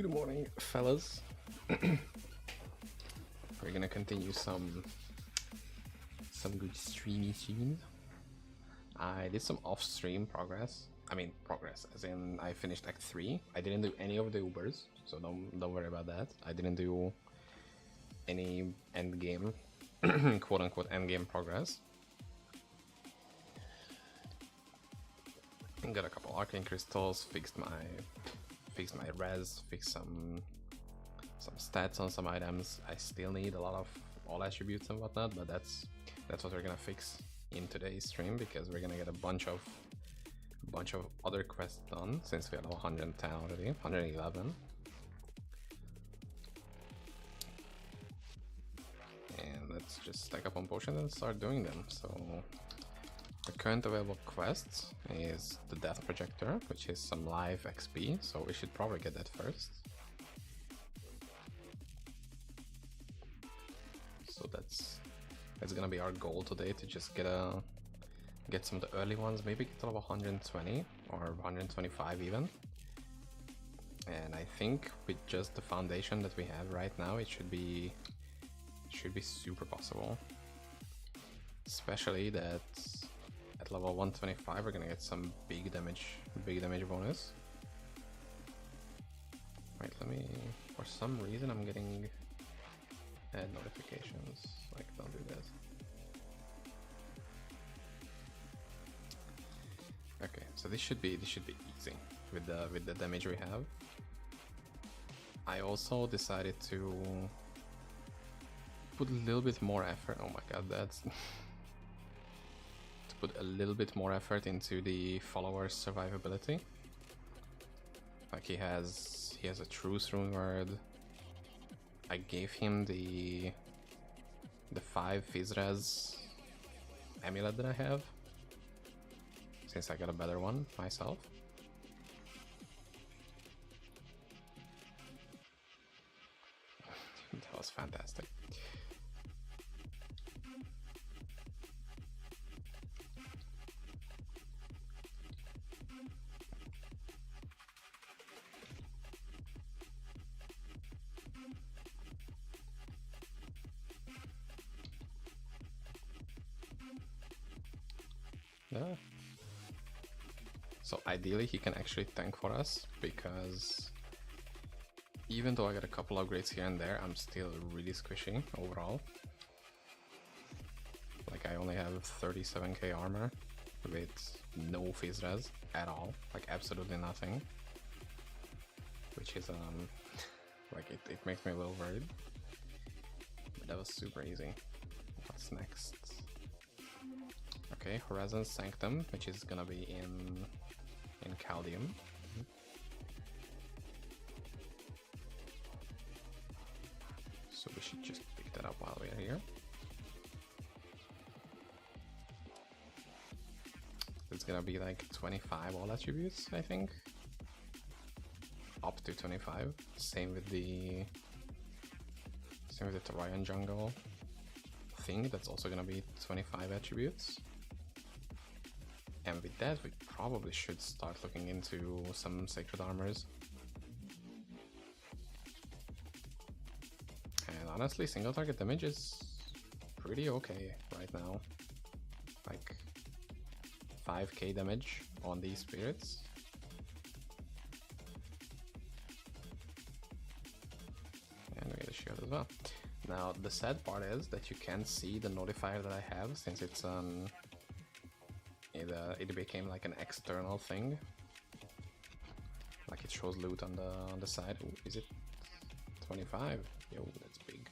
Good morning, fellas. We're gonna continue some good streamy streams. I did some off-stream progress. I mean progress, as in I finished Act 3. I didn't do any of the Ubers, so don't worry about that. I didn't do any endgame, quote-unquote endgame progress. Got a couple arcane crystals, fixed my res, fixed some stats on some items. I still need a lot of all attributes and whatnot, but that's what we're gonna fix in today's stream, because we're gonna get a bunch of other quests done since we have 110 already, 111. And let's just stack up on potions and start doing them. So the current available quests is the Death Projector, which is some live XP, so we should probably get that first. So that's gonna be our goal today, to just get some of the early ones, maybe get to level 120 or 125 even. And I think with just the foundation that we have right now, it should be super possible. Especially that at level 125 we're gonna get some big damage bonus. Right, for some reason I'm getting ad notifications, like don't do that. Okay, so this should be easy with the damage we have. I also decided to put a little bit more effort. Oh my god, that's to put a little bit more effort into the follower's survivability. Like he has a truce rune word. I gave him the 5 Fizzres amulet that I have, since I got a better one myself. That was fantastic. Yeah. So ideally he can actually tank for us, because even though I got a couple upgrades here and there, I'm still really squishy overall. Like I only have 37k armor with no Fizzres at all, like absolutely nothing. Which is like it makes me a little worried. But that was super easy. What's next? Okay, Horizon Sanctum, which is gonna be in Caldium. So we should just pick that up while we're here. It's gonna be like 25 all attributes, I think. Up to 25. Same with the Tarayan Jungle thing, that's also gonna be 25 attributes. And with that, we probably should start looking into some sacred armors. And honestly, single target damage is pretty okay right now. Like 5k damage on these spirits. And we get a shield as well. Now, the sad part is that you can't see the notifier that I have, since it's it became like an external thing. Like it shows loot on the side. Ooh, is it 25? Yo, that's big.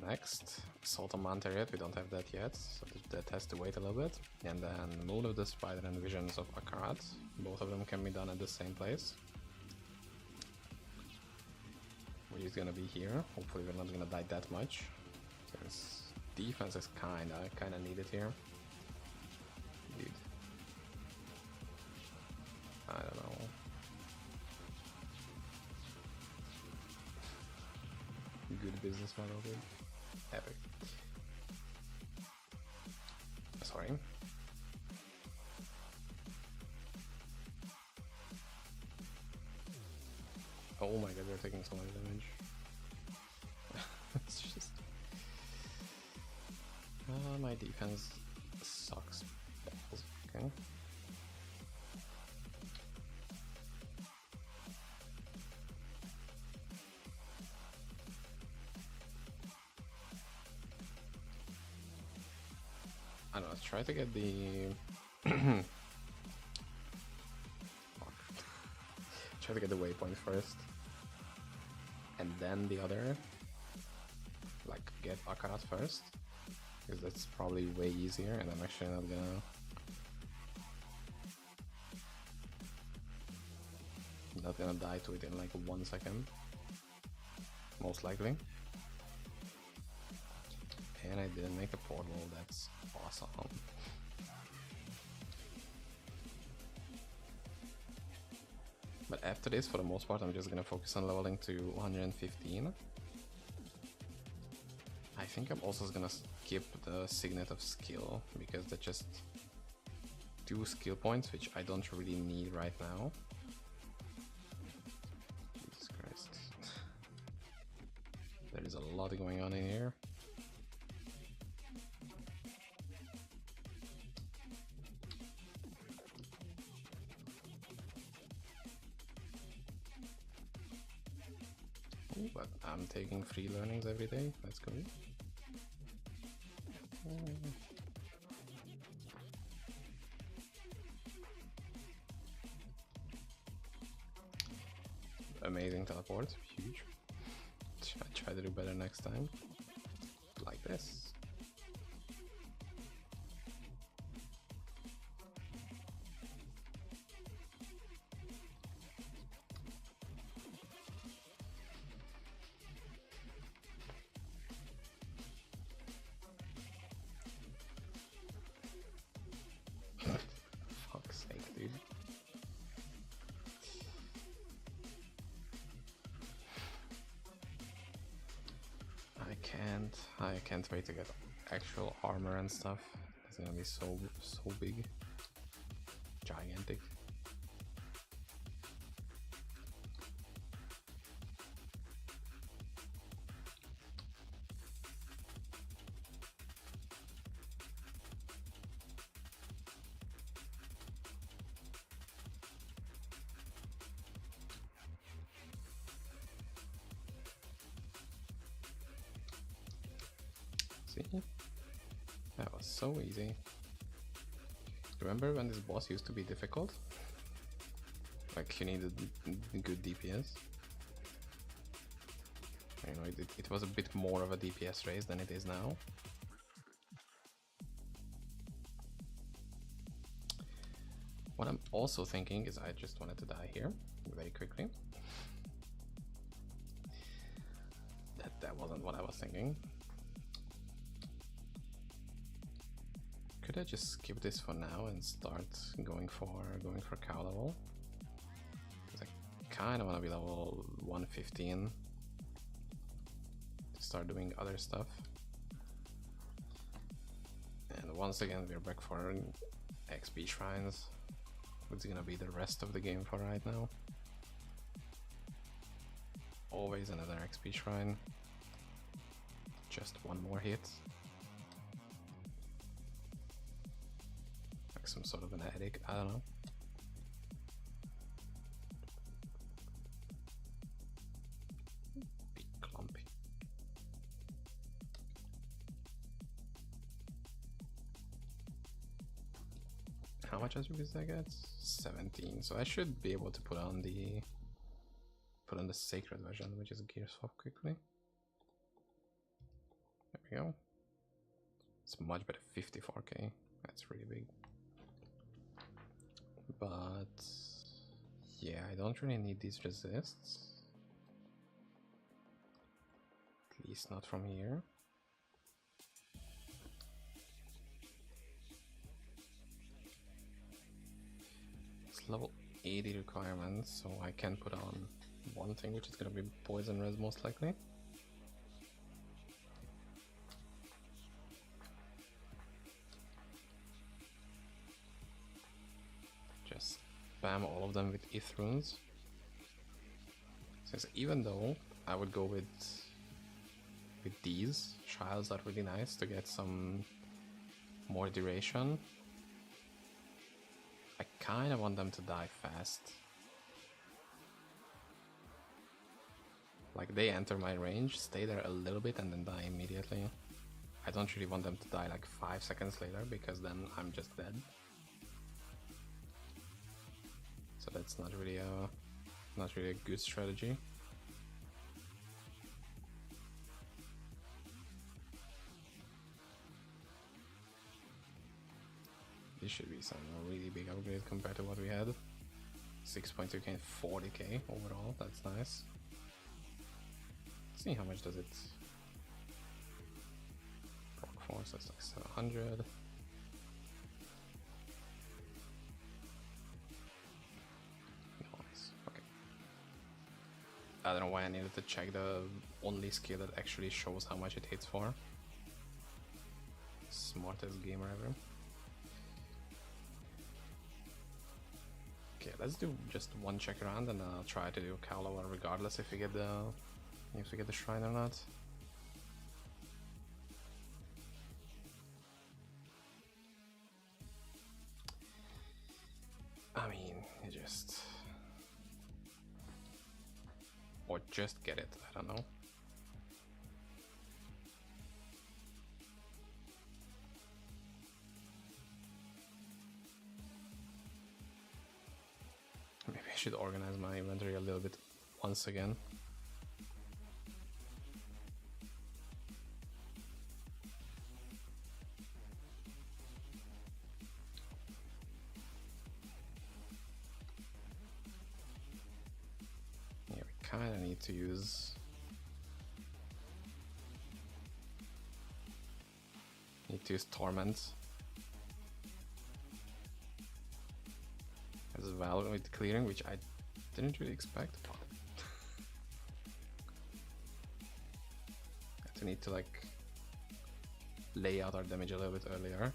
Next, Assault on Mantariet, we don't have that yet, so that has to wait a little bit. And then Moon of the Spider and Visions of Akarat. Both of them can be done at the same place. We're just gonna be here. Hopefully we're not gonna die that much, since defense is kinda needed here. Dude. I don't know. Good business model, dude. Epic. Sorry. Oh my god, they're taking so much damage. It's just... my defense sucks balls. Okay. I don't know, let's try to get the... Fuck. Try to get the waypoint first. And then the other. Like, get Akarat first. Because that's probably way easier, and I'm actually not gonna... Not gonna die to it in like 1 second. Most likely. And I didn't make a portal, that's awesome. But after this, for the most part, I'm just gonna focus on leveling to 115. I think I'm also gonna skip the Signet of Skill, because they're just 2 skill points, which I don't really need right now. Jesus Christ. There is a lot going on in here. But I'm taking free learnings every day, that's good. Amazing teleport, huge. Try to do better next time. Like this. Fuck's sake, dude. I can't wait to get actual armor and stuff. It's gonna be so big. Gigantic. See? That was so easy. Remember when this boss used to be difficult? Like you needed good DPS? You know, it was a bit more of a DPS race than it is now. What I'm also thinking is I just wanted to die here very quickly. That wasn't what I was thinking. Could I just skip this for now and start going for cow level? Because I kind of want to be level 115 to start doing other stuff. And once again, we're back for XP shrines. What's gonna be the rest of the game for right now? Always another XP shrine. Just one more hit. Like some sort of an headache, I don't know. Big clumpy. How much attributes did I get? 17. So I should be able to put on the sacred version, which is gear swap quickly. There we go. It's much better, 54k. That's really big. But yeah, I don't really need these resists. At least not from here. It's level 80 requirements, so I can put on one thing, which is gonna be poison res most likely. Just spam all of them with Ith runes. Because even though I would go with these, Trials are really nice to get some more duration. I kind of want them to die fast. Like they enter my range, stay there a little bit and then die immediately. I don't really want them to die like 5 seconds later because then I'm just dead. So that's not really a good strategy. This should be some really big upgrade compared to what we had. 6.2k, 40k overall, that's nice. Let's see how much does it proc force, that's like 700. Nice, okay. I don't know why I needed to check the only skill that actually shows how much it hits for. Smartest gamer ever. Okay, let's do just one check around and I'll try to do Kaloa regardless if we get the shrine or not. I mean, you just... or just get it, I don't know. Maybe I should organize my inventory a little bit once again. Yeah, we kind of need to use... Torment as well with clearing, which I didn't really expect. I need to like lay out our damage a little bit earlier.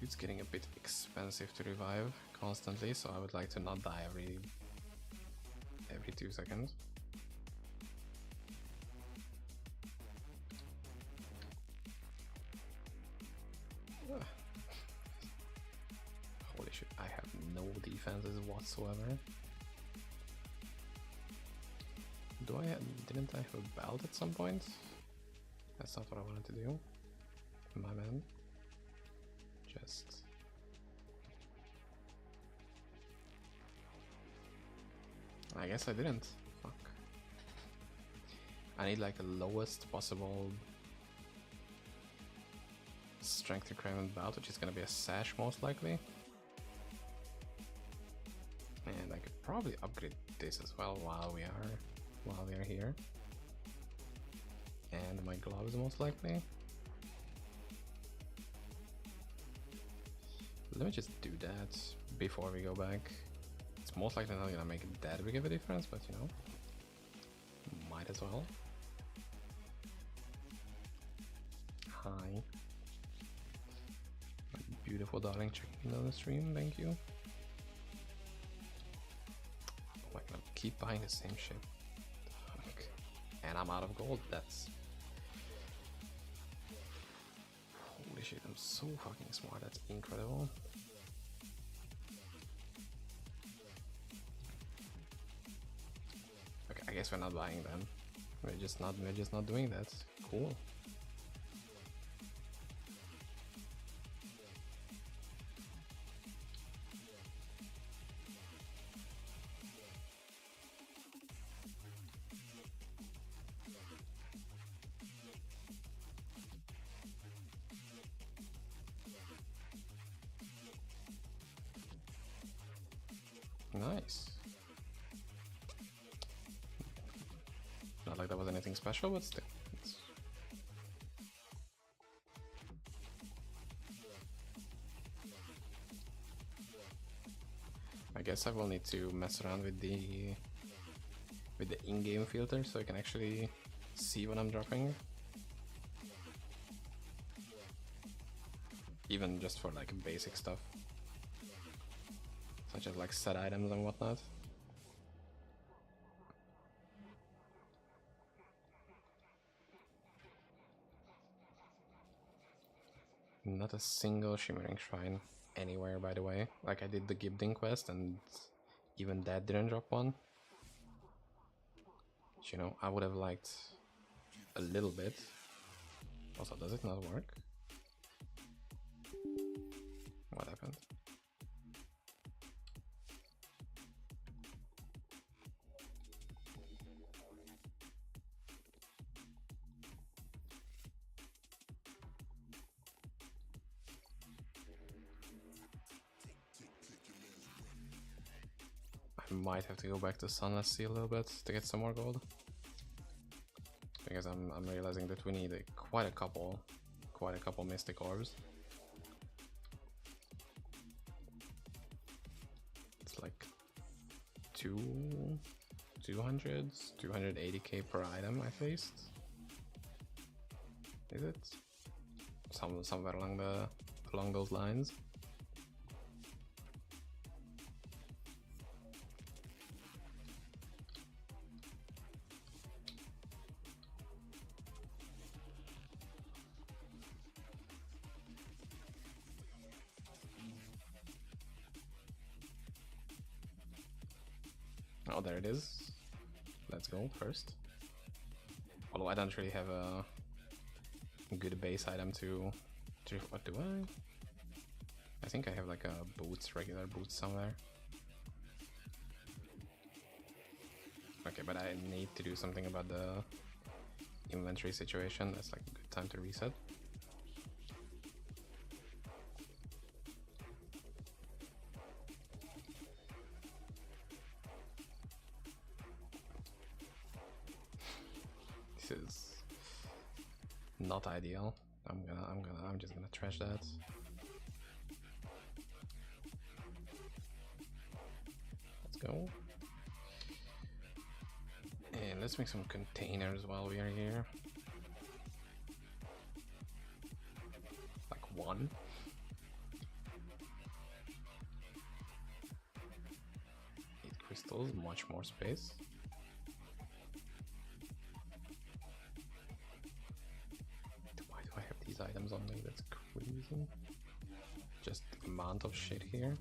It's getting a bit expensive to revive constantly, so I would like to not die every 2 seconds. Holy shit, I have no defenses whatsoever. Didn't I have a belt at some point? That's not what I wanted to do. My man. Just... I guess I didn't. Fuck. I need like the lowest possible strength requirement belt, which is gonna be a sash most likely. And I could probably upgrade this as well while we are here. And my gloves most likely. Let me just do that before we go back. It's most likely not gonna make that big of a difference, but you know, might as well. Hi. My beautiful darling checking in on the stream, thank you. Oh my god, keep buying the same shit. Fuck. And I'm out of gold, that's... Holy shit, I'm so fucking smart, that's incredible. Okay, I guess we're not buying them. We're just not doing that. Cool. Nice. Not like that was anything special, but still. I guess I will need to mess around with the in-game filter so I can actually see what I'm dropping. Even just for like basic stuff. Such as like set items and whatnot. Not a single shimmering shrine anywhere, by the way. Like, I did the Gibding quest and even that didn't drop one. But, you know, I would have liked a little bit. Also, does it not work? What happened? I might have to go back to Sunless Sea a little bit to get some more gold. Because I'm realizing that we need quite a couple mystic orbs. It's like 280k per item I faced. Is it? Somewhere along those lines. Oh, there it is. Let's go first. Although I don't really have a good base item to what do I? I think I have like a regular boots somewhere. Okay, but I need to do something about the inventory situation. That's like a good time to reset. This is not ideal. I'm just gonna trash that. Let's go. And let's make some containers while we are here. Like one. Eight crystals, much more space. Why do I have these items on me? That's crazy. Just the amount of shit here.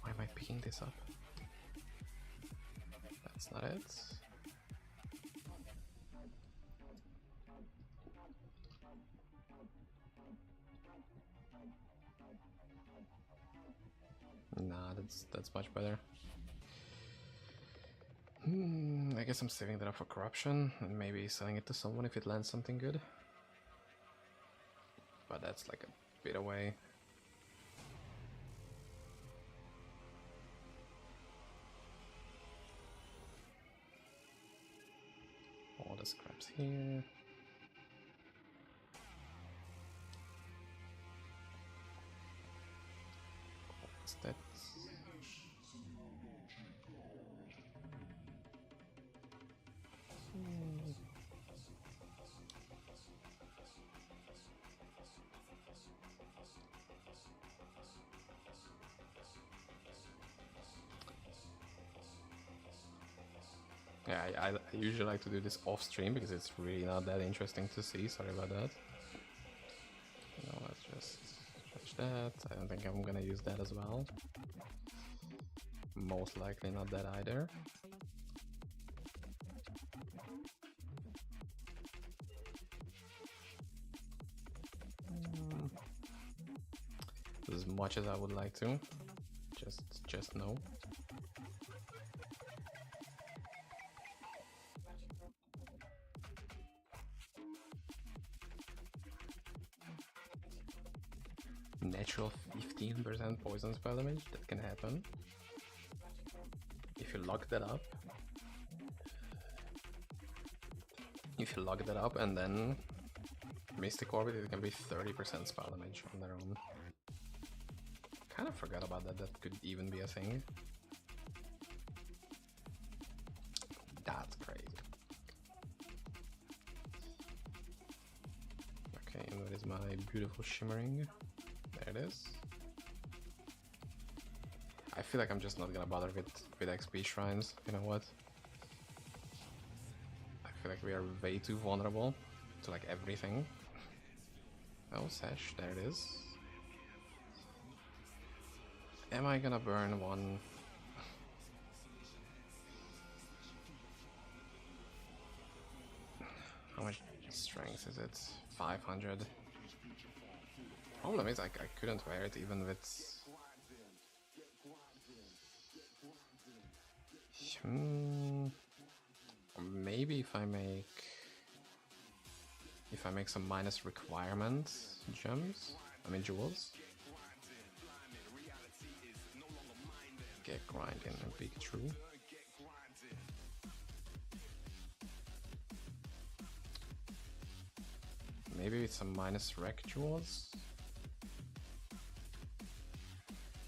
Why am I picking this up? That's not it. Nah, that's much better. I guess I'm saving that up for corruption and maybe selling it to someone if it lands something good. But that's like a bit away. All the scraps here. What's that? Yeah, I usually like to do this off stream because it's really not that interesting to see. Sorry about that. No, let's just touch that. I don't think I'm gonna use that as well. Most likely not that either. As much as I would like to, just no. Natural 15% poison spell damage, that can happen. If you lock that up. And then Mystic Orbit, it can be 30% spell damage on their own. Kind of forgot about that, that could even be a thing. That's great. Okay, and what is my beautiful shimmering? There it is. I feel like I'm just not gonna bother with XP shrines, you know what? I feel like we are way too vulnerable to like everything. Oh, Sash, there it is. Am I gonna burn one? How much strength is it? 500. Problem is, I couldn't wear it even with... Maybe if I make some minus requirement gems, I mean jewels. Get grinding and be true. Maybe with some minus rec jewels.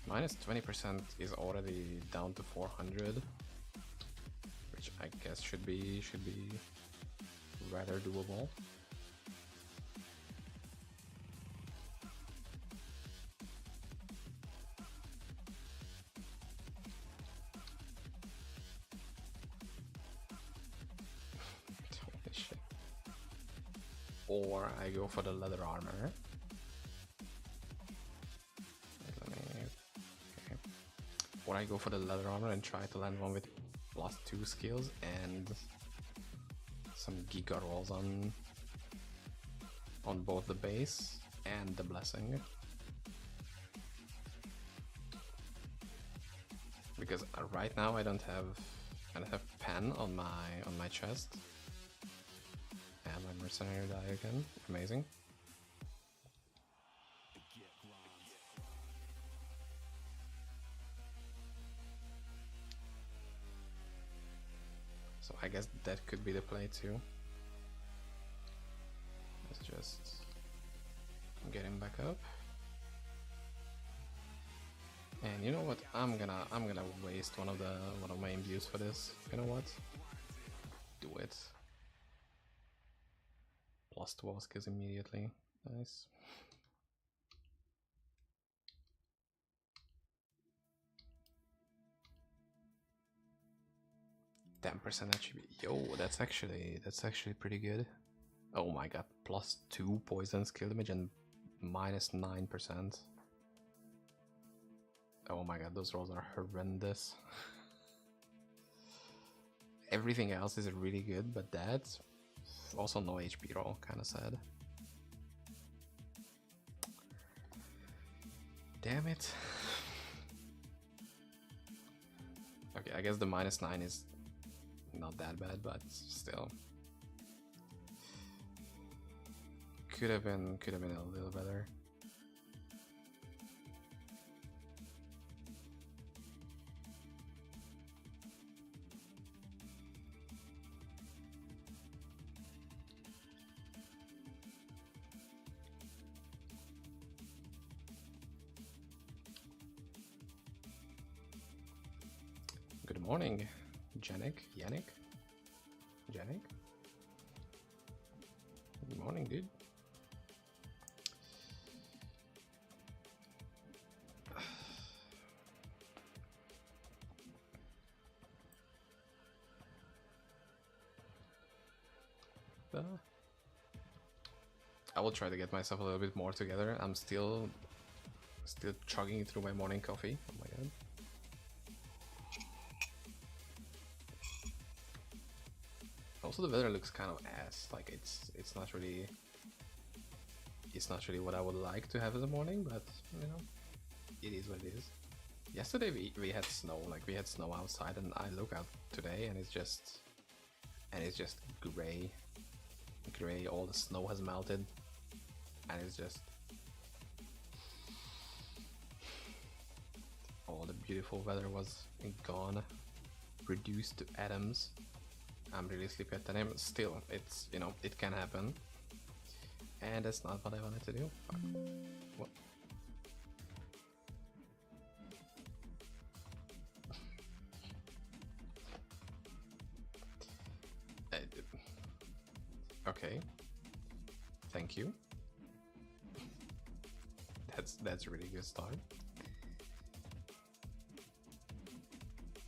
Minus 20% is already down to 400, which I guess should be rather doable. Holy shit. Or I go for the leather armor. Or I go for the leather armor and try to land one with +2 skills and some giga rolls on both the base and the blessing. Because right now I don't have pen on my chest. And my mercenary die again. Amazing. So I guess that could be the play too. Let's just get him back up. And you know what? I'm gonna waste one of my imbues for this. You know what? Do it. +12 skills immediately. Nice. %10 HP. Yo, that's actually pretty good. Oh my god, +2 poison skill damage and -9%. Oh my god, those rolls are horrendous. Everything else is really good, but that's also no HP roll, kind of sad. Damn it. Okay, I guess the -9 is not that bad, but still. Could have been a little better. Good morning, Yannick. Good morning, dude. I will try to get myself a little bit more together. I'm still chugging through my morning coffee. Oh my god. Also, the weather looks kind of ass. Like it's not really what I would like to have in the morning, but you know, it is what it is. Yesterday we had snow. Like we had snow outside, and I look out today, and it's just gray. All the snow has melted, and it's just all the beautiful weather was gone, reduced to atoms. I'm really sleepy at 10 AM. Still, it's, you know, it can happen. And that's not what I wanted to do. What? Okay. Thank you. That's a really good start.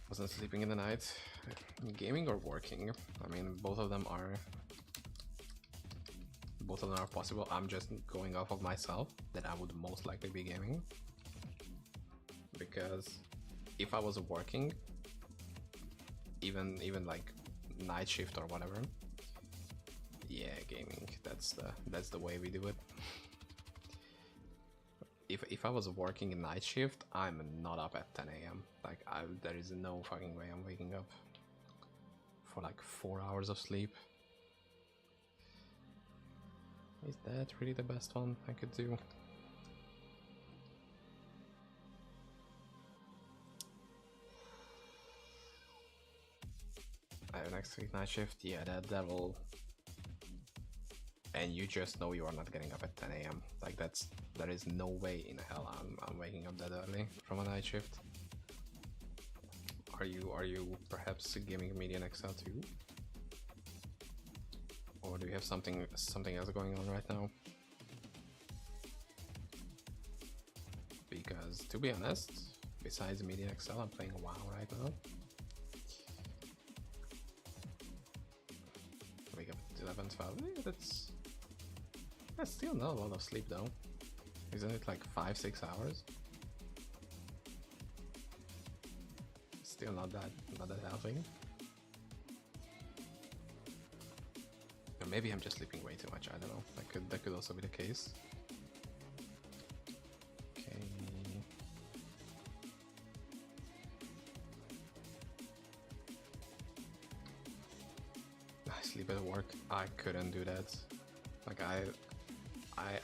Wasn't sleeping in the night. Gaming or working? I mean, both of them are possible. I'm just going off of myself that I would most likely be gaming, because if I was working, even like night shift or whatever, yeah, gaming. That's the way we do it. If I was working a night shift, I'm not up at 10 a.m. Like, there is no fucking way I'm waking up for like 4 hours of sleep. Is that really the best one I could do? I have next week night shift. Yeah, that will. And you just know you are not getting up at 10 a.m. Like, there is no way in hell I'm waking up that early from a night shift. Are you perhaps gaming MedianXL too? Or do you have something else going on right now? Because to be honest, besides MedianXL, I'm playing WoW right now. Wake up at 11, 12. That's still not a lot of sleep though. Isn't it like 5-6 hours? Still not that healthy. Or maybe I'm just sleeping way too much, I don't know. That could also be the case. Okay. I sleep at work. I couldn't do that. Like,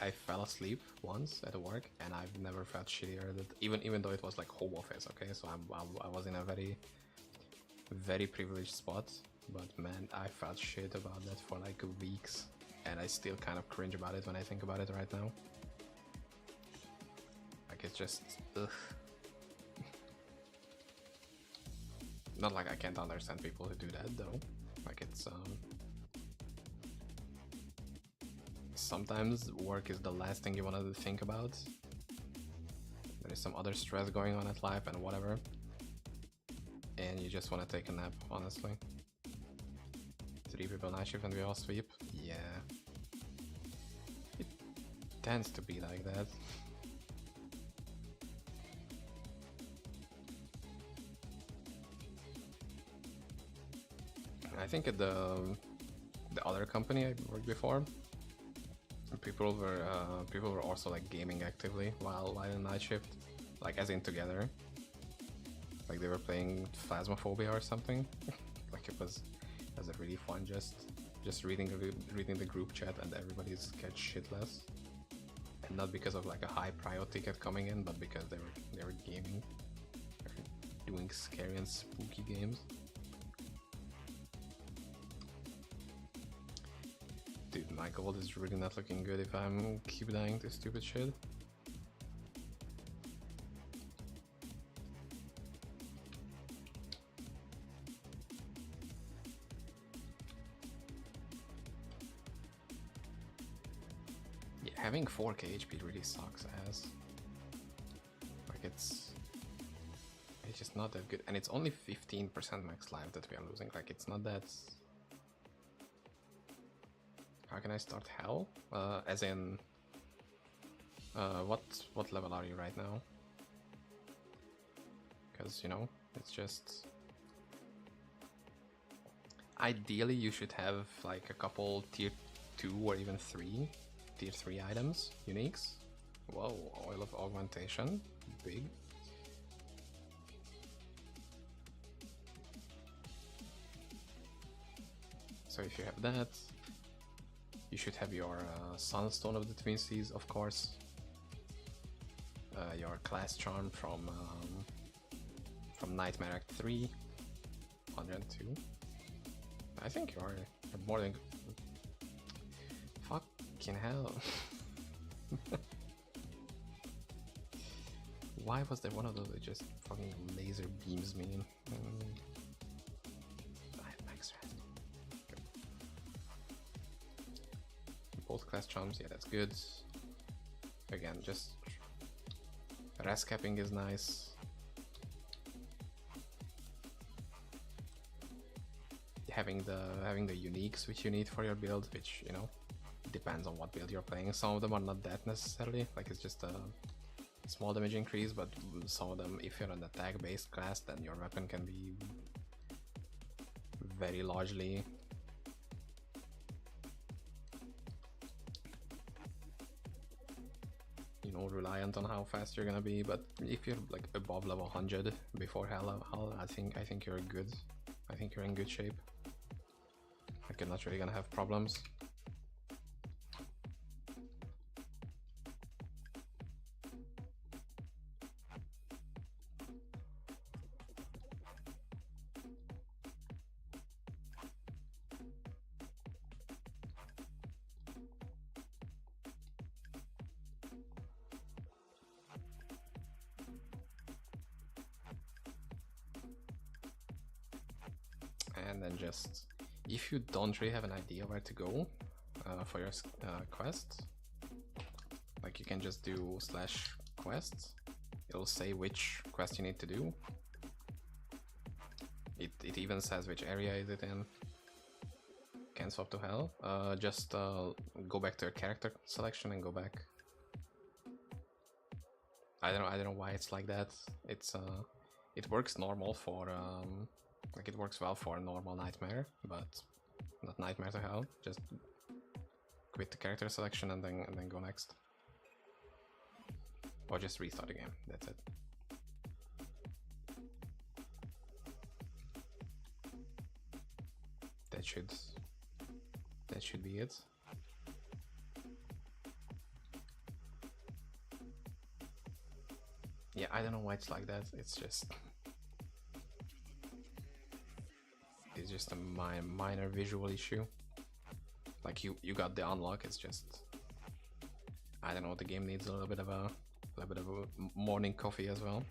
I fell asleep once at work, and I've never felt shittier. That even though it was like home office, okay, so I was in a very privileged spot, but man, I felt shit about that for like weeks, and I still kind of cringe about it when I think about it right now. Like, it's just ugh. Not like I can't understand people who do that though. Like, it's sometimes work is the last thing you want to think about. There is some other stress going on at life and whatever, and you just want to take a nap, honestly. 3 people night shift and we all sweep? Yeah. It tends to be like that. I think at the other company I worked before, people were also like gaming actively while in night shift, like as in together. Like, they were playing Phasmophobia or something. Like, it was really fun just reading the group chat, and everybody's scared shitless. And not because of like a high prio ticket coming in, but because they were gaming. They were doing scary and spooky games. Dude, my gold is really not looking good if I'm keep dying to stupid shit. Yeah, having 4k HP really sucks ass. Like, it's just not that good, and it's only 15% max life that we are losing. Like, it's not that. How can I start hell? As in, what level are you right now? Because, you know, it's just. Ideally, you should have like a couple tier 2 or even 3 tier 3 items, uniques. Whoa, oil of augmentation, big. So if you have that, you should have your Sunstone of the Twin Seas, of course. Your class charm from Nightmare Act 3, 102. I think you're more than. Fucking hell. Why was there one of those that just fucking laser beams me in? I have max red. Good. Both class charms, yeah, that's good. Again, just res capping is nice. having the uniques which you need for your build, which, you know, depends on what build you're playing. Some of them are not that necessarily, like it's just a small damage increase, but some of them, if you're an attack based class, then your weapon can be very largely reliant on how fast you're gonna be. But if you're like above level 100 before hell, I think you're good. I think you're in good shape. Like you're not really gonna have problems. And then just, if you don't really have an idea where to go for your quest, like you can just do /quests. It'll say which quest you need to do. It even says which area is it in. Can swap to hell. Just go back to your character selection and go back. I don't know why it's like that. It's it works normal for like it works well for a normal nightmare, but not nightmare to hell. Just quit the character selection and then go next, or just restart the game. That's it. That should be it. Yeah, I don't know why it's like that. It's just a minor visual issue. Like you got the unlock. It's just, I don't know. The game needs a little bit of a morning coffee as well.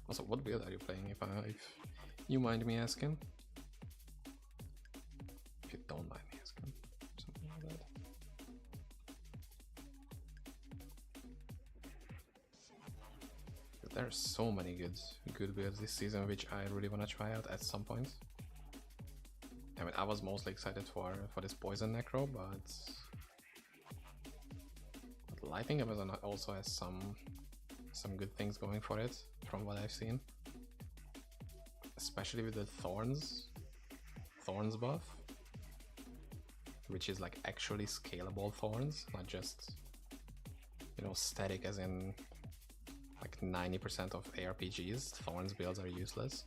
Also, what build are you playing, if you mind me asking? If you don't mind me asking, something like that. But there are so many good builds this season, which I really want to try out at some point. I mean, I was mostly excited for this Poison Necro, but Lightning Amazon also has some good things going for it, from what I've seen. Especially with the Thorns buff, which is like actually scalable Thorns, not just, you know, static as in like 90% of ARPGs, Thorns builds are useless.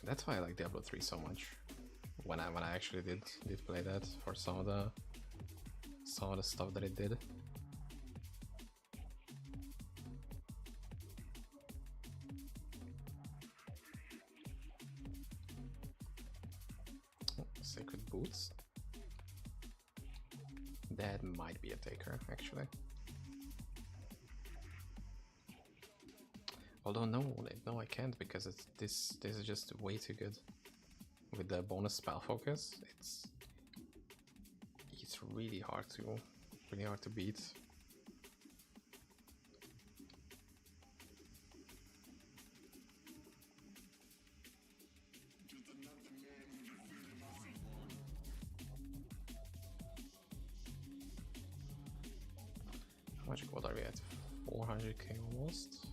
That's why I like Diablo 3 so much. When I actually did play that, for some of the stuff that it did. Oh, Sacred Boots. That might be a taker, actually. Although no, I can't, because this is just way too good. With the bonus spell focus, it's really hard to beat. How much gold are we at? 400k almost.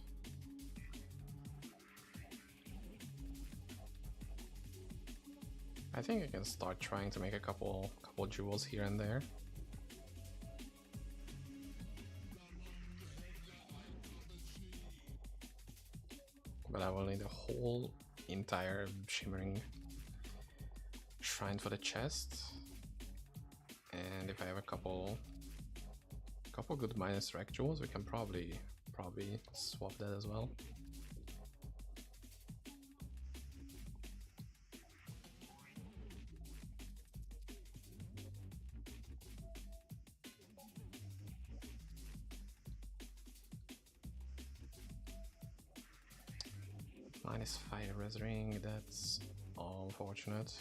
I think I can start trying to make a couple jewels here and there. But I will need a whole entire shimmering shrine for the chest. And if I have a couple good minus rec jewels, we can probably swap that as well. Minus fire res ring, that's unfortunate.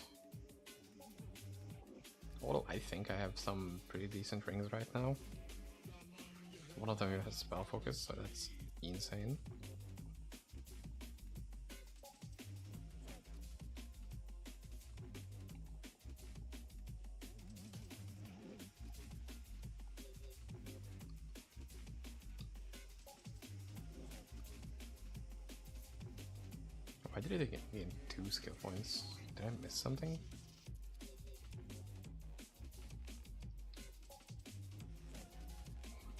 Although I think I have some pretty decent rings right now. One of them has spell focus, so that's insane. Why did it gain 2 skill points? Did I miss something?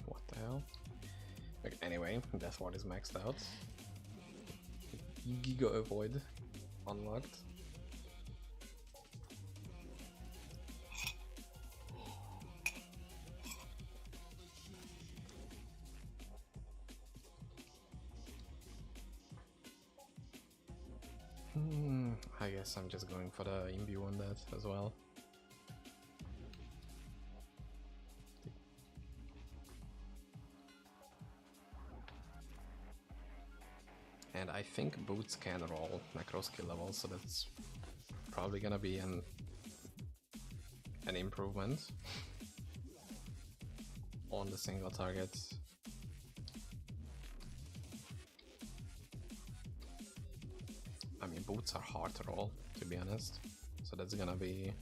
What the hell? Okay, anyway, Death Ward is maxed out. Giga Avoid unlocked. I guess I'm just going for the imbue on that as well. And I think boots can roll Necro skill level, so that's probably gonna be an improvement on the single target. I mean, boots are hard to roll, to be honest, so that's gonna be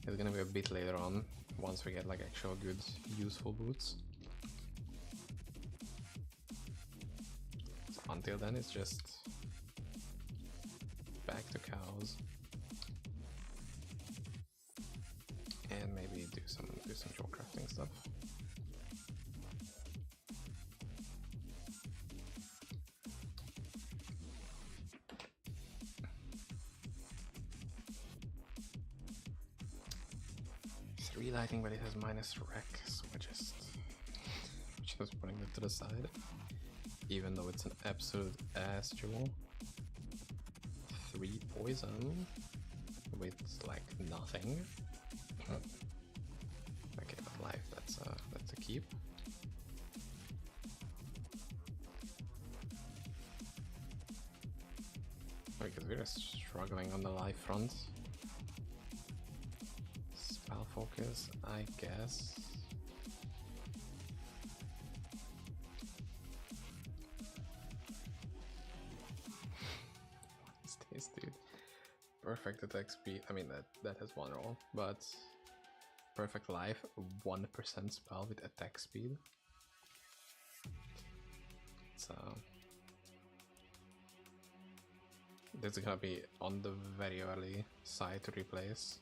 a bit later on once we get like actual good useful boots. So until then, it's just back to cows and maybe do some short crafting stuff. Lighting, but it has minus wreck, so we're just putting it to the side, even though it's an absolute ass jewel. 3 poison with like nothing. Okay, but life, that's a keep. Because we're struggling on the life front. Spell focus, I guess. What is this, dude? Perfect attack speed. I mean, that has one roll, but perfect life, 1% spell with attack speed. So this is gonna be on the very early side to replace.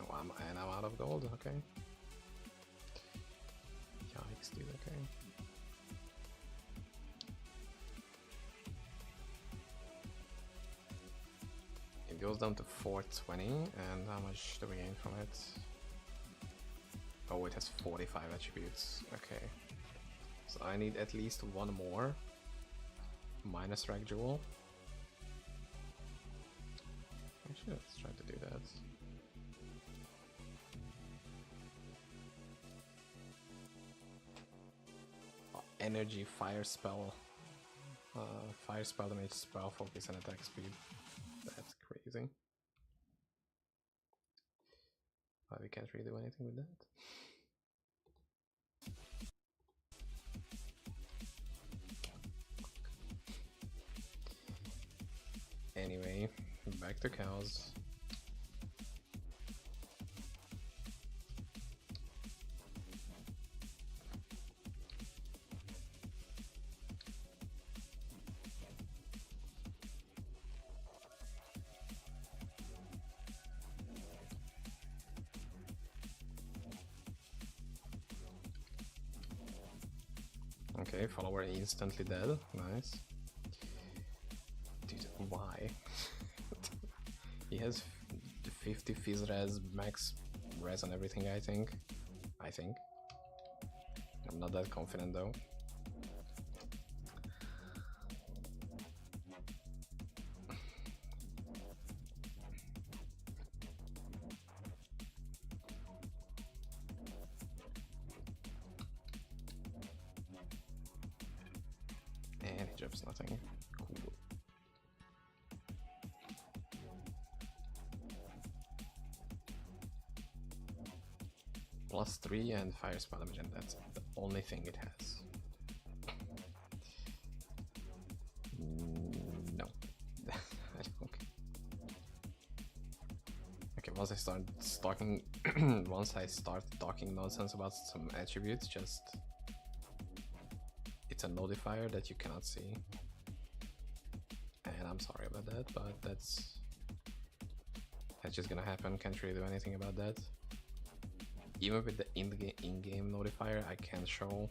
Oh, and I'm out of gold, okay. Yikes, dude, okay. It goes down to 420, and how much do we gain from it? Oh, it has 45 attributes, okay. So I need at least one more minus rag jewel. Actually, let's try to do that. Energy, fire spell damage, spell focus, and attack speed. That's crazy. But we can't really do anything with that. Anyway, back to cows. Okay, follower instantly dead. Nice. Dude, why? He has 50 fizz res, max res on everything, I think. I'm not that confident though. cantrips, nothing cool. +3 and fire spell damage, and that's the only thing it has. No. I don't. Okay, once I start talking nonsense about some attributes, just it's a notifier that you cannot see. And I'm sorry about that, but that's just gonna happen. Can't really do anything about that. Even with the in-game notifier, I can show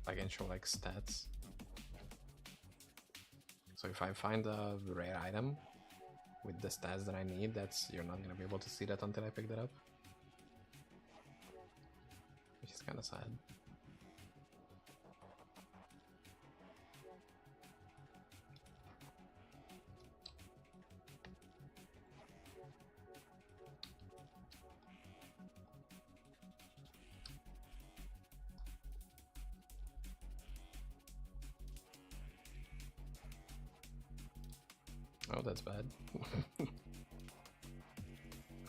like stats. So if I find a rare item with the stats that I need, you're not gonna be able to see that until I pick that up, which is kind of sad. Oh, that's bad.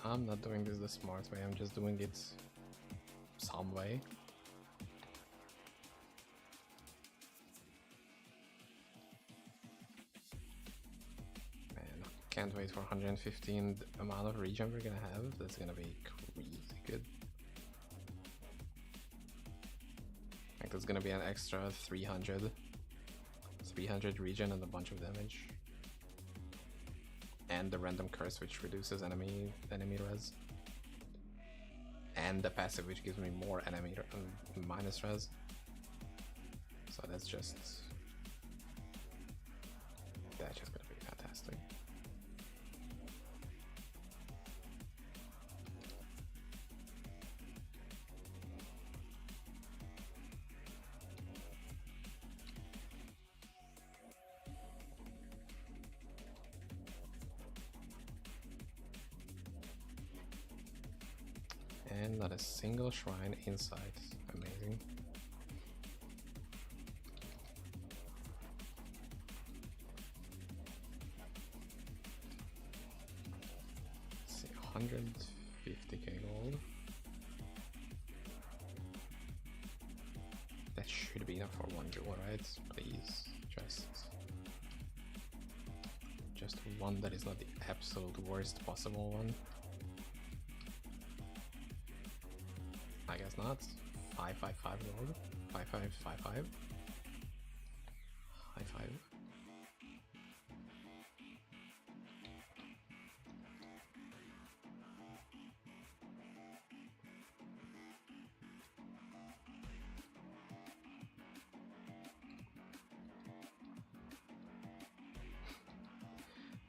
I'm not doing this the smart way, I'm just doing it some way. Man, can't wait for 115 amount of regen we're gonna have. That's gonna be crazy good. Like, that's gonna be an extra 300 regen and a bunch of damage. And the random curse, which reduces enemy res, and the passive, which gives me more enemy minus res. So that's just gonna be fantastic. And not a single shrine inside. Amazing. Let's see, 150k gold. That should be enough for one jewel, right? Please, just one that is not the absolute worst possible one. I guess not. 555 gold. 5555. High five.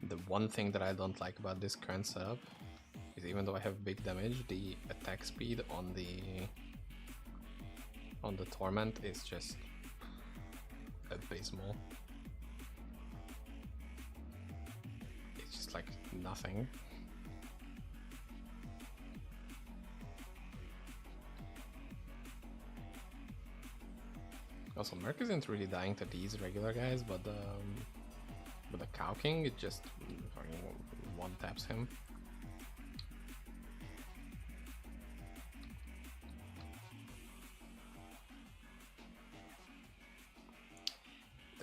The one thing that I don't like about this current setup is, even though I have big damage, the attack speed on the Torment is just abysmal. It's just like nothing. Also, Merc isn't really dying to these regular guys, but with the Cow King, it just one taps him.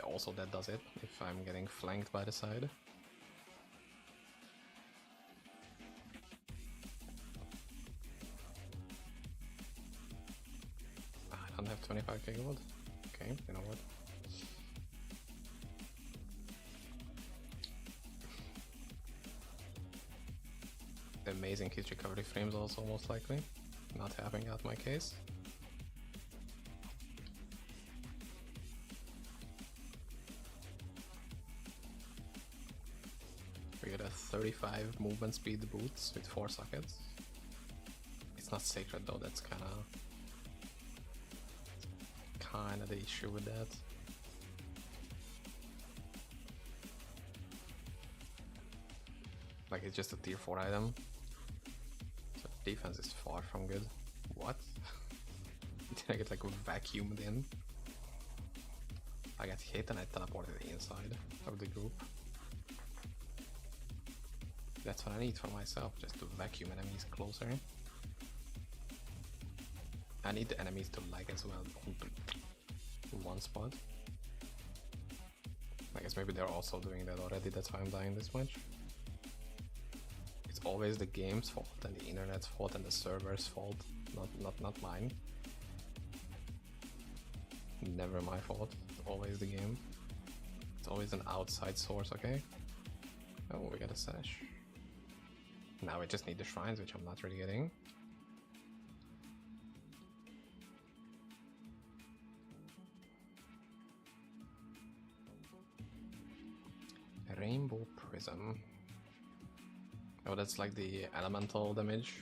Also, that does it if I'm getting flanked by the side. I don't have 25k gold. Okay, you know what? Amazing hit recovery frames also, most likely. Not having out my case. We get a 35 movement speed boots with 4 sockets. It's not sacred though, that's kinda the issue with that. Like, it's just a tier 4 item. So defense is far from good. What? Did I get like vacuumed in? I get hit and I teleported inside of the group. That's what I need for myself, just to vacuum enemies closer. I need the enemies to lag as well onto one spot. I guess maybe they're also doing that already, that's why I'm dying this much. It's always the game's fault and the internet's fault and the server's fault, not mine. Never my fault, it's always the game. It's always an outside source, okay? Oh, we got a sash. Now we just need the shrines, which I'm not really getting. Rainbow Prism. Oh, that's like the elemental damage.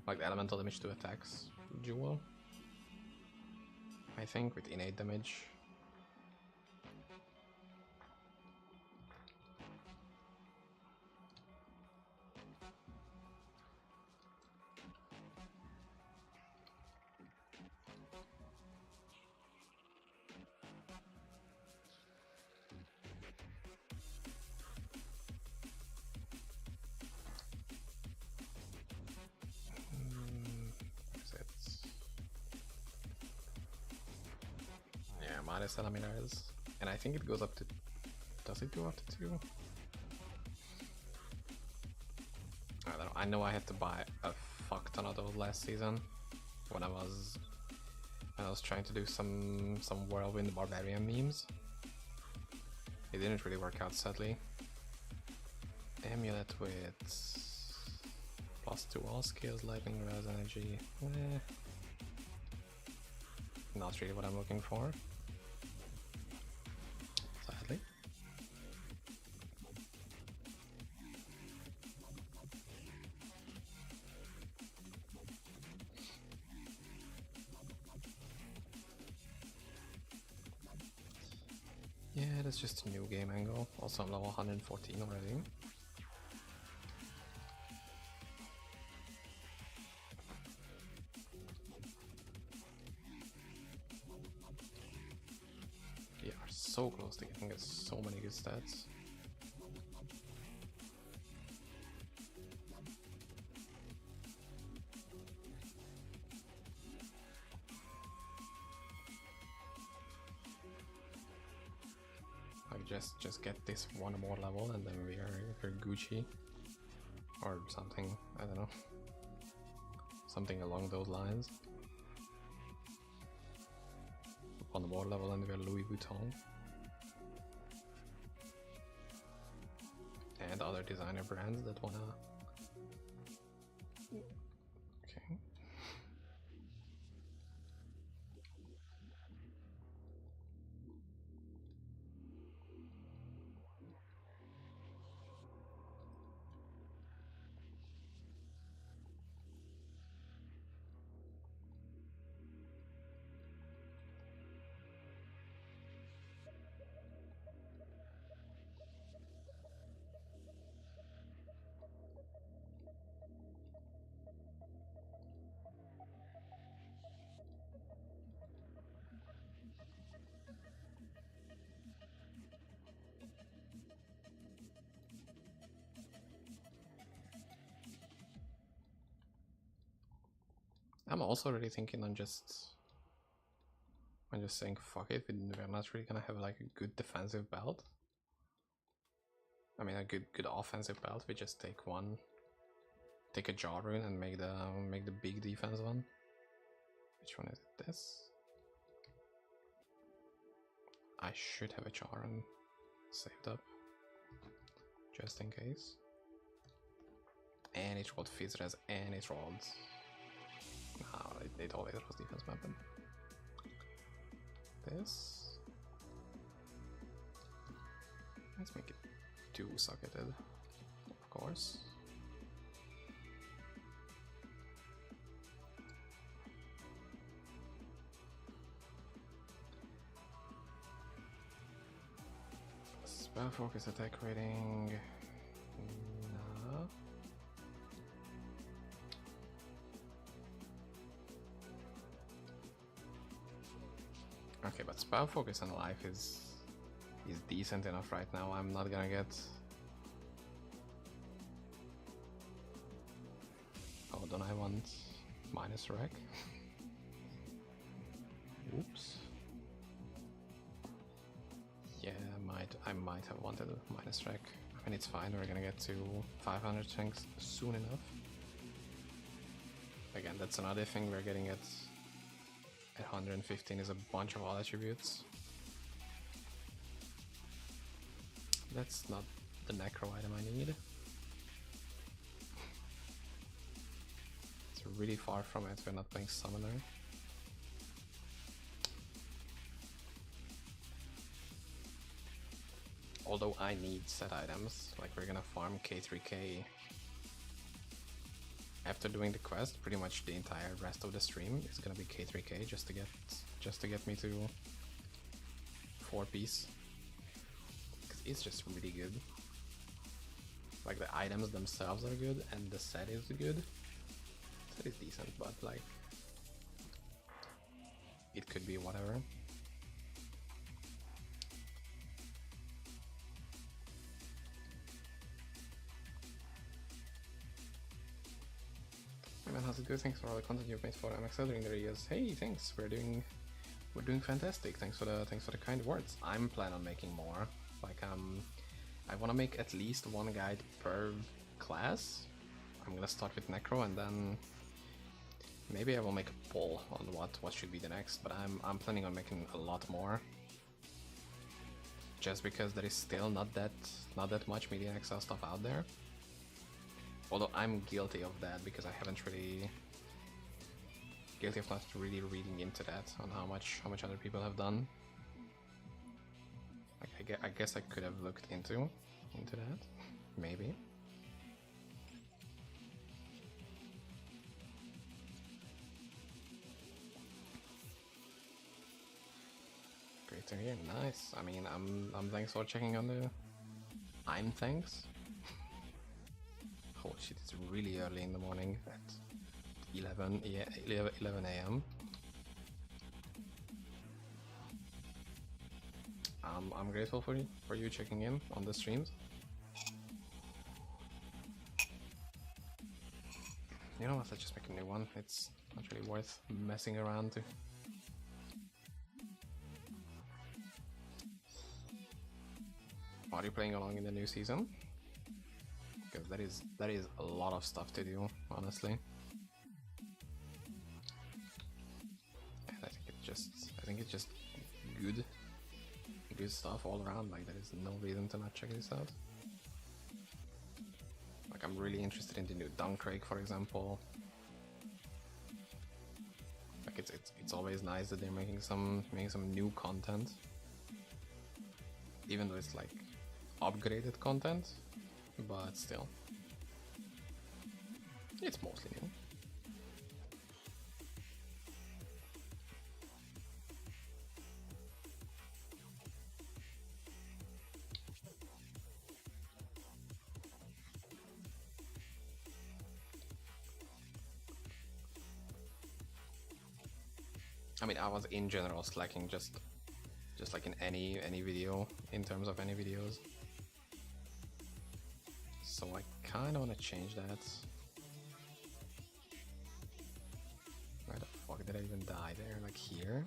Like the elemental damage to attacks jewel. I think with innate damage. Minus centimeters, and I think it goes up to. Does it go up to 2? I don't know. I know I had to buy a fuck ton of those last season when I was trying to do some Whirlwind Barbarian memes. It didn't really work out, sadly. Amulet with +2 all skills, lightning, res, energy. Not really what I'm looking for. Sadly. Yeah, that's just a new game angle. Also, I'm level 114 already. We are so close to getting so many good stats. Like just get this one more level and then we're Gucci or something. I don't know, something along those lines. One more level and we're Louis Vuitton and other designer brands that wanna. Okay. I'm also really thinking on just saying fuck it, we're not really gonna have like a good defensive belt. I mean a good offensive belt. We just take a jaw rune and make the big defense one. Which one is it? This? I should have a jaw rune saved up just in case. And it rolled Fizzres and it rolled. No, it always was defense weapon. This. Let's make it 2-socketed, of course. Spell focus attack rating. No. Spell focus on life is decent enough right now. I'm not gonna get... Oh, don't I want minus rec? Oops. Yeah, I might have wanted a minus rec. I mean, it's fine, we're gonna get to 500 chunks soon enough. Again, that's another thing we're getting at 115 is a bunch of all attributes. That's not the Necro item I need. It's really far from it, we're not playing Summoner. Although I need set items, like we're gonna farm K3K. After doing the quest, pretty much the entire rest of the stream is gonna be K3K just to get me to 4-piece. Because it's just really good. Like the items themselves are good and the set is good. Set is decent, but like it could be whatever. Man, how's it good? Thanks for all the content you've made for MXL during the years. Hey, thanks. We're doing fantastic. Thanks for the kind words. I'm planning on making more. Like I want to make at least one guide per class. I'm gonna start with Necro and then maybe I will make a poll on what should be the next. But I'm planning on making a lot more. Just because there is still not that much MedianXL stuff out there. Although I'm guilty of that because I haven't really... Guilty of not really reading into that, on how much other people have done. Like, I guess I could have looked into that, maybe. Great to hear, nice. I mean, I'm thanks for checking on the... I'm thanks. Holy shit, it's really early in the morning at 11 a.m. I'm grateful for you checking in on the streams. You know what, let's just make a new one. It's not really worth messing around to. Are you playing along in the new season? Because that is a lot of stuff to do, honestly. And I think it's just good stuff all around. Like there is no reason to not check this out. Like I'm really interested in the new Dunk Rake, for example. Like it's always nice that they're making some new content, even though it's like upgraded content. But still, it's mostly new. I mean, I was in general slacking just like in any video, in terms of any videos. So I kind of want to change that. Where the fuck did I even die there? Like here?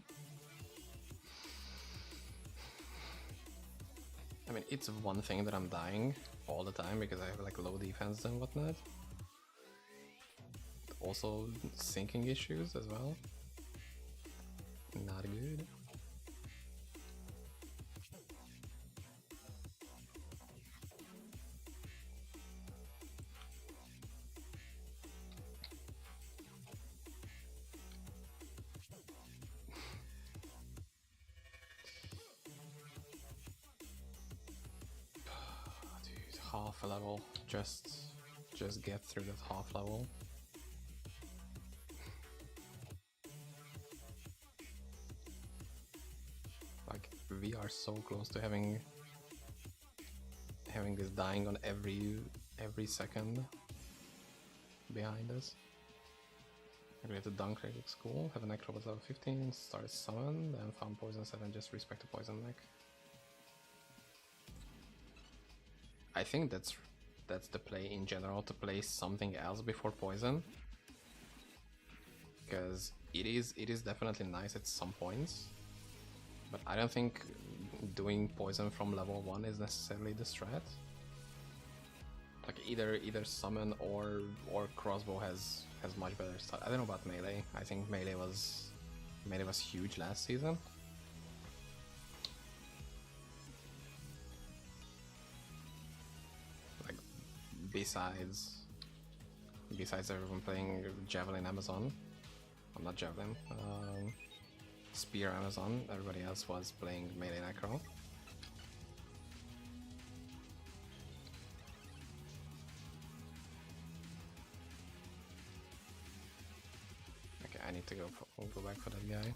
I mean, it's one thing that I'm dying all the time because I have like low defense and whatnot. Also sinking issues as well. Not good. Half a level, just get through that half level. Like we are so close to having this dying on every second behind us. Upgraded Dunk Rig, looks cool. Have a Necro with level 15, started summon, then found Poison 7, just respect the Poison Neck. I think that's the play in general, to play something else before Poison. Because it is definitely nice at some points. But I don't think doing Poison from level 1 is necessarily the strat. Like either summon or crossbow has much better stuff. I don't know about melee. I think melee was huge last season. Like besides everyone playing Javelin Amazon, I'm not Javelin, Spear Amazon. Everybody else was playing melee Necro. I need to go back for that guy.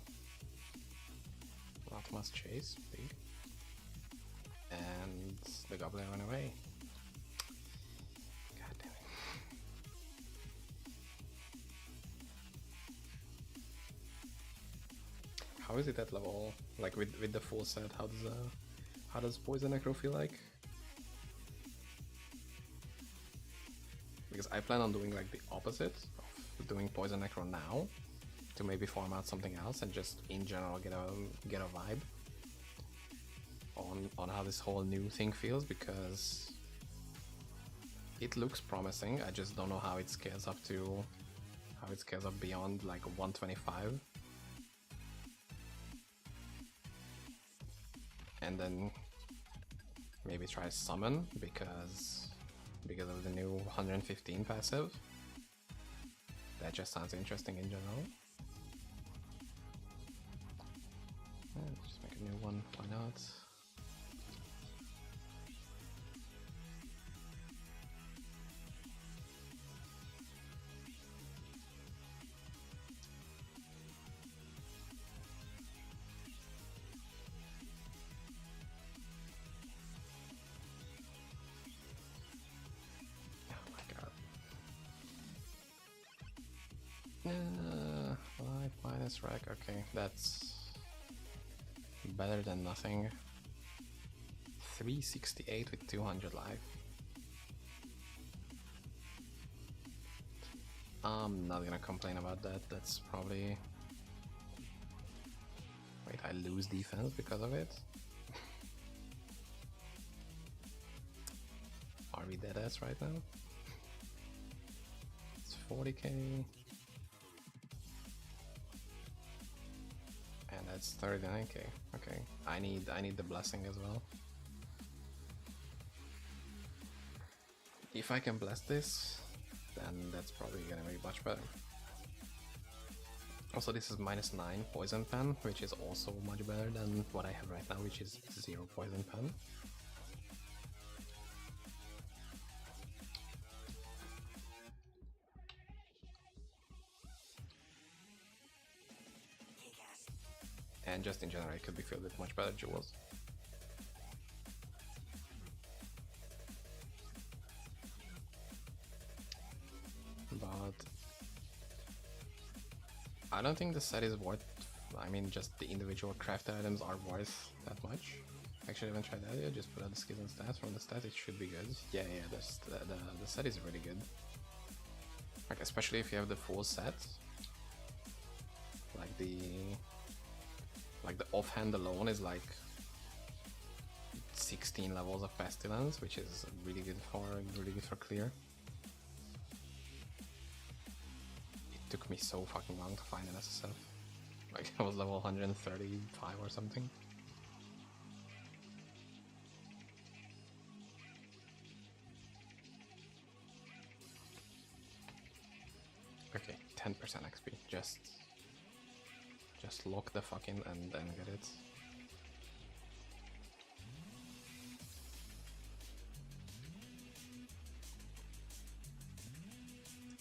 Not much chase, big. And the goblin ran away. God damn it. How is it at level, like with the full set, how does Poison Necro feel like? Because I plan on doing like the opposite of doing Poison Necro now, to maybe farm out something else and just in general get a vibe on how this whole new thing feels, because it looks promising. I just don't know how it scales up beyond like 125, and then maybe try summon because of the new 115 passive. That just sounds interesting in general. Just make a new one, why not? Oh my god. Life minus rec, okay, that's better than nothing. 368 with 200 life. I'm not gonna complain about that. That's probably... Wait, I lose defense because of it? Are we dead ass right now? It's 40k. And that's 39k. Okay, I need the blessing as well. If I can bless this, then that's probably gonna be much better. Also, this is -9 poison pen, which is also much better than what I have right now, which is 0 poison pen. And just in general, it could be filled with much better jewels. But I don't think the set is worth, I mean, just the individual crafted items are worth that much. Actually, I haven't tried that yet, just put out the skills and stats. From the stats, it should be good. Yeah, the set is really good. Like, especially if you have the full set. Like the offhand alone is like 16 levels of pestilence, which is really good for clear. It took me so fucking long to find an SSF. Like I was level 135 or something. Okay, 10% XP. Just lock the fuck in and then get it.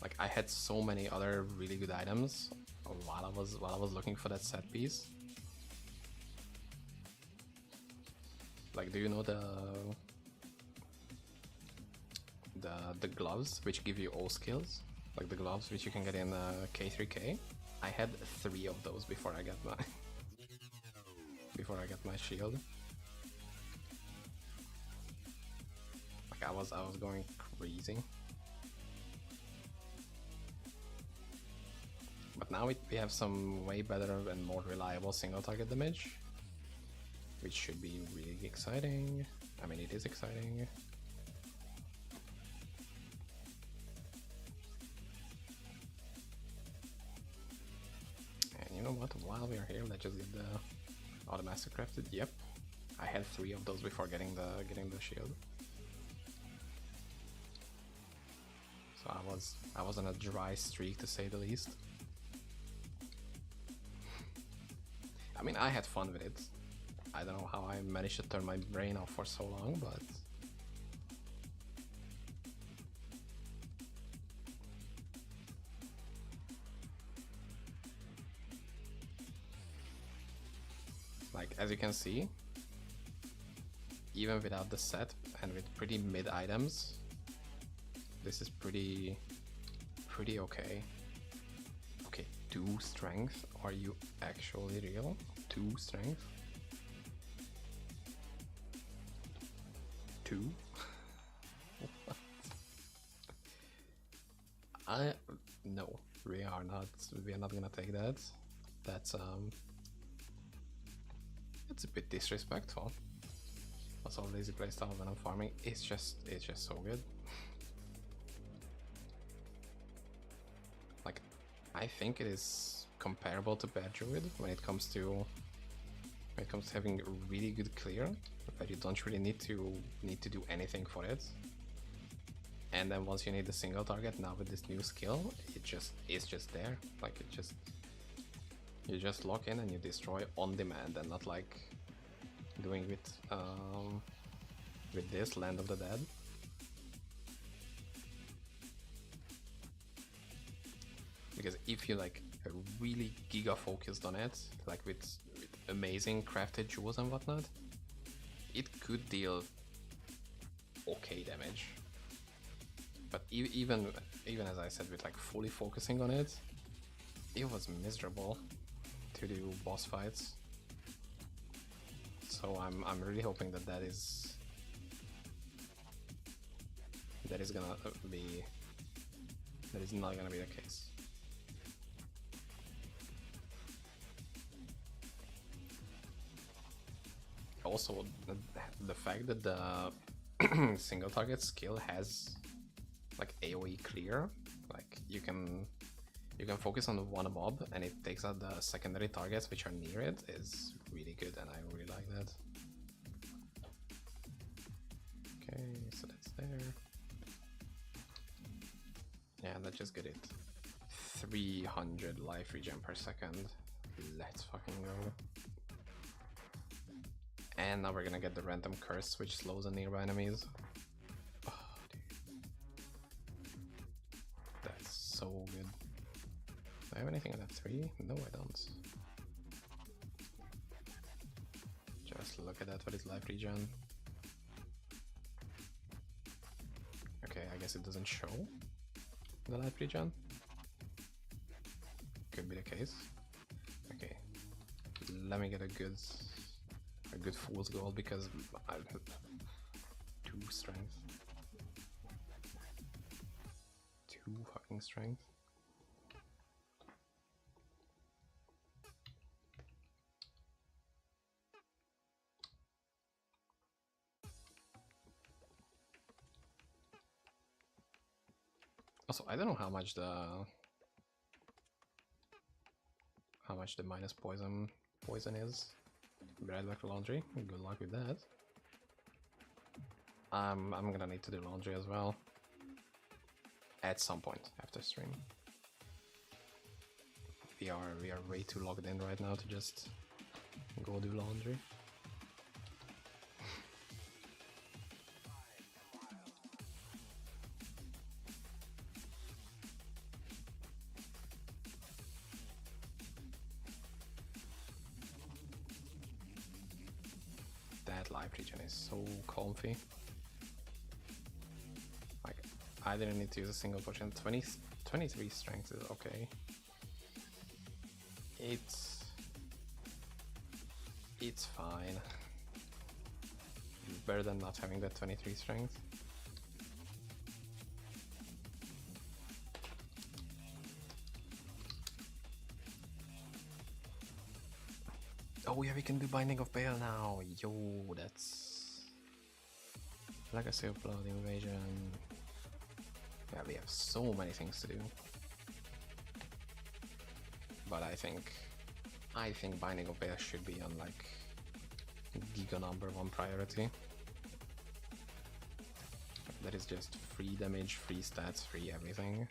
Like I had so many other really good items while I was looking for that set piece. Like, do you know the gloves which give you all skills? like the gloves which you can get in K3K. I had 3 of those before I got my shield. Like I was going crazy. But now we have some way better and more reliable single target damage, which should be really exciting. I mean, it is exciting. And you know what? While we are here, let's just get the automatic crafted. Yep, I had 3 of those before getting the shield. So I was on a dry streak, to say the least. I mean, I had fun with it. I don't know how I managed to turn my brain off for so long, but like, as you can see, even without the set and with pretty mid items, this is pretty okay. Okay, 2 strength. Are you actually real? 2 strength? 2? What? No, we are not gonna take that. That's it's a bit disrespectful. Also, lazy playstyle when I'm farming, it's just so good. Like, I think it is comparable to Bad Druid when it comes to having a really good clear, but you don't really need to do anything for it. And then once you need a single target, now with this new skill, it's just there. Like, you just lock in and you destroy on demand, and not like doing with this Land of the Dead. Because if you like really giga focused on it, like with amazing crafted jewels and whatnot, it could deal okay damage. But even as I said, with like fully focusing on it, it was miserable to do boss fights. So I'm really hoping that is not gonna be the case. Also, the fact that the single target skill has like AoE clear, like you can focus on one mob and it takes out the secondary targets which are near it, is really good, and I really like that. Okay, so that's there. Yeah, let's just get it. 300 life regen per second. Let's fucking go. And now we're gonna get the random curse which slows the nearby enemies. Oh, dude. That's so good. Do I have anything at that 3? No, I don't. Just look at that for his life regen. Okay, I guess it doesn't show the life regen. Could be the case. Okay, let me get a good fool's gold, because I have 2 strength. 2 fucking strength. Also, I don't know how much the minus poison is. Bread back to laundry. Good luck with that. I'm gonna need to do laundry as well at some point after stream. We are way too logged in right now to just go do laundry. That life regen is so comfy. Like, I didn't need to use a single potion. 23 strength is okay. It's fine. It's better than not having that 23 strength. Oh yeah, we can do Binding of Bale now. Yo, that's Legacy of Blood, Invasion. Yeah, we have so many things to do. But I think Binding of Bale should be on like Giga #1 priority. That is just free damage, free stats, free everything.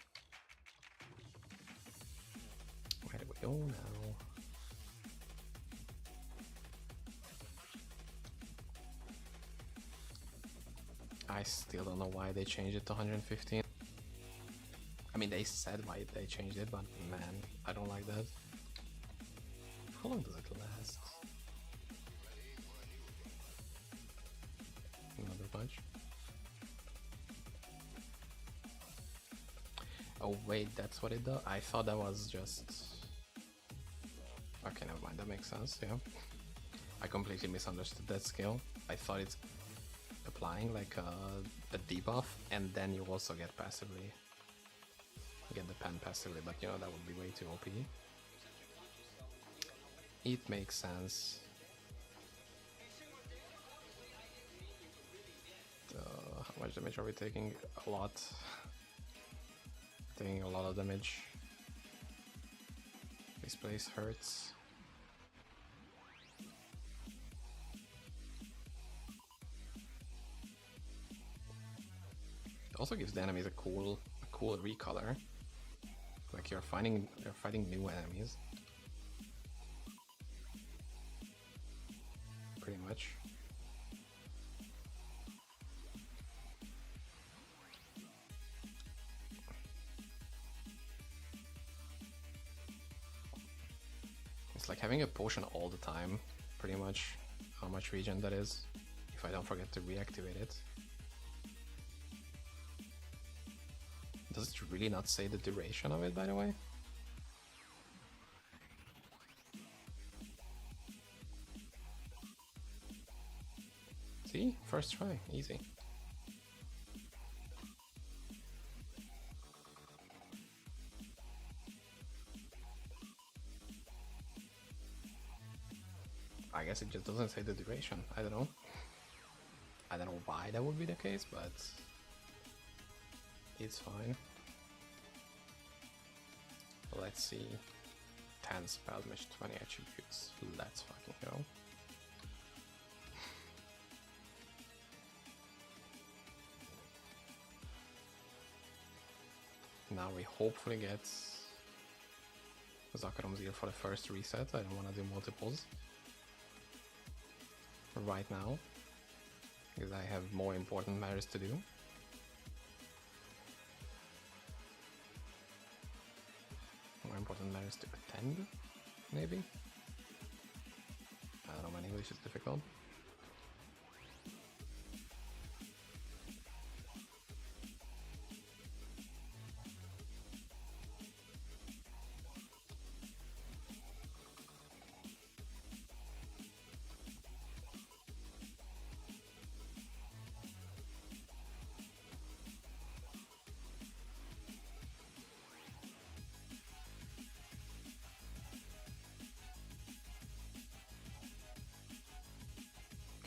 Where do we go now? I still don't know why they changed it to 115. I mean, they said why they changed it, but man, I don't like that. How long does it last? Another punch. Oh wait, that's what it does? I thought that was just... Okay, never mind, that makes sense, yeah. I completely misunderstood that skill. I thought it's applying like a debuff, and then you also get passively. Get the pen passively, but you know, that would be way too OP. It makes sense. How much damage are we taking? A lot. Taking a lot of damage. This place hurts. It also gives the enemies a cool recolor. Like you're fighting new enemies. Pretty much. It's like having a potion all the time, pretty much. How much regen that is, if I don't forget to reactivate it. Does it really not say the duration of it, by the way? See? First try, easy. I guess it just doesn't say the duration, I don't know. I don't know why that would be the case, but it's fine. Let's see. 10 spell damage, 20 attributes. Let's fucking go. Now we hopefully get Zakarom's Ear for the first reset. I don't want to do multiples right now, because I have more important matters to do. More important matters to attend, maybe? I don't know, my English is difficult.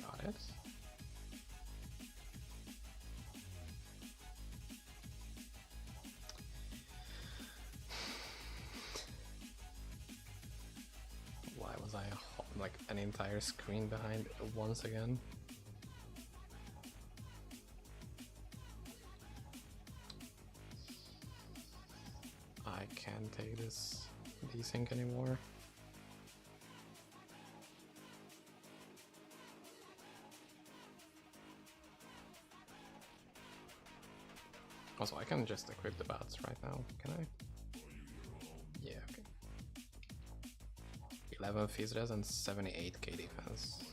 Got it. Why was I like an entire screen behind once again? I can't take this desync anymore. Also, I can just equip the bats right now, can I? Yeah, okay. 11 phys res and 78k defense.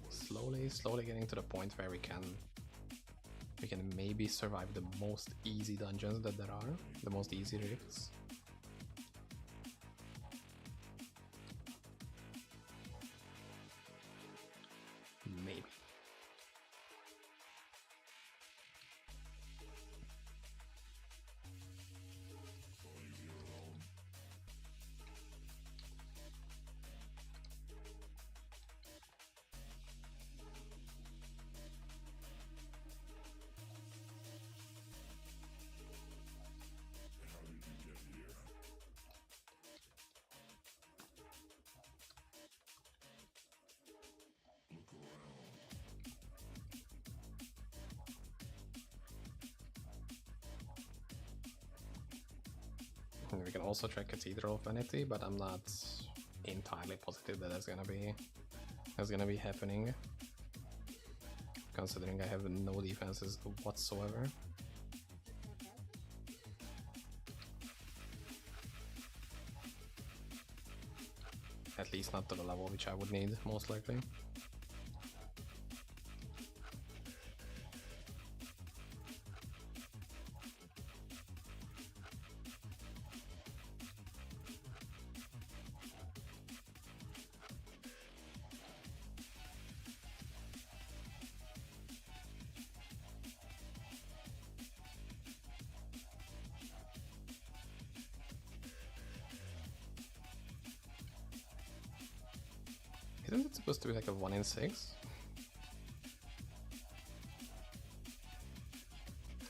Slowly getting to the point where we can we can maybe survive the most easy dungeons that there are, the most easy rifts. Maybe. We can also try Cathedral of Vanity, but I'm not entirely positive that that's gonna be happening, considering I have no defenses whatsoever. At least not to the level which I would need, most likely. Isn't it supposed to be like a 1 in 6?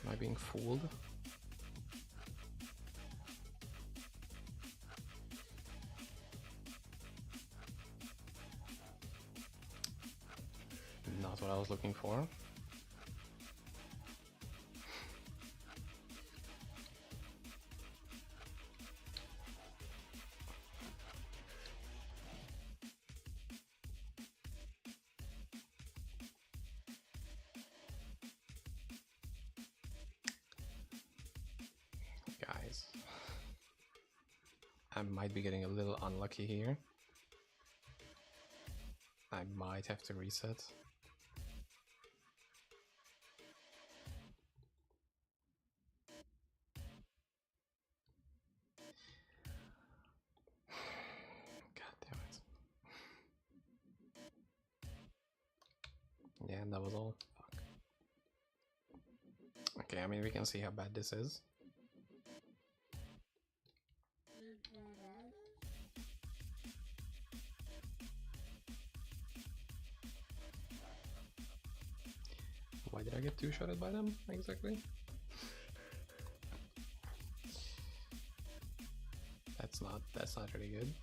Am I being fooled? Not what I was looking for. Guys, I might be getting a little unlucky here. I might have to reset. God damn it. Yeah, and that was all. Fuck. Okay, I mean, we can see how bad this is. Why did I get two-shotted by them, exactly? That's not really good.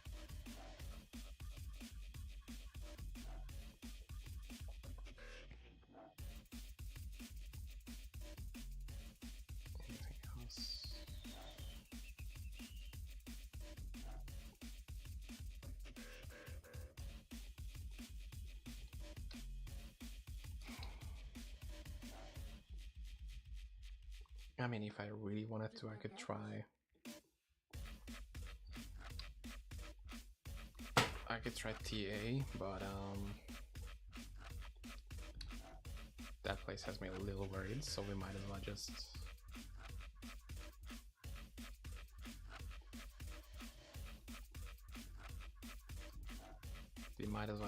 Anything else? I mean, if I really wanted to, I could try. I could try TA, but that place has me a little worried, so we might as well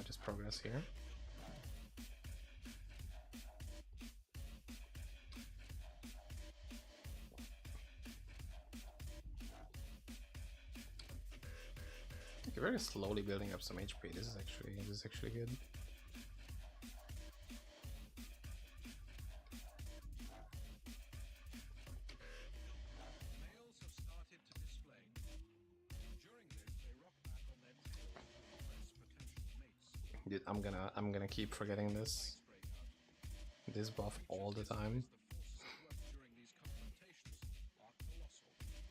just progress here. Okay, very slowly building up some HP. This is actually good. Dude, I'm gonna keep forgetting this buff all the time.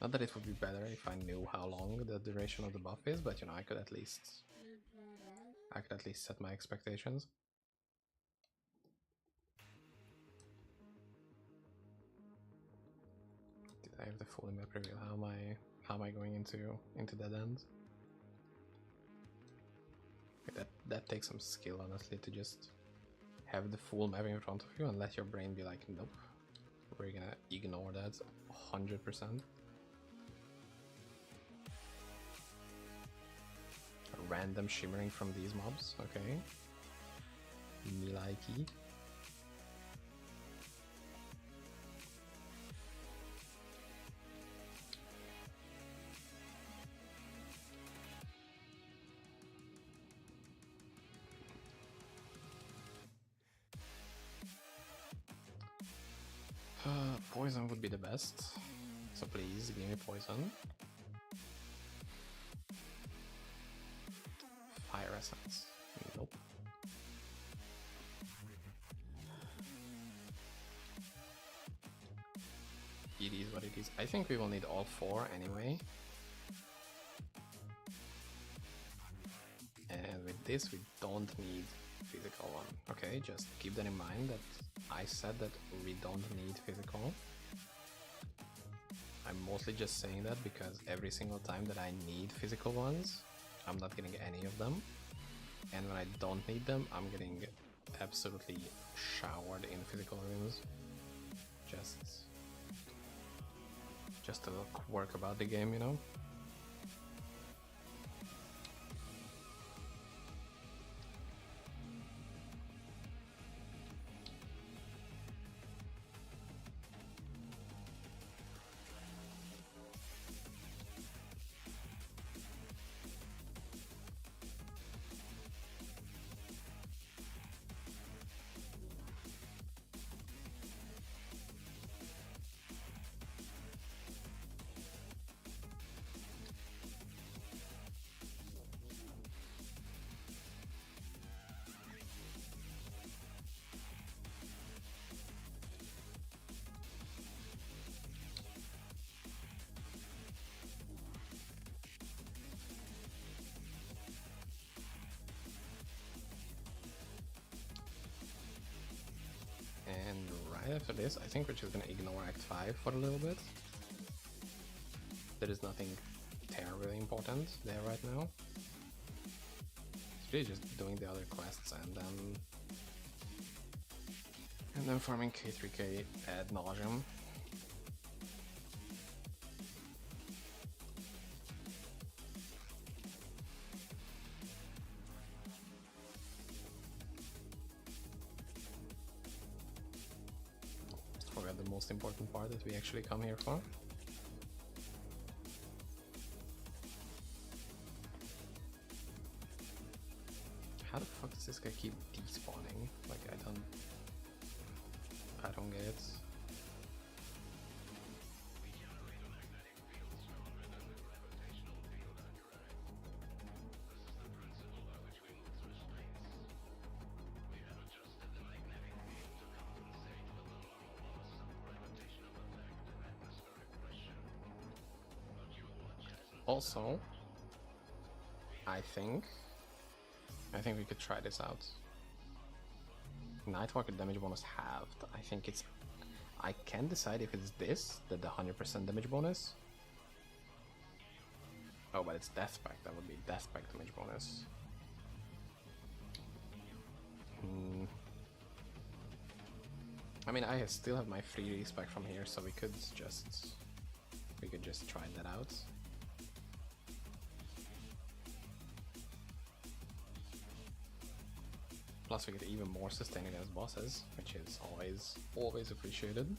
Not that it would be better if I knew how long the duration of the buff is, but you know, I could at least set my expectations. Did I have the full map reveal? How am I going into dead ends? That takes some skill, honestly, to just have the full map in front of you and let your brain be like, nope, We're gonna ignore that 100%. Random shimmering from these mobs, okay. Me likey. Poison would be the best, so please give me poison. Fire essence, nope. It is what it is. I think we will need all 4 anyway. And with this we don't need physical one. Okay, just keep that in mind that I said that we don't need physical. I'm mostly just saying that because every single time that I need physical ones, I'm not getting any of them. And when I don't need them, I'm getting absolutely showered in physical runes. Just a little quirk about the game, you know? And right after this, I think we're just gonna ignore Act 5 for a little bit. There is nothing terribly important there right now. It's really just doing the other quests and then farming K3K ad nauseum. Forgot the most important part that we actually come here for. How the fuck does this guy keep despawning? Like I don't get it. Also, I think we could try this out. Nightwalker damage bonus halved. I think it's... I can decide if it's this, the 100% damage bonus. Oh, but it's Death Pact. That would be Death Pact damage bonus. I mean, I still have my free respec from here, so we could just try that out. Plus we get even more sustain against bosses, which is always appreciated.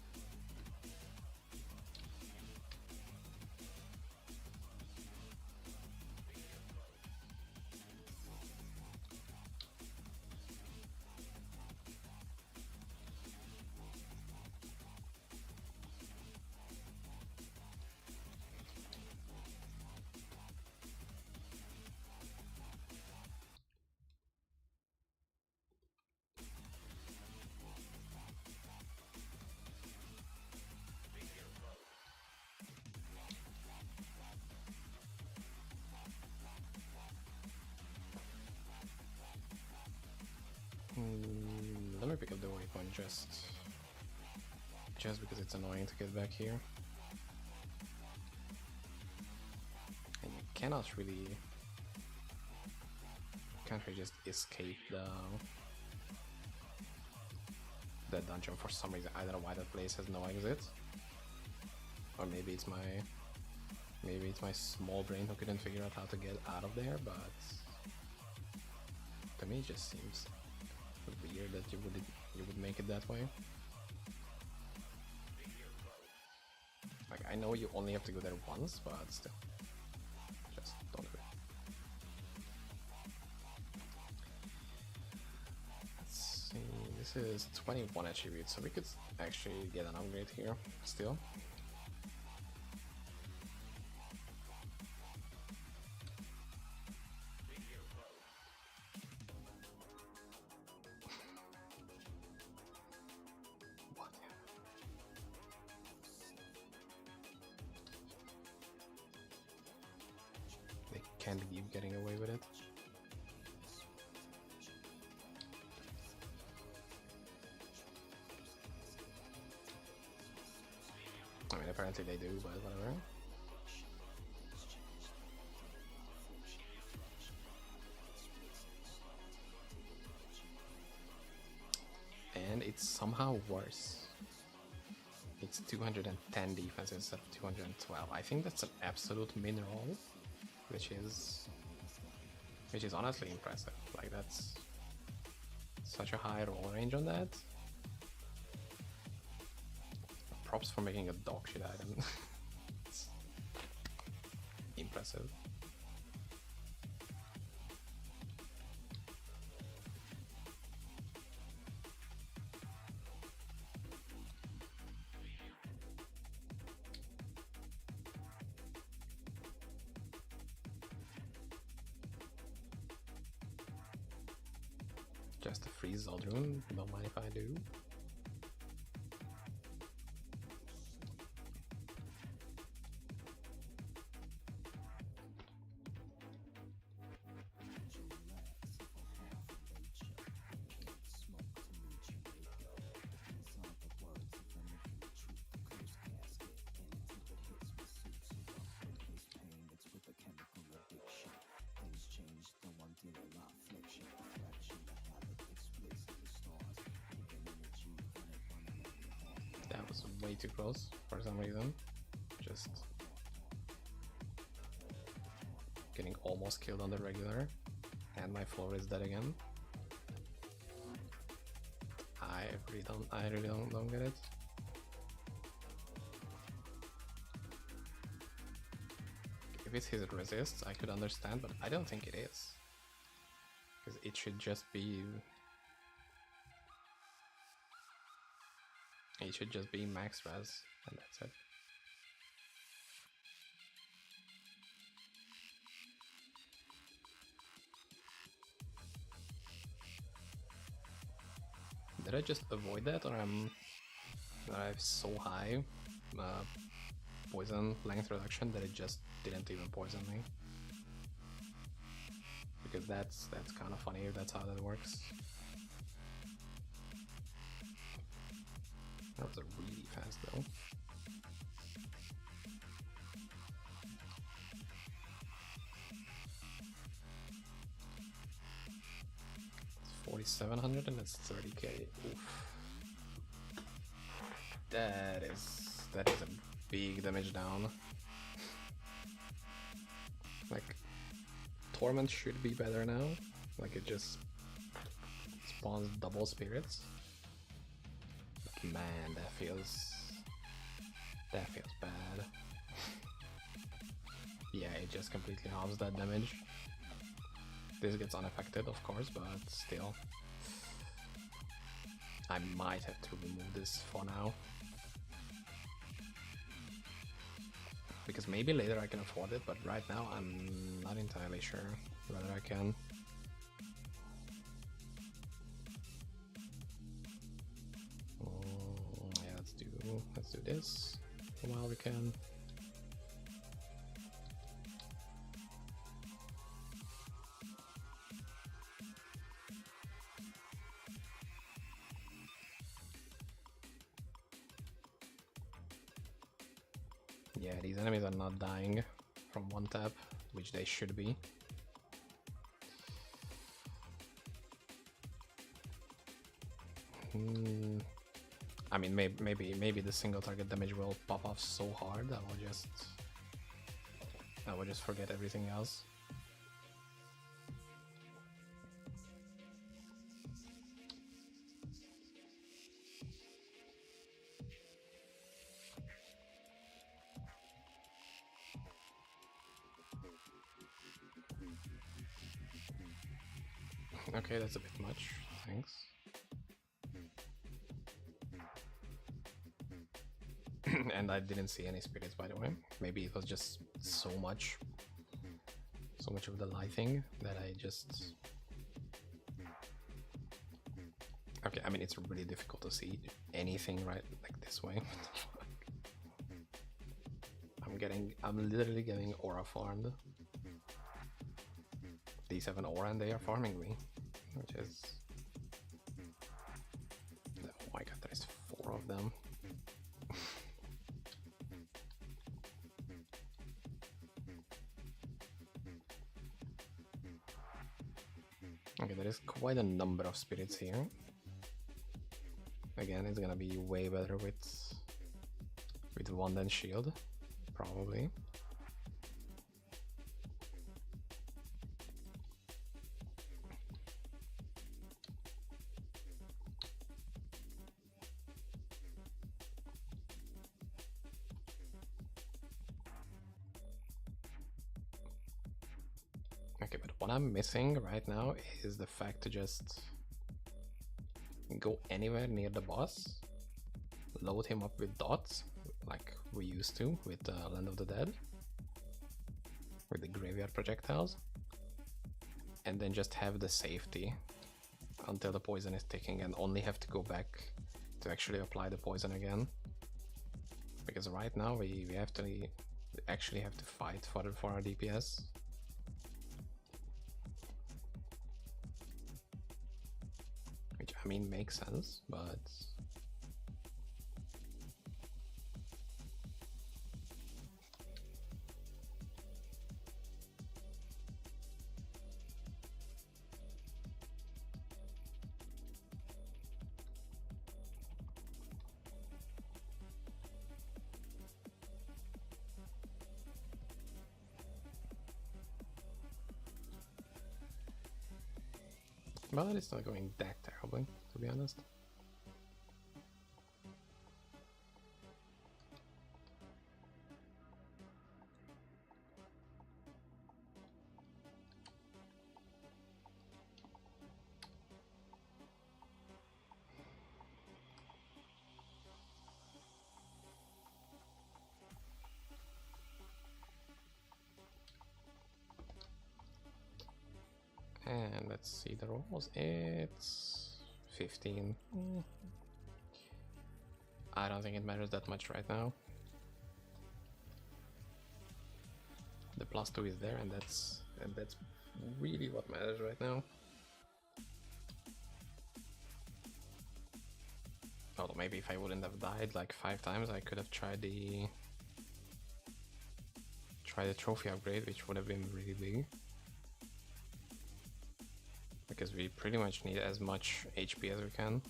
Let me pick up the waypoint just because it's annoying to get back here. And you can't really just escape that dungeon for some reason. I don't know why that place has no exit. Or maybe it's my small brain who couldn't figure out how to get out of there, but to me it just seems weird that you would make it that way. Like, I know you only have to go there once, but still, just don't do it. Let's see, this is 21 attributes, so we could actually get an upgrade here still. Can't believe getting away with it. I mean, apparently they do, but whatever. And it's somehow worse. It's 210 defense instead of 212. I think that's an absolute min roll. Which is honestly impressive. Like, that's such a high roll range on that. Props for making a dog shit item. It's impressive. Just a free Zoldrun, don't mind if I do. That was way too close for some reason. Just getting almost killed on the regular, and my floor is dead again. I really don't get it. If it's his resists, I could understand, but I don't think it is. Because it should just be... It should just be max res, and that's it. Did I just avoid that, or I have so high poison length reduction that it just didn't even poison me? Because that's kind of funny if that's how that works. That was a really fast though. It's 4,700 and it's 30k. Oof. That is a big damage down. Like, Torment should be better now. Like, it just spawns double spirits. But man, that feels bad. Yeah, it just completely halves that damage. This gets unaffected, of course, but still. I might have to remove this for now. Because maybe later I can afford it, but right now I'm not entirely sure whether I can. Yeah, let's do this while we can. Yeah, these enemies are not dying from one tap, which they should be. I mean, maybe the single target damage will pop off so hard that I will just forget everything else. Okay, that's a bit much, thanks. And I didn't see any spirits, by the way. Maybe it was just so much of the light thing that I just... Okay, I mean, it's really difficult to see anything right like this way. I'm literally getting aura farmed. These have an aura and they are farming me, which is... Oh my god, there's 4 of them. Okay, there is quite a number of spirits here. Again, it's gonna be way better with wand and shield, probably. Okay, but what I'm missing right now is the fact to just go anywhere near the boss, load him up with dots, like we used to with Land of the Dead, with the graveyard projectiles, and then just have the safety until the poison is ticking and only have to go back to actually apply the poison again. Because right now we actually have to fight for our DPS. Which, I mean, makes sense, but... But it's not going that terribly, to be honest. And let's see the rolls. It's 15. I don't think it matters that much right now. The +2 is there, and that's really what matters right now. Although maybe if I wouldn't have died like 5 times, I could have tried the trophy upgrade, which would have been really big. Because we pretty much need as much HP as we can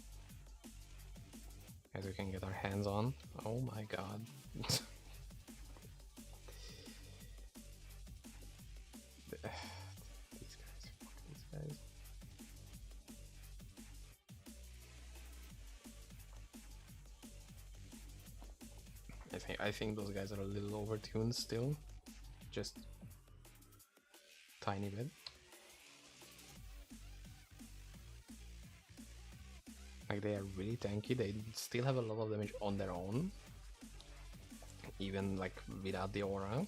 get our hands on. Oh my god. These guys. I think those guys are a little overtuned still. Just tiny bit. Like, they are really tanky, they still have a lot of damage on their own, even like without the aura.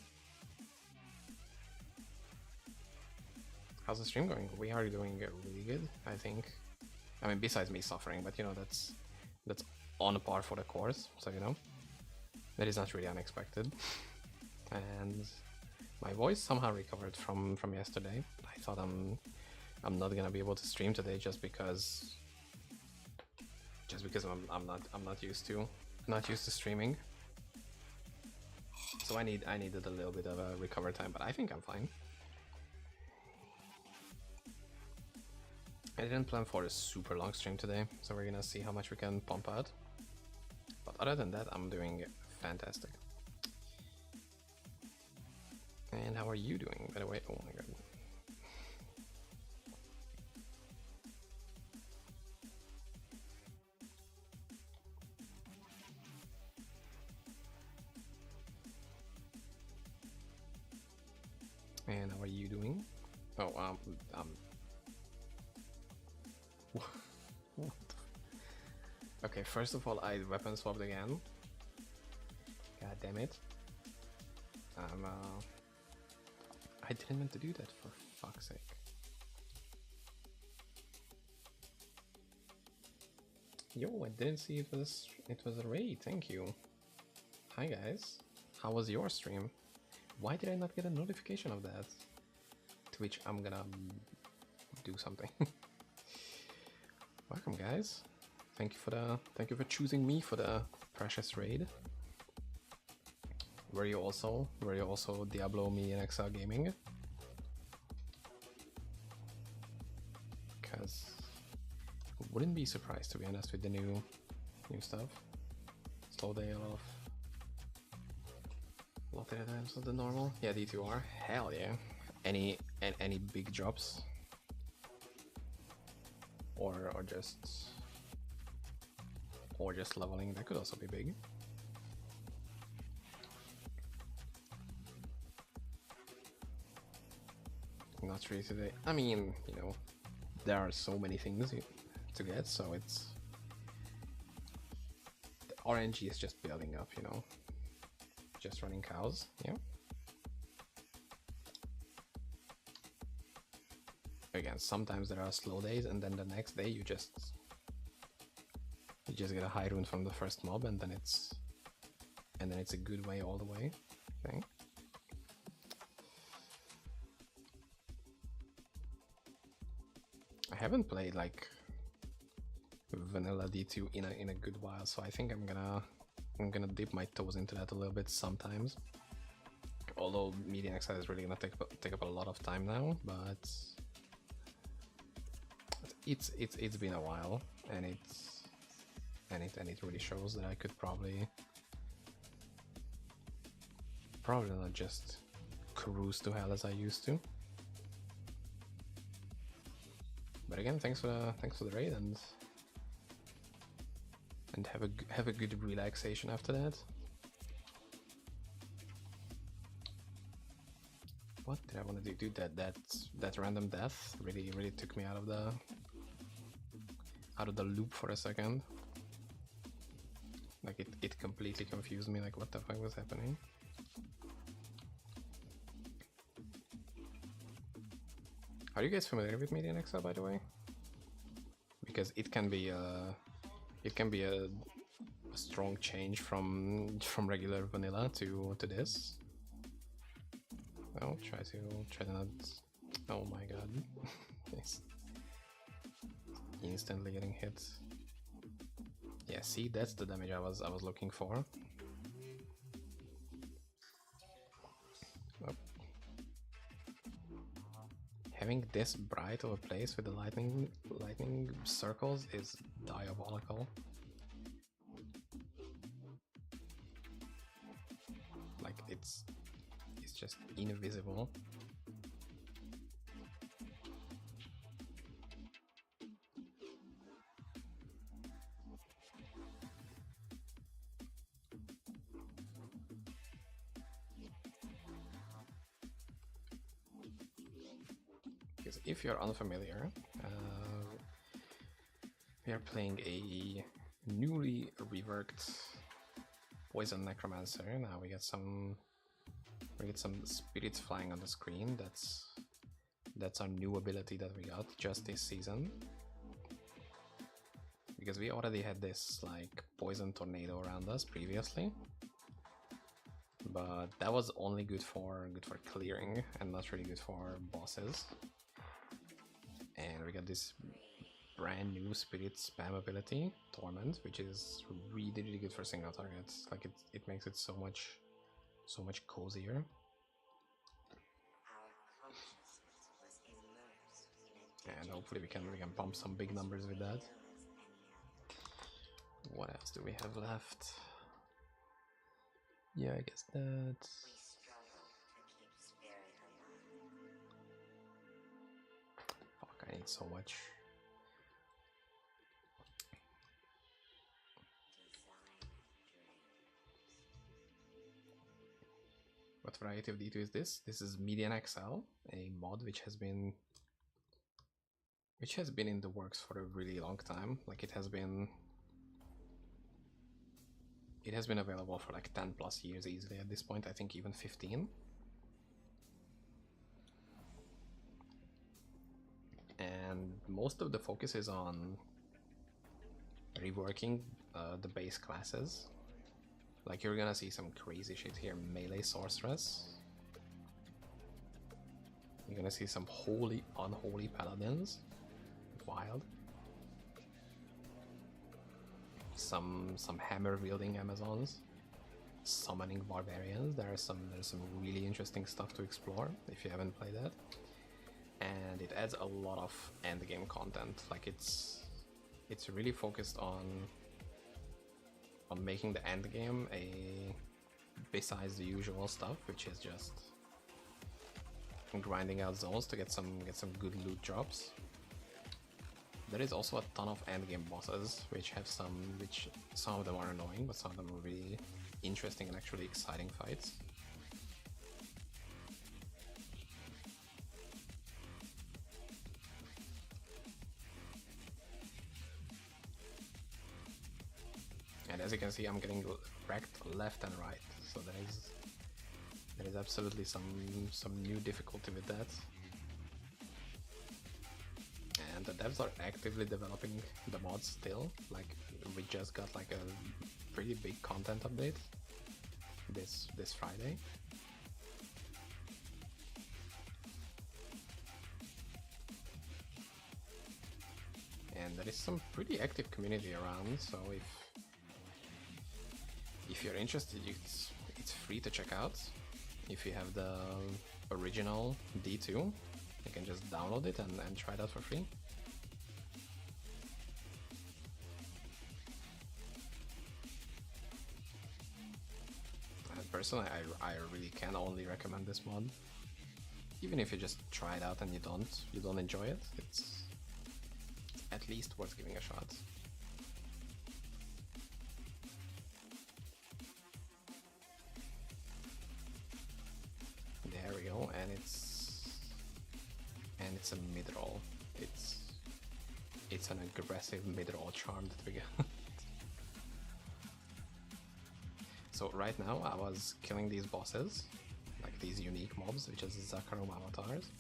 How's the stream going? We are doing really good, I think. I mean, besides me suffering, but you know, that's on par for the course, so you know, that is not really unexpected. And my voice somehow recovered from yesterday. I thought I'm not gonna be able to stream today just because I'm not used to streaming, so I needed a little bit of a recover time, but I think I'm fine. I didn't plan for a super long stream today, so we're gonna see how much we can pump out. But other than that, I'm doing fantastic. And how are you doing, by the way? Oh my god. And how are you doing? Oh, what? Okay, first of all, I weapon swapped again. God damn it. I didn't mean to do that, for fuck's sake. Yo, I didn't see it was a raid, thank you. Hi guys, how was your stream? Why did I not get a notification of that? To which I'm gonna do something. Welcome guys. Thank you for choosing me for the precious raid. Were you also Diablo MedianXL gaming? Because wouldn't be surprised, to be honest, with the new stuff. Slow day off. A lot of times of the normal. Yeah, D2R. Hell yeah. Any big drops? Or just leveling, that could also be big. Not really today. I mean, you know, there are so many things to get, so it's... The RNG is just building up, you know. Just running cows, yeah. Again, sometimes there are slow days, and then the next day you just get a high rune from the first mob, and then it's a good way all the way. Okay. I haven't played like vanilla D2 in a good while, so I think I'm gonna dip my toes into that a little bit sometimes. Although MedianXL is really gonna take up a lot of time now, but it's been a while, and it really shows that I could probably not just cruise to hell as I used to. But again, thanks for the raid, and have a good relaxation after that. What did I want to do? Dude, that random death really took me out of the loop for a second. Like it completely confused me. Like, what the fuck was happening? Are you guys familiar with MedianXL, by the way? Because it can be a strong change from regular vanilla to this. Oh, try to not. Oh my god! It's instantly getting hit. Yeah, see, that's the damage I was looking for. Oh. Having this bright of a place with the lightning circles is diabolical. Like it's just invisible. Because if you're unfamiliar, we are playing a newly reworked Poison Necromancer. Now we get some spirits flying on the screen. That's our new ability that we got just this season. Because we already had this like poison tornado around us previously, but that was only good for clearing and not really good for bosses. And we got this brand new spirit spam ability, Torment, which is really good for single targets. Like it makes it so much cozier. And hopefully we can pump some big numbers with that. What else do we have left? Yeah, I guess that. Fuck, I need so much. What variety of D2 is this? This is MedianXL, a mod which has been in the works for a really long time. Like it has been available for like 10 plus years easily at this point, I think even 15. And most of the focus is on reworking the base classes. Like you're gonna see some crazy shit here. Melee sorceress. You're gonna see some holy, unholy paladins. Wild. Some hammer wielding Amazons. Summoning barbarians. There's some really interesting stuff to explore if you haven't played that. And it adds a lot of endgame content. Like it's really focused on making the endgame besides the usual stuff, which is just grinding out zones to get some good loot drops. There is also a ton of endgame bosses, which some of them are annoying, but some of them are really interesting and actually exciting fights. And as you can see, I'm getting wrecked left and right, so there is absolutely some new difficulty with that. And the devs are actively developing the mods still. Like we just got like a pretty big content update this Friday. And there is some pretty active community around, so if you're interested, it's free to check out. If you have the original D2, you can just download it and try it out for free. And personally, I really can only recommend this mod. Even if you just try it out and you don't enjoy it, it's at least worth giving a shot. There we go, and it's a mid-roll. It's an aggressive mid-roll charm that we got. So right now I was killing these bosses, like these unique mobs, which is Zakarum avatars,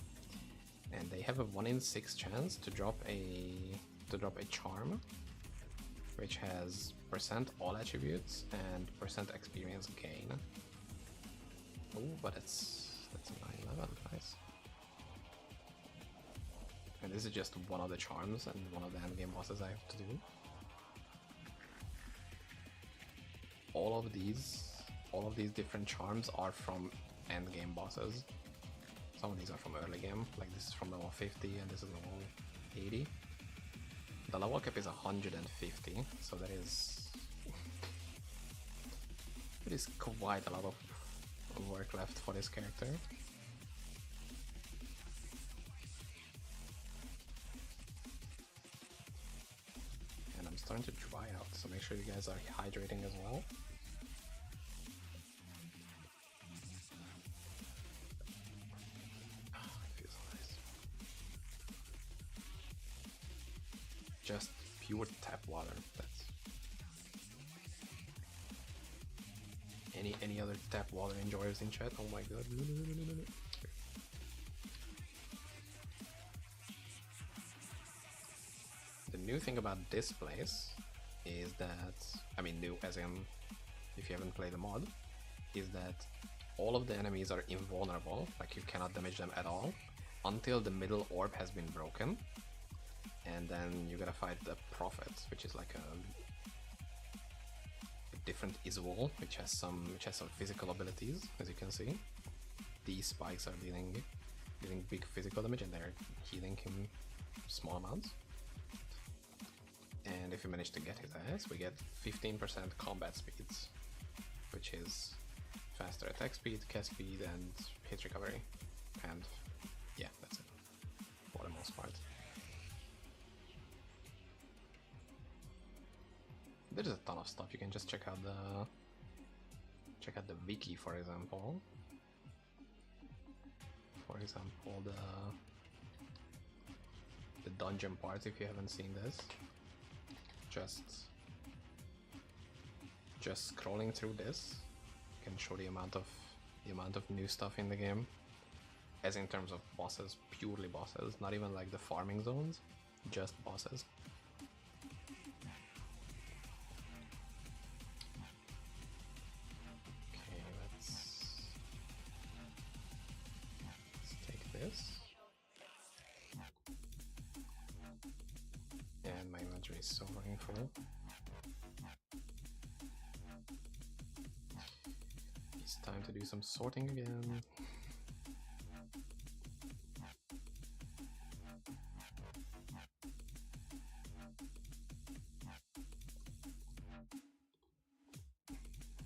and they have a 1 in 6 chance to drop a charm, which has % all attributes and % experience gain. Oh, but that's a 9/11, nice. And this is just one of the charms and one of the endgame bosses I have to do. All of these different charms are from endgame bosses. Some of these are from early game, like this is from level 50 and this is level 80. The level cap is 150, so there is quite a lot of work left for this character. And I'm starting to dry out, so make sure you guys are hydrating as well. It feels nice. Just pure tap water. That's any other tap water enjoyers in chat? Oh my god. No. The new thing about this place is that, I mean new as in if you haven't played the mod, is that all of the enemies are invulnerable, like you cannot damage them at all, until the middle orb has been broken. And then you gotta fight the Prophet, which is like a different Izwol, which has some physical abilities, as you can see. These spikes are dealing big physical damage, and they're healing him small amounts. And if we manage to get his ass, we get 15% combat speeds, which is faster attack speed, cast speed, and hit recovery. And yeah, that's it for the most part. There's a ton of stuff. You can just check out the wiki, for example. For example, the dungeon part. If you haven't seen this, just scrolling through this can show the amount of new stuff in the game, as in terms of bosses, purely bosses, not even like the farming zones, just bosses. Okay, let's take this. And my inventory is so fucking full. It's time to do some sorting again.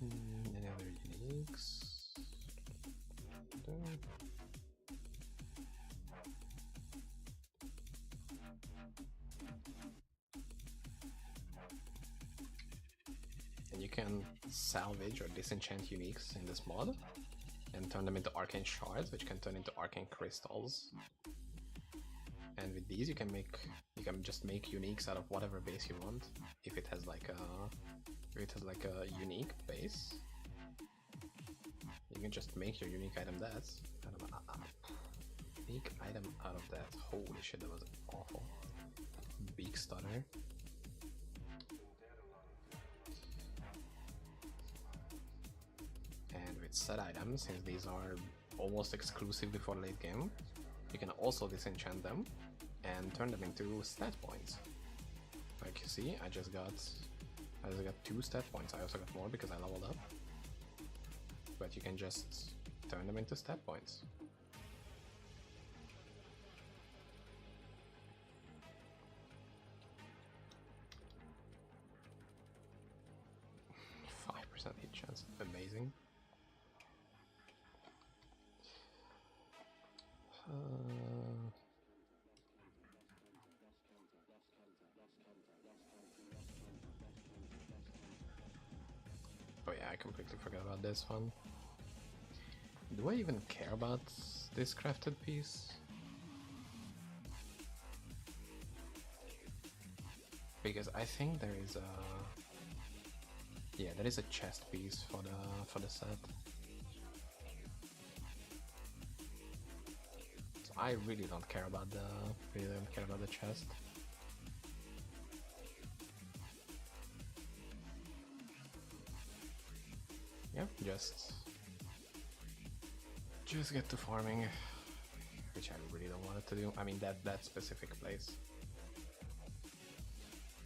Any other uniques? And you can salvage or disenchant uniques in this mod and turn them into arcane shards, which can turn into arcane crystals. And with these you can just make uniques out of whatever base you want. If it has like a unique base, you can just make your unique item that. Unique item out of that. Holy shit, that was awful. Beak stutter. And with set items, since these are almost exclusively for late game, you can also disenchant them and turn them into stat points. Like you see, I just got 2 stat points. I also got more because I leveled up. But you can just turn them into stat points. Hit chance, amazing. Oh yeah, I completely forgot about this one. Do I even care about this crafted piece? Because I think there is a... Yeah, there is a chest piece for the set. So I really don't care about the chest. Yeah, just get to farming, which I really don't want it to do. I mean that specific place.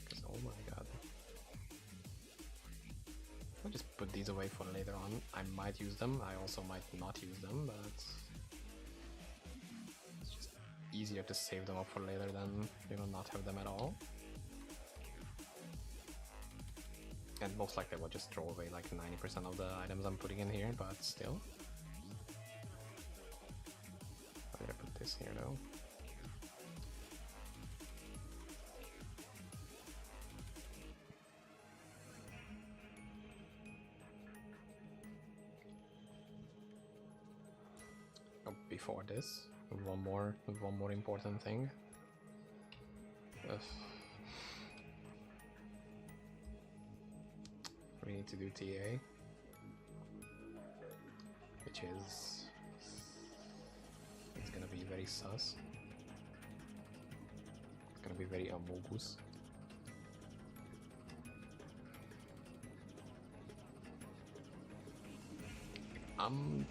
Because oh my god. I'll just put these away for later on. I might use them, I also might not use them, but it's just easier to save them up for later than, you know, not have them at all. And most likely I will just throw away like 90% of the items I'm putting in here, but still. I'm gonna put this here though. Before this, one more important thing. We need to do TA, which is it's gonna be very sus. It's gonna be very amogus. I'm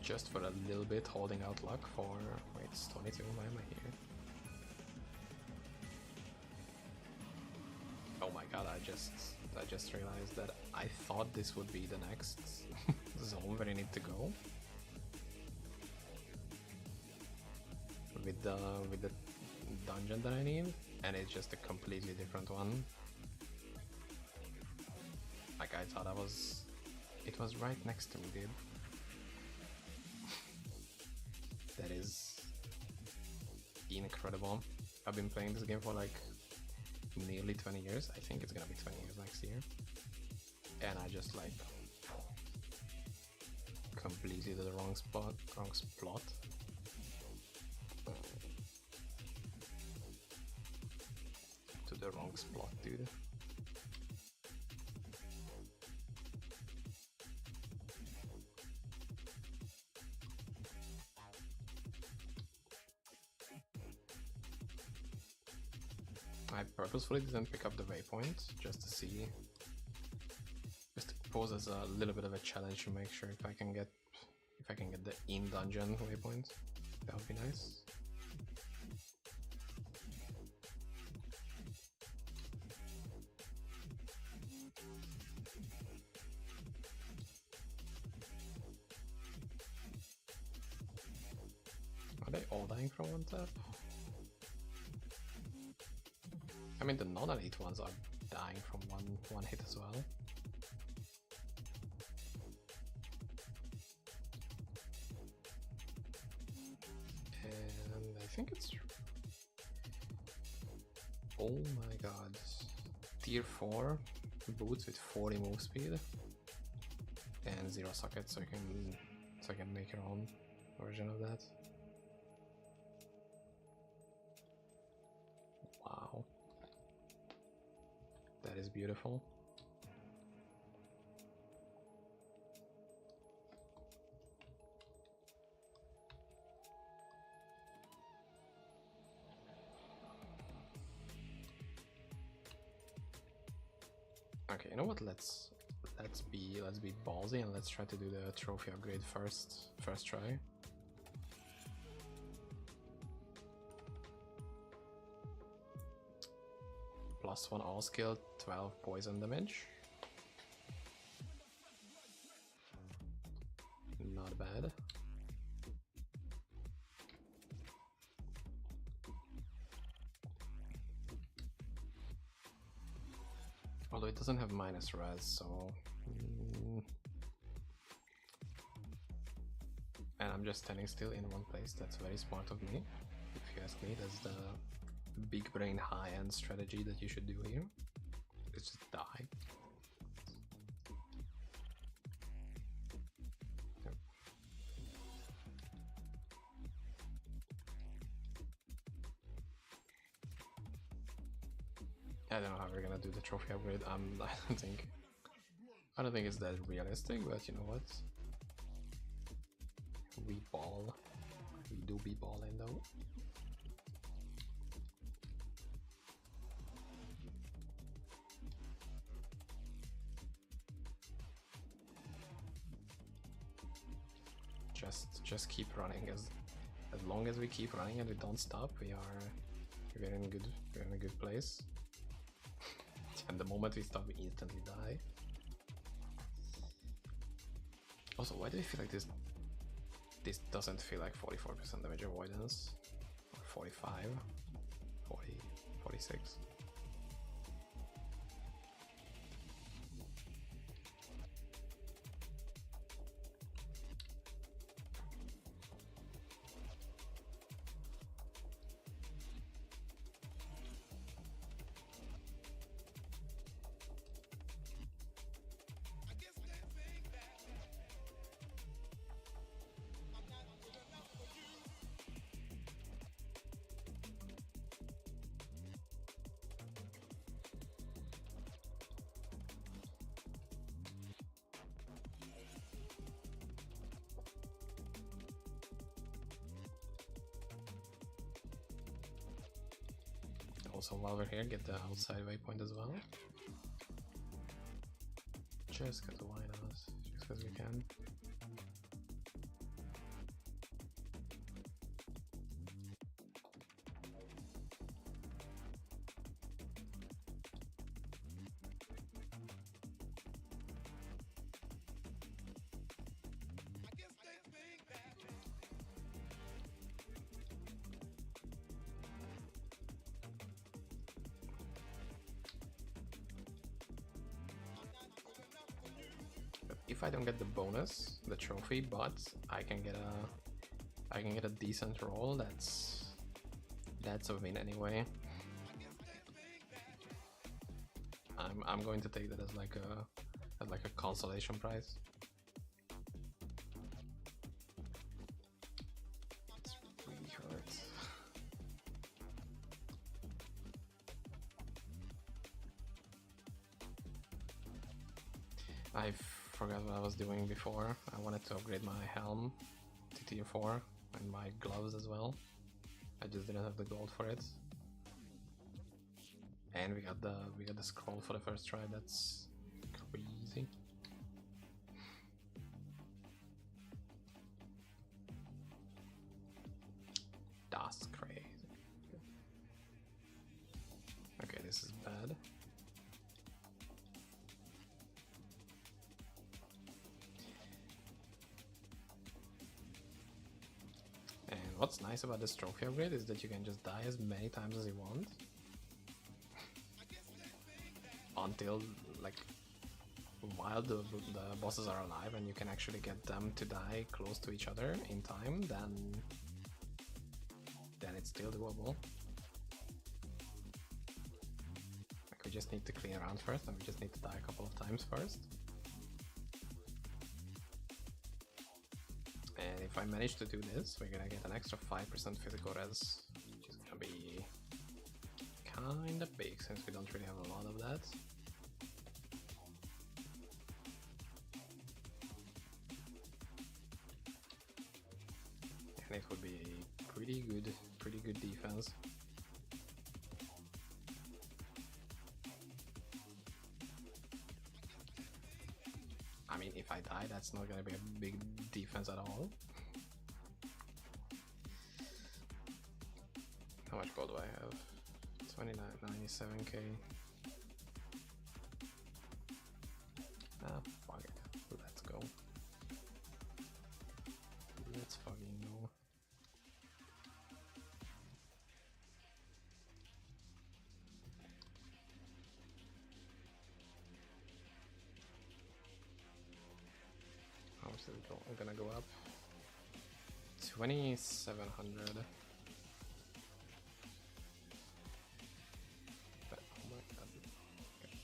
just for a little bit holding out luck for... Wait, it's 22, why am I here? Oh my god, I just realized that I thought this would be the next zone where I need to go. With the dungeon that I need, and it's just a completely different one. Like I thought it was right next to me, dude. That is incredible. I've been playing this game for like nearly 20 years. I think it's gonna be 20 years next year. And I just like completely the wrong spot, wrong plot. To the wrong spot, dude. I purposefully didn't pick up the waypoint just to see, just to pose as a little bit of a challenge to make sure if I can get the in dungeon waypoint. That would be nice. Are they all dying from one tap? I mean, the non-elite ones are dying from one hit as well. And I think it's... Oh my god. Tier 4 boots with 40 move speed and 0 sockets, so you can make your own version of that. Wow. That is beautiful. Okay, you know what? Let's be ballsy and let's try to do the trophy upgrade first try. +1 all skill, 12 poison damage. Not bad. Although it doesn't have minus res, so... And I'm just standing still in one place. That's very smart of me. If you ask me, that's the big brain high-end strategy that you should do here. It's just die. Yep. I don't know how we're gonna do the trophy upgrade. I don't think it's that realistic, but you know what? We ball. We do be balling though. Just keep running. As long as we keep running and we don't stop, we're in a good place. And the moment we stop, we instantly die. Also, why do I feel like this doesn't feel like 44% damage avoidance? Or 45? 40, 46? Also, while we're here, get the outside waypoint as well. Just because why not? Just because we can. if I don't get the bonus, the trophy, but I can get a decent roll, that's a win anyway. I'm going to take that as like a consolation prize. It's really hurt. I forgot what I was doing before. I wanted to upgrade my helm to tier 4 and my gloves as well. I just didn't have the gold for it. And we got the scroll for the first try. That's crazy. That's crazy. Okay, this is bad. And what's nice about this trophy upgrade is that you can just die as many times as you want. Until, like, while the bosses are alive and you can actually get them to die close to each other in time, then it's still doable. Like, we just need to clean around first, and we just need to die a couple of times first. And if I manage to do this, we're gonna get an extra 5% physical res, which is gonna be kinda big since we don't really have a lot of that. And it would be pretty good defense. I mean, if I die, that's not gonna be a big defense at all. How much gold do I have? 97k. Ah, fuck it. Let's go. Let's fucking go. How much is it gonna go up? 2,700. But, oh my god. Okay.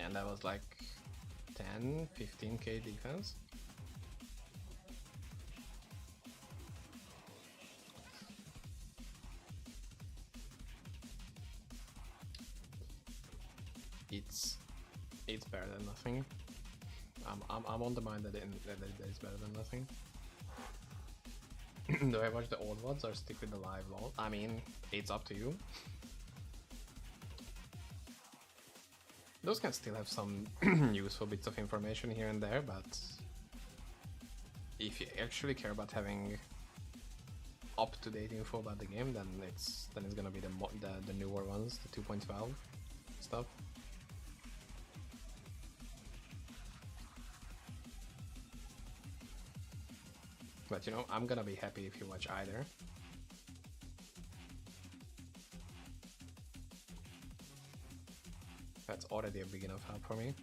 And that was like 10-15k defense. It's better than nothing. I'm on the mind that it's better than nothing. Do I watch the old VODs or stick with the live lol? I mean, it's up to you. Those can still have some useful bits of information here and there, but if you actually care about having up-to-date info about the game, then it's gonna be the newer ones, the 2.12 stuff. But you know, I'm gonna be happy if you watch either. That's already a big enough help for me.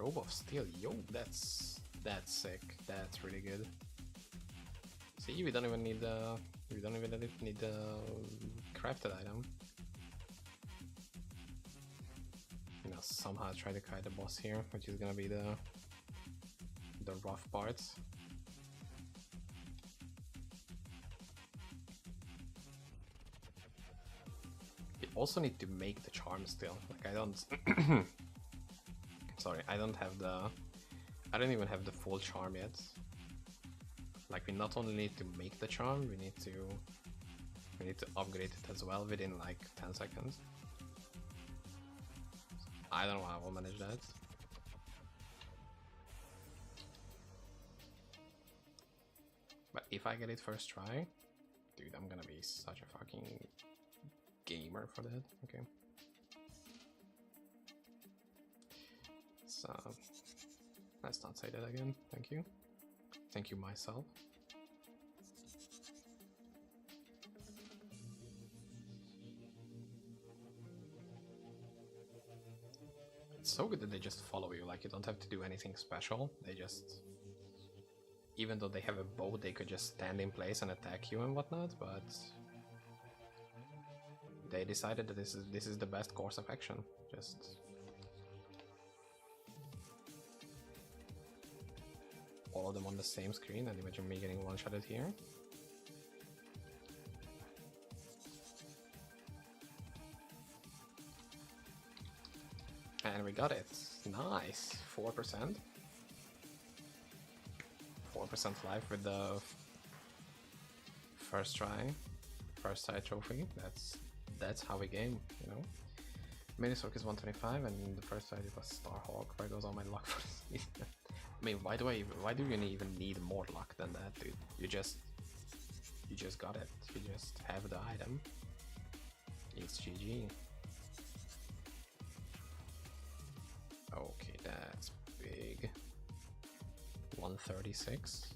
Robe of Steel, yo, that's sick. That's really good. See, we don't even need the crafted item. You know, somehow try to kite the boss here, which is gonna be the rough parts. You also need to make the charm still. Like, I don't sorry, I don't even have the full charm yet. Like, we not only need to make the charm, we need to upgrade it as well within like 10 seconds. I don't know how I will manage that. But if I get it first try, dude, Dude, I'm gonna be such a fucking gamer for that. Okay. So let's not say that again. Thank you. Thank you myself. It's so good that they just follow you, like you don't have to do anything special. They just, even though they have a bow, they could just stand in place and attack you and whatnot, but they decided that this is the best course of action. Just all of them on the same screen, and imagine me getting one-shotted here. And we got it. Nice. 4%. 4% life with the first try trophy. That's how we game, you know. Minisoak is 125, and the first try it was Starhawk. Where goes all my luck for this season? I mean, why do you even need more luck than that, dude? You just got it. You just have the item. It's GG. Okay, that's big. 136.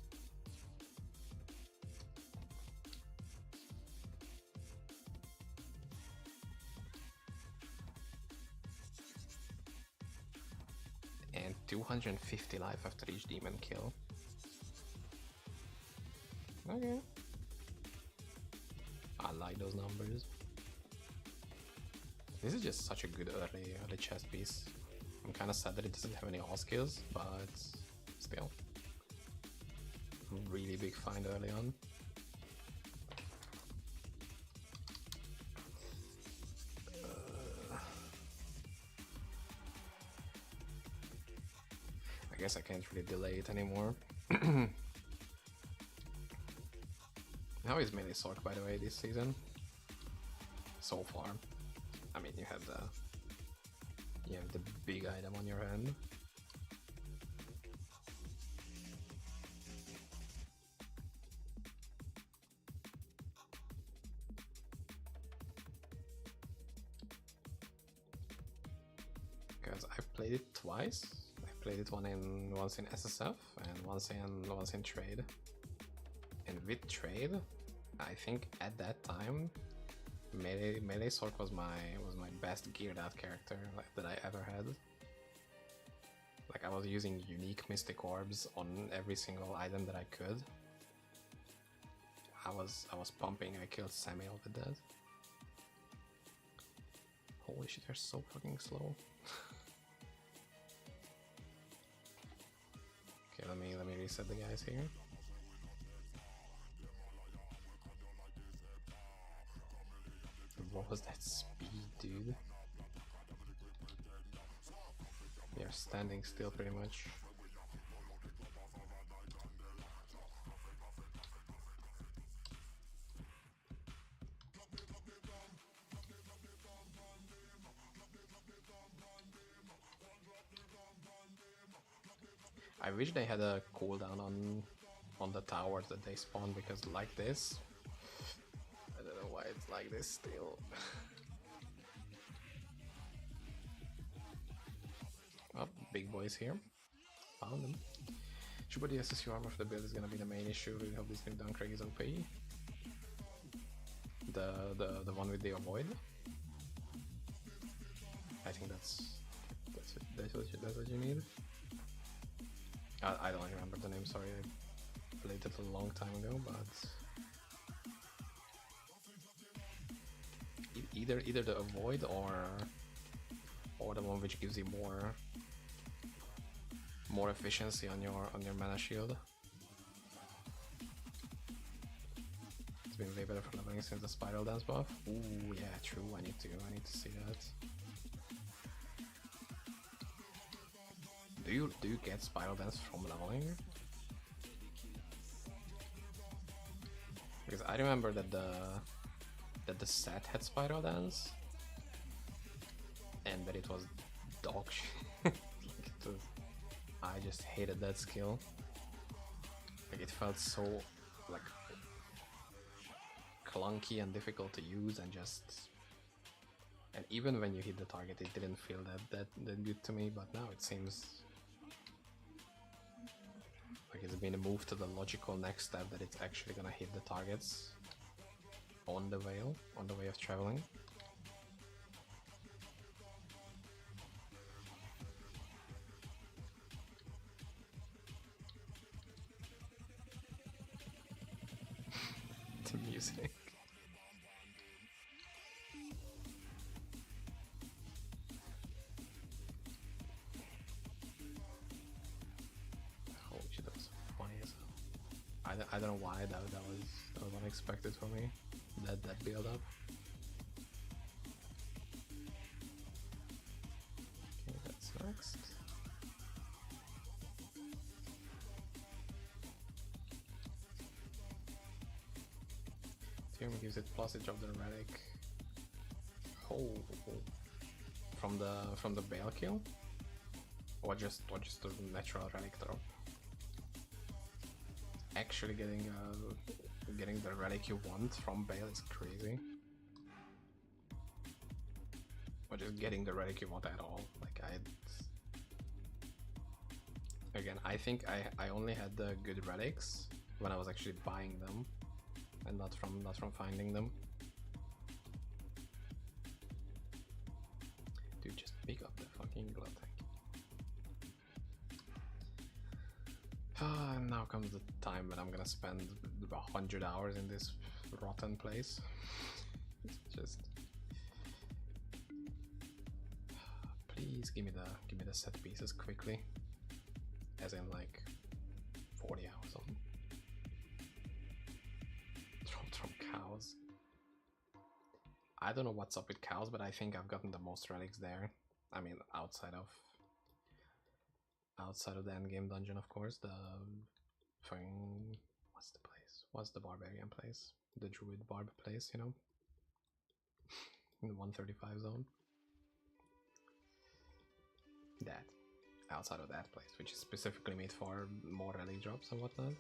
And 250 life after each demon kill. Okay. I like those numbers. This is just such a good early chest piece. I'm kind of sad that it doesn't have any all skills, but still. Really big find early on. I guess I can't really delay it anymore. How is melee Sork, by the way, this season? So far. I mean, you have the big item on your hand. Because I've played it twice. I played it once in SSF and once in trade. And with trade, I think at that time, melee Sork was my best geared out character that I ever had. Like, I was using unique mystic orbs on every single item that I could. I was pumping. I killed Samuel with that. Holy shit, they're so fucking slow. Okay, let me reset the guys here. What was that speed, dude? They are standing still pretty much. I wish they had a cooldown on the towers that they spawn, because like this, I don't know why it's like this still. Oh, big boys here. Found them. Sure, but the SSU armor for the build is gonna be the main issue. Really hope this new Dunkrig is OP. The one with the avoid. I think that's what you need. I don't remember the name. Sorry, I played it a long time ago, but either the avoid or the one which gives you more efficiency on your mana shield. It's been way better for leveling since the spiral dance buff. Ooh, yeah, true. I need to see that. Do you get spiral dance from leveling? Because I remember that the set had spiral dance, and that it was dog shit. I just hated that skill. Like, it felt so like clunky and difficult to use, and even when you hit the target, it didn't feel that good to me. But now it seems like it's been moved to the logical next step, that it's actually gonna hit the targets on the way of traveling. The music. Holy shit, that was funny as hell. I don't know why that was unexpected for me. That build up. Okay, that's next. Theorem gives it plus, it drops the relic. Oh, from the bail kill, or just the natural relic drop. Actually getting the relic you want from bail is crazy. Or just getting the relic you want at all. Like I think I only had the good relics when I was actually buying them, and not from finding them. Dude, just pick up the fucking blood tank. And now comes the time when I'm gonna spend 100 hours in this rotten place. It's just, please give me the set pieces quickly, as in like 40 hours on. Dropped from cows. I don't know what's up with cows, but I think I've gotten the most relics there. I mean, outside of the endgame dungeon, of course. The fucking, what's the place? What's the barbarian place? The druid barb place, you know? In the 135 zone. That. Outside of that place, which is specifically made for more relic drops and whatnot.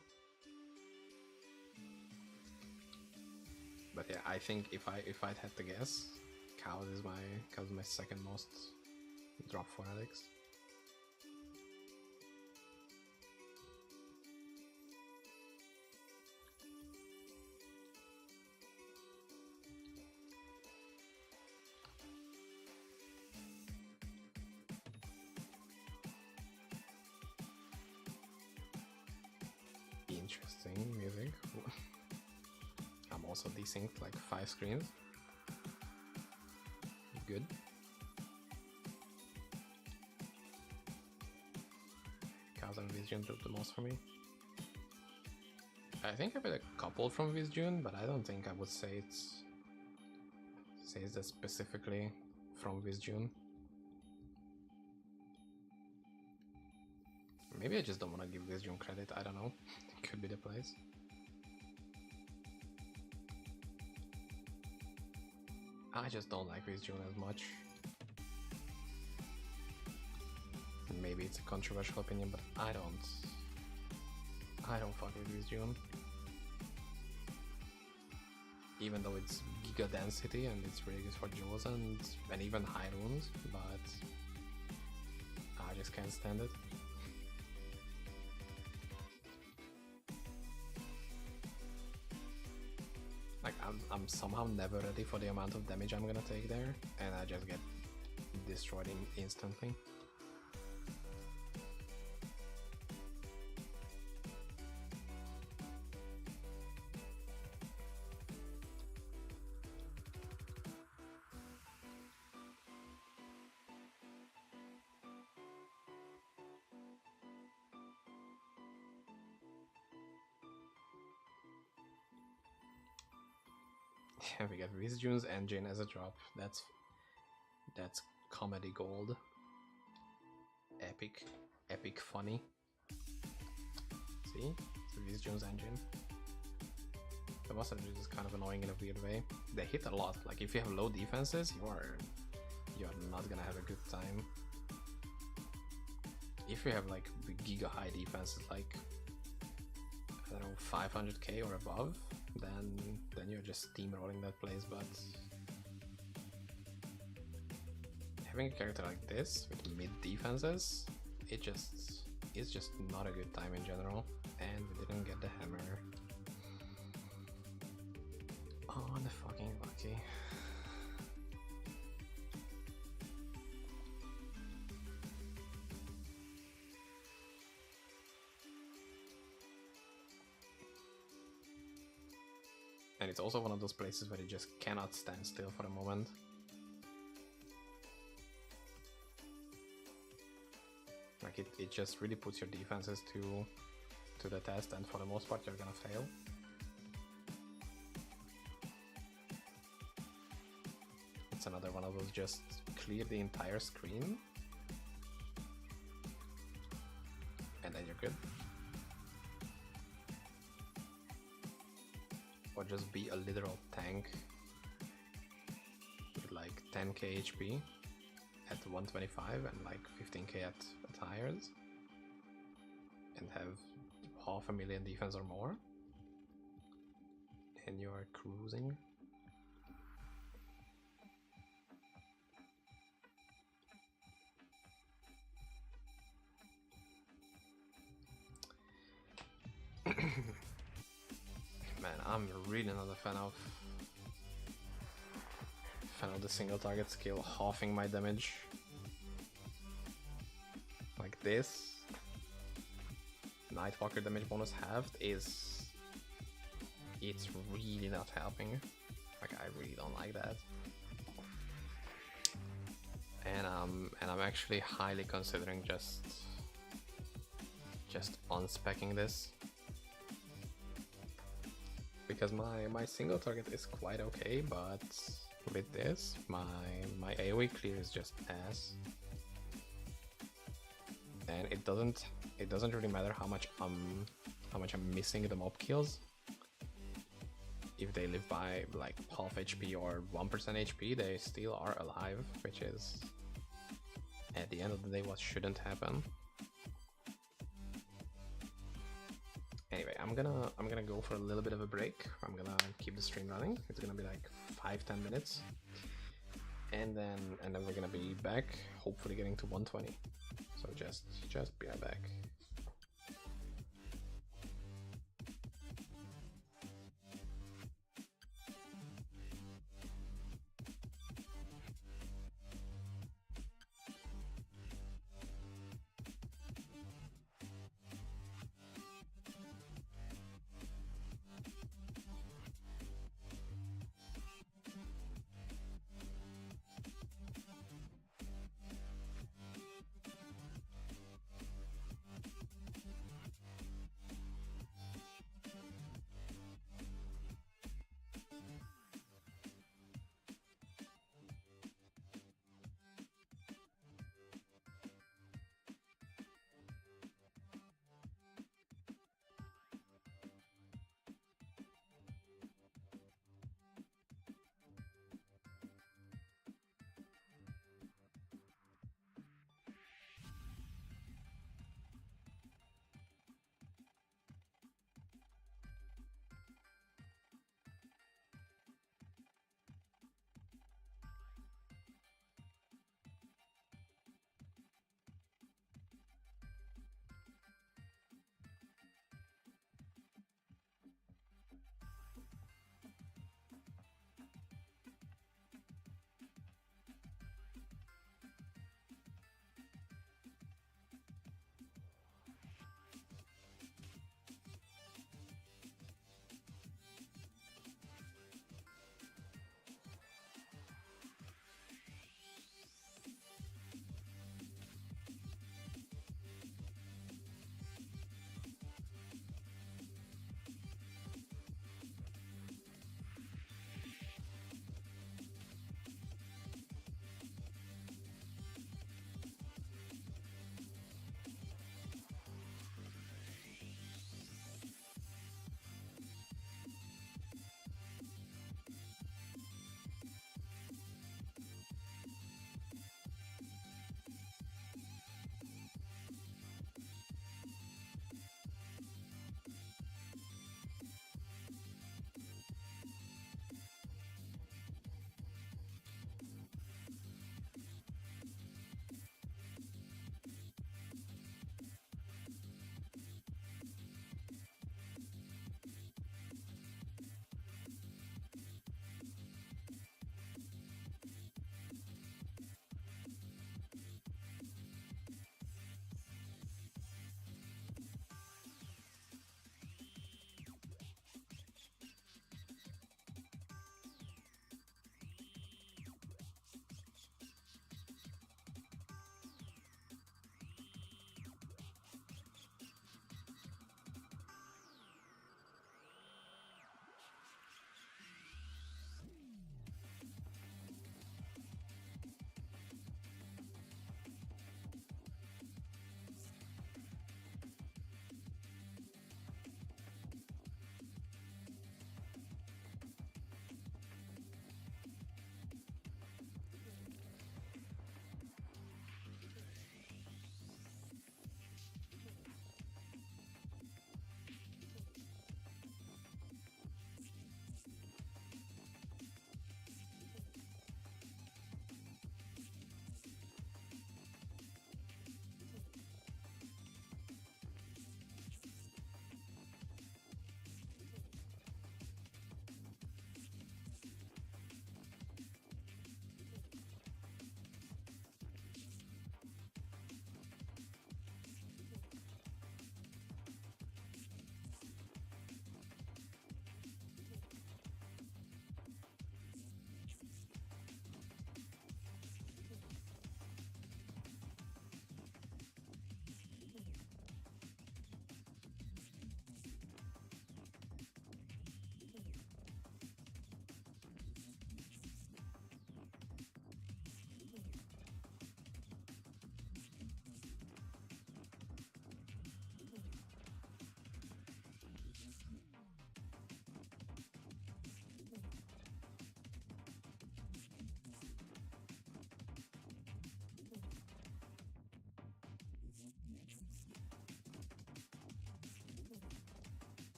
But yeah, I think if I'd had to guess, cows is my second most drop for relics. Interesting music. I'm also desynced like 5 screens. Good. Cows and Vision dropped the most for me. I think I've had a couple from Visjune, but I don't think I would say it's that specifically from Visjune. Maybe I just don't want to give Visjune credit, I don't know. It could be the place. I just don't like Visjune as much. Maybe it's a controversial opinion, but I don't fuck with Visjune. Even though it's giga density and it's really good for jewels and even high runes, but I just can't stand it. Like I'm somehow never ready for the amount of damage I'm gonna take there, and I just get destroyed instantly. Yeah, we get Visjune's engine as a drop. That's comedy gold. Epic funny. See? It's Visjune's engine. The monster is kind of annoying in a weird way. They hit a lot. Like if you have low defenses, you are not gonna have a good time. If you have like giga high defenses, like I don't know, 500k or above, then you're just steamrolling that place. But having a character like this with mid defenses, it's just not a good time in general. And we didn't get the hammer. Oh, the fucking lucky. And it's also one of those places where you just cannot stand still for a moment. Like it just really puts your defenses to the test, and for the most part you're gonna fail. It's another one of those just clear the entire screen and then you're good. Or just be a literal tank with like 10k HP at 125 and like 15k at tires and have 500,000 defense or more, and you are cruising. Man, I'm really not a fan of the single target skill halving my damage like this. Nightwalker damage bonus halved it's really not helping. Like I really don't like that. And I'm actually highly considering just unspecking this. Because my single target is quite okay, but with this, my AoE clear is just ass. And it doesn't really matter how much I'm missing the mob kills. If they live by like half HP or 1% HP, they still are alive, which is at the end of the day what shouldn't happen. Anyway, I'm gonna go for a little bit of a break. I'm gonna keep the stream running. It's gonna be like 5-10 minutes, and then we're gonna be back, hopefully getting to 120. So just be right back.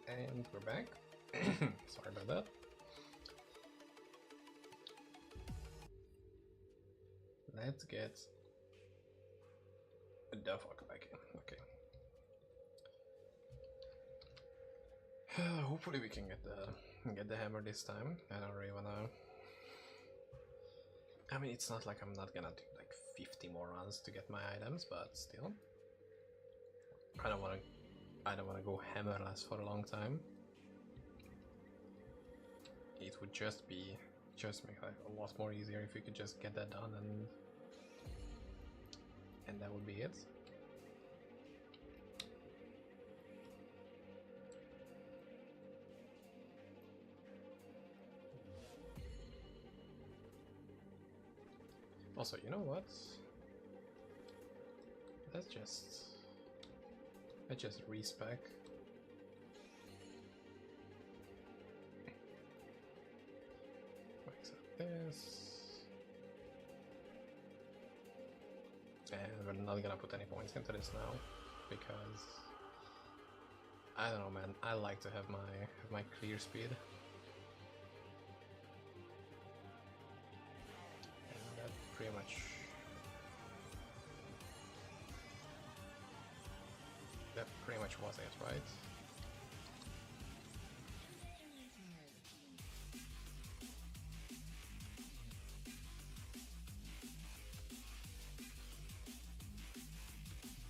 And we're back. Sorry about that. Let's get the fuck back in. Okay. Hopefully we can get the hammer this time. I don't really wanna. I mean, it's not like I'm not gonna do like 50 more runs to get my items, but still. I don't wanna go hammerless for a long time. It would just make life a lot more easier if we could just get that done and that would be it. Also, you know what? Let's just respec. Max out this. And we're not gonna put any points into this now because I don't know, man. I like to have my clear speed. Pretty much that pretty much was it, right?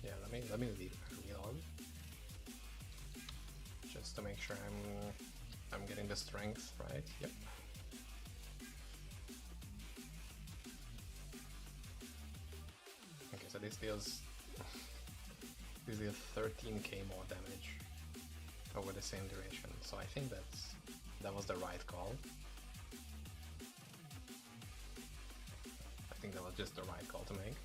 Yeah, let me reload just to make sure I'm getting the strength right. Yep. Okay, so this deals 13k more damage over the same duration. So I think that was the right call. I think that was just the right call to make.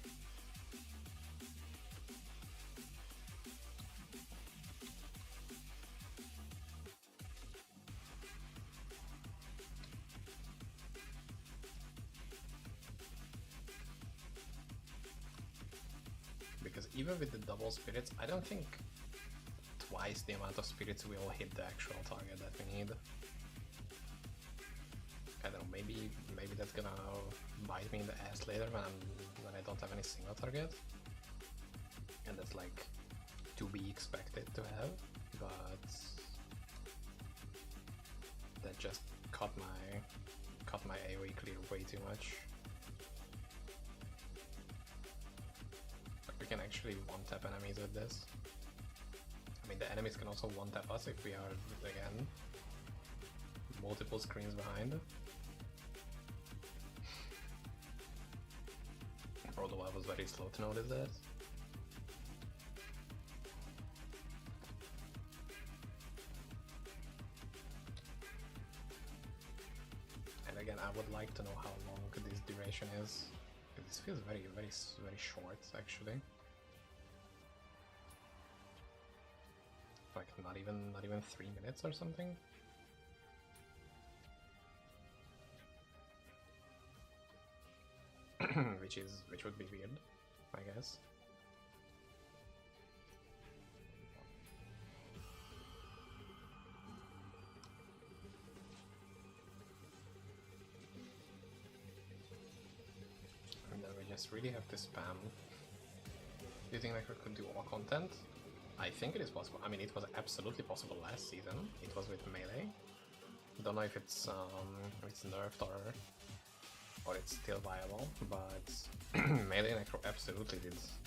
Because even with the double spirits, I don't think twice the amount of spirits will hit the actual target that we need. I don't know, maybe that's gonna bite me in the ass later when I don't have any single target. And that's like to be expected to have, but that just cut my AoE clear way too much. We can actually one-tap enemies with this. I mean, the enemies can also one-tap us if we are, again, multiple screens behind. Although I was very slow to notice that. And again, I would like to know how long this duration is. This feels very short, actually. Like not even 3 minutes or something. which would be weird, I guess. And then we just really have to spam. Do you think Necro could do all content? I think it is possible. I mean, it was absolutely possible last season. It was with melee. Don't know if it's nerfed or it's still viable, but melee Necro absolutely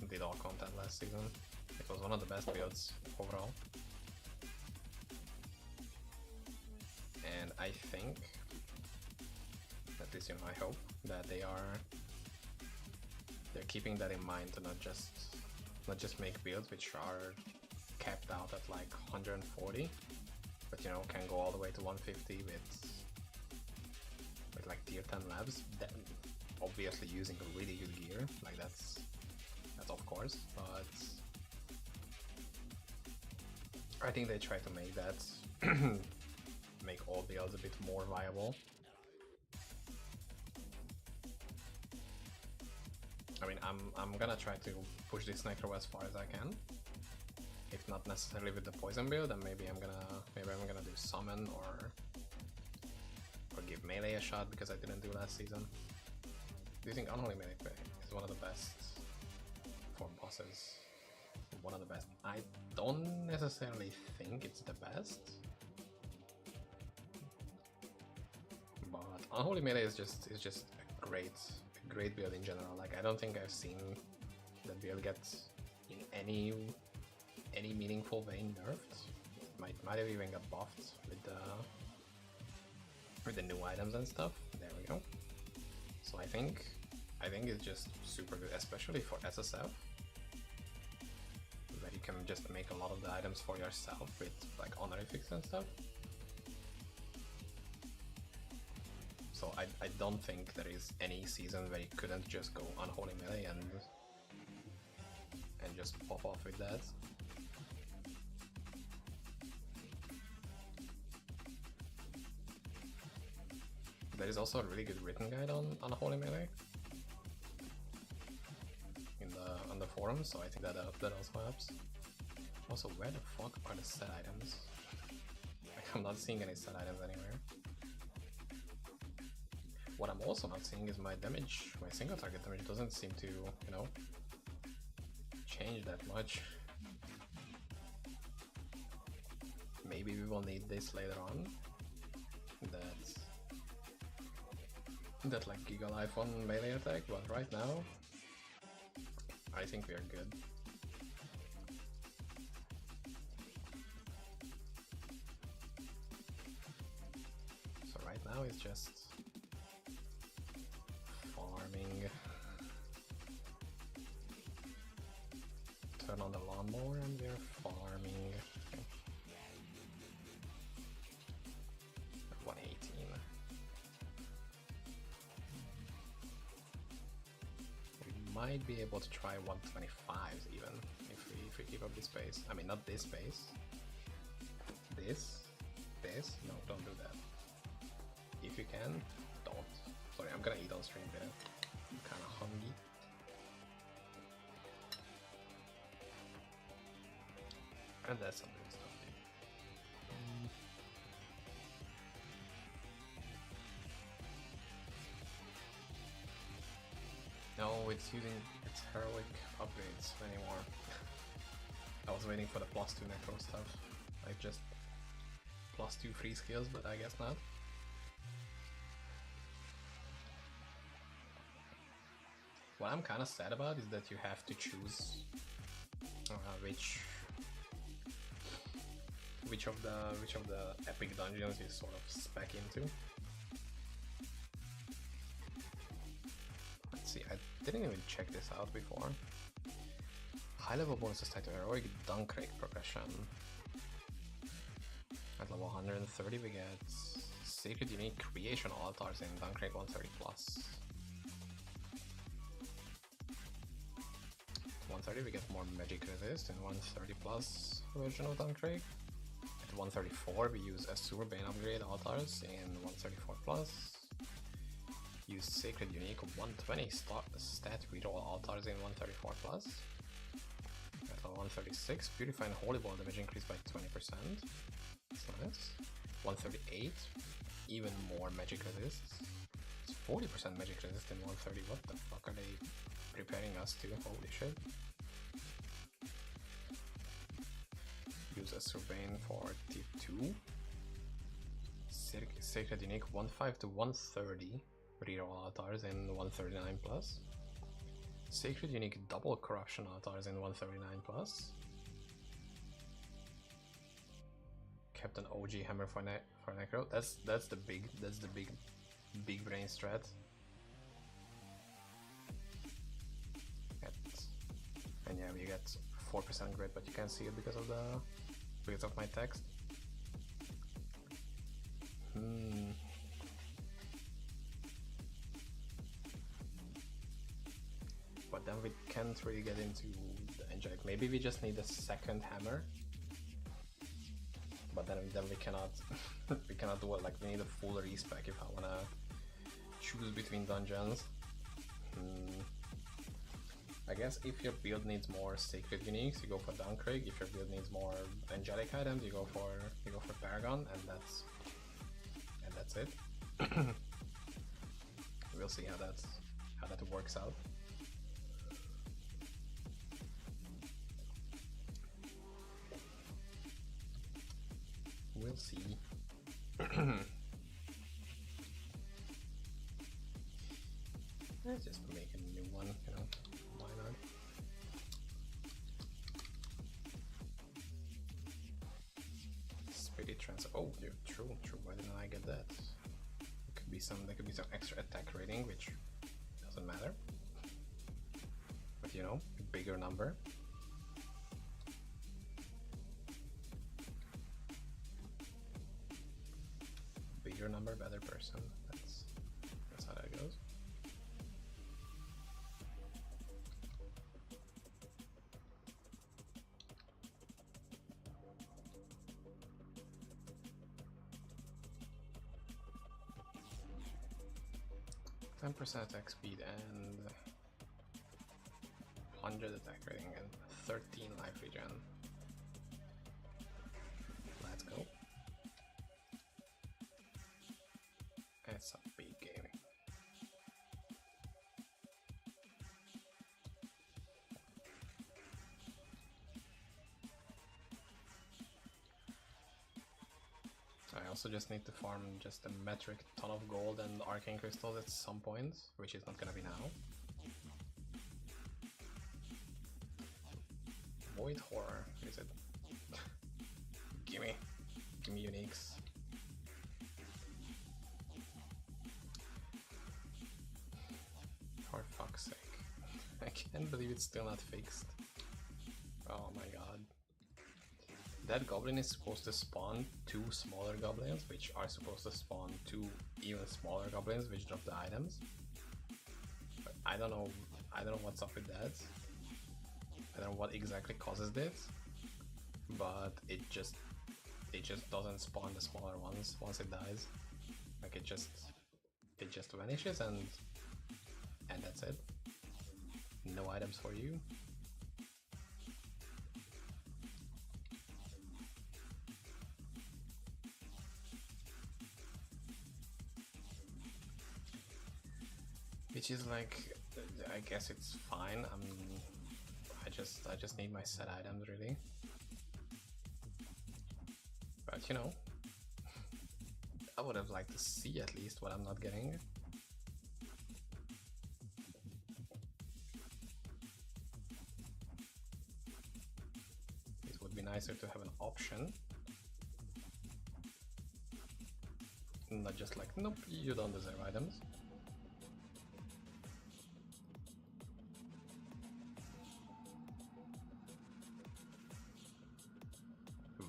did all content last season. It was one of the best builds overall. And I think, at least I hope, that they're keeping that in mind to not just make builds which are capped out at like 140, but can go all the way to 150 with like tier 10 labs. Then obviously using a really good gear, like that's of course, but I think they try to make that make all builds a bit more viable. I mean, I'm gonna try to push this Necro as far as I can. If not necessarily with the poison build, and maybe I'm gonna do summon or give melee a shot because I didn't do last season. Do you think unholy melee is one of the best for bosses? One of the best. I don't necessarily think it's the best, but unholy melee is just a great build in general. Like I don't think I've seen that build get in any meaningful way nerfed. Might have even got buffed with the new items and stuff. There we go. So I think it's just super good, especially for SSF, that you can just make a lot of the items for yourself with like honorifics and stuff. So I don't think there is any season where you couldn't just go unholy melee and just pop off with that. There is also a really good written guide on unholy melee on the forums, so I think that also helps. Also, where the fuck are the set items? Like, I'm not seeing any set items anywhere. What I'm also not seeing is my damage. My single target damage doesn't seem to, you know, change that much. Maybe we will need this later on. That like Giga Life on melee attack, but right now I think we are good. So right now it's just farming. Turn on the lawnmower and we're farming. Okay. 118. Might be able to try 125s even if we keep up this pace. I mean, not this pace. This. No, don't do that. If you can, don't. Sorry, I'm gonna eat on stream there. I'm kind of hungry. And that's some good stuff, dude. No, it's using its heroic upgrades anymore. I was waiting for the +2 Necro stuff, like just +2 free skills, but I guess not. What I'm kind of sad about is that you have to choose which of the epic dungeons you sort of spec into. See, I didn't even check this out before. High level bonuses tied to heroic dunk rate progression. At level 130 we get sacred unique creation altars in dunk rate 130 plus. 130 we get more magic resist in 130 plus version of dunk rate. At 134 we use Azure Bane upgrade altars in 134 plus. Use Sacred Unique 120 stat reroll altars in 134 plus. At 136, Purify and Holy Ball damage increased by 20%. That's nice. 138, even more magic resist. It's 40% magic resist in 130. What the fuck are they preparing us to? Holy shit. Use a Urbane for tip 2. Sacred Unique 1.5 to 130. Reroll altars in 139 plus. Sacred Unique double corruption altars in 139 plus. Kept an OG hammer for Necro. That's the big brain strat. And yeah, we get 4% grid, but you can't see it because of my text. But then we can't really get into the inject. Maybe we just need a second hammer. But then we cannot we cannot do it. Like, we need a full respec if I wanna choose between dungeons. I guess if your build needs more sacred uniques, you go for Dunkrig. If your build needs more angelic items, you go for Paragon, and that's it. We'll see how that works out. We'll see. Let's just make a new one, you know, why not? Spirit transfer. Oh, yeah, true. Why didn't I get that? There could be some extra attack rating, which doesn't matter. But you know, a bigger number. Bigger number, better person. That's how that goes. %10 attack speed and 100 attack rating and 13 life regen. Let's go. It's a big game. I also just need to farm just a metric ton of gold and arcane crystals at some point, which is not gonna be now. Void Horror, is it? Gimme uniques. For fuck's sake. I can't believe it's still not fixed. Oh my god. That goblin is supposed to spawn 2 smaller goblins, which are supposed to spawn 2 even smaller goblins, which drop the items. But I don't know what's up with that. I don't know what exactly causes this, but it just doesn't spawn the smaller ones once it dies. Like it just vanishes and that's it. No items for you. Which is like, I guess it's fine. I just need my set items really. But you know, I would have liked to see at least what I'm not getting. It would be nicer to have an option. Not just like, nope, you don't deserve items.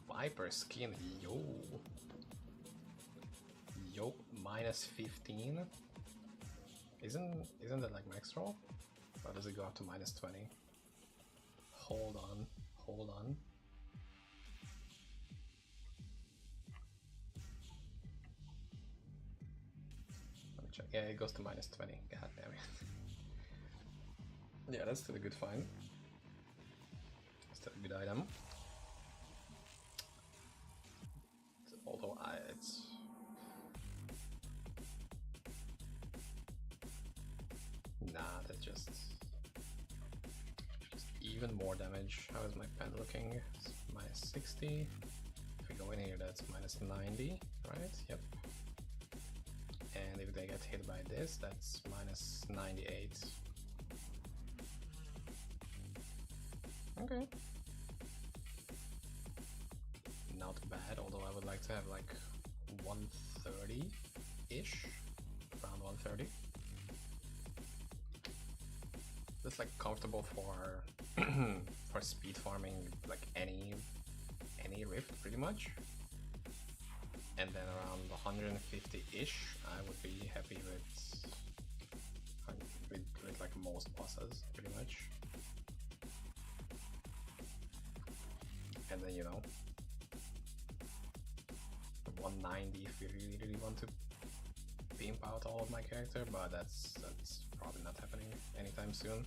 Viper skin, yo, minus 15. Isn't that like max roll? Or does it go up to minus 20? Hold on. Let me check. Yeah, it goes to minus 20. God damn it. Yeah, that's still a good find. Still a good item. Although it's that's just even more damage. How is my pen looking? It's minus 60. If we go in here, that's minus 90, right? Yep. And if they get hit by this, that's minus 98. Okay. Not bad, although I would like to have like 130-ish, around 130. That's like comfortable for for speed farming, like any rift pretty much. And then around 150-ish, I would be happy with like most bosses pretty much. And then, you know, 190 if you really want to pimp out all of my character, but that's probably not happening anytime soon.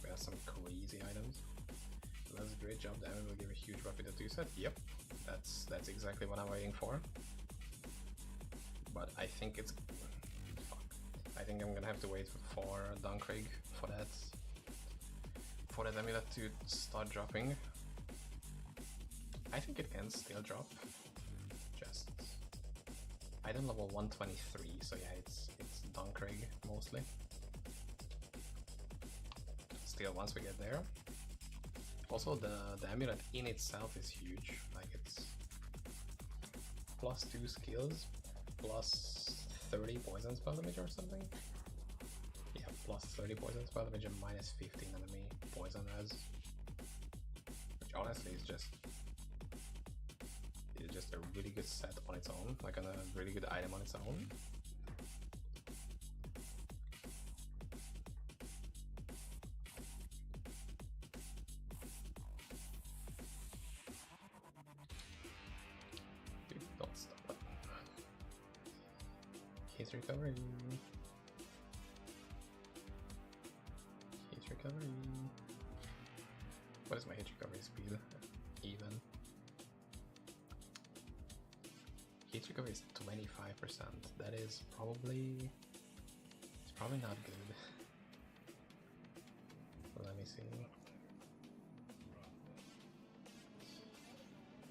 We has some crazy items. That's a great job. Damage will give a huge buff with the 2-set. Yep, that's exactly what I'm waiting for. But I think it's... Fuck. I think I'm gonna have to wait for Dunkrig for that amulet to start dropping. I think it can still drop. Just item level 123, so yeah, it's Dunkrig mostly. Still, once we get there. Also, the amulet in itself is huge. Like, it's plus 2 skills, plus 30 poison spell damage or something. Yeah, plus 30 poison spell damage and minus 15 enemy poison res. Which honestly is just a really good set on its own, like a really good item on its own. Dude, don't stop. He's recovering. He's recovering. What is my hit recovery speed? Even. Hit recovery is 25%. That is probably... It's probably not good. Let me see.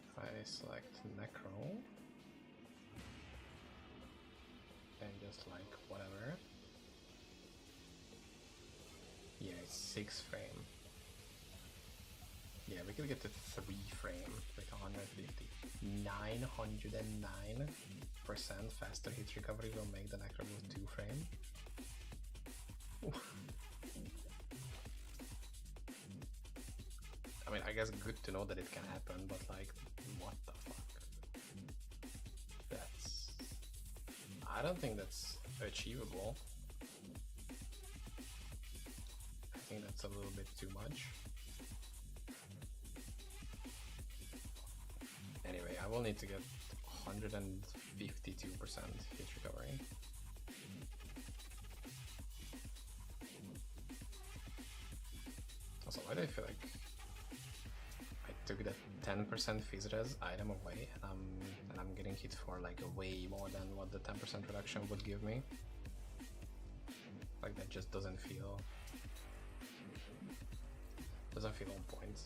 If I select Necro and just like whatever. Yeah, it's 6 frame. Yeah, we could get to 3 frame with 150. 909% faster hit recovery will make the Necro go 2 frame. I mean, I guess good to know that it can happen, but like, what the fuck? That's... I don't think that's achievable. I think that's a little bit too much. Anyway, I will need to get 152% hit recovery. Also, why do I feel like I took that 10% Fizz Res item away and I'm getting hit for like way more than what the 10% reduction would give me? Like, that just doesn't feel on point.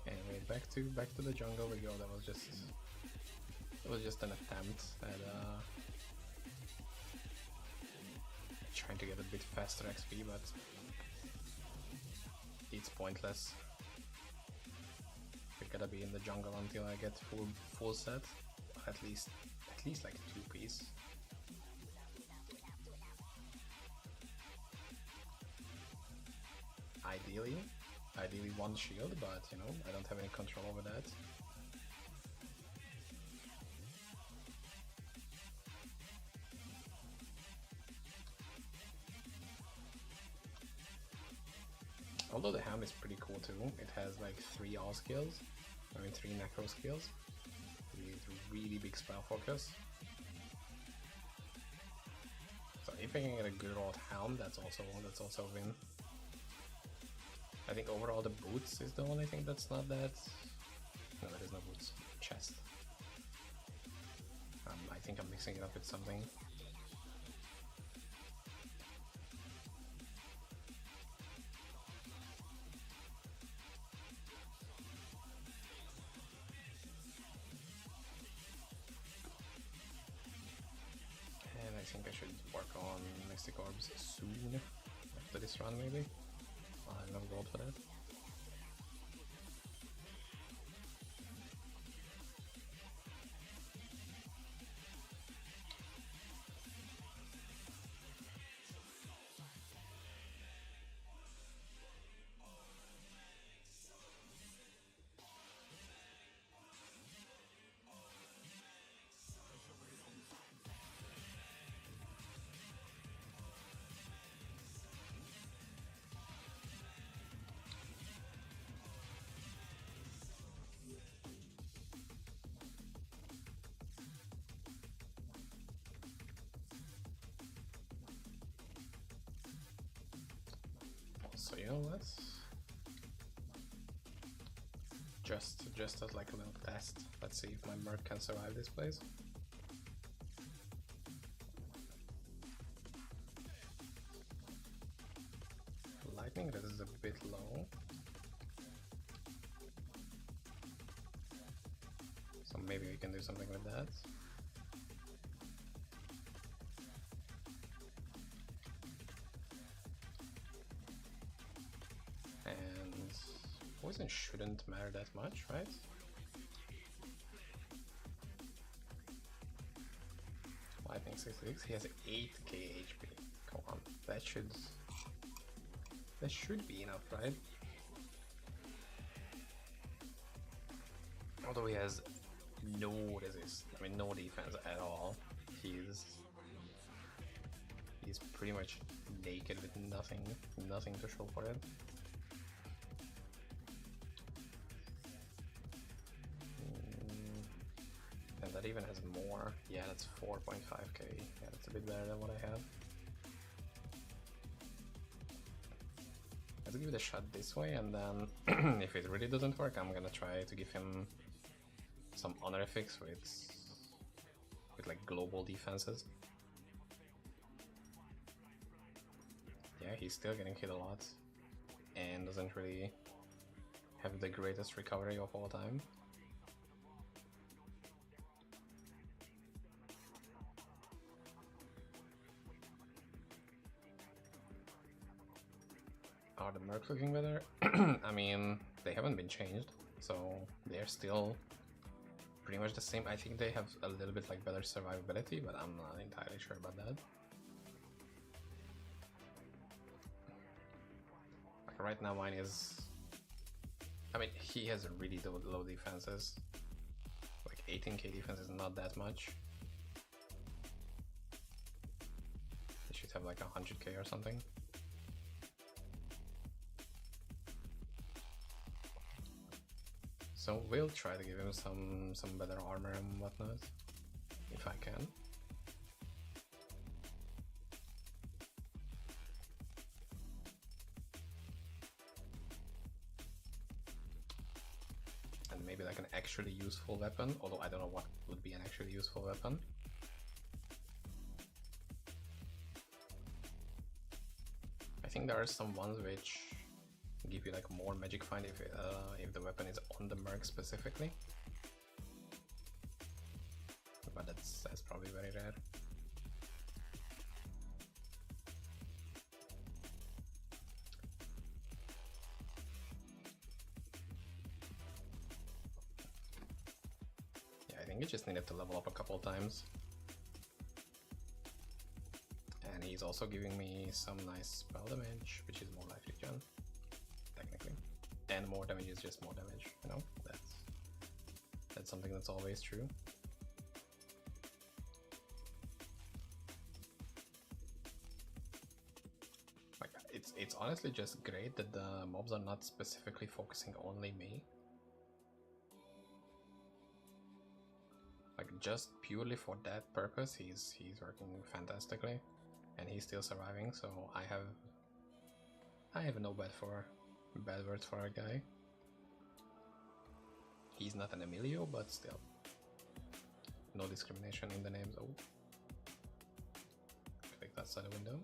Anyway, back to the jungle we go. That was just an attempt at trying to get a bit faster XP, but it's pointless. We gotta be in the jungle until I get full set, at least like 2 piece. Ideally 1 shield, but you know, I don't have any control over that. Although the ham is pretty cool too, it has like 3 all skills, I mean 3 Necro skills, with really big spell focus. So if I can get a good old helm, that's also a win. I think overall the boots is the only thing that's not that... No, there is no boots. Chest. I think I'm mixing it up with something. And I think I should work on Mystic Orbs soon, after this run maybe. I'll have enough gold for that. So you know, let's just as like a little test. Let's see if my Merc can survive this place. Lightning, this is a bit low. So maybe we can do something with that. And poison shouldn't matter that much, right? Lightning 66, he has 8k HP. Come on, that should be enough, right? Although he has no resist, I mean no defense at all. He's pretty much naked with nothing to show for it. And that even has more. Yeah, that's 4.5k. Yeah, that's a bit better than what I have. Let's give it a shot this way, and then if it really doesn't work, I'm gonna try to give him some honorifics with like global defenses. Yeah, he's still getting hit a lot and doesn't really have the greatest recovery of all time. Are the Mercs looking better? I mean, they haven't been changed, so they're still pretty much the same. I think they have a little bit like better survivability, but I'm not entirely sure about that. Like right now mine is, I mean, he has really low defenses. Like 18k defense is not that much. He should have like 100k or something. So we'll try to give him some better armor and whatnot, if I can. And maybe like an actually useful weapon, although I don't know what would be an actually useful weapon. I think there are some ones which give you like more magic find if the weapon is on the Merc specifically, but that's probably very rare. Yeah, I think you just needed to level up a couple times. And he's also giving me some nice spell damage, which is more life regen, technically. And more damage is just more damage, you know? That's something that's always true. Like, it's honestly just great that the mobs are not specifically focusing only me. Like, just purely for that purpose, he's working fantastically. And he's still surviving, so I have no bad words for our guy. He's not an Emilio, but still. No discrimination in the names. Oh. Click that side of the window.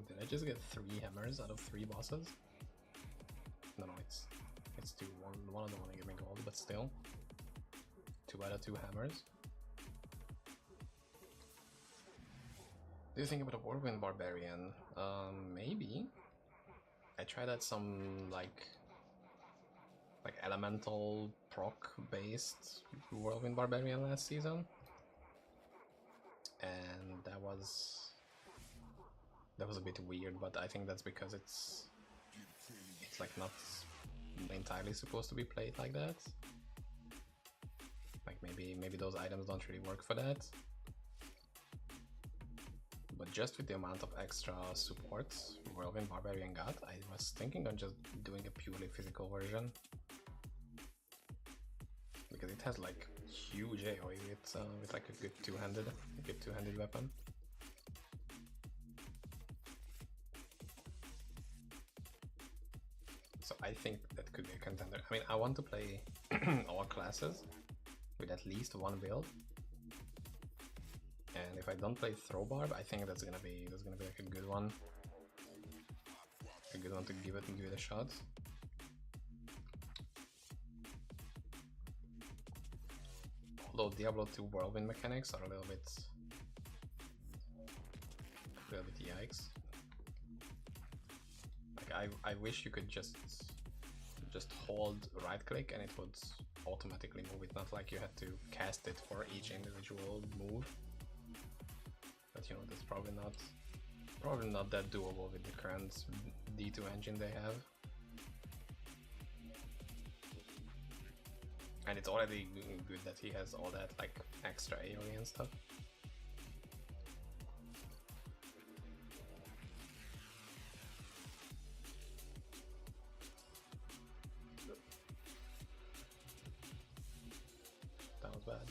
Did I just get 3 hammers out of 3 bosses? No, it's 2. One of them only gave me gold, but still. 2 out of 2 hammers. Do you think about a Whirlwind Barbarian? Maybe. I tried out some like elemental proc based Whirlwind Barbarian last season, and that was a bit weird, but I think that's because it's like not entirely supposed to be played like that. Like maybe those items don't really work for that. But just with the amount of extra supports Whirlwind Barbarian got, I was thinking of just doing a purely physical version. Because it has like huge AoE with like a good two-handed weapon. So I think that could be a contender. I mean, I want to play all classes with at least one build. And if I don't play Throw Barb, I think that's gonna be like a good one. A good one to give it a shot. Although Diablo 2 Whirlwind mechanics are a little bit yikes. Like I wish you could just hold right click and it would automatically move it, not like you had to cast it for each individual move. But you know, that's probably not that doable with the current D2 engine they have. And it's already good that he has all that like extra AoE and stuff. That was bad.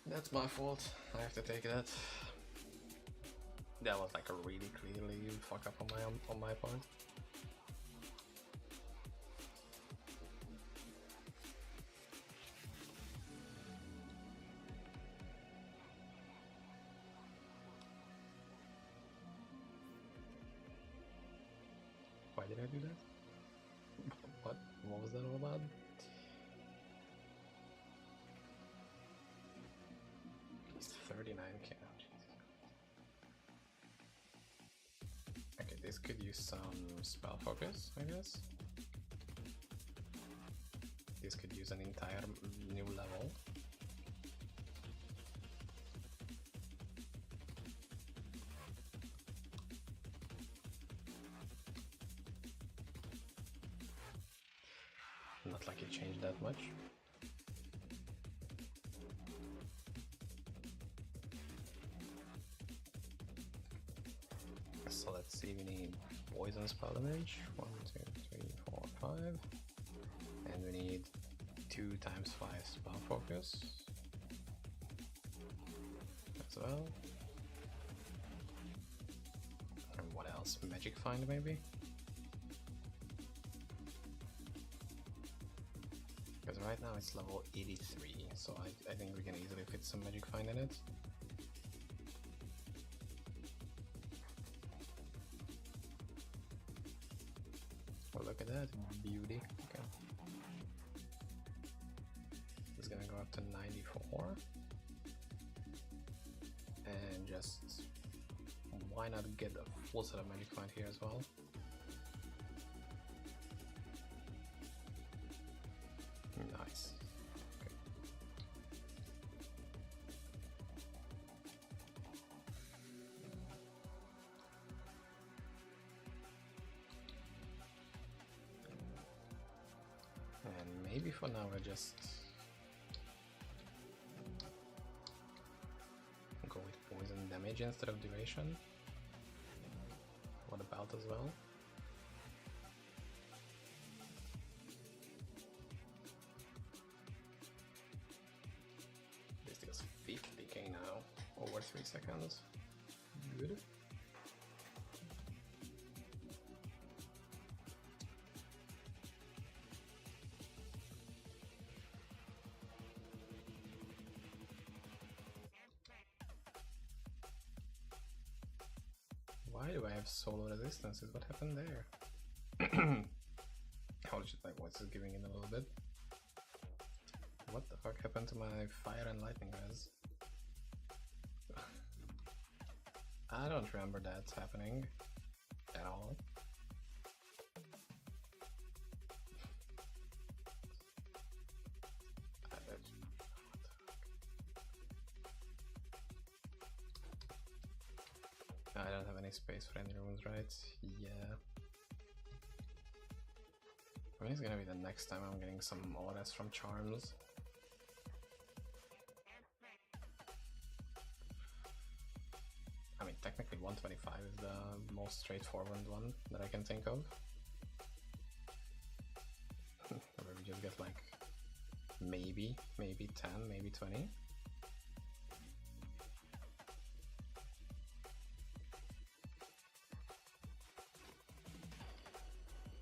That's my fault. I have to take that. That was like a really clearly fuck up on my part. Why did I do that? What was that all about? He's 39k. Okay, this could use some spell focus, I guess. This could use an entire new level. Not like it changed that much. So let's see, we need poison spell damage, 1, 2, 3, 4, 5, and we need 2 times 5 spell focus as well. And what else? Magic Find maybe? Because right now it's level 83, so I think we can easily fit some Magic Find in it. Oh, look at that beauty. Okay. It's gonna go up to 94. And just why not get a full set of Magic Find here as well? Nice. Okay. And maybe for now I just go with poison damage instead of duration. What about as well? This deals 50k now, over 3 seconds. Good. Why do I have solo resistances? What happened there? I was just like, what's it giving in a little bit? What the fuck happened to my fire and lightning res? I don't remember that happening at all. I don't have any space for any runes, right? Yeah. I mean, it's gonna be the next time I'm getting some orders from Charms. think 125 is the most straightforward one that I can think of. Where we just get like maybe 10, maybe 20.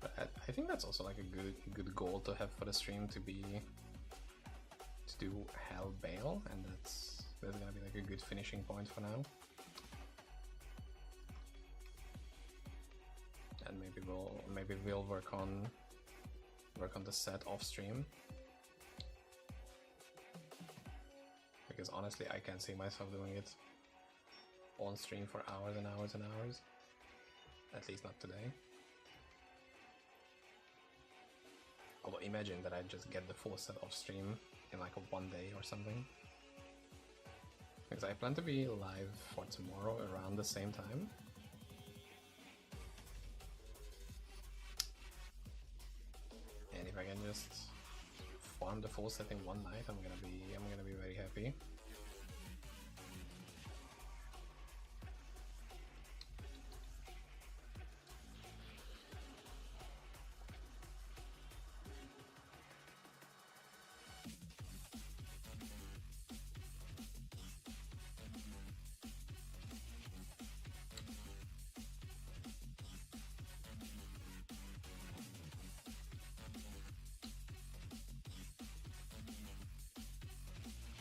But I think that's also like a good goal to have for the stream, to do Hell Bail, and that's gonna be like a good finishing point for now. And maybe we'll work on the set off stream, because honestly I can't see myself doing it on stream for hours and hours and hours, at least not today. Although imagine that I just get the full set off stream in like one day or something, because I plan to be live for tomorrow around the same time. And if I can just farm the full set in one night, I'm gonna be very happy.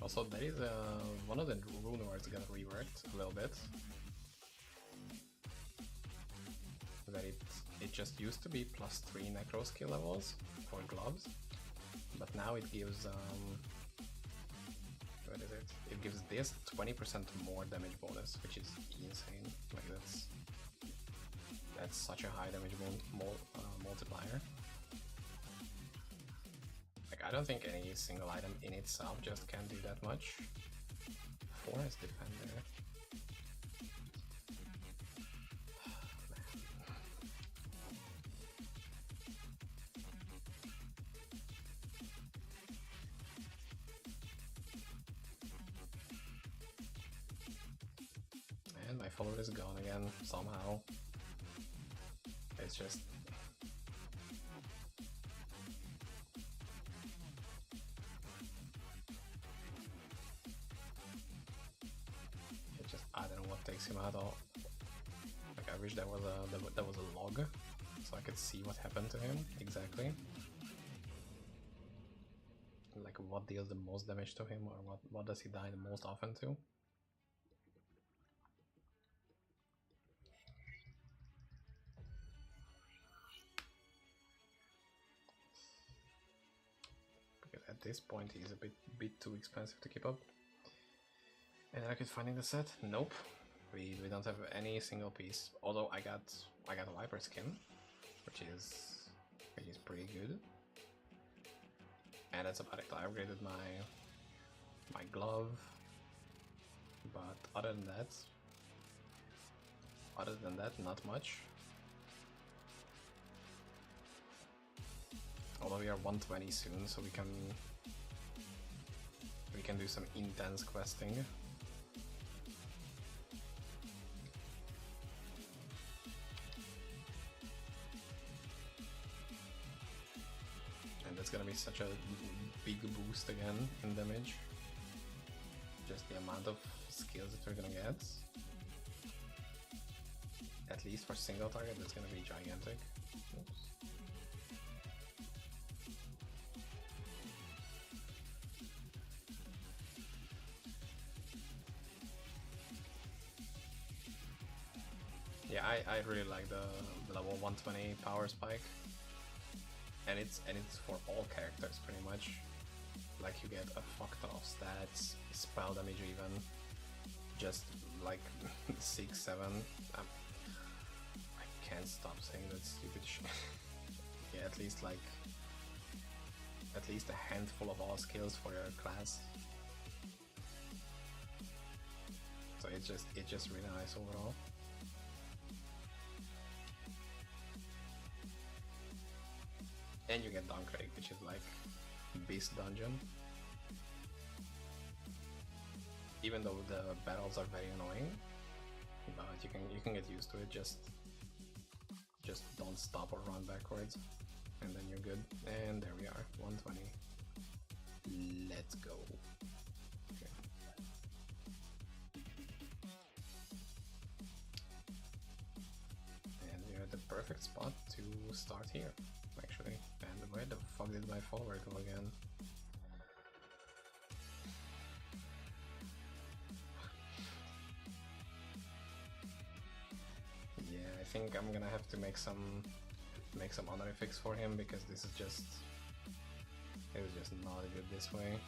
Also, there is one of the rune words got reworked a little bit. That it just used to be +3 Necro skill levels for gloves, but now it gives what is it? It gives this 20% more damage bonus, which is insane. Like that's such a high damage multiplier. I don't think any single item in itself just can do that much. Forest Defender. And my follower is gone again, somehow. It's just... I don't know what takes him out. Like, I wish there was a log, so I could see what happened to him exactly. Like, what deals the most damage to him, or what does he die the most often to? Because at this point he's a bit too expensive to keep up. And I could finding the set? Nope. We don't have any single piece. Although I got a Viper skin, which is pretty good. And that's about it. I upgraded my glove. But other than that, not much. Although we are 120 soon, so we can do some intense questing. It's gonna be such a big boost again in damage. Just the amount of skills that we're gonna get. At least for single target, that's gonna be gigantic. Oops. Yeah, I really like the level 120 power spike. And it's for all characters pretty much. Like, you get a fuck ton of stats, spell damage even, just like 6, 7. I can't stop saying that stupid shit. Yeah, at least a handful of all skills for your class. So it's just really nice overall. And you get Duncrake, which is like Beast Dungeon. Even though the battles are very annoying, but you can can get used to it. Just don't stop or run backwards, and then you're good. And there we are, 120. Let's go. Okay. And you're at the perfect spot to start here, actually. And where the fuck did my follower go again? Yeah, I think I'm gonna have to make some honor fix for him, because this is just, it was just not good this way.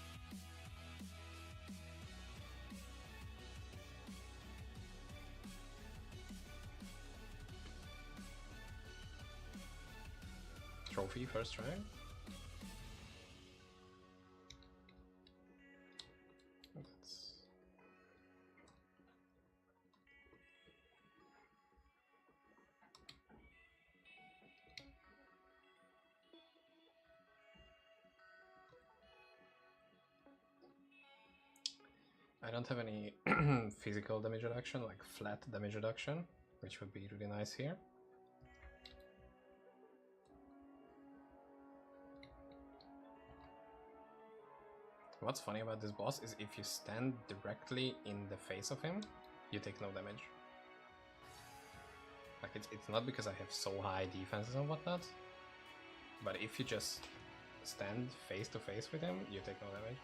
Trophy first try. I don't have any physical damage reduction, like flat damage reduction, which would be really nice here. What's funny about this boss is if you stand directly in the face of him, you take no damage. Like it's not because I have so high defenses and whatnot, but if you just stand face to face with him, you take no damage.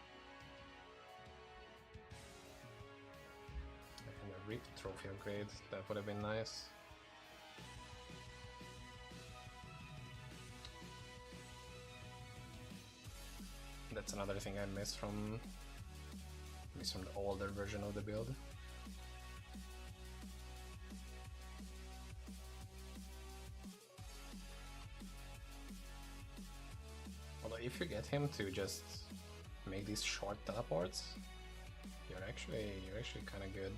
And a RIP trophy upgrade, that would have been nice. That's another thing I miss from the older version of the build. Although if you get him to just make these short teleports, you're actually kind of good.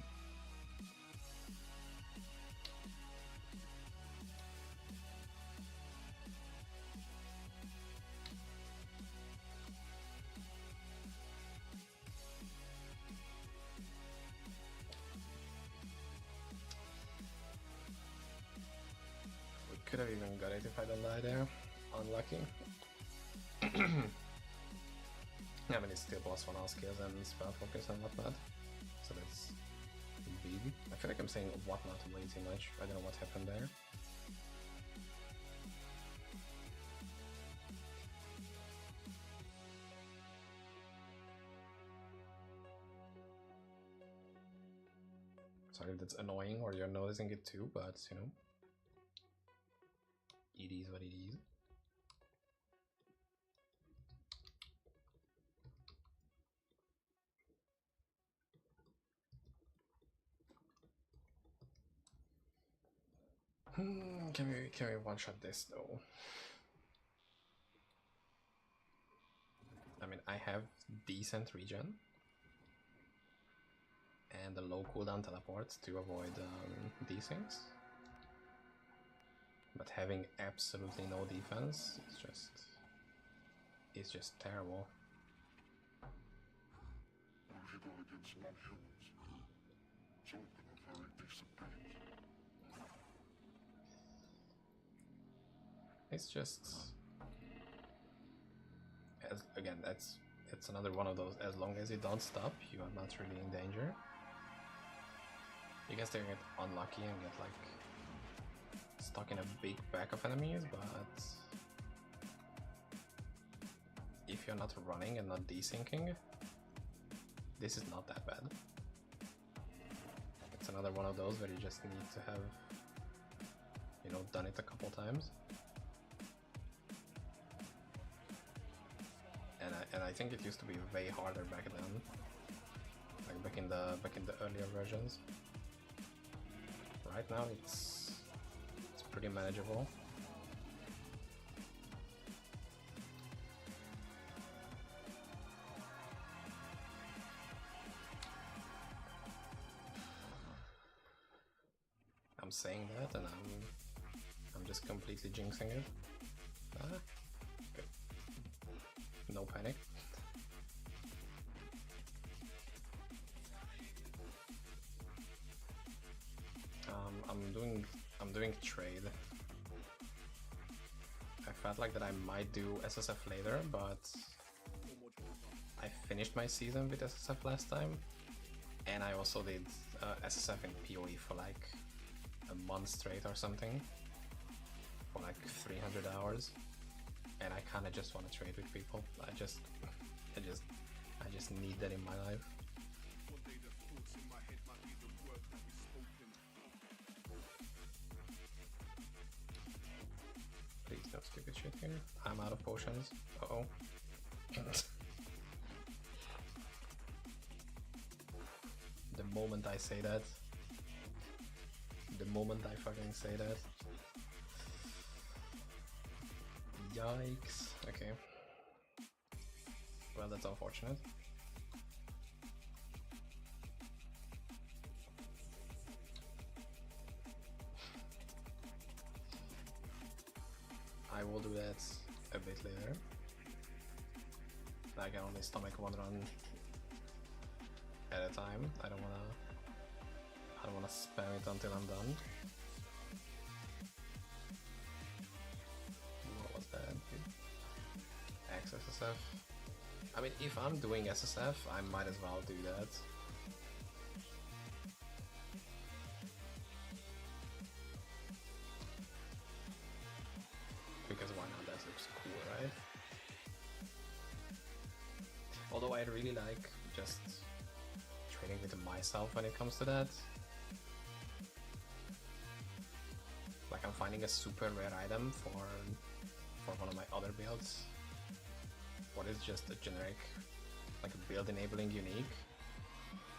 Could have even got it if I don't die there. Unlucky. I mean, it's still +1 all skills and spell focus and whatnot, so that's big. I feel like I'm saying whatnot way too much. I don't know what happened there. Sorry if that's annoying or you're noticing it too, but you know. It is what it is. Can we one-shot this though? I mean, I have decent regen and a low cooldown teleport to avoid these things. But having absolutely no defense is just terrible. It's just, again, that's another one of those. As long as you don't stop, you are not really in danger. You can still get unlucky and get like stuck in a big pack of enemies, but if you're not running and not desyncing, this is not that bad. It's another one of those where you just need to have, you know, done it a couple times. And I think it used to be way harder back then, like back in the earlier versions. Right now it's pretty manageable. I'm saying that and I'm just completely jinxing it. Good. No panic. I'm doing trade. I felt like that I might do SSF later, but I finished my season with SSF last time, and I also did SSF in PoE for like a month straight or something, for like 300 hours, and I kind of just want to trade with people. I just need that in my life. Please no stupid shit here. I'm out of potions. Uh-oh. The moment I say that. The moment I fucking say that. Yikes. Okay. Well, that's unfortunate. I will do that a bit later. I can only stomach one run at a time. I don't wanna spam it until I'm done. What was that? XSSF. I mean, if I'm doing SSF, I might as well do that. Because why not? That looks cool, right? Although I really like just trading with myself when it comes to that. Like I'm finding a super rare item for one of my other builds. What is just a generic, like a build enabling unique,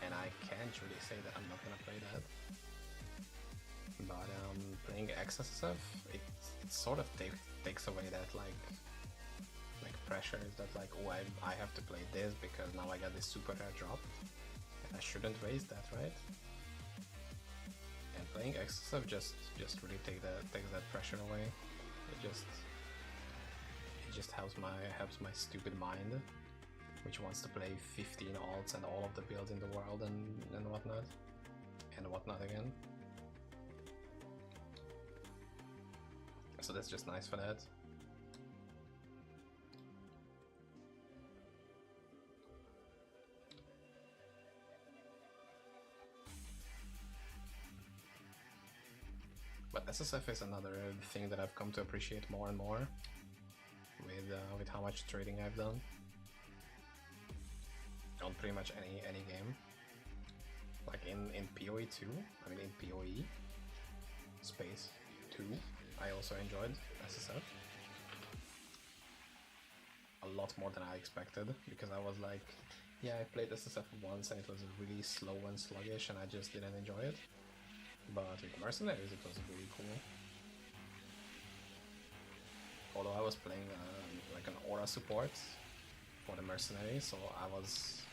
and I can't really say that I'm not gonna play that. But playing XSF, it sort of takes away that like pressure. Is that like, oh, I have to play this because now I got this super rare drop, and I shouldn't waste that, right? And playing XSF just really takes that pressure away. It just helps my stupid mind, which wants to play 15 alts and all of the builds in the world and whatnot again. So that's just nice for that. But SSF is another thing that I've come to appreciate more and more with how much trading I've done on pretty much any game. Like in PoE 2, I mean in PoE space 2, I also enjoyed SSF a lot more than I expected, because I was like, yeah, I played SSF once and it was really slow and sluggish and I just didn't enjoy it. But with Mercenaries it was really cool. Although I was playing like an aura support for the Mercenaries, so I was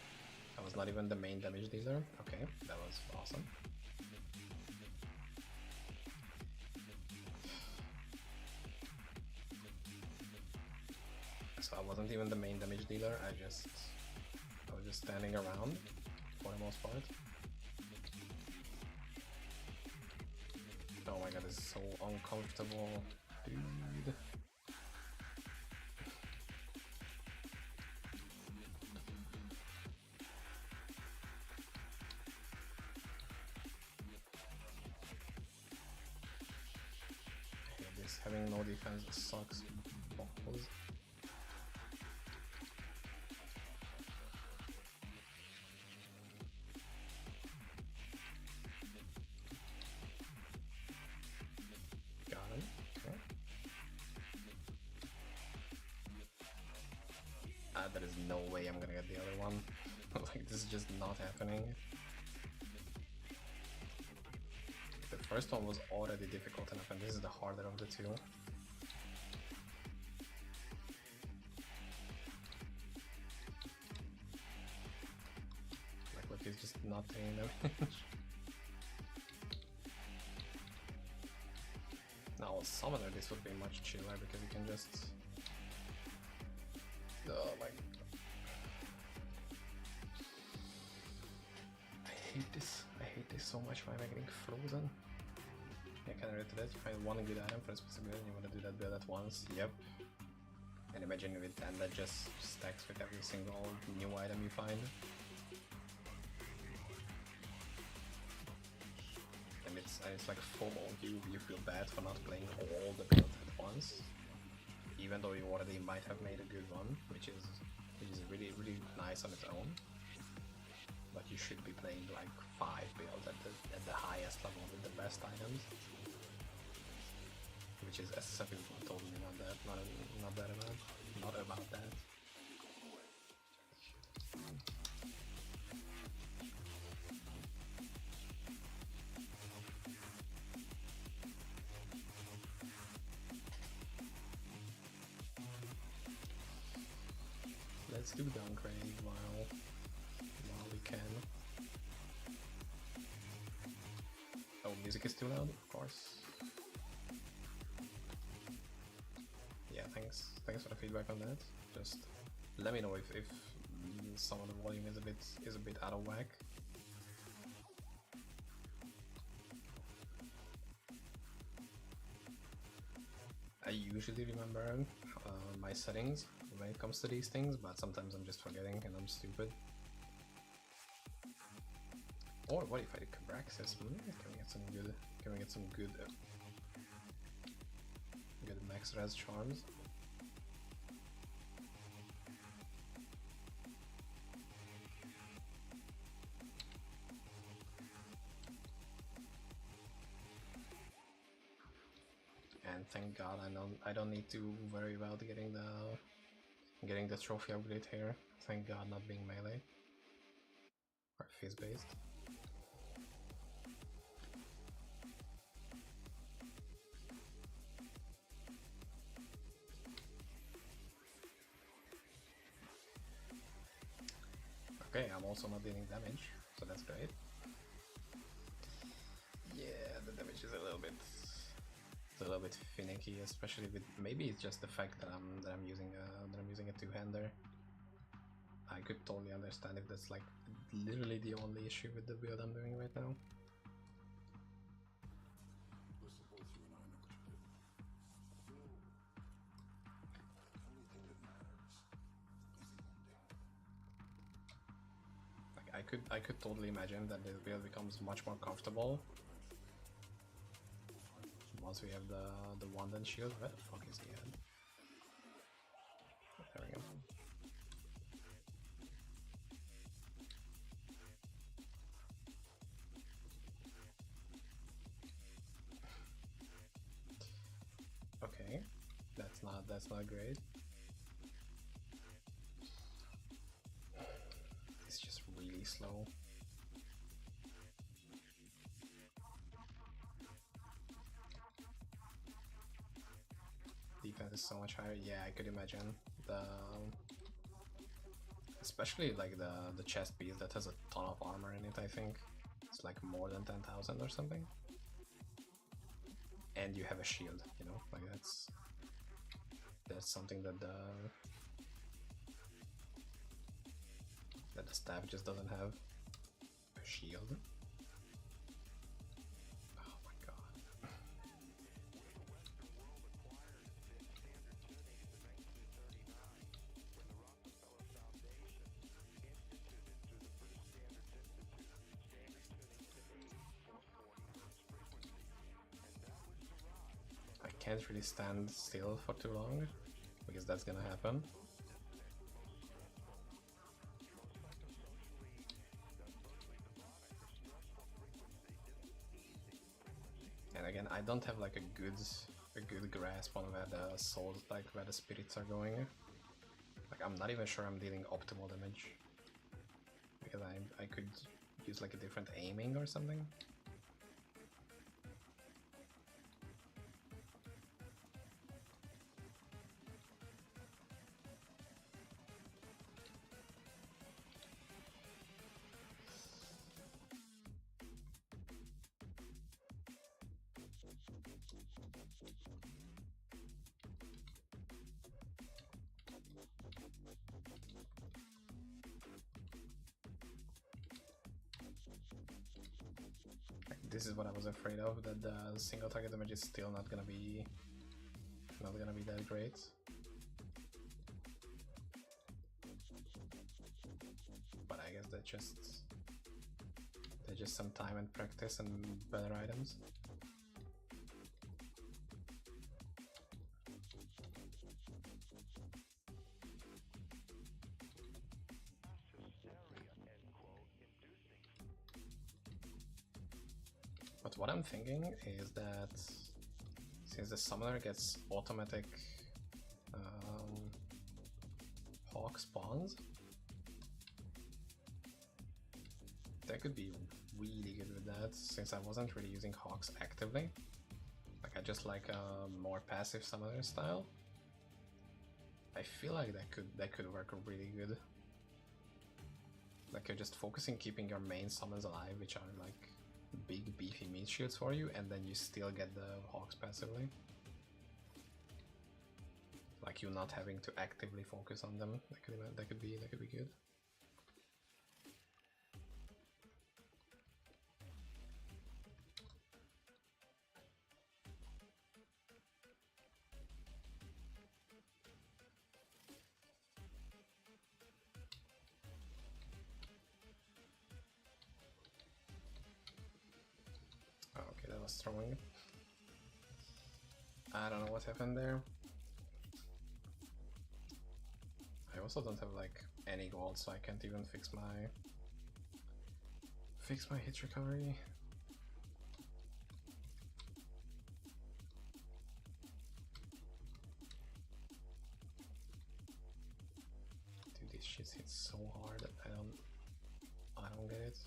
not even the main damage dealer. Okay, that was awesome. So I wasn't even the main damage dealer, I was just standing around for the most part. Oh my god, this is so uncomfortable, dude. I hate this, having no defense sucks balls. There is no way I'm gonna get the other one. Like, this is just not happening. The first one was already difficult enough, and this is the harder of the two. Like, look, he's just not taking damage. Now, a summoner, this would be much chiller because you can just... Oh my god. I hate this so much. Why am I getting frozen? I can scenario to that. You find one good item for a specific build and you want to do that build at once. Yep. And imagine with 10 that just stacks with every single new item you find. And it's like FOMO. You feel bad for not playing all the builds at once, even though you already might have made a good one, which is really nice on its own. But you should be playing like 5 builds at the highest level with the best items, which is SSF totally not that, not about that. Let's do downgrade while we can. Oh, music is too loud, of course. Yeah, thanks for the feedback on that. Just let me know if some of the volume is a bit out of whack. I usually remember my settings when it comes to these things, but sometimes I'm just forgetting and I'm stupid. Or what if I did Cabraxis? Can we get some good? Can we get some good max res charms? And thank God I don't need to worry about getting the trophy upgrade here. Thank God, not being melee or phase based. Okay, I'm also not dealing damage, so that's great. Yeah, the damage is a little bit finicky, especially with maybe it's just the fact that I'm using a two-hander. I could totally understand if that's like literally the only issue with the build I'm doing right now. Like I could totally imagine that this build becomes much more comfortable once we have the wand and shield. Where the fuck is he at? There we go. Okay, that's not great. It's just really slow. Defense is so much higher. Yeah, I could imagine especially like the chest piece that has a ton of armor in it. I think it's like more than 10,000 or something. And you have a shield, you know, like that's something that the staff just doesn't have. A shield. Oh my god. I can't really stand still for too long, because that's gonna happen. And again, I don't have like a good grasp on where the souls, like where the spirits are going. Like I'm not even sure I'm dealing optimal damage, because I could use like a different aiming or something. This is what I was afraid of, that the single target damage is still not gonna be that great. But I guess that's just some time and practice and better items. But what I'm thinking is that since the summoner gets automatic Hawk spawns, that could be really good with that, since I wasn't really using Hawks actively. Like, I just like a more passive summoner style. I feel like that could work really good. Like, you're just focusing keeping your main summons alive, which are like big beefy meat shields for you, and then you still get the Hawks passively. Like, you not having to actively focus on them. That could be good. Okay, that was throwing it. I don't know what happened there. I also don't have like any gold, so I can't even fix my hit recovery. Dude, this shit hits so hard that I don't get it.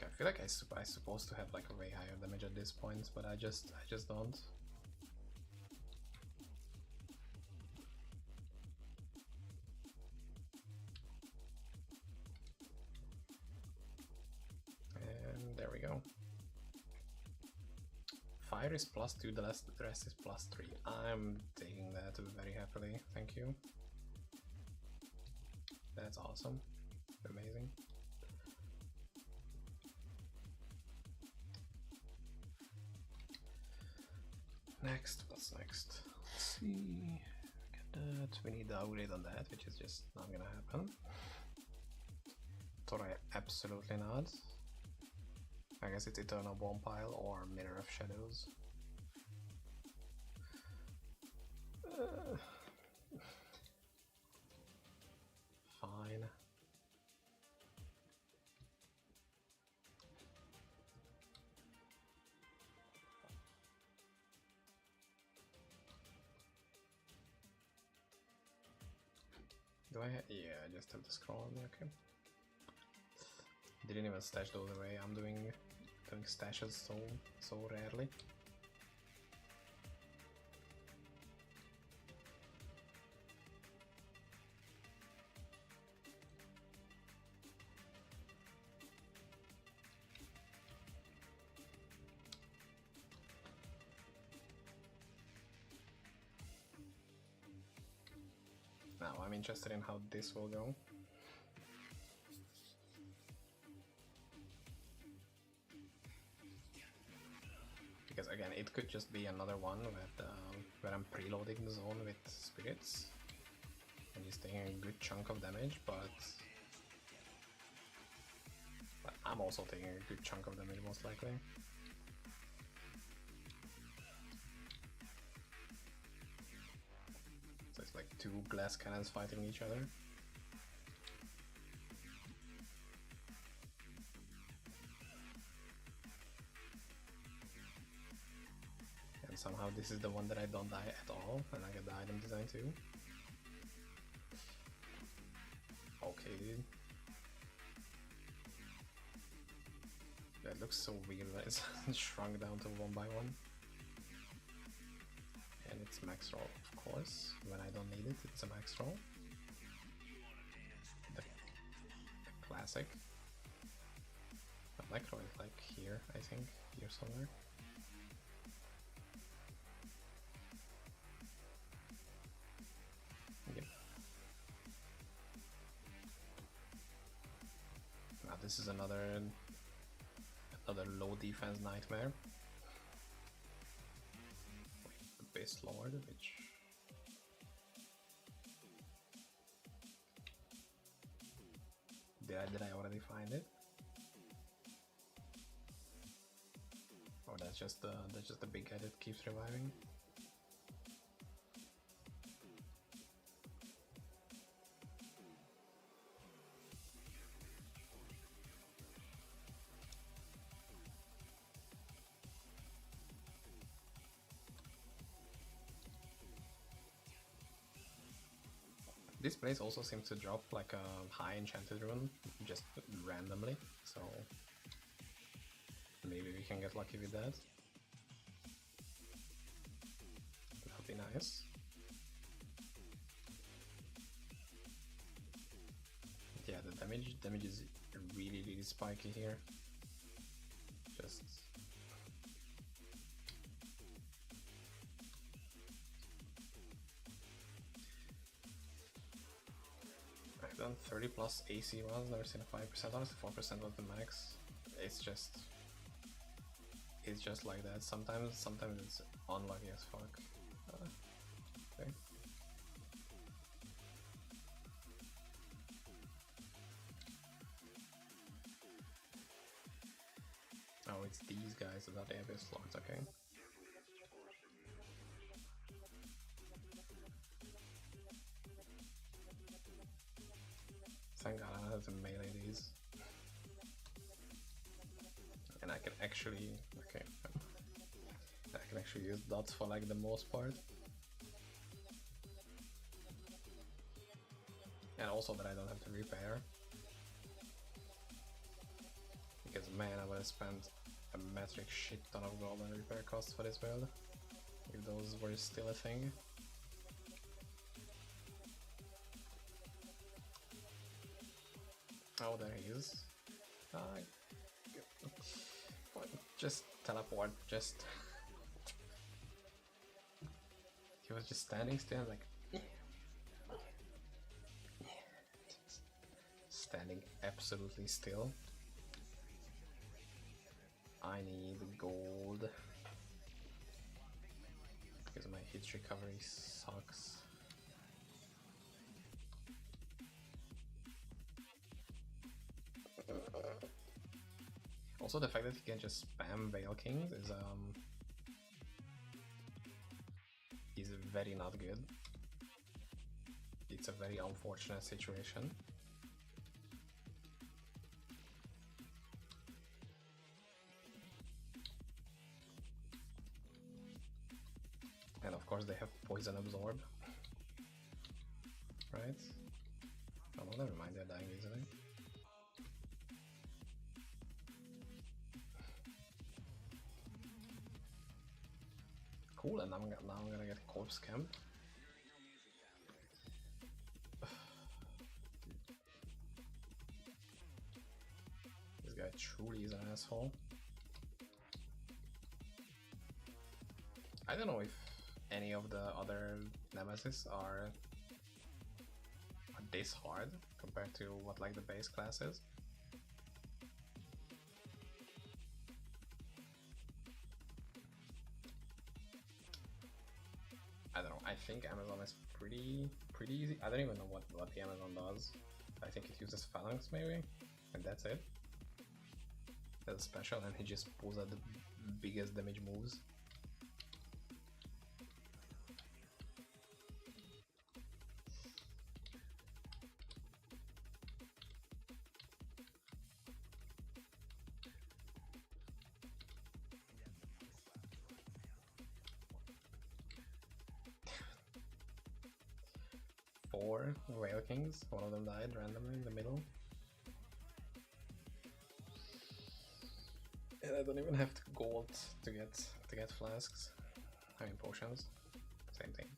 I feel like I'm supposed to have like a way higher damage at this point, but I just don't. And there we go. Fire is +2, the rest is +3. I'm taking that very happily, thank you. That's awesome. Amazing. Next, what's next? Let's see. Get that. We need the upgrade on that, which is just not gonna happen. Torai, absolutely not. I guess it's Eternal Bomb Pile or Mirror of Shadows. Fine. Do I have, yeah, I just have the scroll on there, okay. Didn't even stash those away. I'm doing stashes so rarely. Now I'm interested in how this will go. Because again, it could just be another one where I'm preloading the zone with spirits and just taking a good chunk of damage, but I'm also taking a good chunk of damage most likely. So it's like two glass cannons fighting each other. And somehow this is the one that I don't die at all, and I get the item design too. Okay, dude. That looks so weird when it's shrunk down to 1 by 1. And it's max roll, of course. When I don't need it, it's a max roll. The classic. But Necro is like here, I think, here somewhere. this is another low defense nightmare. The Beast Lord, which did I already find it? Or that's just the big guy that keeps reviving. This place also seems to drop like a high enchanted rune just randomly, so maybe we can get lucky with that. That'd be nice. Yeah, the damage is really spiky here. Just I've done 30 plus AC runs, never seen a 5%, honestly 4% of the max. It's just like that. Sometimes it's unlucky as fuck. Okay. Oh, it's these guys that are the Abyss Lords, okay. Thank god I don't have to melee these. And I can actually, okay, I can actually use dots for like the most part. And also that I don't have to repair. Because man, I would have spent a metric shit ton of gold on repair costs for this build. If those were still a thing. Oh, there he is. Just teleport, just... He was just standing still, like... Standing absolutely still. I need gold. Because my hit recovery sucks. Also, the fact that he can just spam Veil Kings is very not good. It's a very unfortunate situation. And of course they have Poison Absorb. Right? Oh, well, never mind, they're dying easily. Cool, and now I'm gonna get Corpse Camp. This guy truly is an asshole. I don't know if any of the other Nemesis are this hard compared to what like the base class is. I don't know, I think Amazon is pretty easy. I don't even know what the Amazon does. I think it uses Phalanx maybe, and that's it. That's special, and he just pulls out the biggest damage moves. Four Whale Kings, one of them died randomly in the middle. And I don't even have to gold to get flasks. I mean potions. Same thing.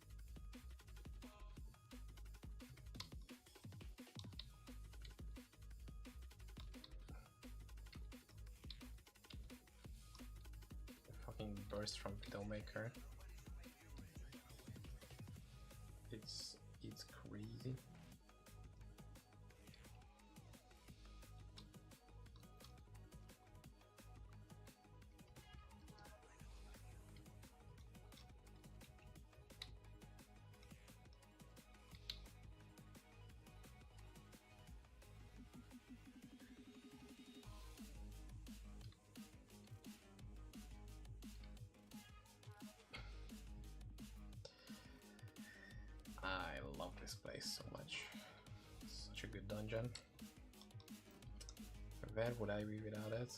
Fucking burst from Widowmaker. It's crazy. this place so much. Such a good dungeon. Where would I be without it?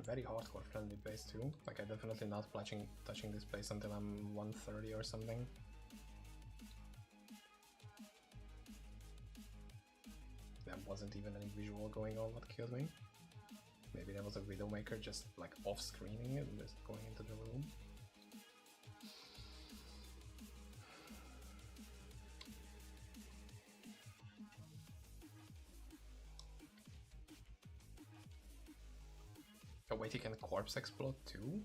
Very hardcore friendly place too. Like I'm definitely not touching this place until I'm 130 or something. There wasn't even any visual going on what killed me. Maybe there was a Widowmaker just like off-screening it and just going into the room. Oh wait, he can corpse explode too?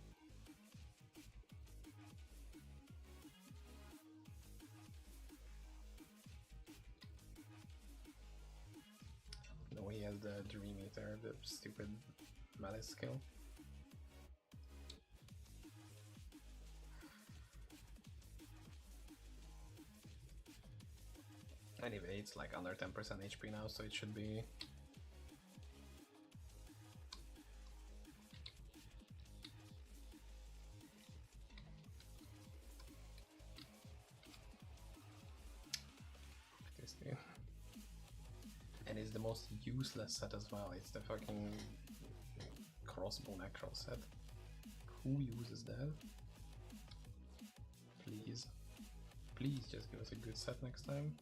No, he has the Dream Eater, the stupid melee skill. Anyway, it's like under 10% HP now, so it should be... And it's the most useless set as well. It's the fucking crossbow Necro set. Who uses that? Please. Please just give us a good set next time.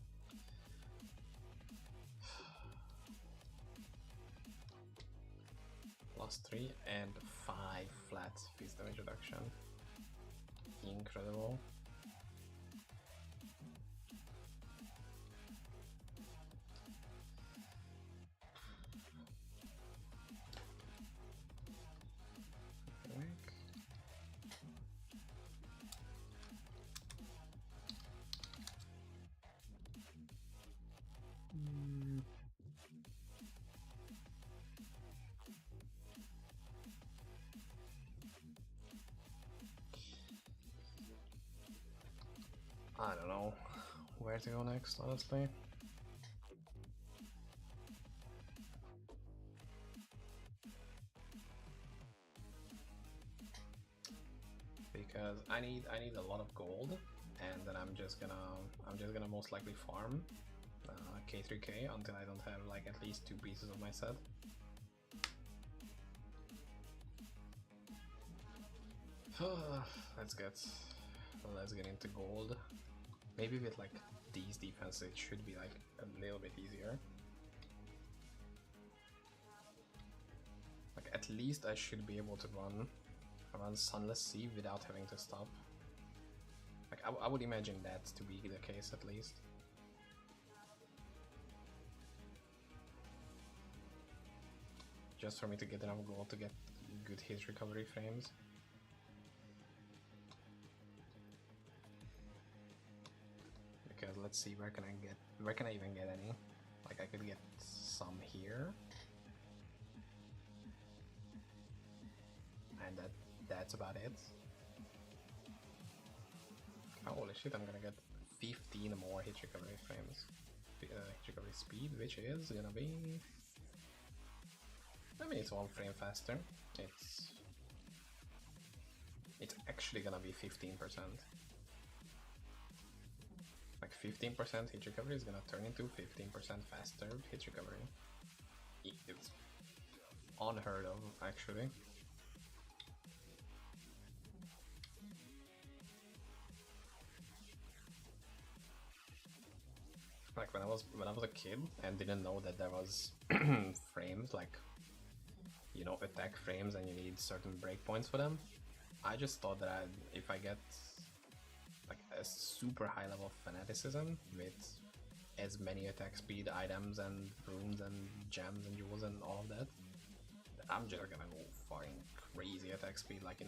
+3 and 5 flat fist damage reduction. Incredible. I don't know where to go next, honestly. Because I need a lot of gold, and then I'm just gonna most likely farm K3K until I don't have like at least 2 pieces of my set. Let's get into gold. Maybe with like these defenses it should be like a little bit easier. Like at least I should be able to run Sunless Sea without having to stop. Like I would imagine that to be the case at least. Just for me to get enough gold to get good hit recovery frames. Because let's see, where can I even get any? Like I could get some here. And that's about it. Holy shit, I'm gonna get 15 more hit recovery frames. Hit recovery speed, which is gonna be... I mean, it's 1 frame faster. It's actually gonna be 15%. Like 15% hit recovery is gonna turn into 15% faster hit recovery. It's unheard of, actually. Like when I was a kid and didn't know that there was frames, like, you know, attack frames and you need certain breakpoints for them. I just thought that if I get like a super high level of fanaticism with as many attack speed items and runes and gems and jewels and all of that, I'm just gonna go fucking crazy attack speed like in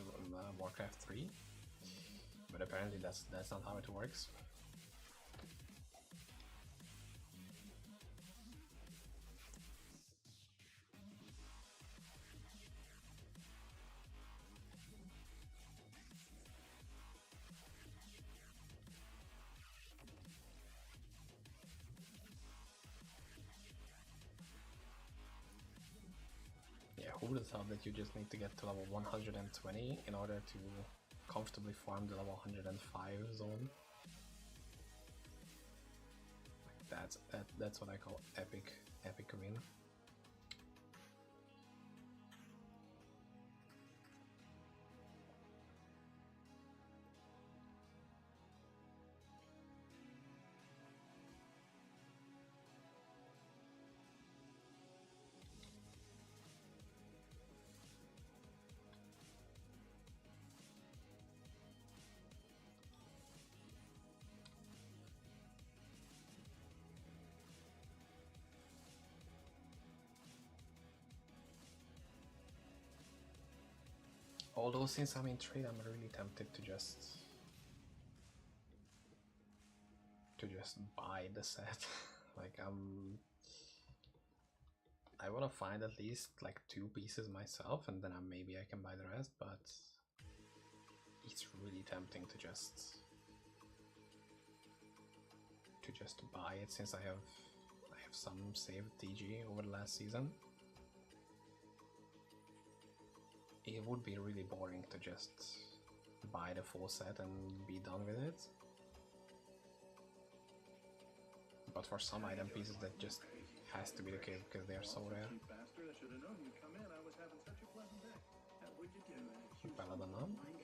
Warcraft 3. But apparently that's not how it works. Yeah, who would have thought that you just need to get to level 120 in order to comfortably farm the level 105 zone. That's what I call epic win. Although since I'm in trade, I'm really tempted to just buy the set. Like I want to find at least like 2 pieces myself, and then maybe I can buy the rest. But it's really tempting to just buy it since I have some saved TG over the last season. It would be really boring to just buy the full set and be done with it. But for some item pieces that just has to be the case because they are so rare. Paladin,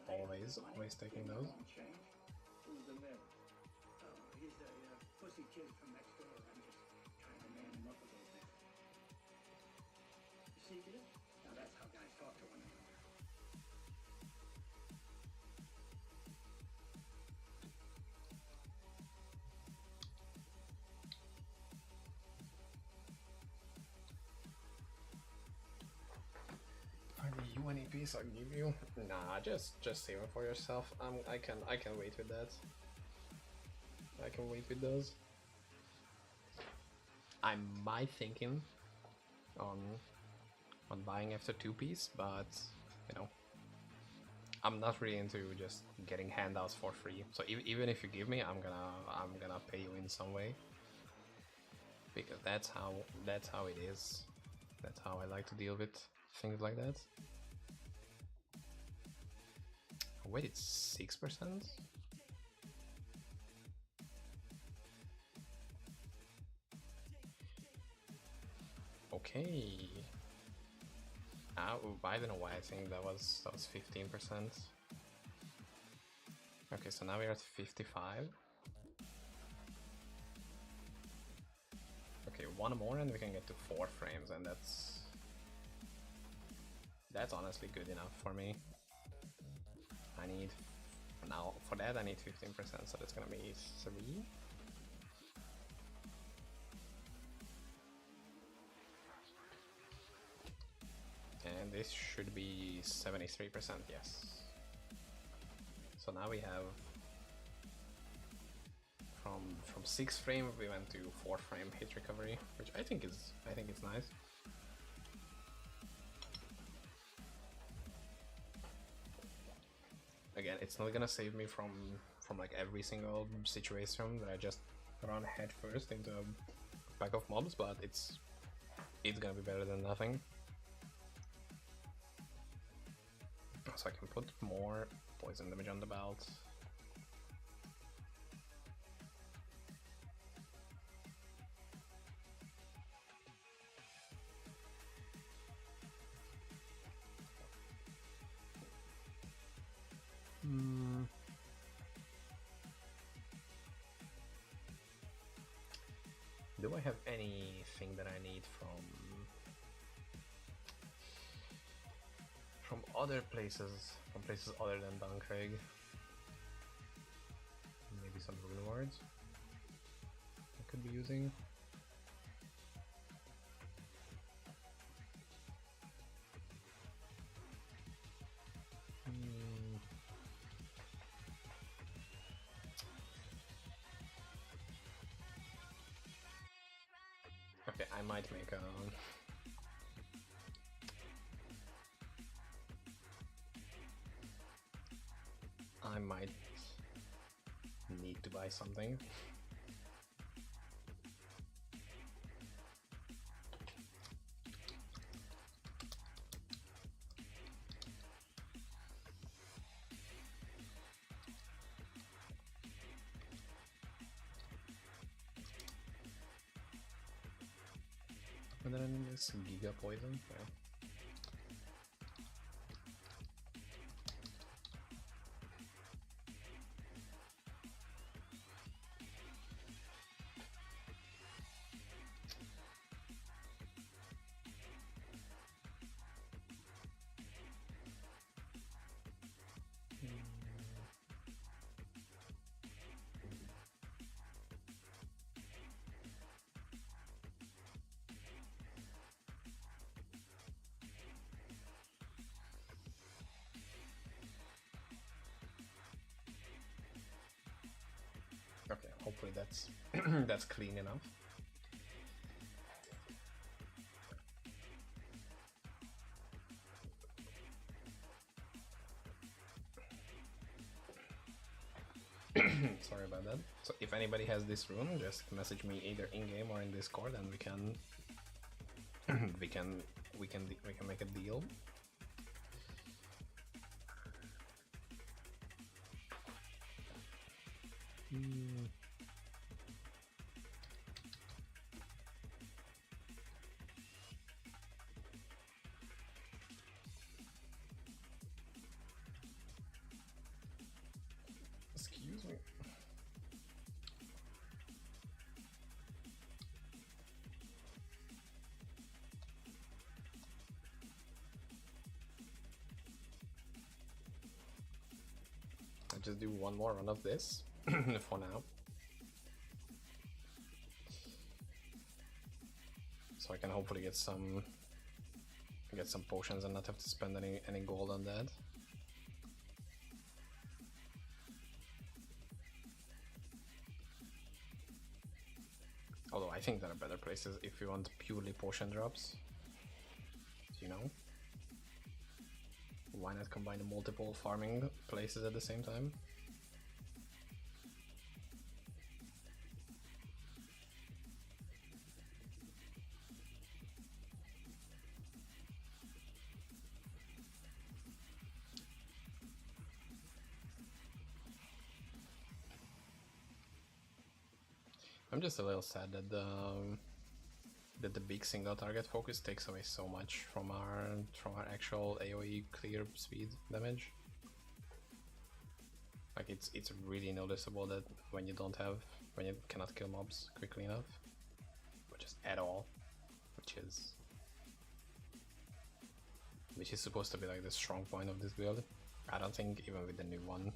always taking those. He's a pussy kid from next door. I'm just trying to man him up a little bit. You see this? Now that's how guys talk to one another. Are you any piece I'll give you? Nah, just save it for yourself. I can wait with that. I can wait with those. I might thinking on buying after 2-piece, but you know, I'm not really into just getting handouts for free. So even if you give me, I'm gonna pay you in some way, because that's how it is. That's how I like to deal with things like that. Wait, it's 6%. Okay. I don't know why I think that was 15%. Okay, so now we're at 55. Okay, one more and we can get to 4 frames, and that's honestly good enough for me. I need, now for that I need 15%, so that's gonna be 3. And this should be 73%, yes. So now we have from 6 frame we went to 4 frame hit recovery, which I think it's nice. Again, it's not gonna save me from like every single situation that I just run head first into a pack of mobs, but it's gonna be better than nothing. So I can put more poison damage on the belt. Do I have anything that I need from other places, from places other than Duncraig? Maybe some rune wards I could be using. Okay, I might make a... I might need to buy something. spend it on this Giga Poison? Yeah. Okay, hopefully that's that's clean enough. Sorry about that. So if anybody has this rune, just message me either in game or in Discord, and we can we can make a deal. Excuse me. I'll just do one more run of this for now. So I can hopefully get some potions and not have to spend any gold on that. Although I think there are better places if you want purely potion drops. You know? Why not combine multiple farming places at the same time? I'm just a little sad that the big single target focus takes away so much from our actual AoE clear speed damage. Like it's really noticeable that when you cannot kill mobs quickly enough, or just at all, which is supposed to be like the strong point of this build. I don't think even with the new one,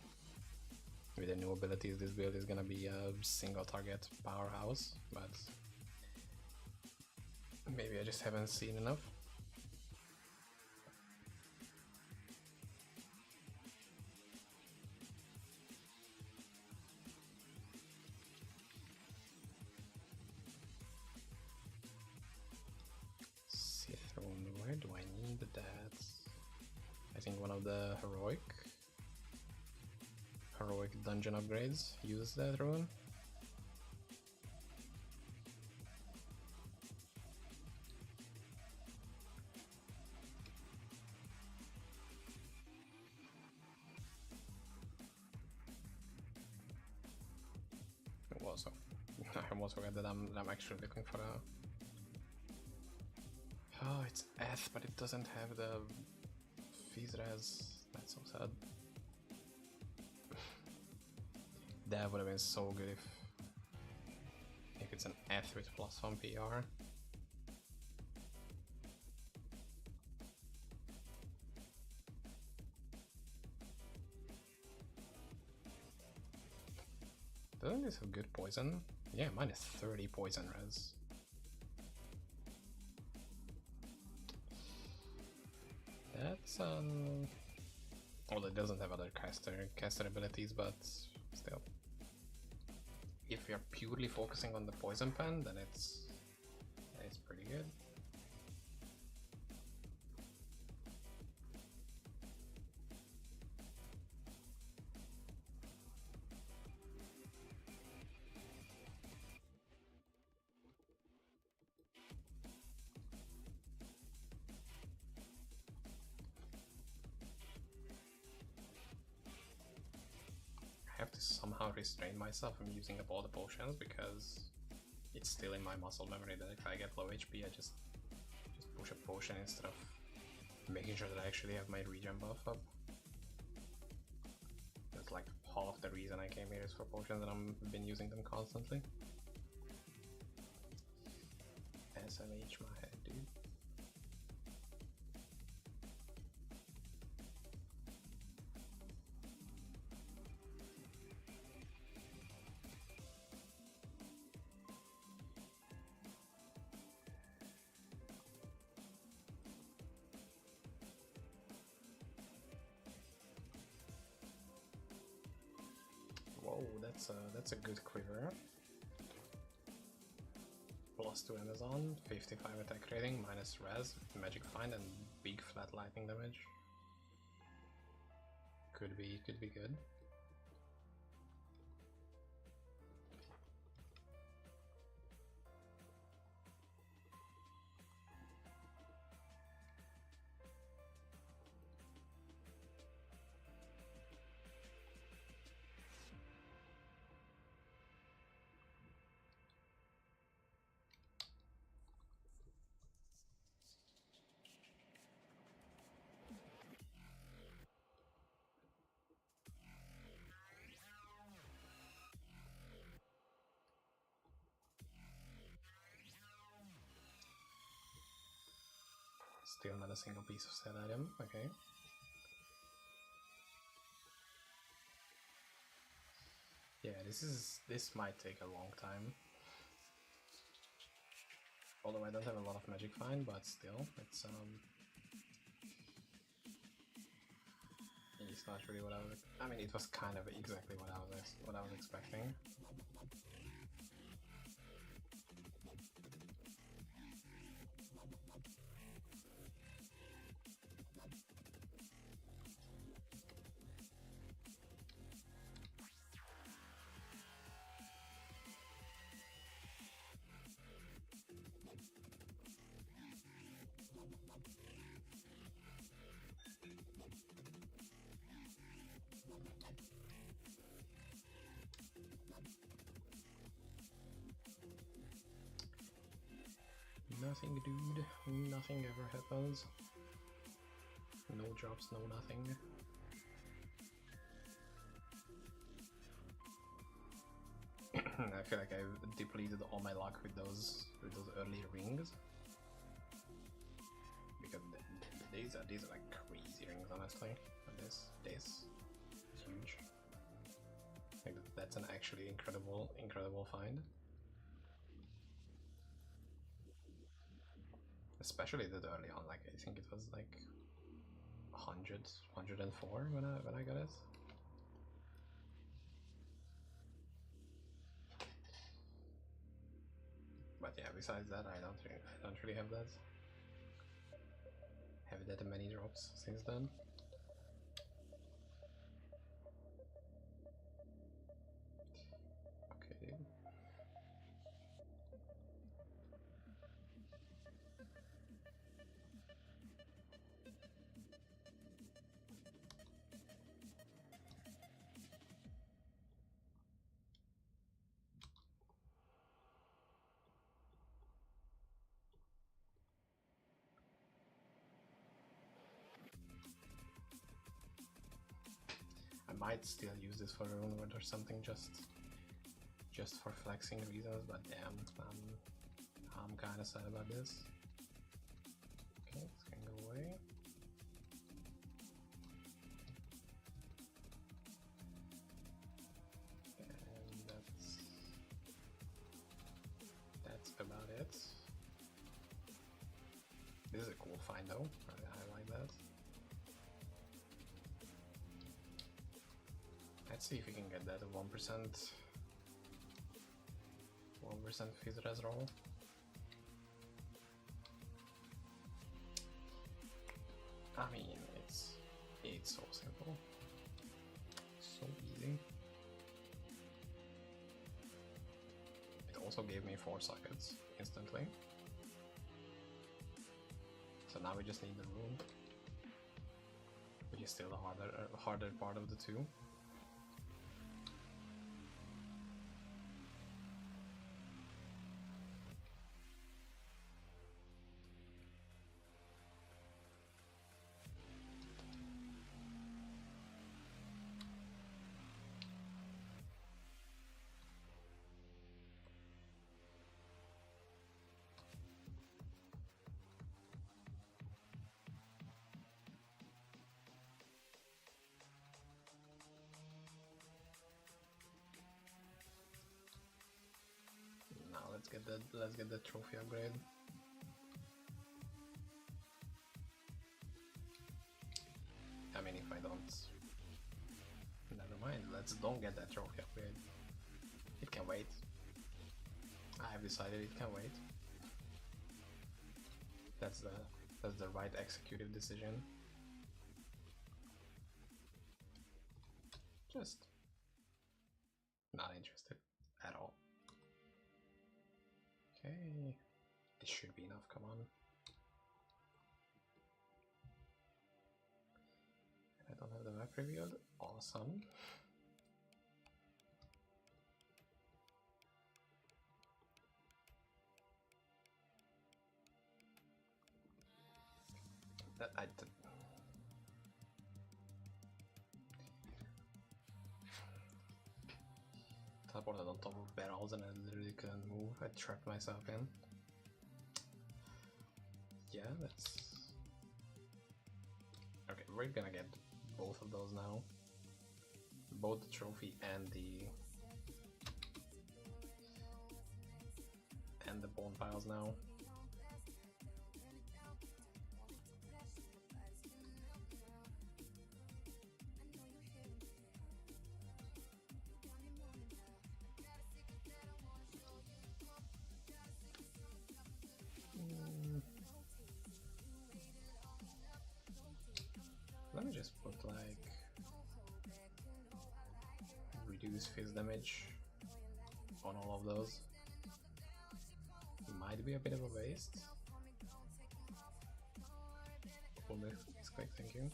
with the new abilities, this build is gonna be a single target powerhouse, but maybe I just haven't seen enough. Citron, where do I need that? I think one of the heroic dungeon upgrades use that rune. Also, I almost forgot that I'm actually looking for a... Oh, it's Eth, but it doesn't have the Fizres. That's so sad. That would have been so good if it's an Eth with +1 PR. Doesn't this have good poison? Yeah, mine is 30 poison res. That's well, it doesn't have other caster abilities, but still. If you're purely focusing on the poison pen, then it's pretty good. I have to somehow restrain myself from using up all the potions because it's still in my muscle memory that if I get low HP, I just push a potion instead of making sure that I actually have my regen buff up. That's like half the reason I came here is for potions, and I've been using them constantly. SMH my head, dude. Whoa, that's a good quiver. +2 Amazon, 55 attack rating, minus res, magic find, and big flat lightning damage. Could be good. Still not a single piece of set item, okay. Yeah, this might take a long time. Although I don't have a lot of magic find, but still, it's not really what I mean, it was kind of exactly what I was expecting. Nothing, dude. Nothing ever happens. No drops, no nothing. I feel like I've depleted all my luck with those early rings. Because these are like crazy rings, honestly. But this huge. Like that's an actually incredible find. Especially that early on, like I think it was like 104 when I got it. But yeah, besides that, I don't really have that. Have that many drops since then. Okay. I might still use this for Runewood or something, just for flexing reasons, but damn, I'm kind of sad about this. Okay, this can go away. And that's about it. This is a cool find though, I like that. Let's see if we can get that 1% fizz res roll. I mean, it's so simple, so easy. It also gave me 4 sockets instantly. So now we just need the rune, which is still the harder part of the two. let's get the trophy upgrade. I mean, if I don't, never mind. Let's don't get that trophy upgrade. It can wait. I have decided it can wait. That's the right executive decision. Just not interested at all. Okay, this should be enough. Come on. I don't have the map revealed. Awesome. That I did. Teleported on top of barrels and I literally couldn't move. I trapped myself in. Yeah, that's... Okay, we're gonna get both of those now. Both the trophy and the bone piles now. Let me just put like reduce phase damage on all of those. Might be a bit of a waste. Pull this quick, thank you.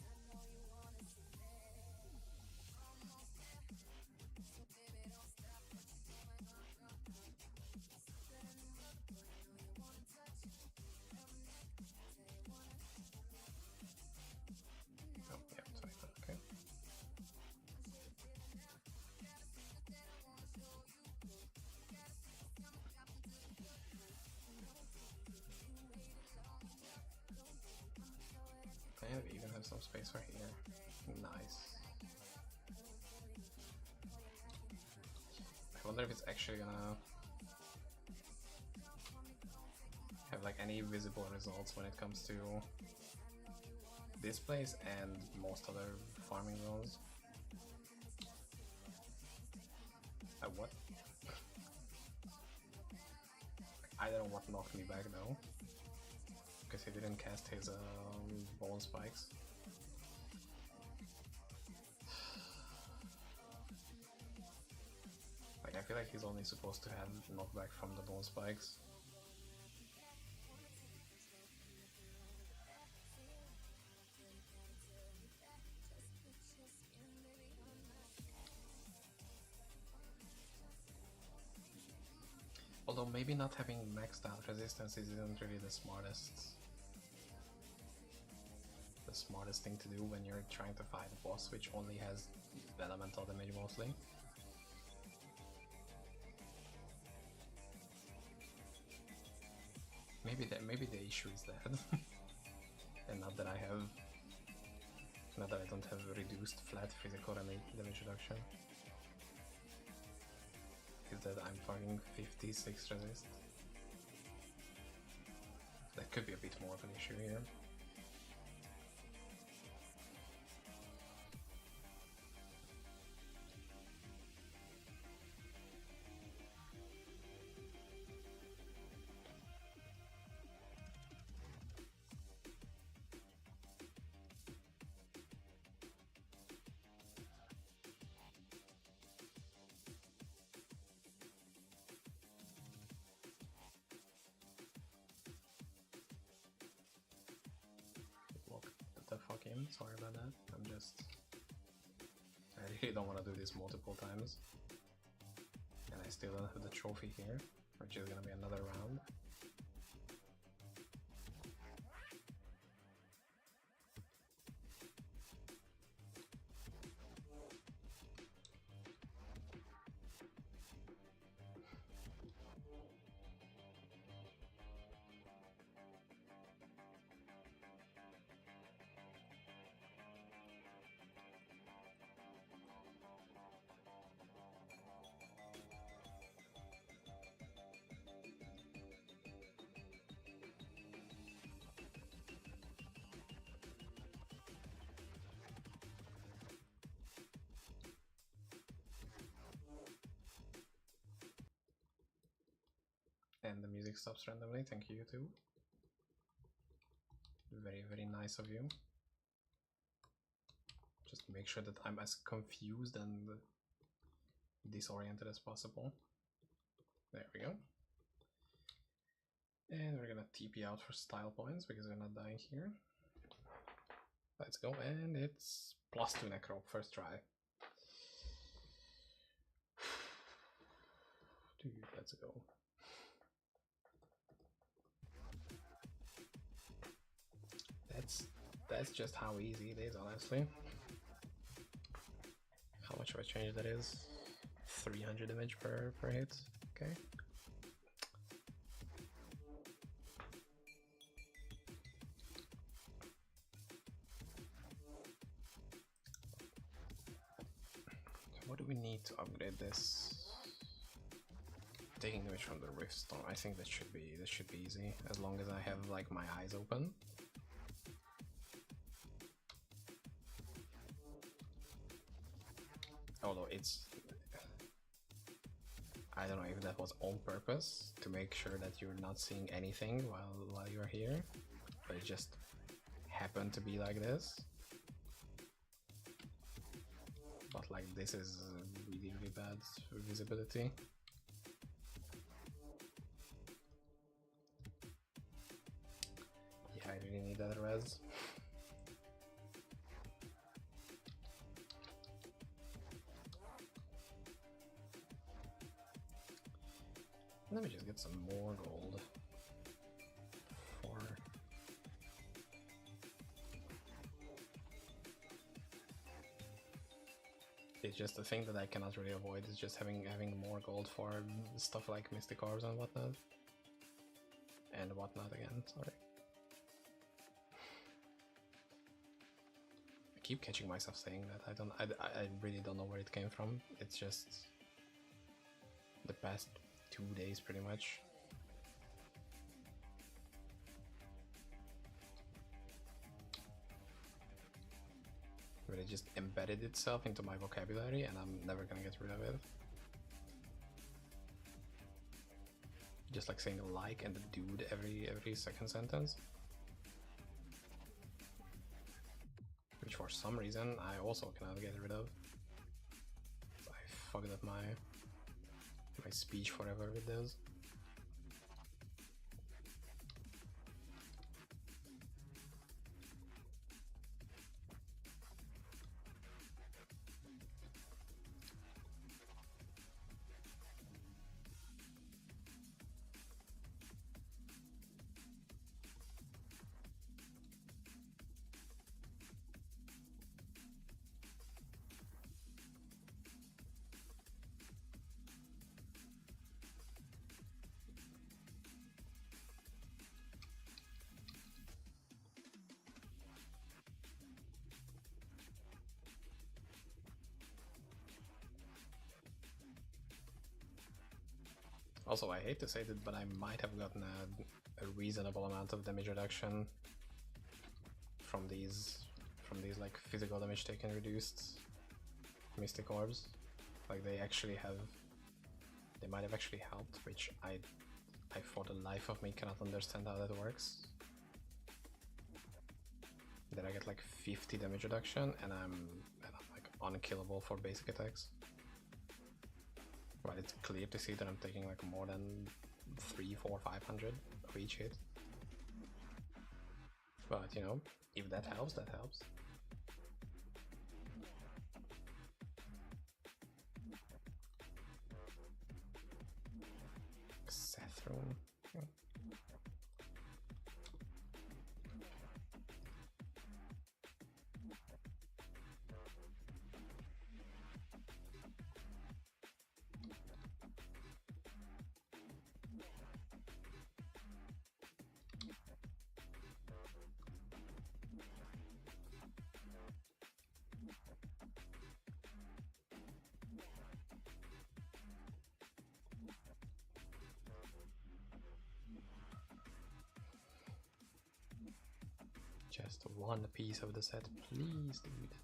Oh, yeah, sorry, okay. And we even have some space right here. Nice. I wonder if it's actually gonna have like any visible results when it comes to this place and most other farming zones. What? I don't know what knocked me back though, because he didn't cast his bone spikes. Like, I feel like he's only supposed to have knockback from the bone spikes. Although maybe not having maxed out resistance isn't really the smartest thing to do when you're trying to fight a boss which only has elemental damage mostly. Maybe the issue is that, and not that I don't have reduced flat physical damage reduction. Is that I'm fucking 56 resist. That could be a bit more of an issue here. Sorry about that. I really don't want to do this multiple times. And I still don't have the trophy here, which is gonna be another round. And the music stops randomly. Thank you, YouTube. Very, very nice of you. Just make sure that I'm as confused and disoriented as possible. There we go. And we're gonna TP out for style points because we're not dying here. Let's go, and it's +2 Necro, first try. Dude, let's go. That's just how easy it is, honestly. How much of a change that is? 300 damage per hit. Okay. What do we need to upgrade this? Taking damage from the Riftstone. I think this should be easy as long as I have like my eyes open. Although I don't know if that was on purpose to make sure that you're not seeing anything while you're here, but it just happened to be like this. But like this is really, really bad visibility. Yeah, I really need that res. Let me just get some more gold for... It's just a thing that I cannot really avoid, is just having more gold for stuff like Mystic Orbs and whatnot. And whatnot again, sorry. I keep catching myself saying that. I really don't know where it came from. It's just the past 2 days pretty much. But it just embedded itself into my vocabulary and I'm never gonna get rid of it. Just like saying like and the dude every second sentence. Which for some reason I also cannot get rid of. I fucked up my speech forever with this. Also, I hate to say it, but I might have gotten a reasonable amount of damage reduction from these like physical damage taken reduced Mystic Orbs. Like they might have actually helped, which I for the life of me cannot understand how that works. Then I get like 50 damage reduction and I'm like unkillable for basic attacks. But it's clear to see that I'm taking like more than 300, 400, 500 of each hit. But you know, if that helps, that helps. Sethrune. Just one piece of the set, please, dude.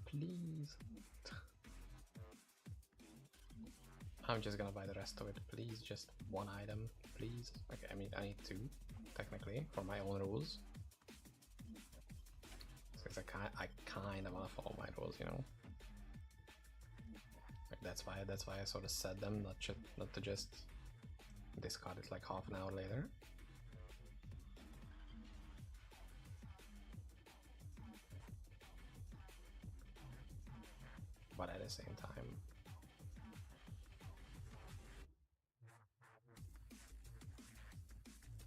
Please. I'm just gonna buy the rest of it, please. Just one item, please. Okay, I mean, I need two, technically, for my own rules. Because I kind of wanna follow my rules, you know. Like that's why I sort of set them, not to just discard it like half an hour later. But at the same time,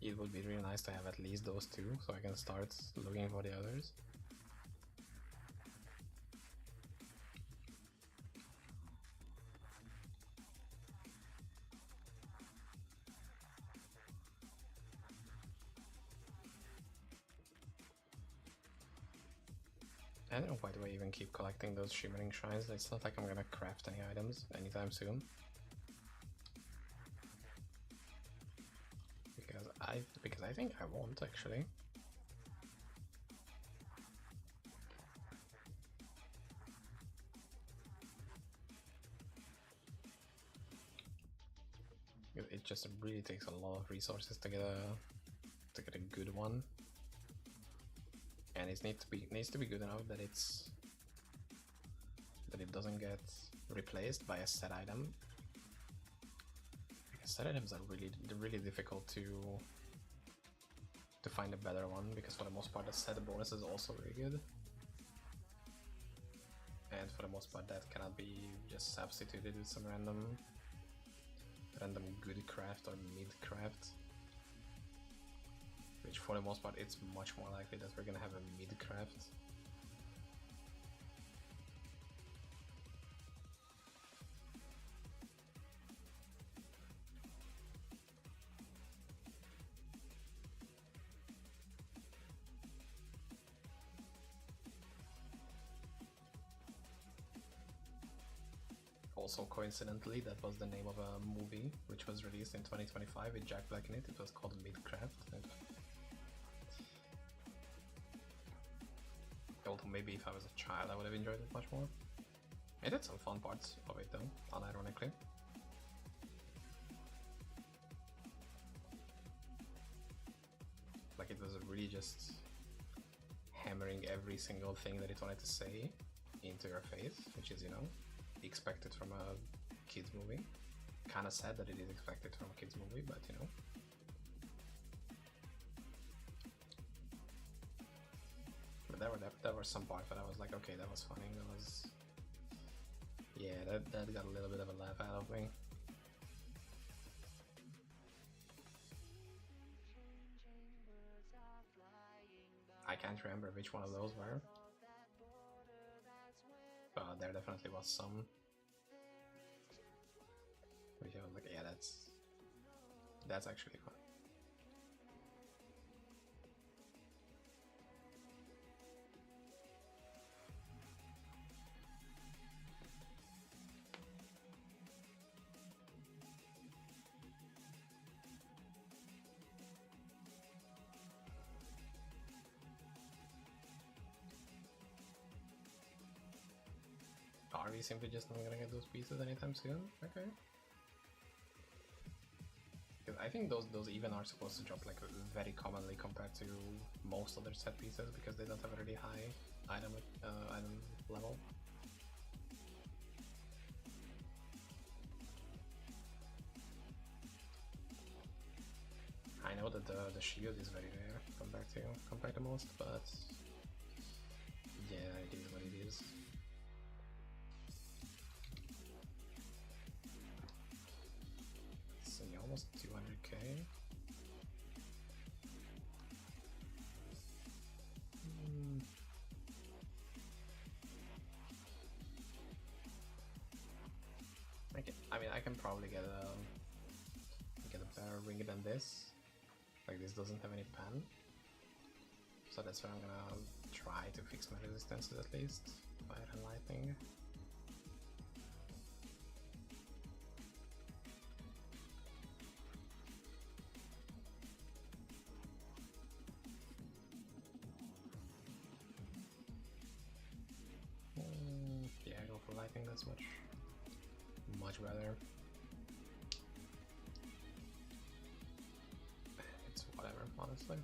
it would be really nice to have at least those two, so I can start looking for the others. I don't know why do I even keep collecting those shimmering shrines. It's not like I'm gonna craft any items anytime soon. Because I think I won't actually. It just really takes a lot of resources to get a good one. And it needs to be good enough that it doesn't get replaced by a set item. Because set items are really difficult to find a better one, because for the most part the set bonus is also very good. And for the most part that cannot be just substituted with some random good craft or mid craft. Which for the most part it's much more likely that we're gonna have a mid craft. Also coincidentally, that was the name of a movie which was released in 2025 with Jack Black in it. It was called Midcraft. Although maybe if I was a child I would have enjoyed it much more. It had some fun parts of it though, unironically. Like it was really just hammering every single thing that it wanted to say into your face, which is, you know, expected from a kids movie. Kinda sad that it is expected from a kids movie, but you know. But there were some parts that I was like, okay, that was funny. That was, yeah, that got a little bit of a laugh out of me. I can't remember which one of those were. But there definitely was some. Which I was like, yeah, that's actually fun. Are we simply just not gonna get those pieces anytime soon? Okay. Because I think those even are supposed to drop like very commonly compared to most other set pieces, because they don't have a really high item level. I know that the shield is very rare compared to most, but yeah, it is what it is. So you're almost 200k. Okay, I mean I can probably get a better ring than this. Like this doesn't have any pan, so that's why I'm gonna try to fix my resistances at least. Fire and lightning. Yeah, go for lightning. That's much better. honestly.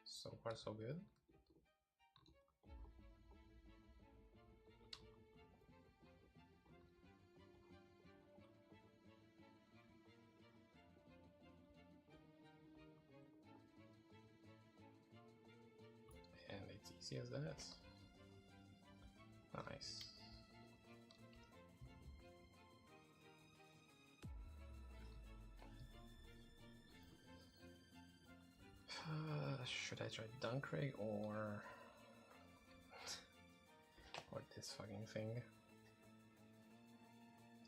So far so good. And it's easy as that. Nice. Should I try Dunkrig or this fucking thing?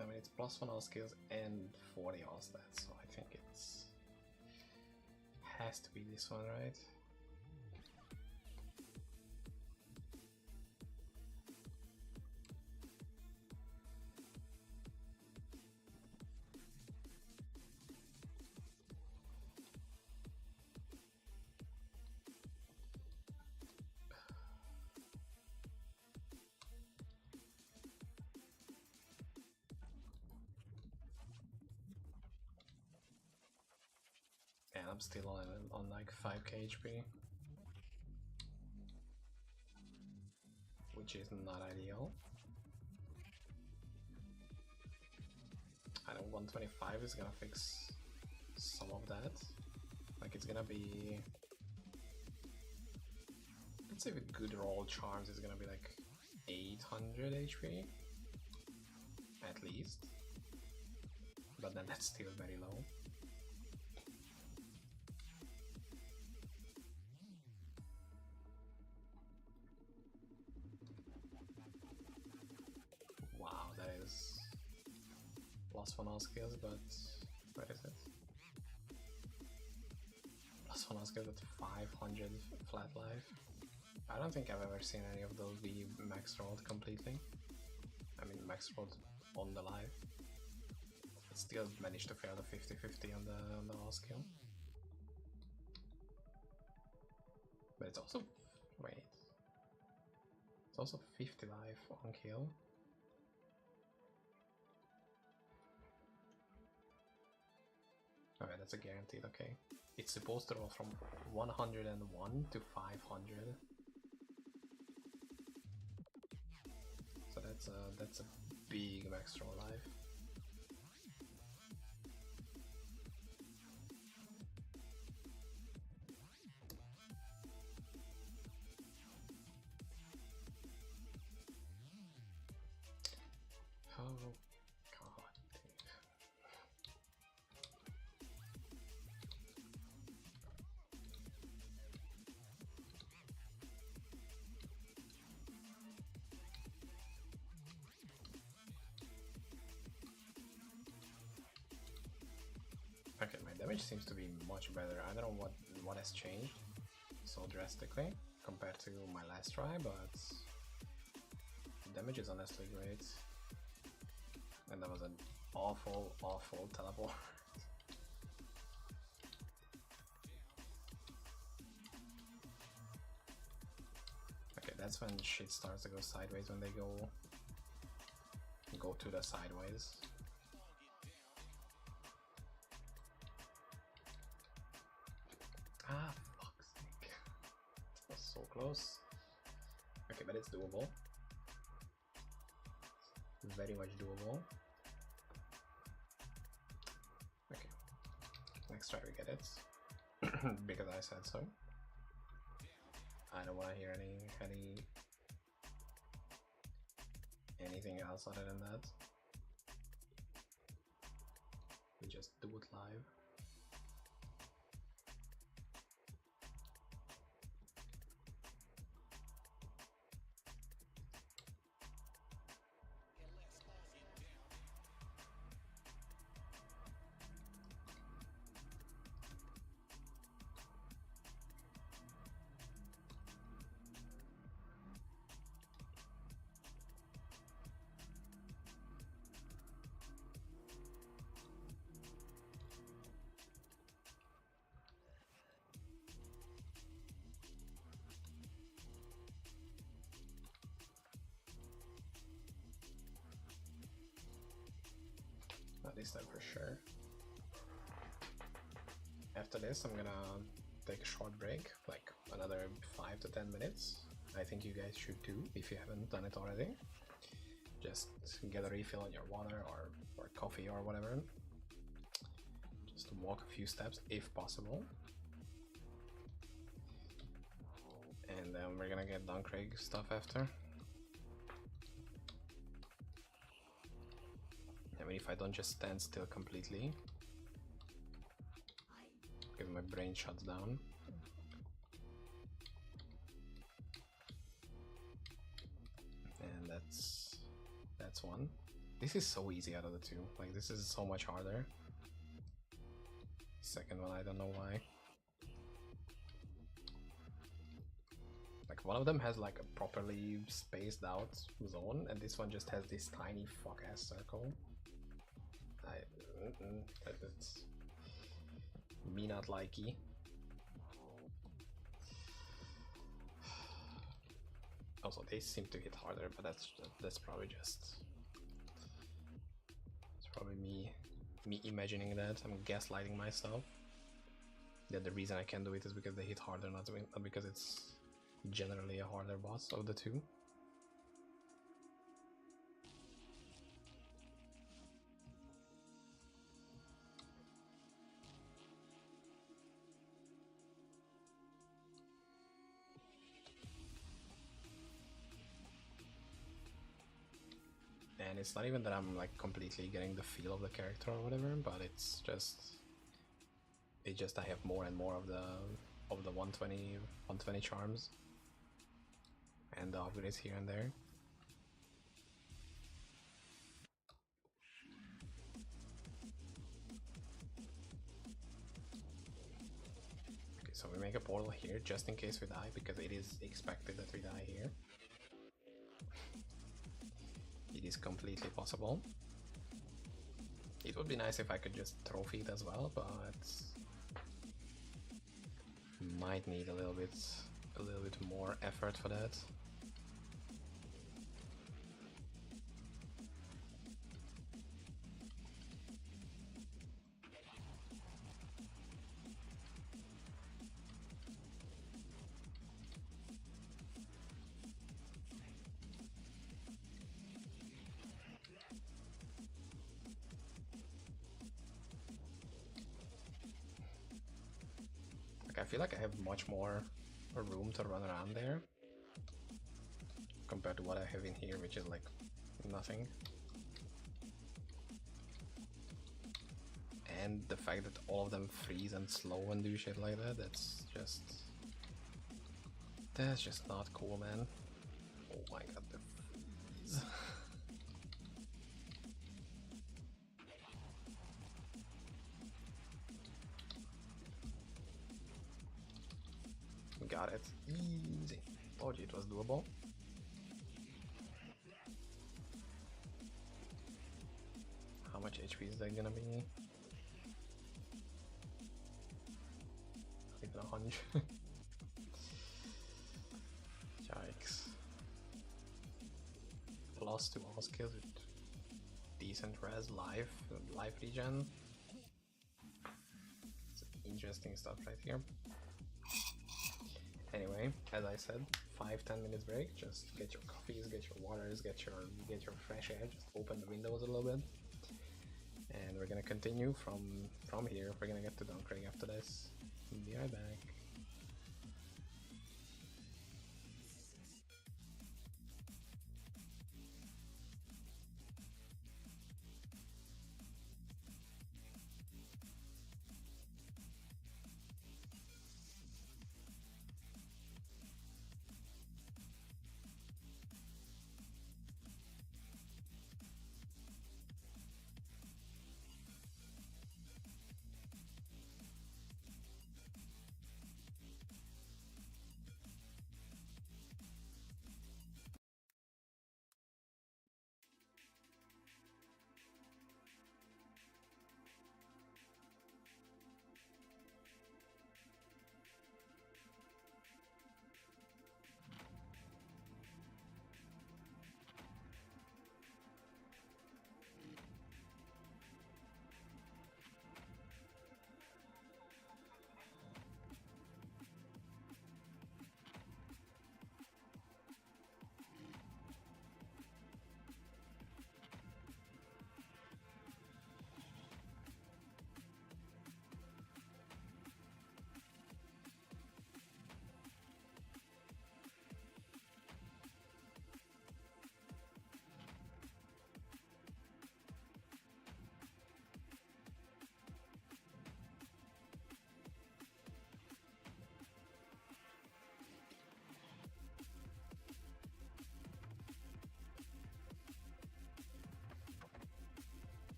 I mean, it's +1 all skills and 40 all stats, so I think it's has to be this one, right? And I'm still on like 5k HP, which is not ideal. I know 125 is gonna fix some of that. Like it's gonna be, let's say with good roll charms, it's gonna be like 800 HP at least, but then that's still very low. Wow, that is +1 all skills, but where is it? +1 all skills with 500 flat life. I don't think I've ever seen any of those be max rolled completely. I mean, max rolled on the life. It still managed to fail the 50-50 on the all skill. But it's also, wait, it's also 50 life on kill. Okay, that's a guaranteed, okay. It's supposed to roll from 101 to 500. So that's a big max roll life. Oh god. Okay, my damage seems to be much better. I don't know what has changed so drastically compared to my last try, but damage is honestly great. And that was an awful teleport. Okay, that's when shit starts to go sideways, when they go to the sideways. Ah, fuck's sake. That was so close. Okay, but it's doable. Very much doable. next try we get it. Because I said so. I don't want to hear anything else other than that. We just do it live. Not this time for sure. After this, I'm gonna take a short break, like another 5 to 10 minutes. I think you guys should too, if you haven't done it already. Just get a refill on your water or coffee or whatever. Just walk a few steps if possible. And then we're gonna get Dunk Rig stuff after. I mean, if I don't just stand still completely, if my brain shuts down. And that's one. This is so easy out of the two. Like, this is so much harder. Second one, I don't know why. Like, one of them has like a properly spaced out zone, and this one just has this tiny fuck ass circle. It's me not likey. Also, they seem to hit harder, but that's probably just it's probably me imagining that. I'm gaslighting myself. That the reason I can do it is because they hit harder, not because it's generally a harder boss of the two. And it's not even that I'm like completely getting the feel of the character or whatever, but it's just I have more and more of the 120 charms and the upgrades here and there. Okay, so we make a portal here just in case we die, because it is expected that we die here. It is completely possible. It would be nice if I could just trophy it as well, but might need a little bit more effort for that. I feel like I have much more room to run around there compared to what I have in here, which is like nothing. And the fact that all of them freeze and slow and do shit like that, that's just not cool, man. Oh my god, the freeze. Got it. Easy. Told you it was doable. How much HP is that gonna be? Not even 100. Yikes. Plus 2 all skills with decent res, life regen. It's interesting stuff right here. Anyway, as I said, 5-10 minutes break. Just get your coffees, get your waters, get your fresh air. Just open the windows a little bit, And we're gonna continue from here. We're gonna get to Dunkirk after this. Be right back.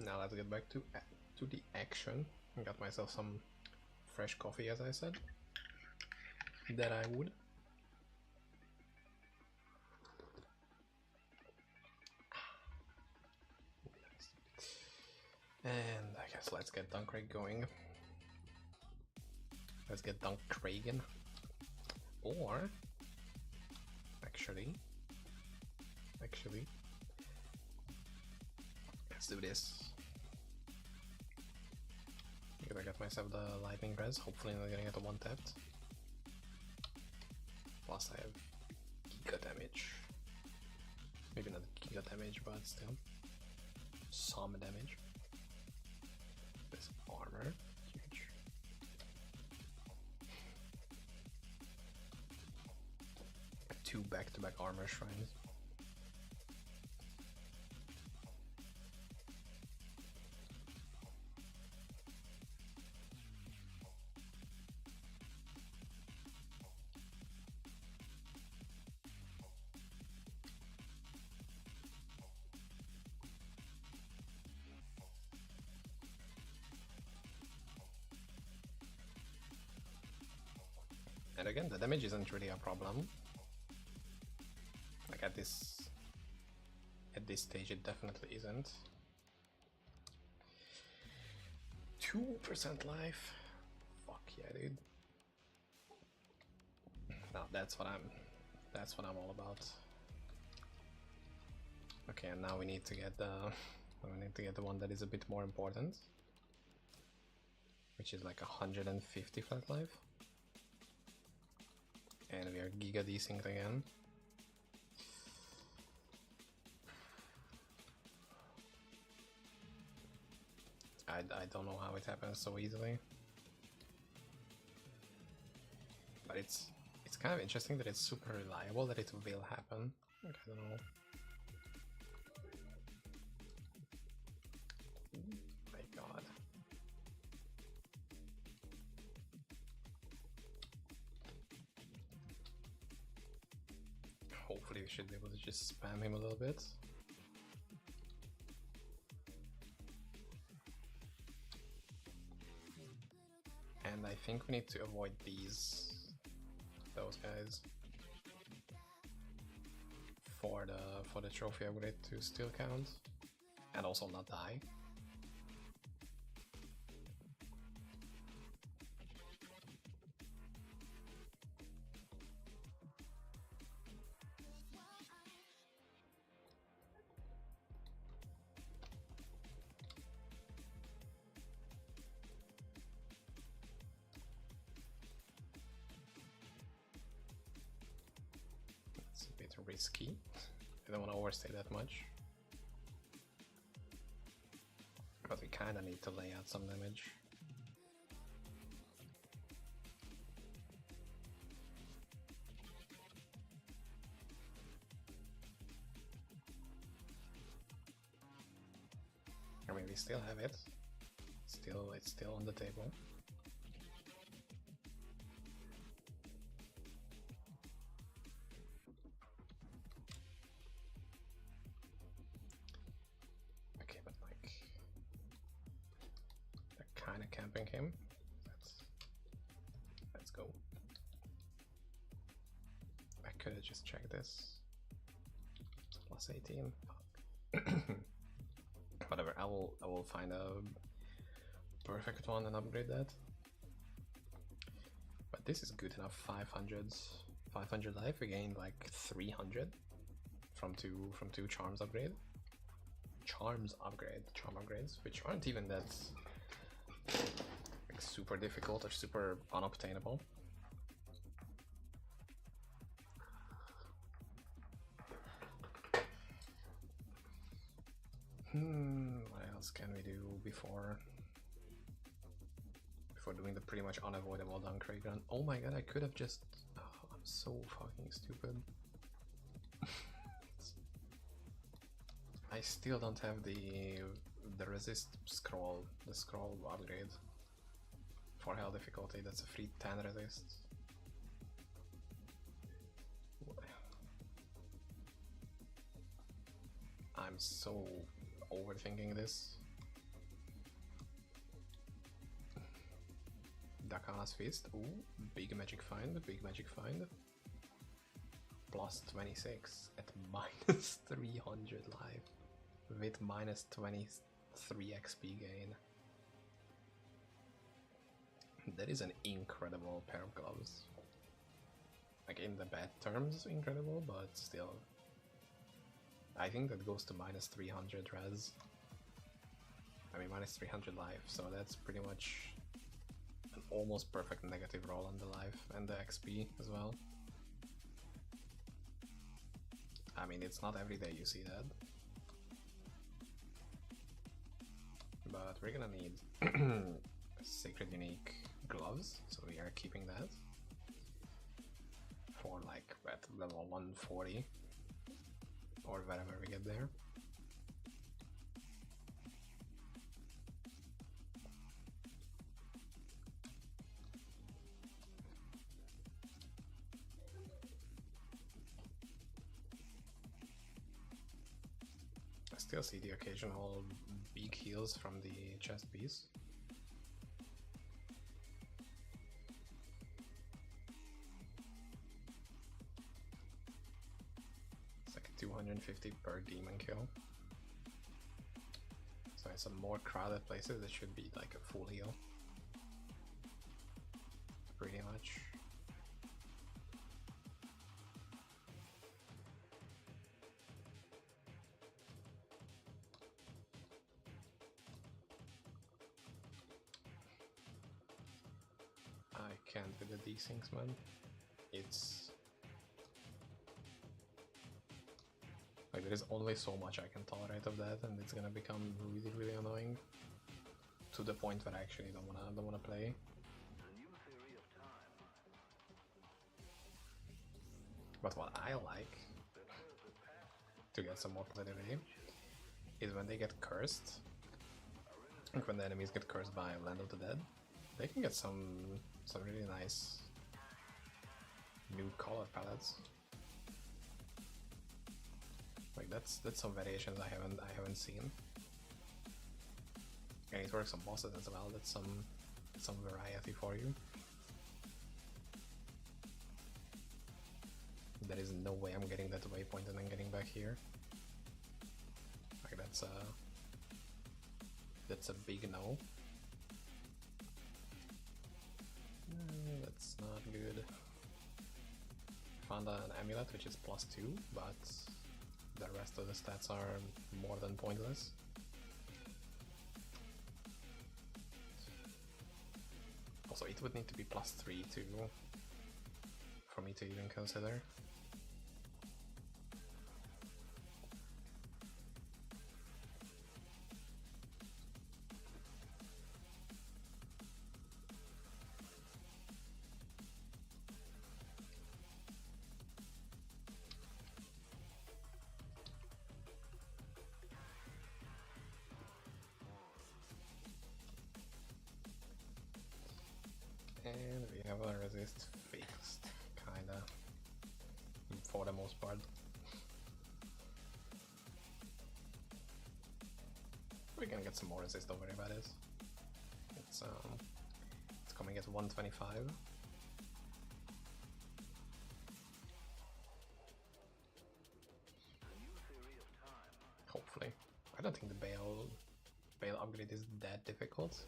now let's get back to the action. I got myself some fresh coffee, as I said that I would. And I guess let's get Duncraig going. Let's get Duncragen. Or actually, let's do this. Because I got myself the lightning res. Hopefully I'm not gonna get a one tapped. Plus I have giga damage. Maybe not giga damage, but still some damage. This armor, huge. Two back-to-back armor shrines. And again, the damage isn't really a problem. Like at this stage, it definitely isn't. 2% life. Fuck yeah, dude. Now that's what I'm all about. Okay, and now we need to get the one that is a bit more important, which is like 150 flat life. And we are giga desynced again. I don't know how it happens so easily. But it's kind of interesting that it's super reliable that it will happen. Like, I don't know. Oh my god. Hopefully we should be able to just spam him a little bit. And I think we need to avoid those guys for the trophy upgrade to still count and also not die. Risky. I don't want to overstay that much. But we kind of need to lay out some damage. I mean, we still have it. It's still on the table. Camping him. Let's go. I could have just checked this. Plus 18. Whatever. I will find a perfect one and upgrade that. But this is good enough. 500 life. We gained like 300 from two charms upgrade. Charm upgrades, which aren't even that like super difficult or super unobtainable. What else can we do before doing the pretty much unavoidable Duncraig run? Oh my god, I could have just... Oh, I'm so fucking stupid. I still don't have the resist scroll, the scroll upgrade for hell difficulty. That's a free 10 resist. I'm so overthinking this. Dakana's Fist. Ooh, big magic find, big magic find. Plus 26 at minus 300 life with minus 23 XP gain. That is an incredible pair of gloves. Like in the bad terms, incredible, but still. I think that goes to minus 300 res. I mean minus 300 life, so that's pretty much an almost perfect negative roll on the life and the XP as well. I mean, it's not every day you see that. But we're gonna need Sacred Unique gloves, so we are keeping that for like at level 140 or wherever we get there. I still see the occasional big heals from the chest piece. It's like 250 per demon kill. So in some more crowded places it should be like a full heal. Pretty much. I can't do these things, man. It's like there is always so much I can tolerate of that, and it's gonna become really, really annoying to the point where I actually don't wanna play. But what I like to get some more positivity is when they get cursed, like when the enemies get cursed by Land of the Dead, they can get some really nice new color palettes. Like that's some variations I haven't seen. And it works on bosses as well. That's some variety for you. There is no way I'm getting that waypoint and then getting back here. Like that's a big no. That's not good. Found an amulet which is +2, but the rest of the stats are more than pointless. Also, it would need to be +3 too for me to even consider. And we have a resist fixed, kinda, for the most part. We're gonna get some more resist over here, that is. It's coming at 125. Hopefully. I don't think the Bale upgrade is that difficult.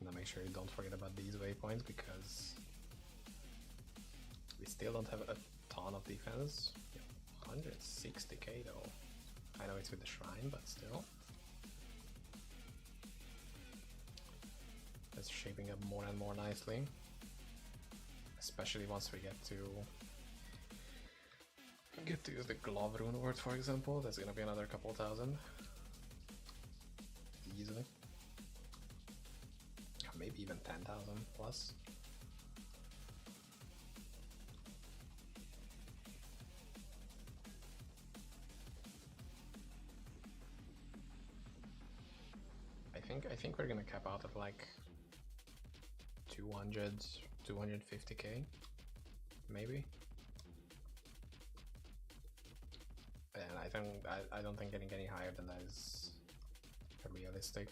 Now make sure you don't forget about these waypoints, because we still don't have a ton of defense. 160k though. I know it's with the shrine, but still. That's shaping up more and more nicely. Especially once we get to use the glove rune word, for example. That's gonna be another couple thousand. Easily. Maybe even 10,000 plus. I think we're gonna cap out at like 200, 250k. maybe. And I don't think getting any higher than that is realistic.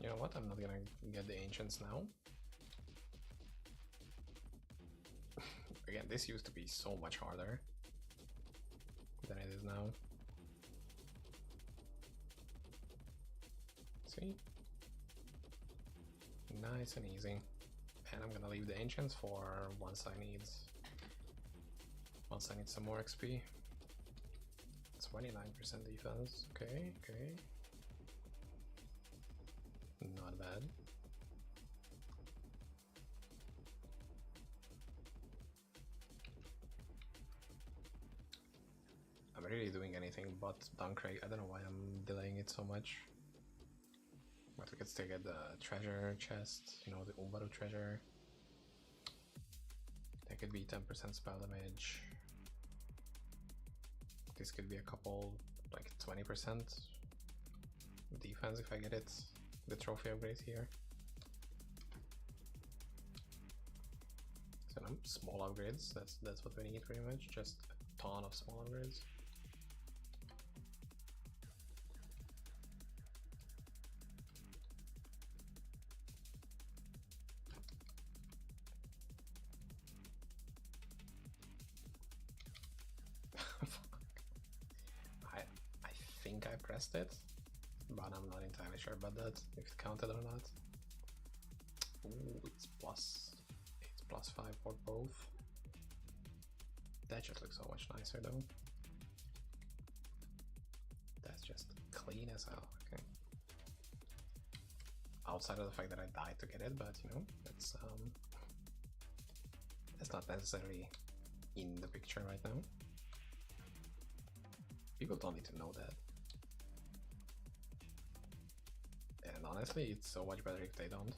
You know what? I'm not gonna get the ancients now. Again, this used to be so much harder than it is now. See? Nice and easy. And I'm gonna leave the ancients for once I need some more XP. 29% defense. Okay, okay. Not bad. I'm really doing anything but dunk rate. I don't know why I'm delaying it so much. But we could still get the treasure chest, you know, the Umbaru treasure. That could be 10% spell damage. This could be a couple, like 20% defense if I get it. The trophy upgrade here. So small upgrades, that's what we need pretty much, just a ton of small upgrades. I think I pressed it, but I'm not entirely sure about that, if it counted or not. Ooh, it's +5 for both. That just looks so much nicer though. That's just clean as hell. Okay. Outside of the fact that I died to get it, but you know, that's not necessarily in the picture right now. People don't need to know that. And honestly, it's so much better if they don't.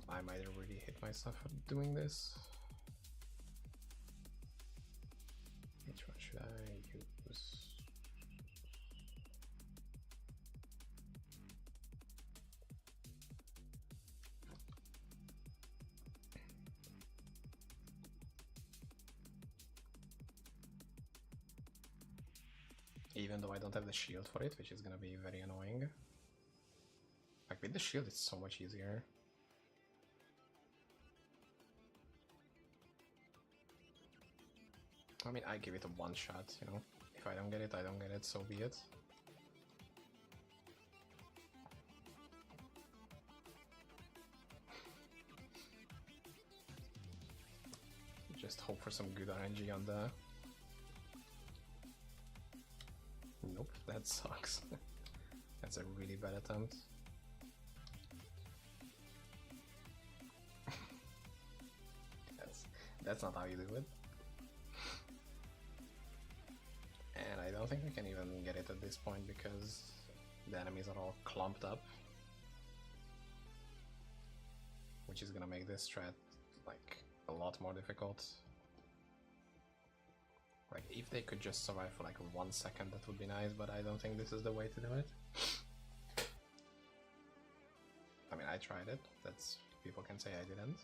I might have already hit myself for doing this. Which one should I use? Even though I don't have the shield for it, which is gonna be very annoying. Like with the shield, it's so much easier. I mean, I give it a one shot, you know. If I don't get it, I don't get it, so be it. Just hope for some good RNG on the... Nope, that sucks. That's a really bad attempt. That's not how you do it. And I don't think we can even get it at this point because the enemies are all clumped up. Which is gonna make this strat like a lot more difficult. Like if they could just survive for like 1 second, that would be nice, but I don't think this is the way to do it. I mean, I tried it. That's, people can say I didn't.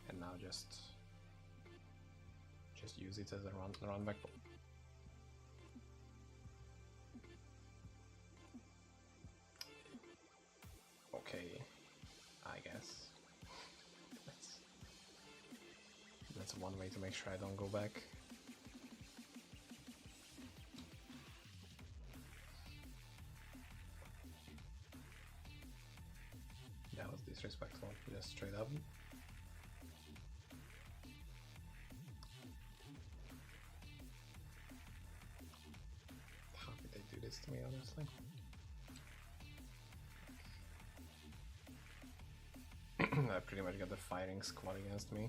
And now just use it as a run back. Okay, I guess. That's one way to make sure I don't go back. That was disrespectful, just straight up. How did they do this to me, honestly? I pretty much got the fighting squad against me.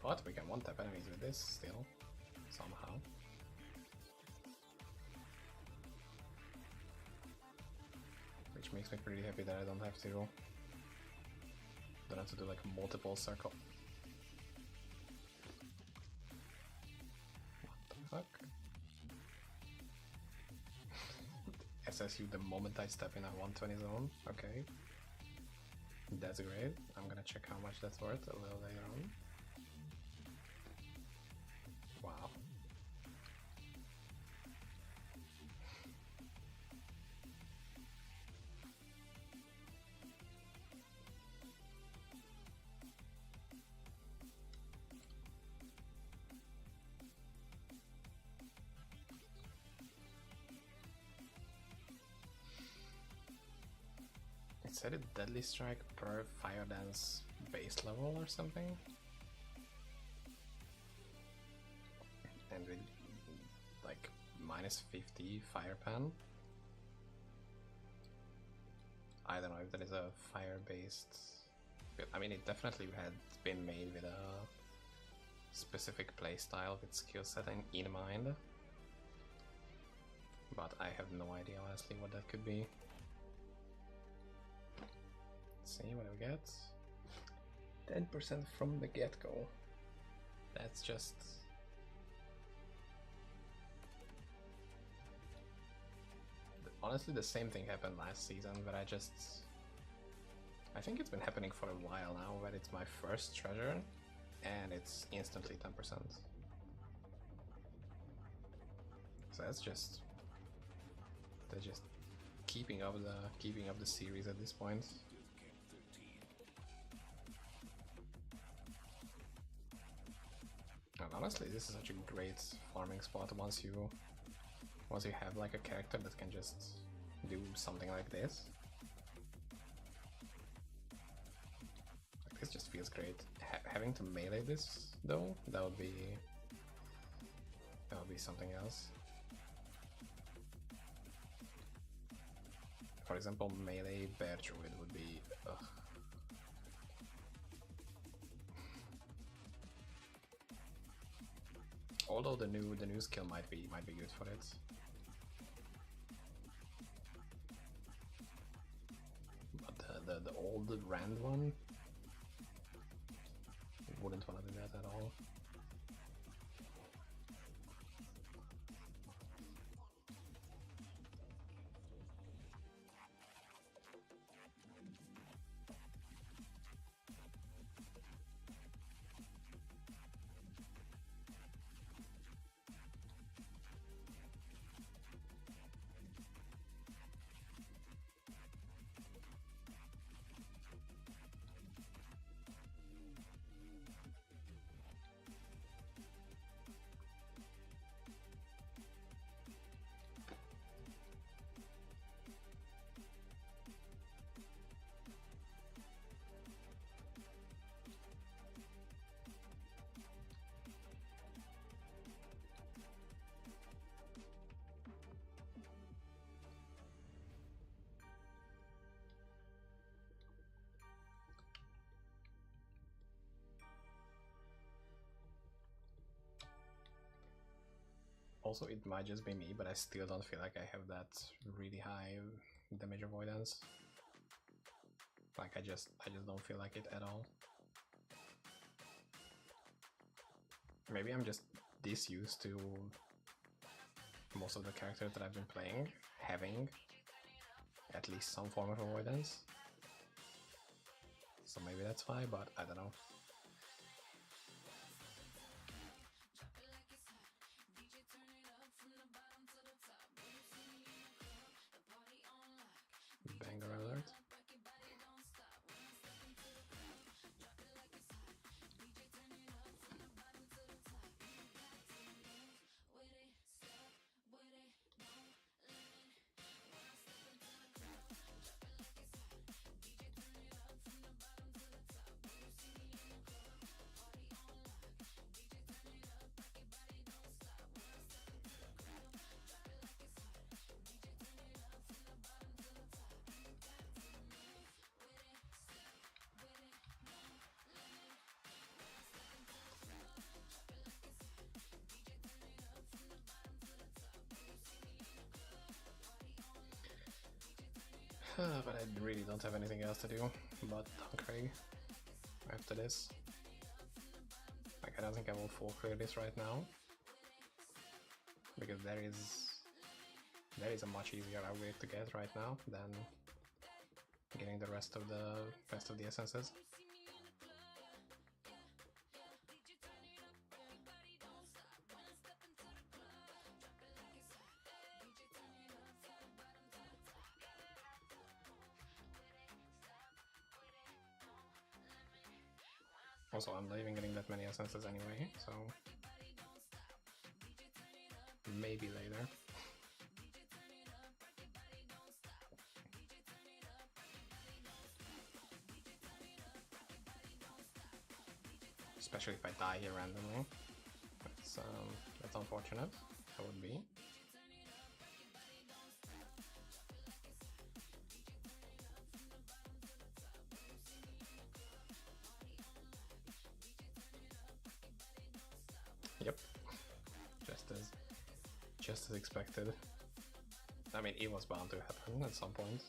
But we can one-tap enemies with this still, somehow. Which makes me pretty happy that I don't have to do like multiple circle. What the fuck? SSU the moment I step in a 120 zone. Okay. That's great. I'm gonna check how much that's worth a little later on. Wow. It said a deadly strike per fire dance base level or something. And with like minus 50 fire pan. I don't know if that is a fire based. I mean, it definitely had been made with a specific playstyle with skill setting in mind. But I have no idea honestly what that could be. Let's see what we get. 10% from the get-go. That's just... Honestly, the same thing happened last season, but I think it's been happening for a while now, but it's my first treasure, and it's instantly 10%. So that's just... They're just keeping up the series at this point. And honestly, this is such a great farming spot once you have like a character that can just do something like this. Like, this just feels great. Having to melee this though, that would be something else. For example, melee bear druid would be ugh. Although the new skill might be good for it. But the old Rand one wouldn't want to do that at all. Also, it might just be me, but I still don't feel like I have that really high damage avoidance. Like I just don't feel like it at all. Maybe I'm just this used to most of the characters that I've been playing having at least some form of avoidance. So maybe that's why, but I don't know. Banger alert. But I really don't have anything else to do but Craig after this. Like, I don't think I will full clear this right now, because there is a much easier upgrade to get right now than getting the rest of the essences. Also, I'm not even getting that many essences anyway, so maybe later. Especially if I die here randomly. That's unfortunate. That would be. Yep. Just as expected. I mean, it was bound to happen at some point.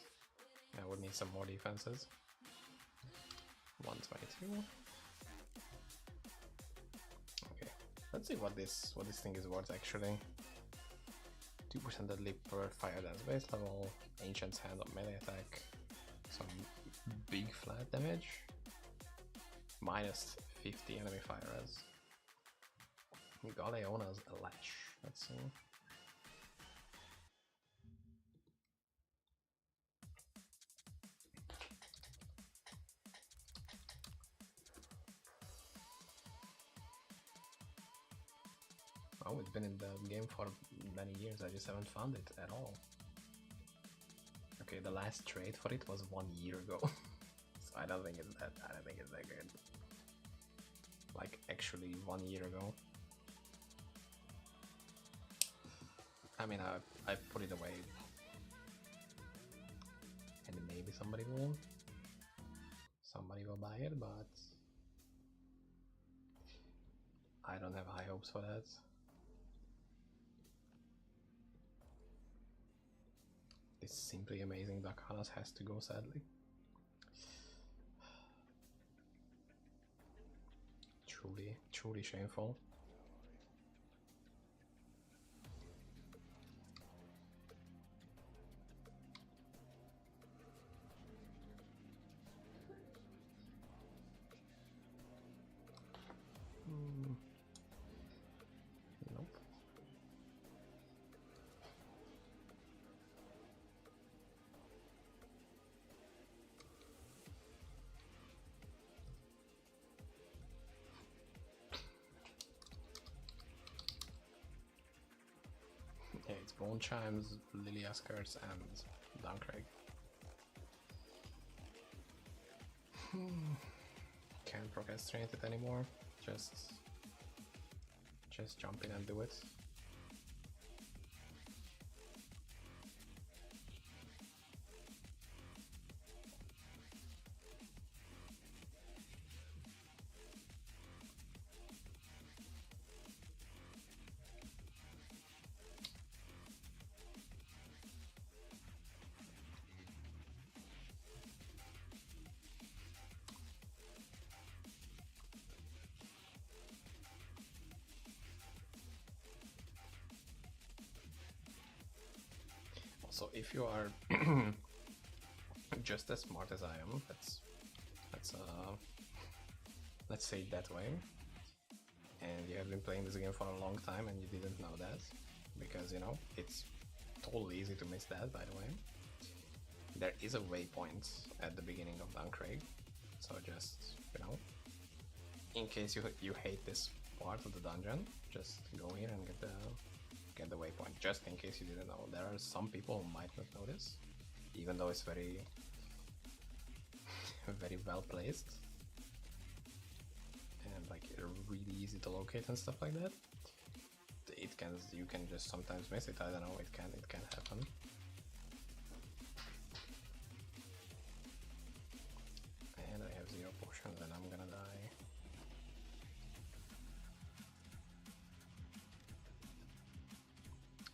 I would need some more defenses. 122. Okay, let's see what this thing is worth actually. 2% deadly per fire dance base level, Ancient's Hand on melee attack, some big flat damage, minus 50 enemy fire res. Galeona's a lash. Let's see. Oh, it's been in the game for many years, I just haven't found it at all. Okay, the last trade for it was 1 year ago. So I don't think it's that good. Like, actually 1 year ago. I mean, I put it away. And maybe somebody will buy it, but I don't have high hopes for that. This simply amazing Dakanas has to go, sadly. Truly shameful. Nope. Yeah, it's Bone Chimes, Lilia Skirts, and Duncraig. Can't procrastinate it anymore. Just jump in and do it. So if you are just as smart as I am, let's say it that way, and you have been playing this game for a long time and you didn't know that, because, you know, it's totally easy to miss that, by the way. There is a waypoint at the beginning of Duncraig, so just, you know, in case you hate this part of the dungeon, just go here and get the waypoint, just in case you didn't know. There are some people who might not know this, even though it's very very well placed and like really easy to locate and stuff like that. You can just sometimes miss it. I don't know, it can happen. And I have 0 potions and I'm gonna die.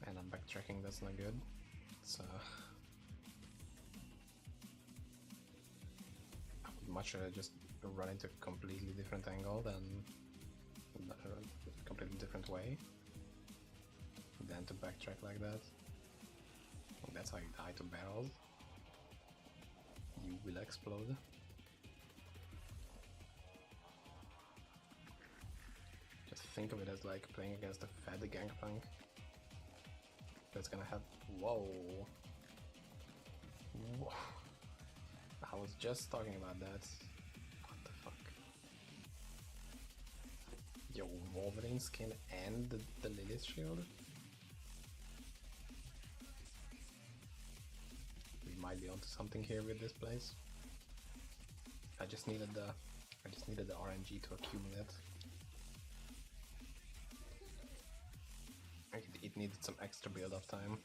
And I'm backtracking, that's not good. So much just run into a completely different angle than a completely different way than to backtrack like that. And that's how you die to barrels. You will explode. Just think of it as like playing against a fed gangplank. That's gonna have. Whoa. Whoa. I was just talking about that. What the fuck? Yo, Wolverine skin and the Lilith shield? We might be onto something here with this place. I just needed the RNG to accumulate. It needed some extra build-up time.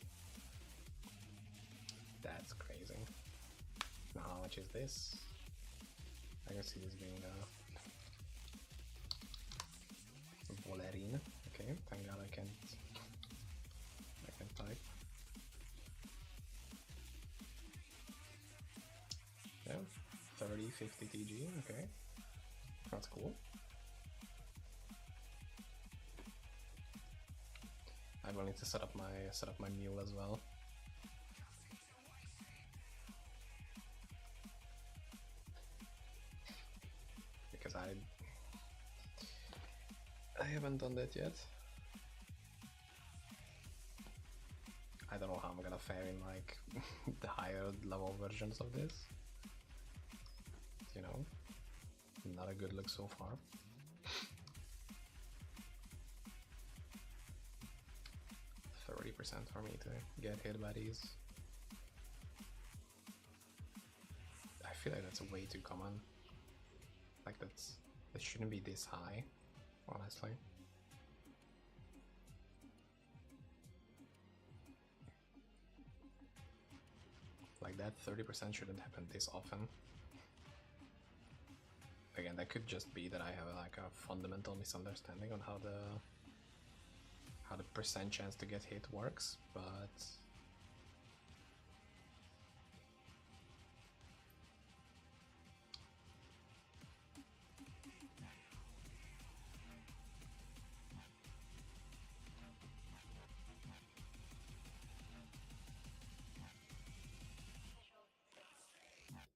That's crazy. Now how much is this? I can see this being Volerine. Okay, thank god I can type. Yeah, 30, 50 TG, okay. That's cool. I will need to set up my mule as well. Because I haven't done that yet. I don't know how I'm gonna fare in like the higher level versions of this. You know, not a good look so far. 30% for me to get hit by these. I feel like that's way too common. Like that shouldn't be this high, honestly. Like that 30% shouldn't happen this often. Again, that could just be that I have like a fundamental misunderstanding on how the percent chance to get hit works, but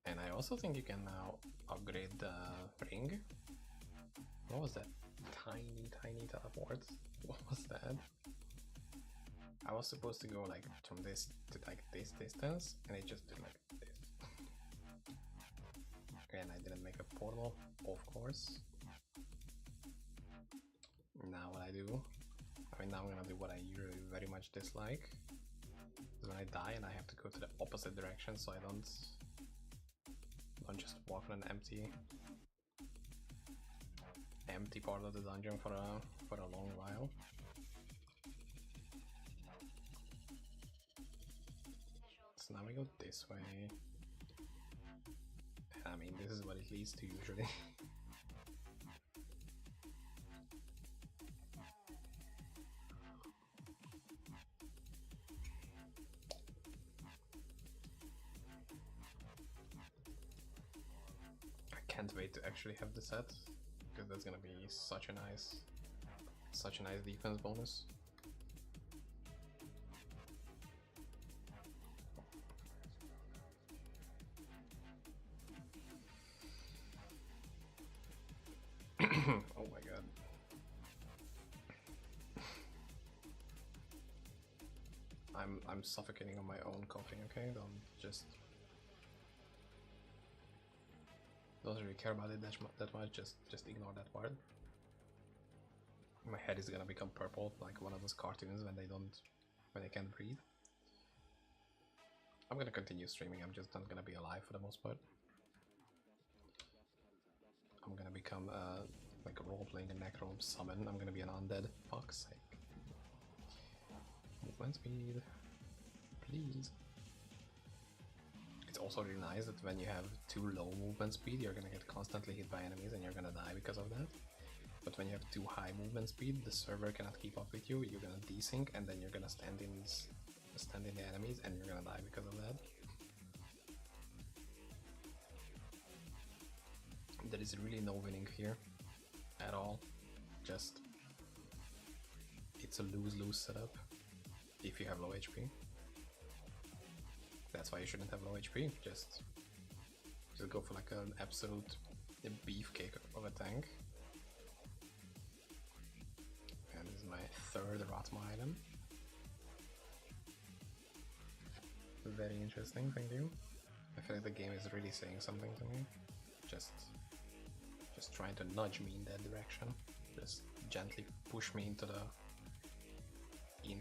and I also think you can now upgrade the ring. What was that? Tiny teleport. What was that? I was supposed to go like from this to like this distance, and it just did like this. And I didn't make a portal, of course. Now what I do, now I'm gonna do what I usually very much dislike. Is when I die and I have to go to the opposite direction, so I don't just walk on an empty part of the dungeon for a long while. So now we go this way. I mean, this is what it leads to usually. I can't wait to actually have the set, because that's gonna be such a nice defense bonus. Oh my god. I'm suffocating on my own coughing, okay? Don't really care about it that much, just ignore that part. My head is gonna become purple, like one of those cartoons when they can't breathe. I'm gonna continue streaming, I'm just not gonna be alive for the most part. I'm gonna become like a role-playing a Necro summon. I'm gonna be an undead. Fuck's sake. Movement speed, please. It's also really nice that when you have too low movement speed, you're gonna get constantly hit by enemies and you're gonna die because of that. But when you have too high movement speed, the server cannot keep up with you. You're gonna desync and then you're gonna stand in the enemies and you're gonna die because of that. there is really no winning here at all. Just it's a lose-lose setup if you have low HP. That's why you shouldn't have low HP. Just go for like an absolute beefcake of a tank. And this is my third Ratma item. Very interesting, thank you. I feel like the game is really saying something to me. Just trying to nudge me in that direction. Just gently push me into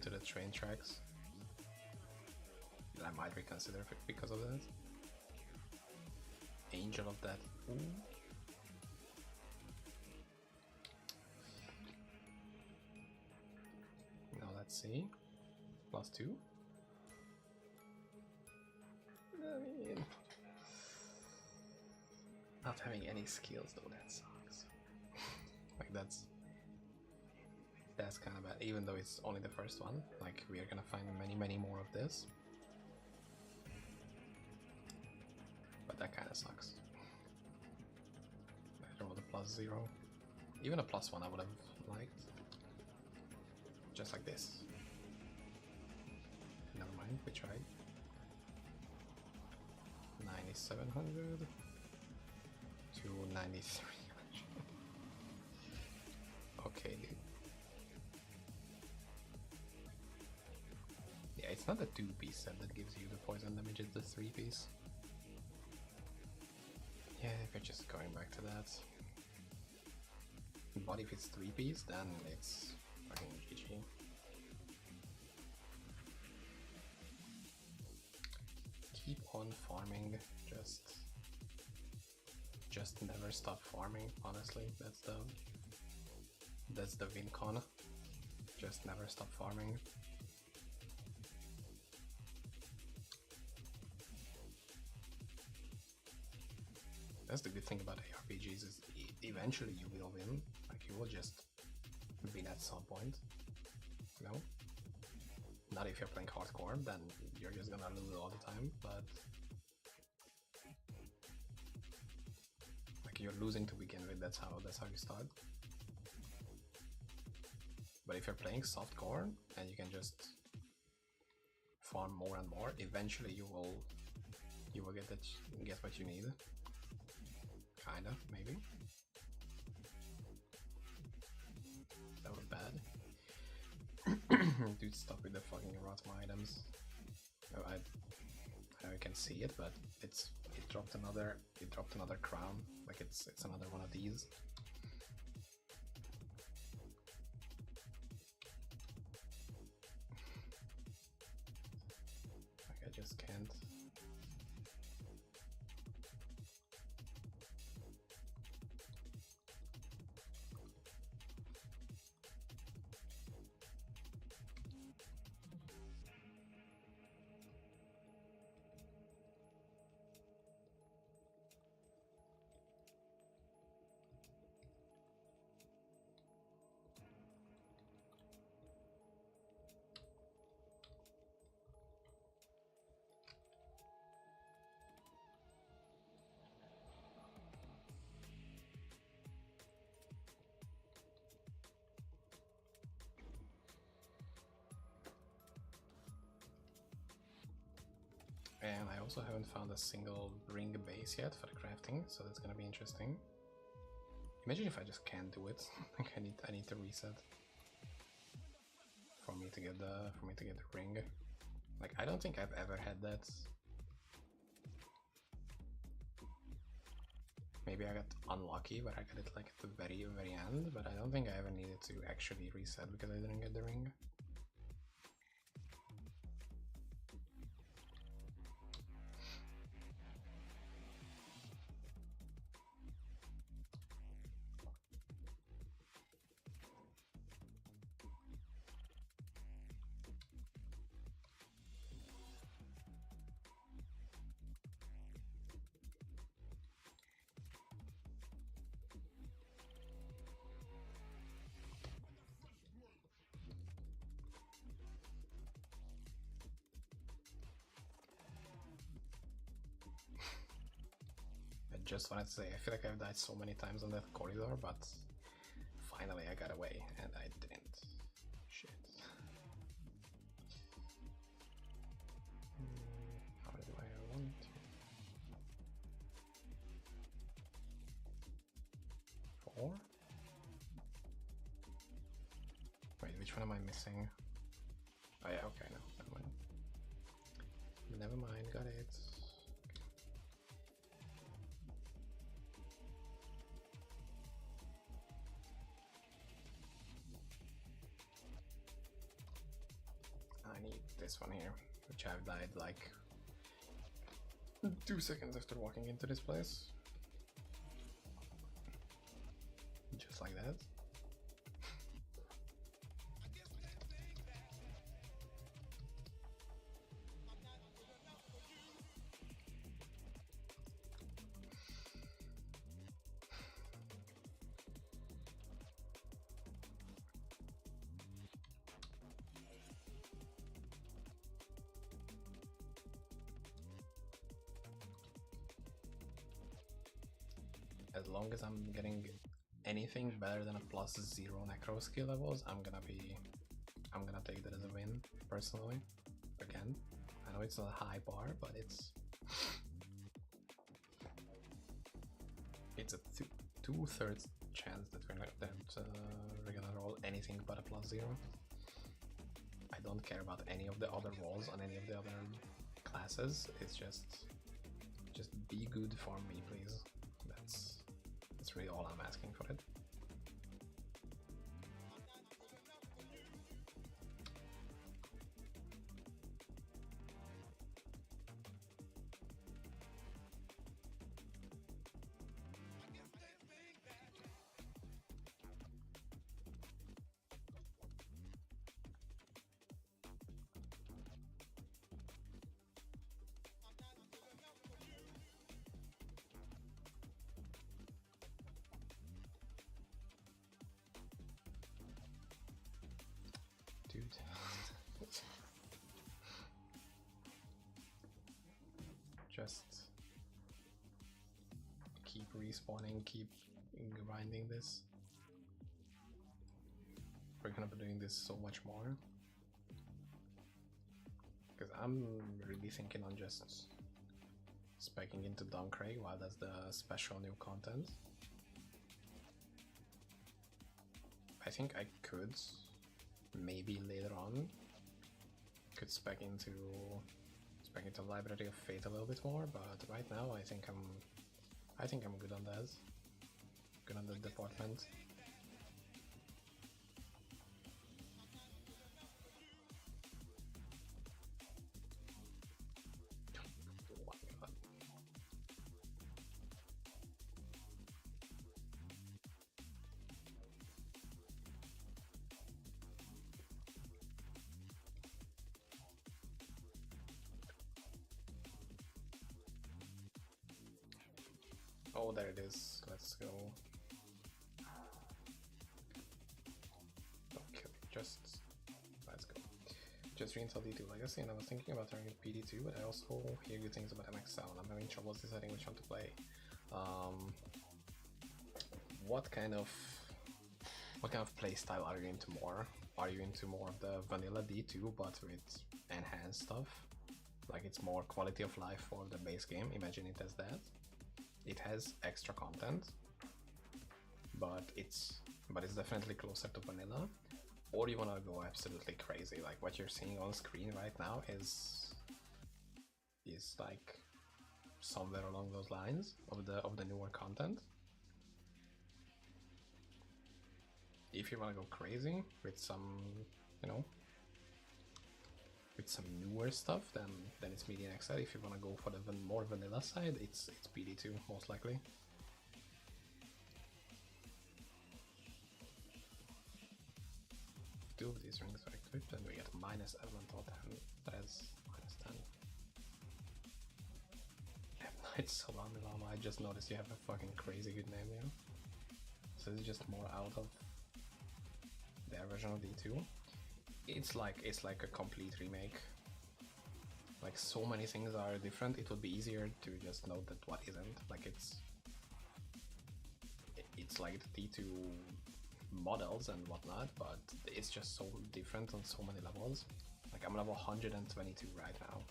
the train tracks. I might reconsider it because of that. Angel of that. Ooh. Now let's see. +2. I mean, not having any skills though, that sucks. Like that's kind of bad, even though it's only the first one. Like we are gonna find many more of this. But that kind of sucks. I rolled a +0. Even a +1 I would have liked. Just like this. Never mind, we tried. 9,700 to 9,300. Okay, dude. Yeah, it's not a 2-piece set that gives you the poison damage, it's the 3-piece. Yeah, if you're just going back to that. But if it's 3-piece, then it's fucking GG. Keep on farming, just never stop farming, honestly. That's the win con. Just never stop farming. That's the good thing about ARPGs is eventually you will win. Like you will just win at some point. You know? Not if you're playing hardcore, then you're just gonna lose all the time, but like you're losing to begin with, that's how you start. But if you're playing softcore and you can just farm more and more, eventually you will get what you need. Kinda, maybe. That was bad. Dude, stop with the fucking Ratma items. Oh, I know you can see it, but it dropped another crown. Like it's another one of these. Like I just can't. And I also haven't found a single ring base yet for the crafting, so that's gonna be interesting. Imagine if I just can't do it. Like I need to reset for me to get the ring. Like I don't think I've ever had that. Maybe I got unlucky, but I got it like at the very end. But I don't think I ever needed to actually reset because I didn't get the ring. just wanted to say, I feel like I've died so many times on that corridor, but finally I got away, and I didn't. Shit. How do I want to? 4? Wait, which one am I missing? Oh yeah, okay, no, never mind. Never mind, got it. I need this one here, which I've died like 2 seconds after walking into this place. Just like that. As long as I'm getting anything better than a +0 Necro skill levels, I'm gonna take that as a win, personally. Again, I know it's not a high bar, but it's a 2/3 chance that we're gonna roll anything but a +0. I don't care about any of the other rolls on any of the other classes. It's just be good for me, please. That's really all I'm asking for it. Dude. Just keep respawning, keep grinding this. We're gonna be doing this so much more. Because I'm really thinking on just speccing into Duncraig while that's the special new content. I think I could, maybe later on, could spec into Library of Fate a little bit more, but right now I think I'm good on that. Good on that department. Oh, there it is. Let's go. Okay, let's go. Just reinstall D2 Legacy, and I was thinking about turning PD2, but I also hear good things about MXL, and I'm having trouble deciding which one to play. What kind of playstyle are you into more? Are you into more of the vanilla D2 but with enhanced stuff? Like it's more quality of life for the base game, imagine it as that. It has extra content, but it's definitely closer to vanilla. Or you wanna go absolutely crazy, like what you're seeing on screen right now is like somewhere along those lines of the newer content. If you wanna go crazy with some, with some newer stuff, then it's MedianXL. If you wanna go for the more vanilla side, it's PD2 most likely. Two of these rings are equipped, and we get minus elemental 10. That is minus 10. Knight Salami Lama. I just noticed you have a fucking crazy good name here. So it's just more out of their version of D2. It's like a complete remake. Like so many things are different. It would be easier to just note that what isn't. Like it's it's like the T2 models and whatnot, but it's just so different on so many levels. Like I'm level 122 right now.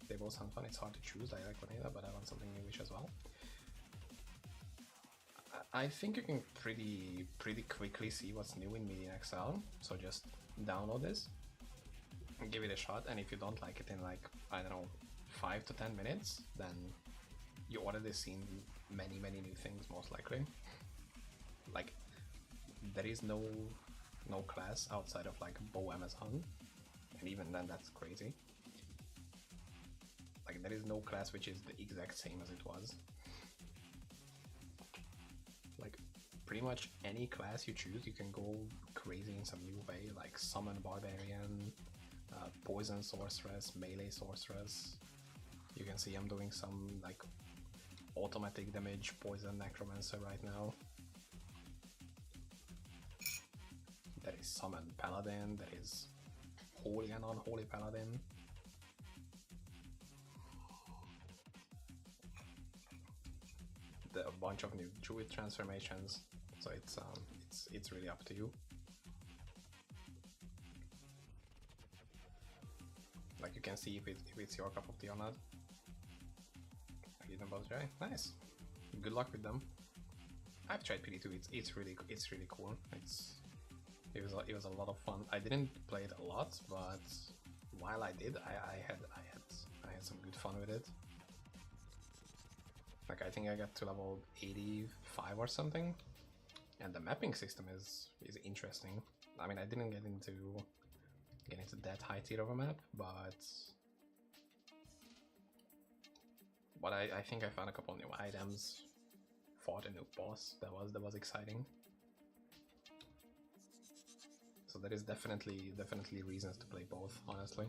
They both sound fun. It's hard to choose. I like Vanilla, but I want something newish as well. I think you can pretty quickly see what's new in MedianXL. So just download this, and give it a shot. And if you don't like it in like, I don't know, 5 to 10 minutes, then you already seen many new things most likely. Like there is no class outside of like Bow Amazon, and even then that's crazy. Like there is no class which is the exact same as it was. Like pretty much any class you choose, you can go crazy in some new way, like Summon Barbarian, Poison Sorceress, Melee Sorceress. You can see I'm doing some like automatic damage Poison Necromancer right now. There is Summon Paladin, there is Holy and Unholy Paladin. A bunch of new Druid transformations, so it's really up to you. Like you can see if it's your cup of tea or not. I give them both a try. Nice. Good luck with them. I've tried PD2. It's really cool. It was a lot of fun. I didn't play it a lot, but while I did, I had some good fun with it. Like I think I got to level 85 or something, and the mapping system is interesting. I mean, I didn't get into that high tier of a map, but I think I found a couple new items, fought a new boss. That was exciting. So there is definitely reasons to play both, honestly.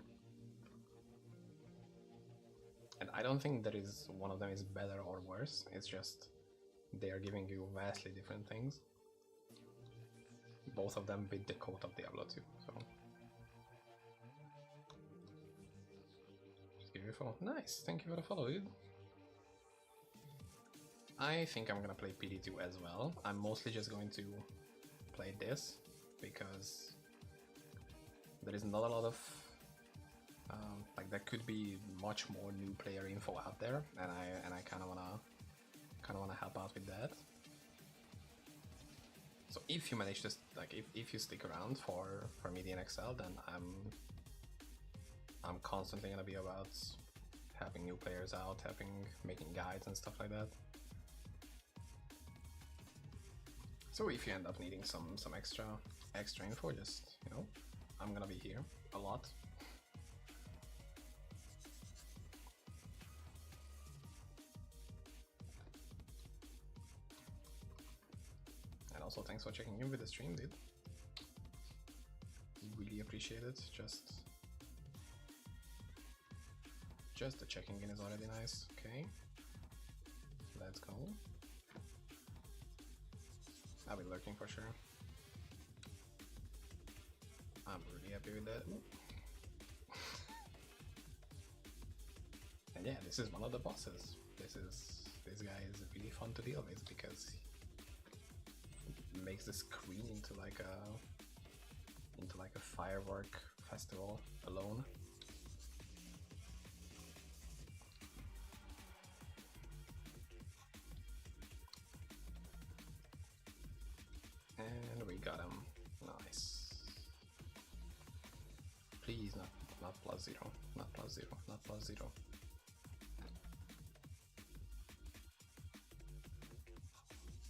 And I don't think there is one of them is better or worse, it's just they are giving you vastly different things. Both of them beat the code of Diablo 2, so... Just give you a follow. Nice, thank you for the follow, dude. I think I'm gonna play PD2 as well. I'm mostly just going to play this, because there is not a lot of... like there could be much more new player info out there, and I kind of wanna help out with that. So if you manage to if you stick around for MedianXL, then I'm constantly gonna be about helping new players out, making guides and stuff like that. So if you end up needing some extra info, just I'm gonna be here a lot. Also, thanks for checking in with the stream, dude. Really appreciate it. Just the checking in is already nice. Okay, let's go. I'll be lurking for sure. I'm really happy with that. And yeah, this is one of the bosses. This guy is really fun to deal with because makes the screen into like a firework festival alone. And we got him. Nice. Please not +0. Not +0. Not +0.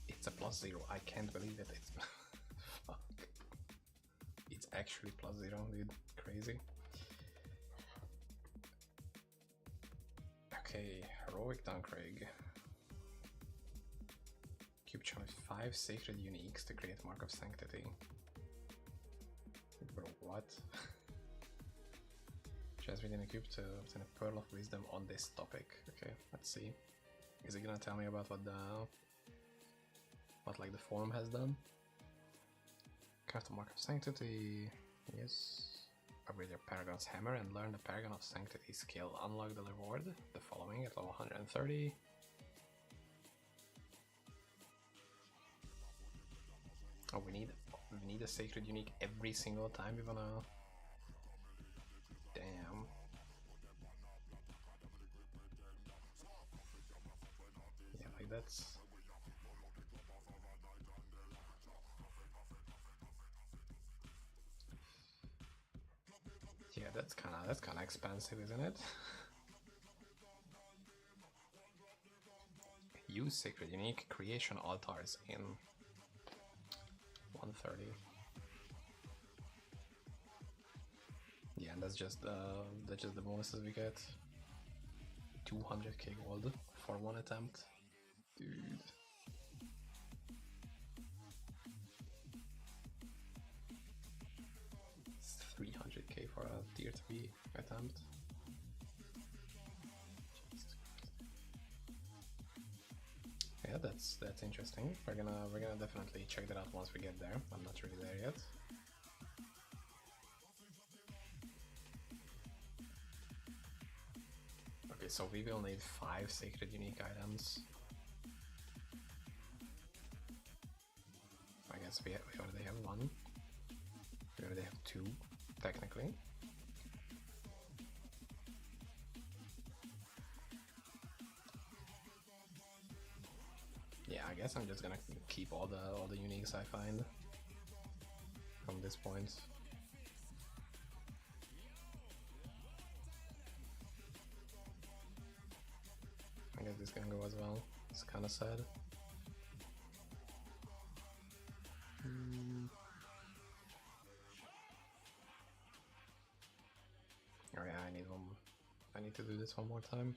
It's a +0. I can't believe it. It's fuck. It's actually +0, dude. Crazy. Okay, heroic Duncraig. Cube charm with 5 sacred uniques to create Mark of Sanctity. Bro, what? Just within a cube to obtain a Pearl of Wisdom on this topic. Okay, let's see. Is it gonna tell me about what like the forum has done? Craft a Mark of Sanctity. Yes. Upgrade your Paragon's Hammer and learn the Paragon of Sanctity skill. Unlock the reward, the following at level 130. Oh, we need a sacred unique every single time we wanna. Damn. Yeah, like that's. Yeah, that's kind of expensive, isn't it? Use sacred unique creation altars in 130. Yeah, and that's just the bonuses we get. 200k gold for one attempt, dude. It's 300k for a tier 3 attempt. Yeah, that's interesting. We're gonna definitely check that out once we get there. I'm not really there yet. Okay, so we will need 5 sacred unique items. I guess we already have 1. We already have 2, technically. Yeah, I guess I'm just gonna keep all the uniques I find from this point. I guess this can go as well. It's kind of sad. Oh yeah, I need to do this one more time.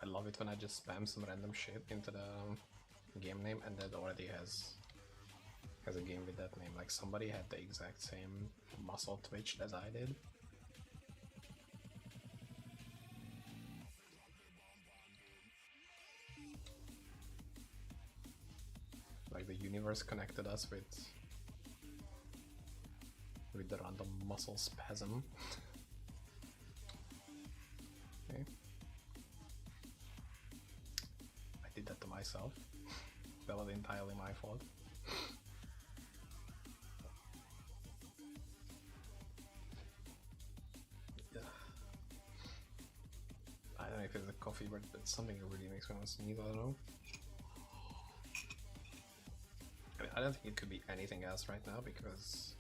I love it when I just spam some random shit into the game name and that already has a game with that name. Like somebody had the exact same muscle twitch as I did. Like the universe connected us with the random muscle spasm. Okay. I did that to myself. That was entirely my fault. Yeah. I don't know if it's the coffee, but it's something that really makes me want to sneeze. I don't know. I mean, I don't think it could be anything else right now because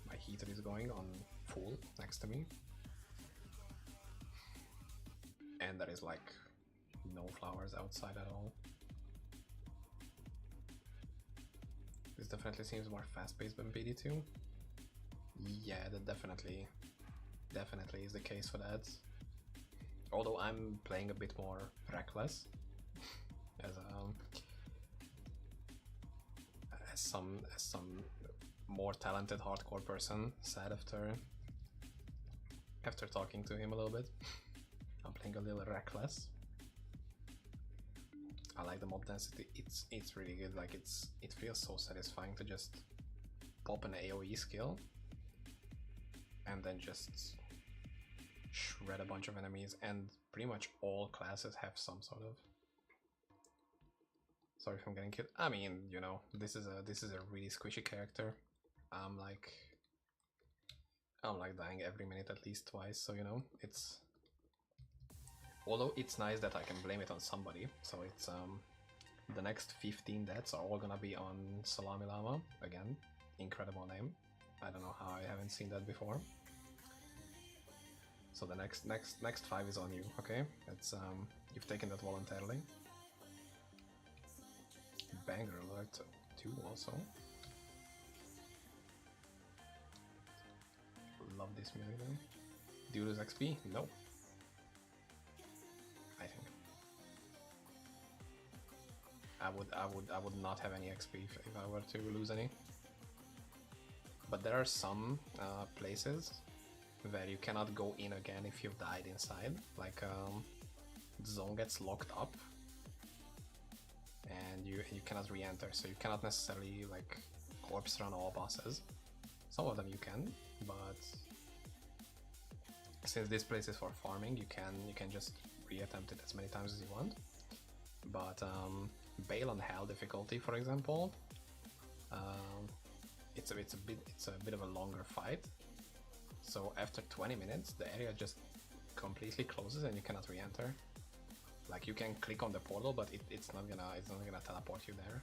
my heater is going on full next to me. And there is like no flowers outside at all. This definitely seems more fast-paced than BD2. Yeah, that definitely is the case for that. Although I'm playing a bit more reckless as some more talented hardcore person said after talking to him a little bit. I'm playing a little reckless. I like the mob density. It's really good. Like it feels so satisfying to just pop an AoE skill and then just shred a bunch of enemies, and pretty much all classes have some sort of. Sorry if I'm getting killed. I mean, you know, this is a really squishy character. I'm like dying every minute at least twice, so you know, it's. Although it's nice that I can blame it on somebody, so it's the next 15 deaths are all gonna be on Salami Lama again. Incredible name. I don't know how I haven't seen that before. So the next 5 is on you, okay? It's you've taken that voluntarily. Banger alert 2 also. Love this music though. Do you lose XP? No. I think. I would not have any XP if I were to lose any. But there are some places where you cannot go in again if you've died inside. Like the zone gets locked up and you cannot re-enter, so you cannot necessarily like corpse run all bosses. Some of them you can, but since this place is for farming, you can just reattempt it as many times as you want. But Bail on Hell difficulty, for example, it's a bit of a longer fight. So after 20 minutes, the area just completely closes and you cannot re-enter. Like you can click on the portal, but it's not gonna teleport you there.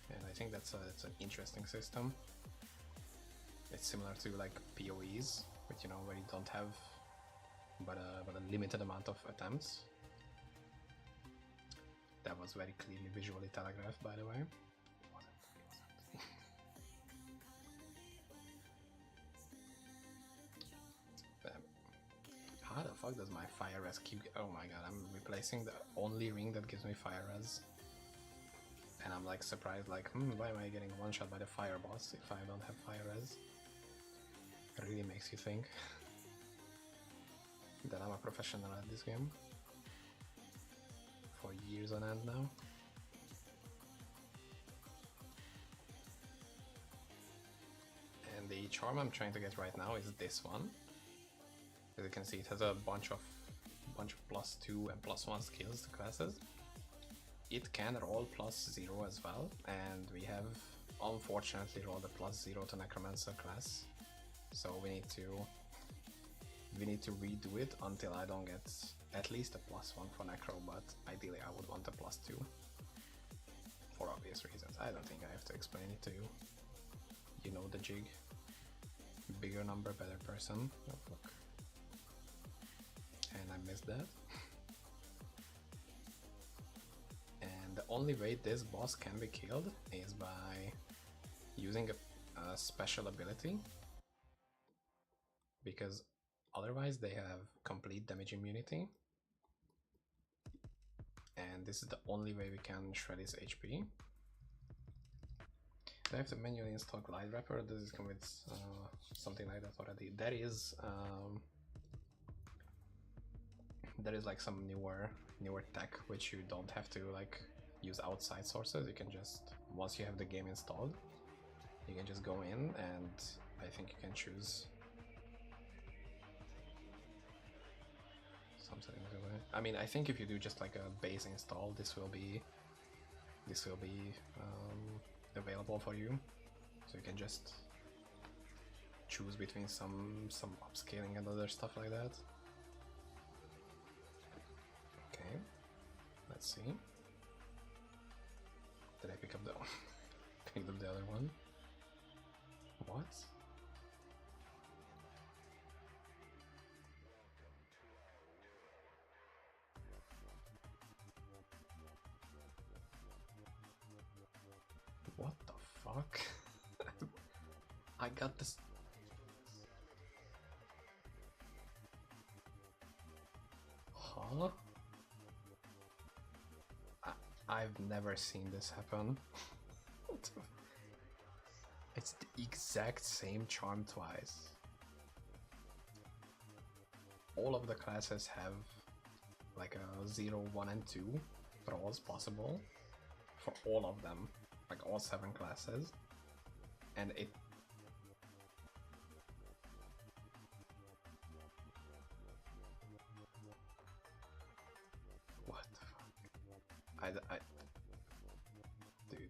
And I think that's an interesting system. It's similar to like PoEs, but you know, where you don't have but a limited amount of attempts. That was very clearly visually telegraphed, by the way. How the fuck does my fire res keep? Oh my god, I'm replacing the only ring that gives me fire res. And I'm like surprised, like, why am I getting one shot by the fire boss if I don't have fire res? It really makes you think that I'm a professional at this game. For years on end now. And the charm I'm trying to get right now is this one. As you can see, it has a bunch of +2 and +1 skills to classes. It can roll +0 as well, and we have unfortunately rolled a +0 to Necromancer class. So we need to redo it until I don't get at least a +1 for Necro, but ideally I would want a +2. For obvious reasons. I don't think I have to explain it to you. You know the jig. Bigger number, better person. Oh fuck. And I missed that. And the only way this boss can be killed is by using a special ability, because otherwise they have complete damage immunity, and this is the only way we can shred his HP. Do I have to manually install Glide Wrapper, or does it come with something like that already? There is like some newer tech which you don't have to like use outside sources. You can just, once you have the game installed, you can just go in and I think you can choose some settings away. I mean, I think if you do just like a base install, this will be available for you, so you can just choose between some upscaling and other stuff like that. Okay, let's see. Did I pick up the picked up the other one? What? What the fuck? I got this. Huh? I've never seen this happen. It's the exact same charm twice. All of the classes have like a 0, 1, and 2 rolls possible for all of them, like all 7 classes, and it. What the fuck? Dude.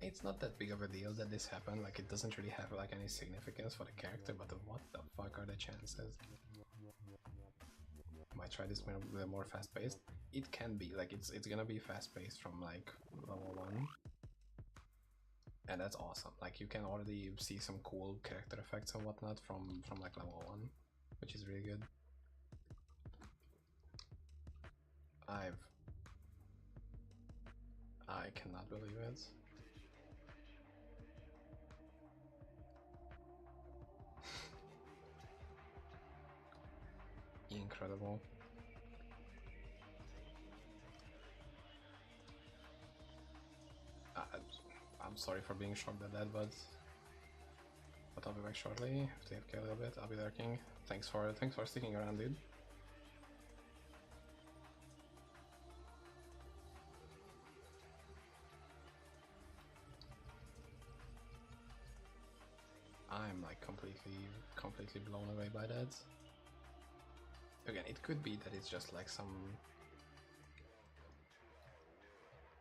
It's not that big of a deal that this happened, like it doesn't really have like any significance for the character, but what the fuck are the chances? Might try this more fast-paced. It can be, like it's gonna be fast-paced from like level 1. And that's awesome. Like you can already see some cool character effects and whatnot from like level 1, which is really good. I cannot believe it. Incredible. I'm sorry for being shocked at that, but I'll be back shortly. Have to AFK a little bit. I'll be lurking. Thanks for sticking around, dude. I'm like completely blown away by that. Again, it could be that it's just like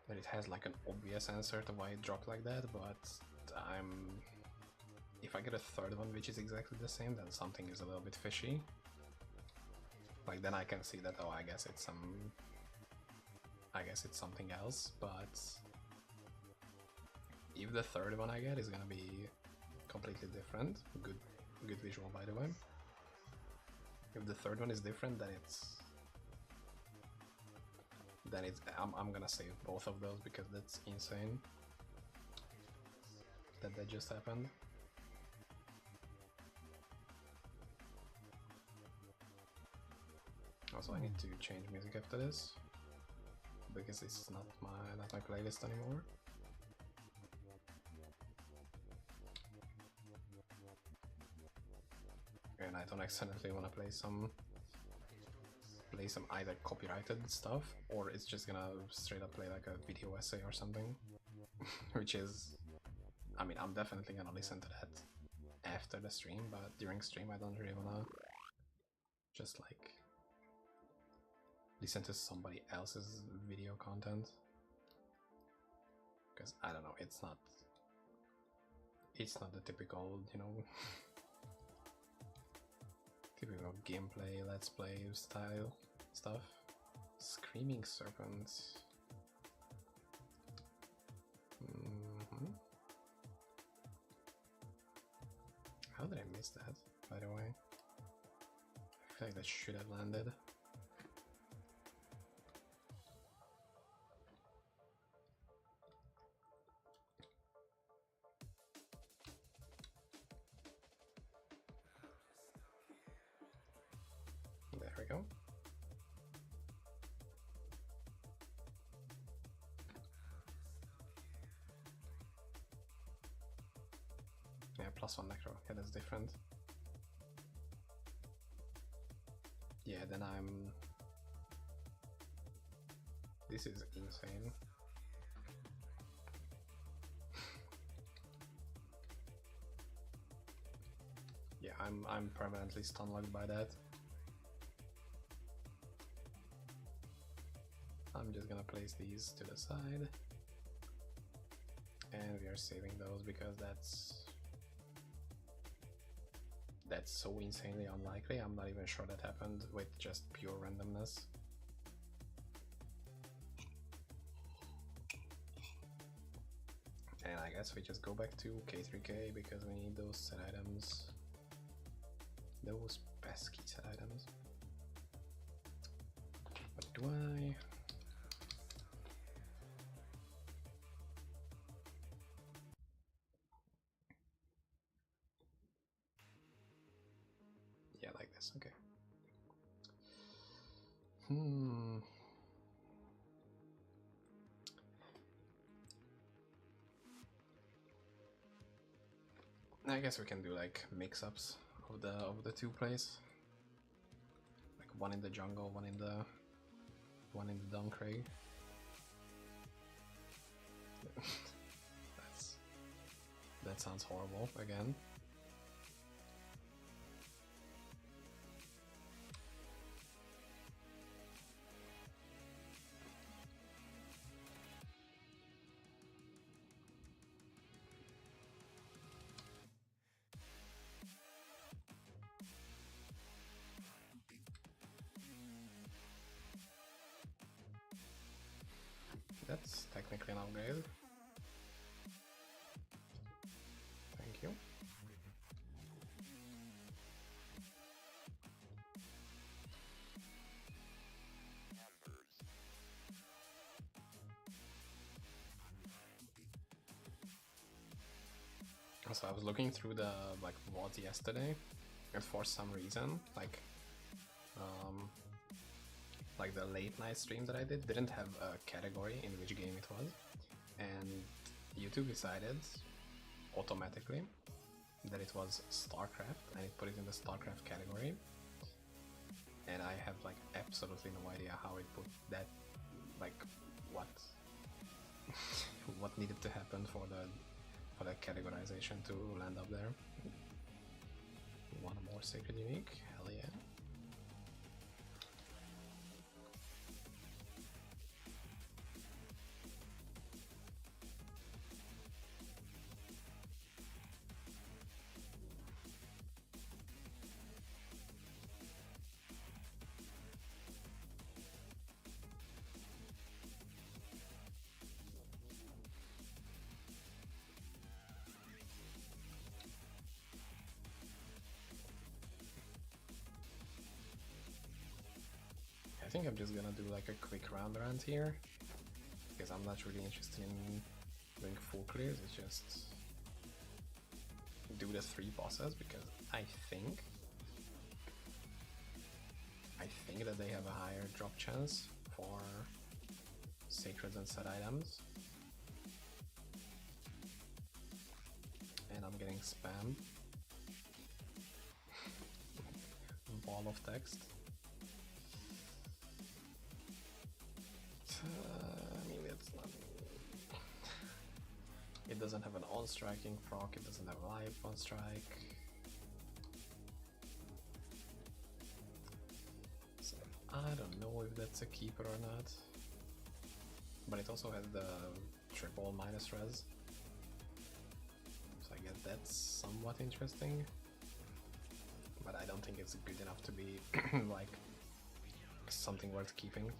that it has like an obvious answer to why it dropped like that, but if I get a third one which is exactly the same, then something is a little bit fishy. Like then I can see that, oh, I guess it's something else, but if the third one I get is gonna be completely different, good visual by the way. If the third one is different, then I'm gonna save both of those because that's insane that just happened. Also, I need to change music after this because it's not my playlist anymore. And I don't accidentally want to play some either copyrighted stuff, or it's just gonna straight up play like a video essay or something. Which is, I mean, I'm definitely gonna listen to that after the stream, but during stream I don't really wanna just like listen to somebody else's video content, because I don't know, it's not the typical, you know, typical gameplay, let's play style stuff. Screaming serpents. How did I miss that, by the way? I feel like that should have landed. There we go. Yeah, +1 Necro. Yeah, that's different. Yeah, then this is insane. Yeah, I'm permanently stun-locked by that. I'm just gonna place these to the side. And we are saving those because that's so insanely unlikely. I'm not even sure that happened with just pure randomness. And I guess we just go back to K3K because we need those set items. Those pesky set items. What do I... Yeah, like this, okay. I guess we can do like mix-ups of the two plays. Like one in the jungle, one in the Duncraig. That sounds horrible again. That's technically an upgrade. Thank you. So I was looking through the like VODs yesterday, and for some reason, like the late night stream that I didn't have a category in which game it was, and YouTube decided automatically that it was StarCraft, and it put it in the StarCraft category, and I have like absolutely no idea how it put that, like what what needed to happen for the categorization to land up there. sacred unique, hell yeah. I think I'm just gonna do like a quick round around here, because I'm not really interested in doing full clears. It's just do the 3 bosses, because I think that they have a higher drop chance for sacred and set items. And I'm getting spam. Ball of text. I mean, it's not. It doesn't have an on-striking proc, it doesn't have a live on-strike. So I don't know if that's a keeper or not. But it also has the triple minus res. So I guess that's somewhat interesting. But I don't think it's good enough to be like something worth keeping.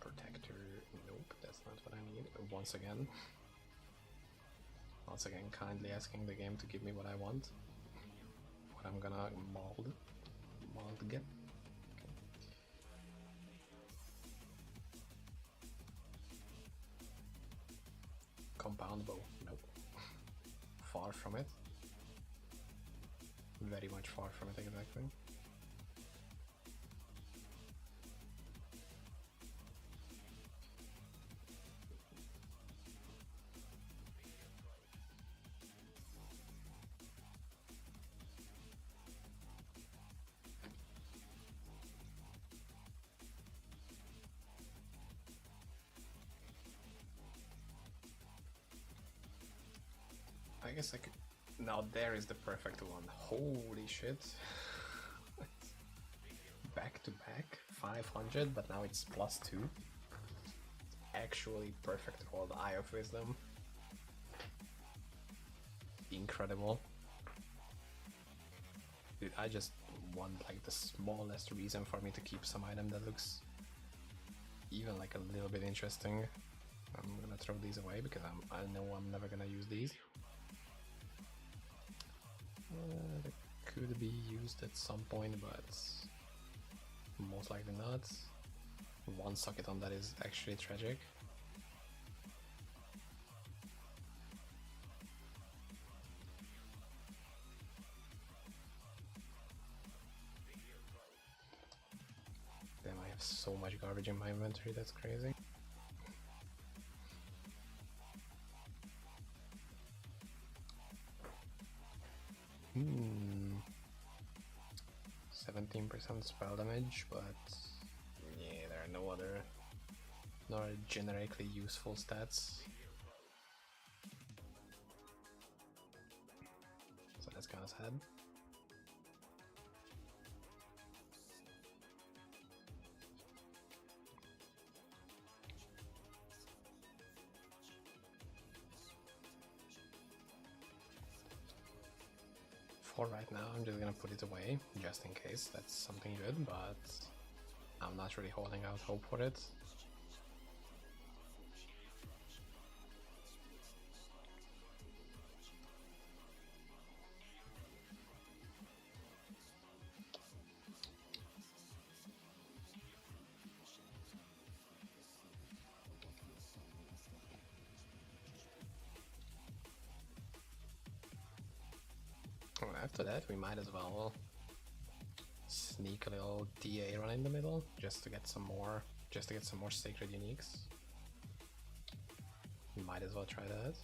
Protector, nope, that's not what I need. Once again, kindly asking the game to give me what I want. What I'm gonna mold get. Okay. Compound bow, nope. Far from it. Very much far from it, exactly. I guess I could. Now there is the perfect one. Holy shit. Back to back, 500, but now it's +2. Actually perfect called Eye of Wisdom. Incredible. Dude, I just want like the smallest reason for me to keep some item that looks even like a little bit interesting. I'm gonna throw these away because I know I'm never gonna use these. They could be used at some point, but most likely not. One socket on that is actually tragic. Damn, I have so much garbage in my inventory, that's crazy. 17% spell damage, but yeah, there are no other generically useful stats. So that's kind of sad. For right now, I'm just gonna put it away, just in case that's something good, but I'm not really holding out hope for it. After that, we might as well sneak a little DA run in the middle just to get some more sacred uniques. Might as well try that.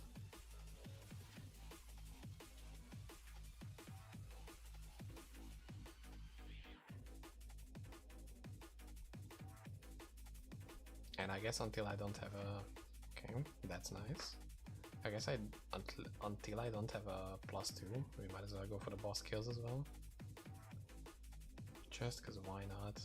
And I guess until I don't have a... Okay, that's nice. I guess until I don't have a +2, we might as well go for the boss kills as well. Just because why not?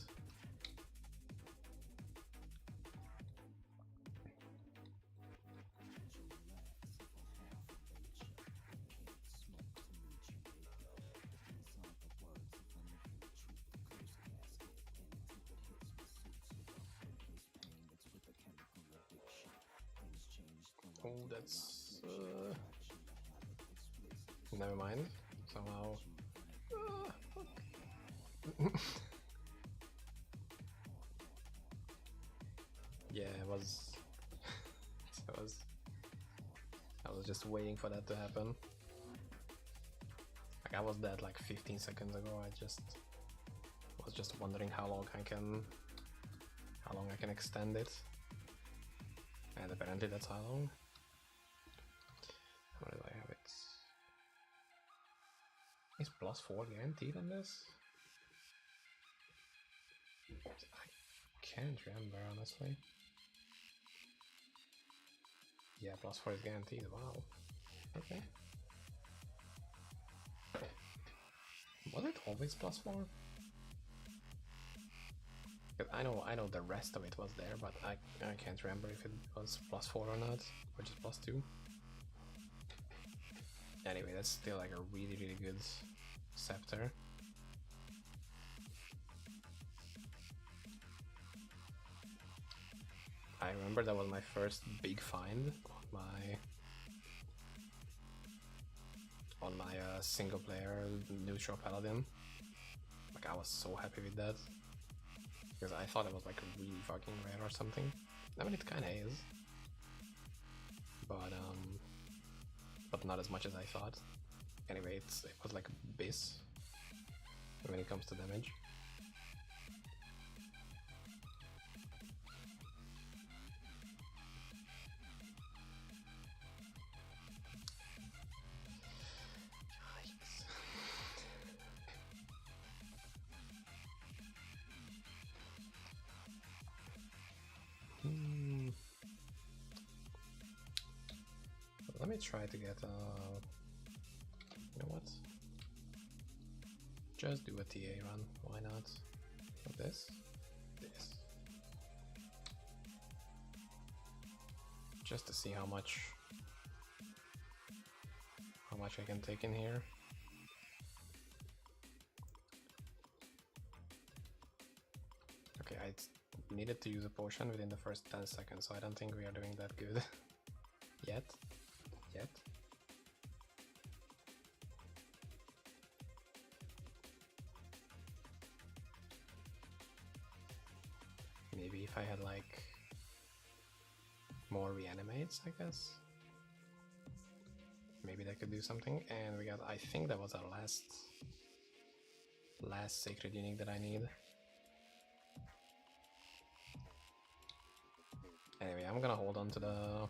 Oh, that's... never mind. Somehow... yeah, it was... I was just waiting for that to happen. Like, I was dead like 15 seconds ago. I was just wondering how long I can extend it. And apparently that's how long. How do I have it? Is +4 guaranteed on this? I can't remember, honestly. Yeah, +4 is guaranteed. Wow. Okay. Was it always +4? I know the rest of it was there, but I can't remember if it was +4 or not, or just +2. Anyway, that's still like a really good scepter. I remember that was my first big find on my single player neutral paladin. Like, I was so happy with that because I thought it was like really fucking rare or something. I mean, it kind of is, but not as much as I thought. Anyway, it was like Biss when it comes to damage. Let me try to get you know what? Just do a TA run, why not? With this. Just to see how much I can take in here. Okay, I needed to use a potion within the first 10 seconds, so I don't think we are doing that good yet. Maybe if I had like more reanimates, I guess. Maybe that could do something. And we got, I think that was our last sacred unique that I need. Anyway, I'm gonna hold on to the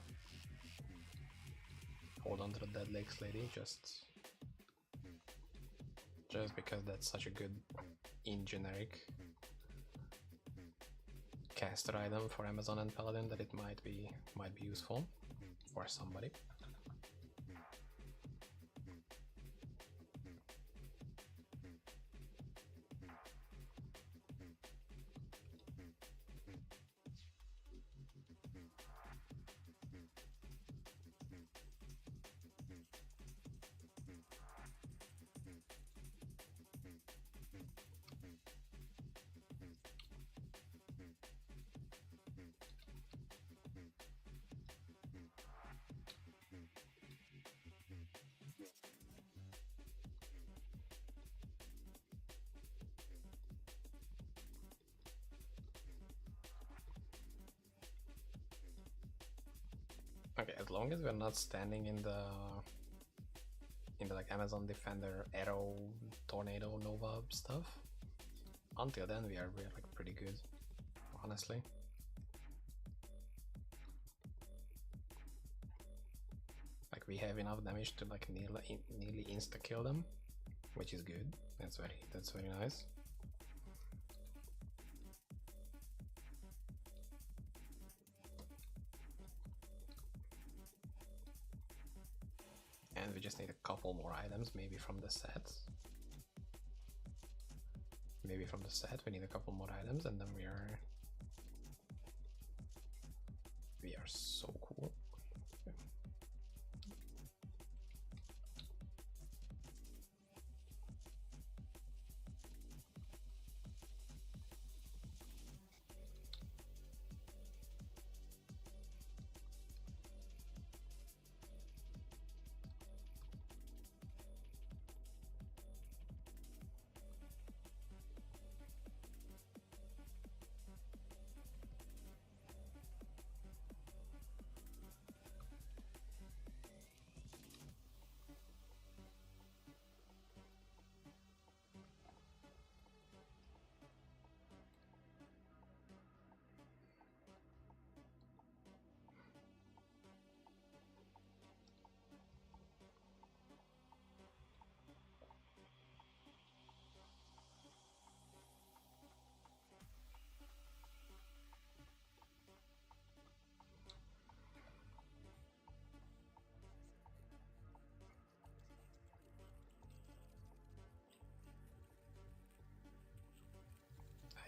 Dead Lakes lady just because that's such a good in generic caster item for Amazon and Paladin that it might be useful for somebody. Okay, as long as we're not standing in the like Amazon Defender Arrow Tornado Nova stuff, until then we are like pretty good, honestly. Like we have enough damage to like nearly insta kill them, which is good. That's very nice. And we just need a couple more items, maybe from the set. Maybe from the set we need a couple more items, and then we are so cool.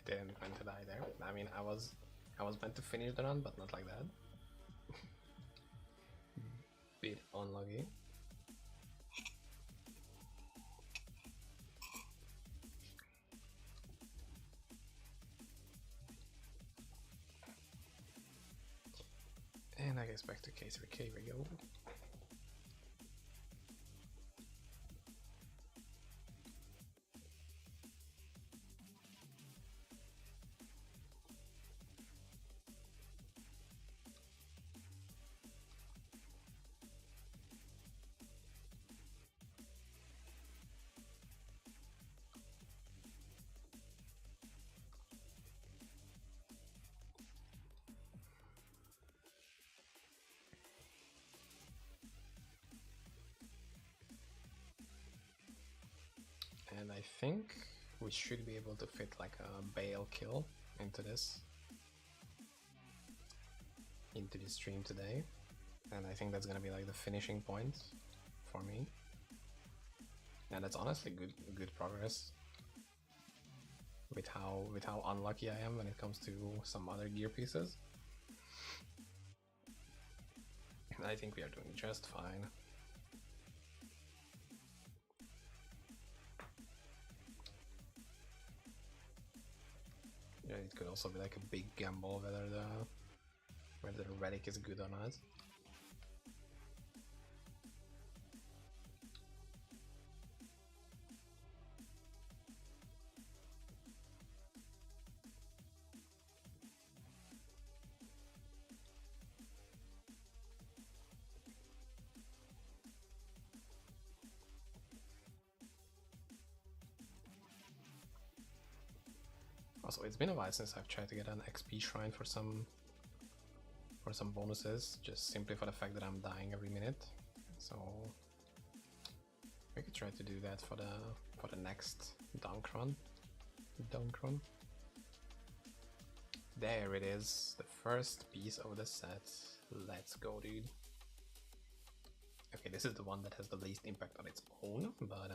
Didn't meant to die there. I mean, I was meant to finish the run, but not like that. Bit unlucky. And I guess back to case 3K we go. And I think we should be able to fit like a Bale kill into this stream today, and I think that's gonna be like the finishing point for me. And that's honestly good progress with how unlucky I am when it comes to some other gear pieces. I think we are doing just fine. Yeah, it could also be like a big gamble whether the relic is good or not. Also, it's been a while since I've tried to get an XP shrine for some bonuses, just simply for the fact that I'm dying every minute. So we could try to do that for the next dunk run. There it is, the first piece of the set. Let's go, dude. Okay, this is the one that has the least impact on its own, but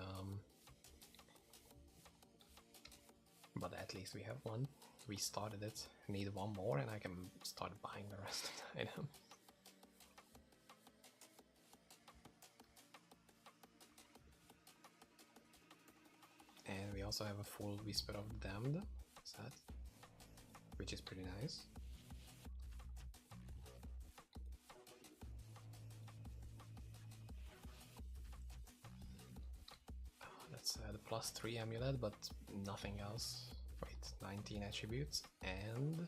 at least we have one. We started it, need one more, and I can start buying the rest of the item. And we also have a full Whisper of Damned set, which is pretty nice. That's the +3 amulet, but nothing else. Wait, 19 attributes, and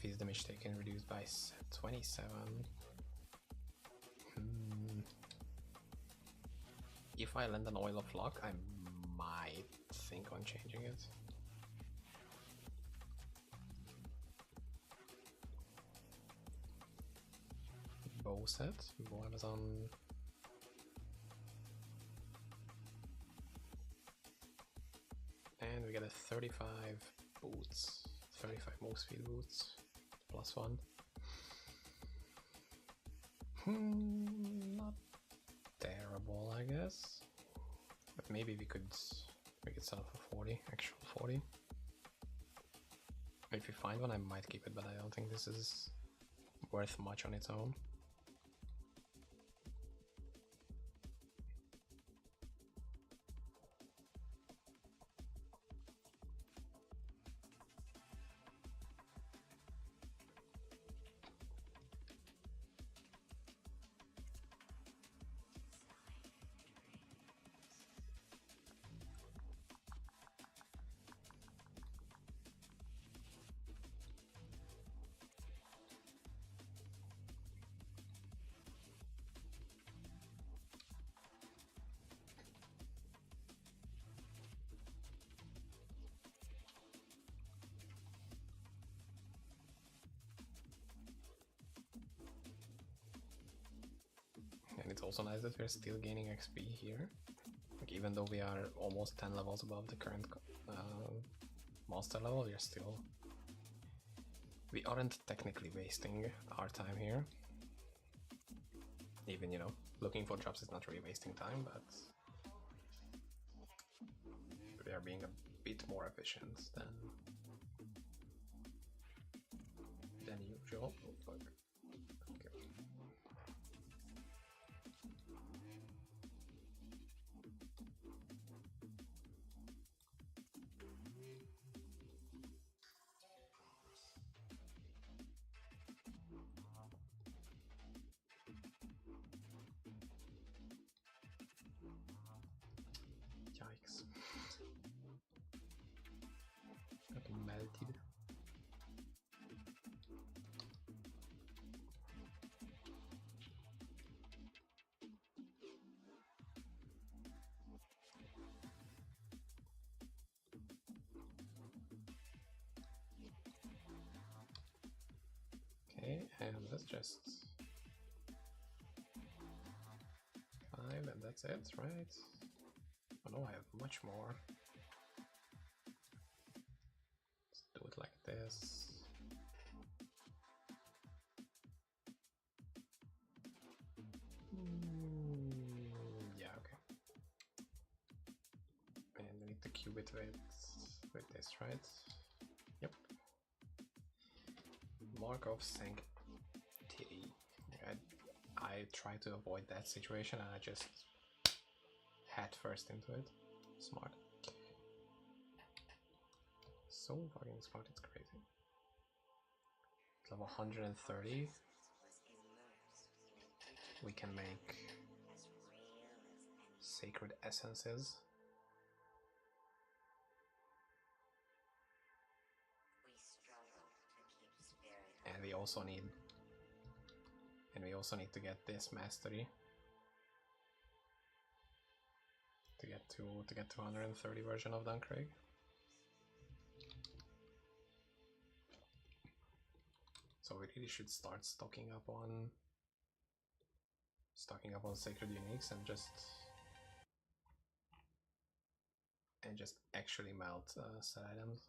feast damage taken reduced by 27. If I land an Oil of Luck, I might think on changing it. bow set, bow Amazon. And we get a 35 boots, 35 move speed boots, +1. Not terrible, I guess. But maybe we could sell for 40, actual 40. If we find one, I might keep it, but I don't think this is worth much on its own. And it's also nice that we're still gaining XP here. Like, even though we are almost 10 levels above the current master level, we aren't technically wasting our time here. Even, you know, looking for jobs is not really wasting time, but we are being a bit more efficient than usual. Oh, fuck. Okay. Yikes. Got melted. Okay, and let's just 5, and that's it, right? Oh no, I have much more. Let's do it like this. Yeah, okay. And we need to cube it with this, right? Yep. Mark of sanctity. I try to avoid that situation and I just head first into it. Smart. So fucking smart, it's crazy. Level 130. We can make sacred essences. And we also need to get this mastery to get to 130 version of Duncraig. So we really should start stocking up on sacred uniques and just actually melt set items.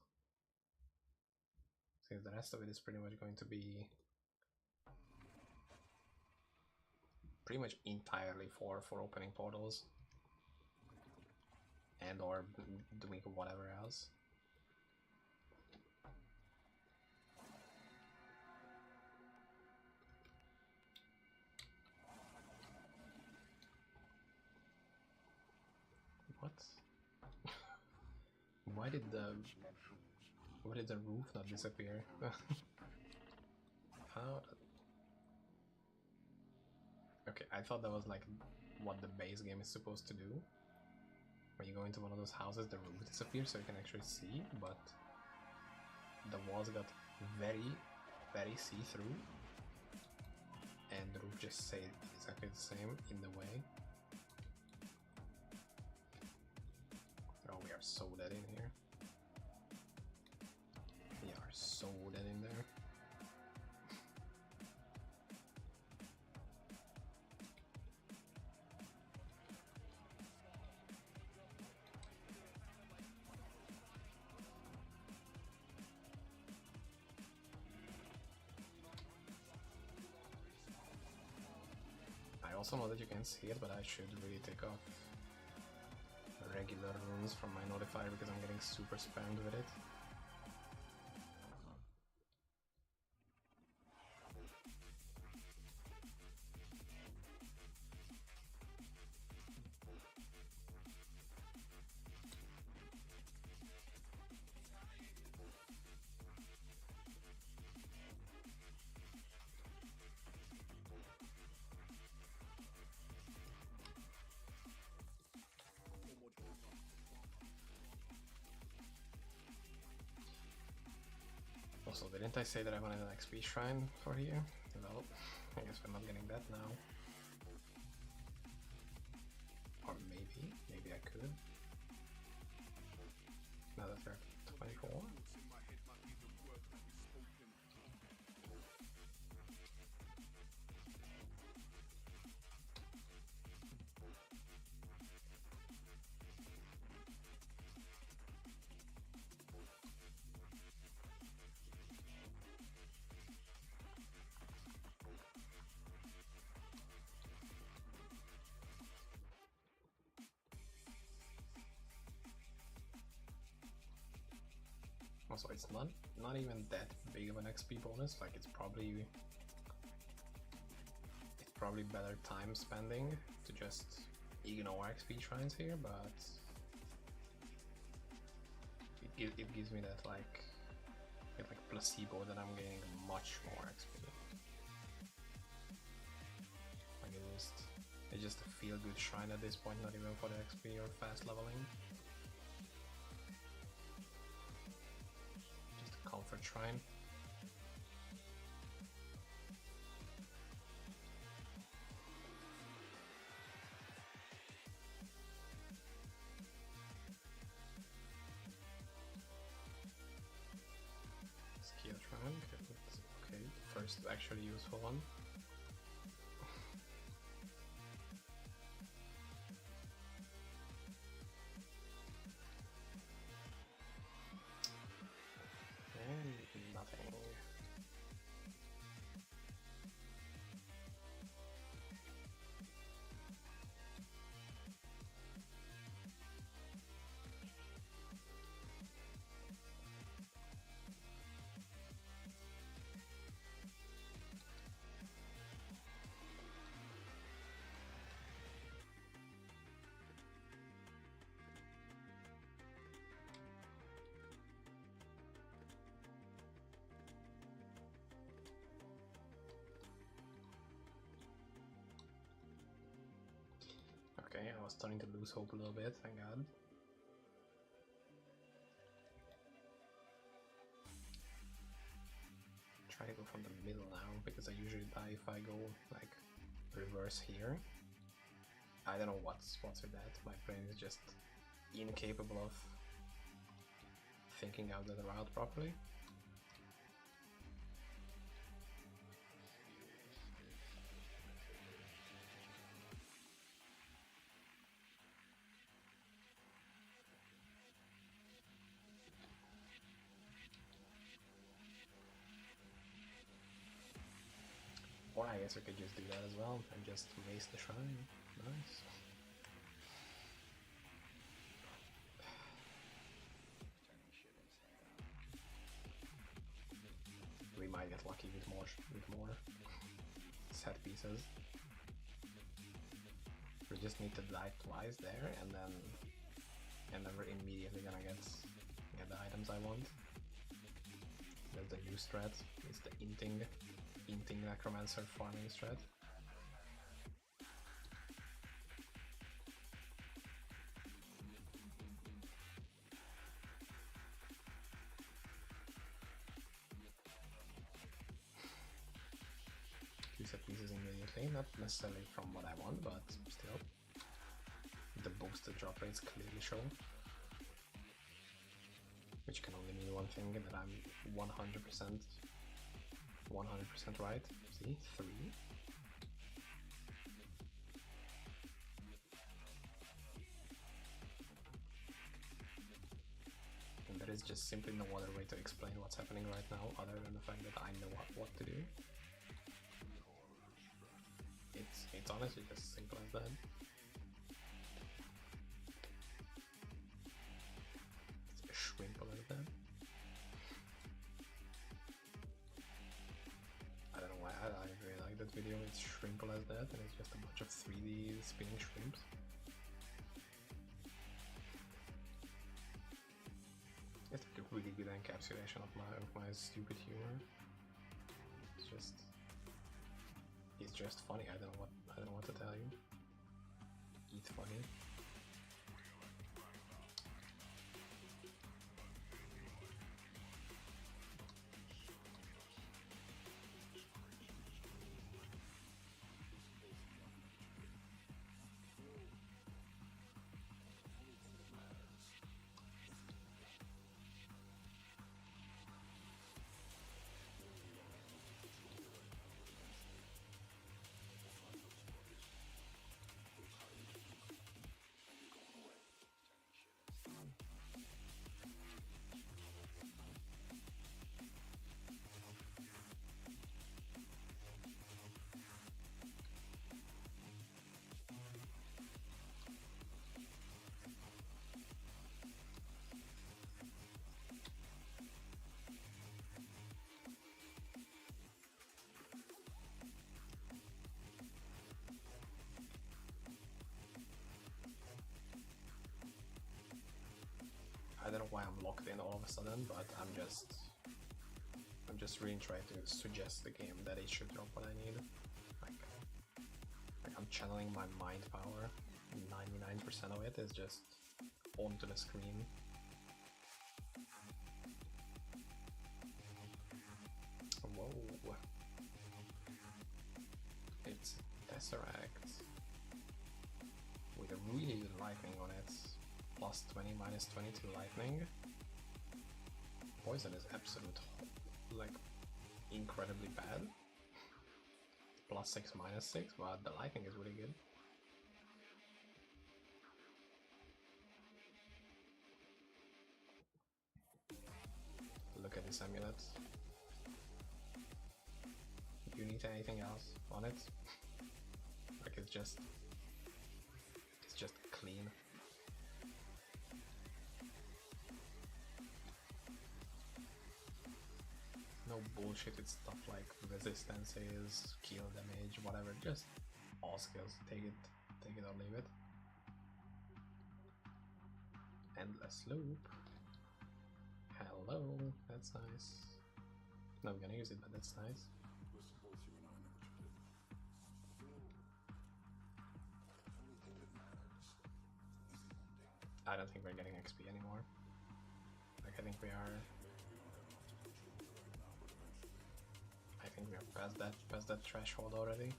Since the rest of it is pretty much going to be pretty much entirely for opening portals and or doing whatever else. What? Why did the roof not disappear? How? Okay, I thought that was like what the base game is supposed to do. When you go into one of those houses, the roof disappears so you can actually see, but the walls got very, very see-through, and the roof just stayed exactly the same in the way. Oh, we are so dead in here. We are so dead in there. also know that you can see it, but I should really take off regular runes from my notifier because I'm getting super spammed with it. Also, didn't I say that I wanted an XP shrine for here? Well, I guess we're not getting that now. Or maybe I could. Now that they're 24. Also, it's not even that big of an XP bonus. Like it's probably better time spending to just ignore XP shrines here, but it gives me that like placebo that I'm getting much more XP. Like it's just a feel good shrine at this point, not even for the XP or fast leveling. Comfort shrine. Skill shrine. Okay, first actually useful one. And nothing. Okay, I was starting to lose hope a little bit, thank god. Try to go from the middle now, because I usually die if I go like reverse here. I don't know what's with that. My brain is just incapable of thinking out that route properly. Or I guess I could just do that as well and just waste the shrine. Nice. We might get lucky with more set pieces. We just need to die twice there, and then we're immediately gonna get the items I want. That's the new strat. It's the inting necromancer farming strat. Two set pieces immediately, not necessarily from what I want, but still. The boosted drop rates clearly show. Which can only mean one thing, that I'm 100% right. See? 3. And there is just simply no other way to explain what's happening right now other than the fact that I know what to do. It's It's honestly just simple as that. It's as simple as that. I don't know why I really like that video. It's simple as that, and it's just a bunch of 3D spinning shrimps. It's like a really good encapsulation of my stupid humor. It's just funny. I don't know what to tell you. It's funny. I don't know why I'm locked in all of a sudden, but I'm just really trying to suggest the game that it should drop what I need. Like I'm channeling my mind power. 99% of it is just onto the screen. Whoa. It's Tesseract with a really good lightning on it. Plus 20, minus 22 lightning. Poison is absolute, like, incredibly bad. Plus 6, minus 6, but the lightning is really good. Look at this amulet. Do you need anything else on it? Like it's just clean. No bullshitted stuff like resistances, kill damage, whatever. Just all skills. Take it or leave it. Endless loop. Hello, that's nice. Not gonna use it, but that's nice. I don't think we're getting XP anymore. Like I think we are past that threshold already.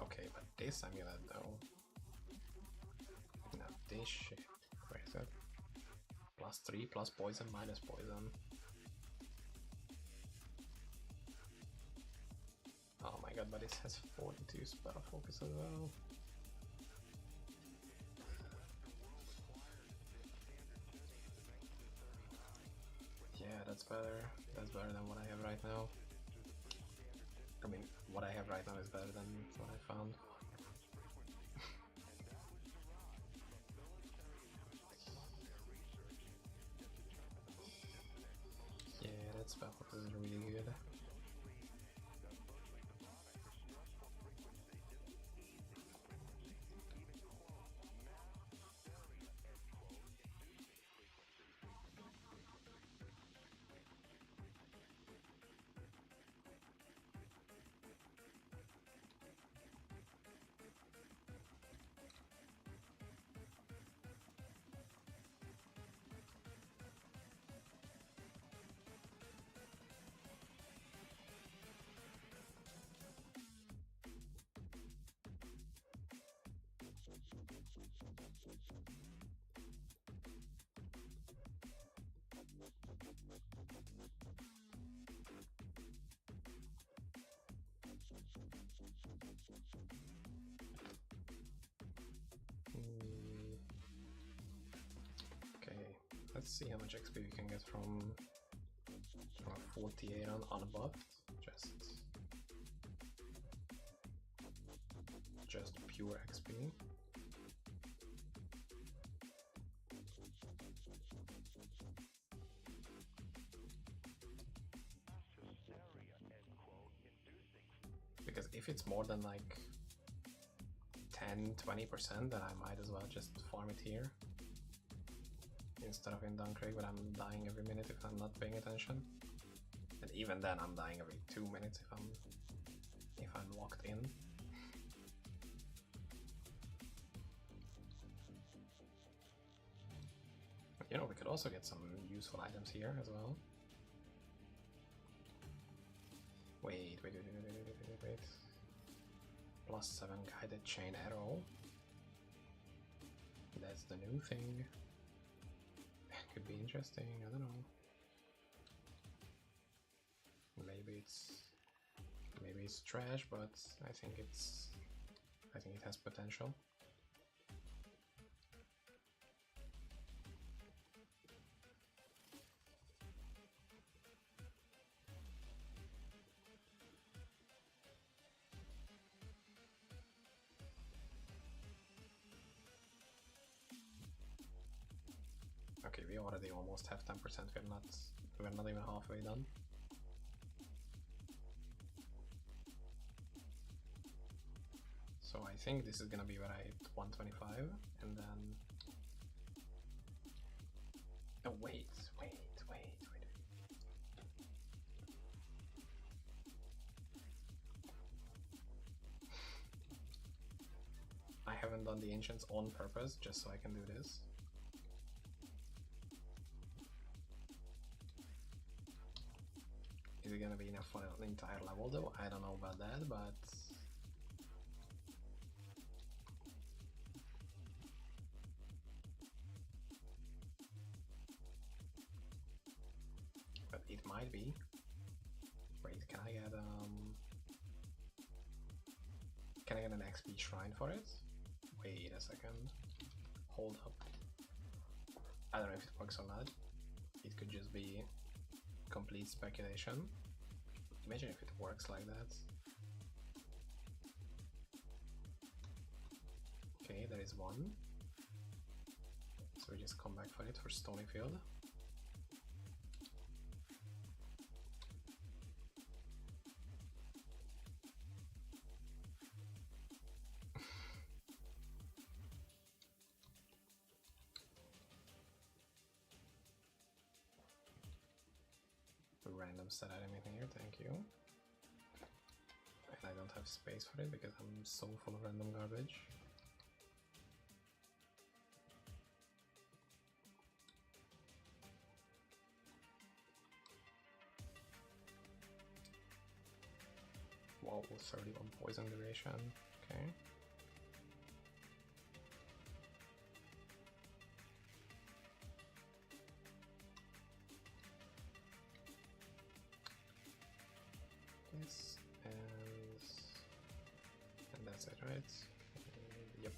Okay, but this amulet though. Now this shit. Where is it? Plus 3, plus poison, minus poison. Oh my god, but it has 42 spell focus as well. Yeah, that's better. That's better than what I have right now. I mean, what I have right now is better than what I found. Yeah, that spell focus is really good. Okay, let's see how much XP we can get from 48 on unbuffed. Just pure XP. Because if it's more than like 10-20%, then I might as well just farm it here instead of in Dunkirk, but I'm dying every minute if I'm not paying attention. And even then I'm dying every 2 minutes if I'm locked in. You know, we could also get some useful items here as well. Wait. +7 guided chain arrow. That's the new thing. Could be interesting, I don't know. Maybe it's trash, but I think it has potential. Okay, we already almost have 10%, we're not even halfway done. So I think this is gonna be where I hit 125, and then... Oh, wait. I haven't done the ancients on purpose, just so I can do this. Is it gonna be enough for an entire level though? I don't know about that, but... But it might be. Wait, can I get an XP shrine for it? Wait a second. Hold up. I don't know if it works or not. It could just be complete speculation. Imagine if it works like that. Okay, there is one. So we just come back for it for Stonyfield. Random set item in here, thank you. And I don't have space for it because I'm so full of random garbage. Whoa, 31 poison duration, okay. Yes, and that's it, right? Yep.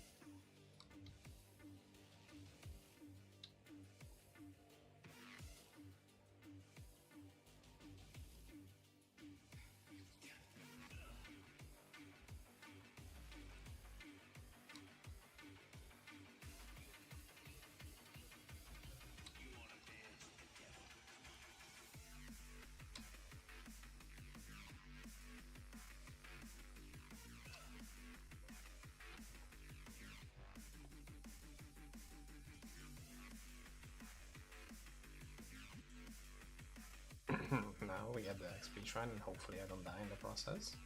Now we get the XP shrine and hopefully I don't die in the process.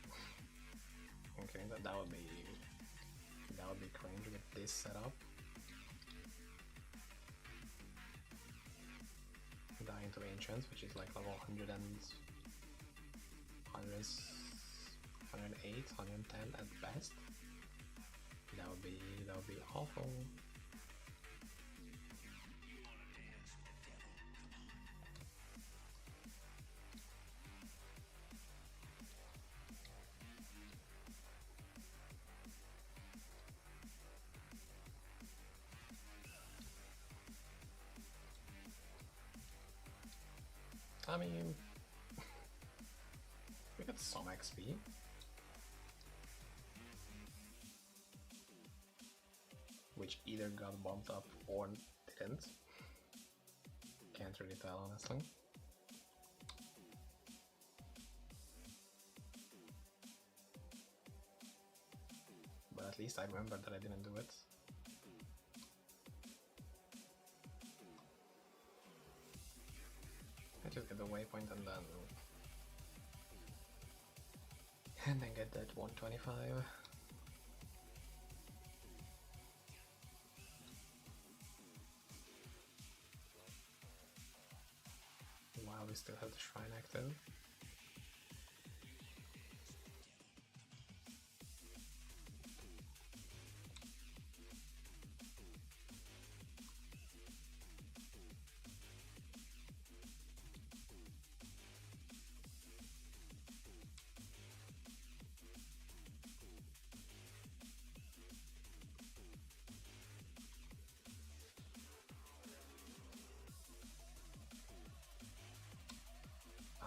Okay, that would be cringe to get this set up. Die into Ancients, which is like level 100 and 108, 110 at best. That would be awful. I mean, we got some XP. Which either got bumped up or didn't. Can't really tell, honestly. But at least I remember that I didn't do it. I just get the waypoint and then get that 125. While we still have the shrine active.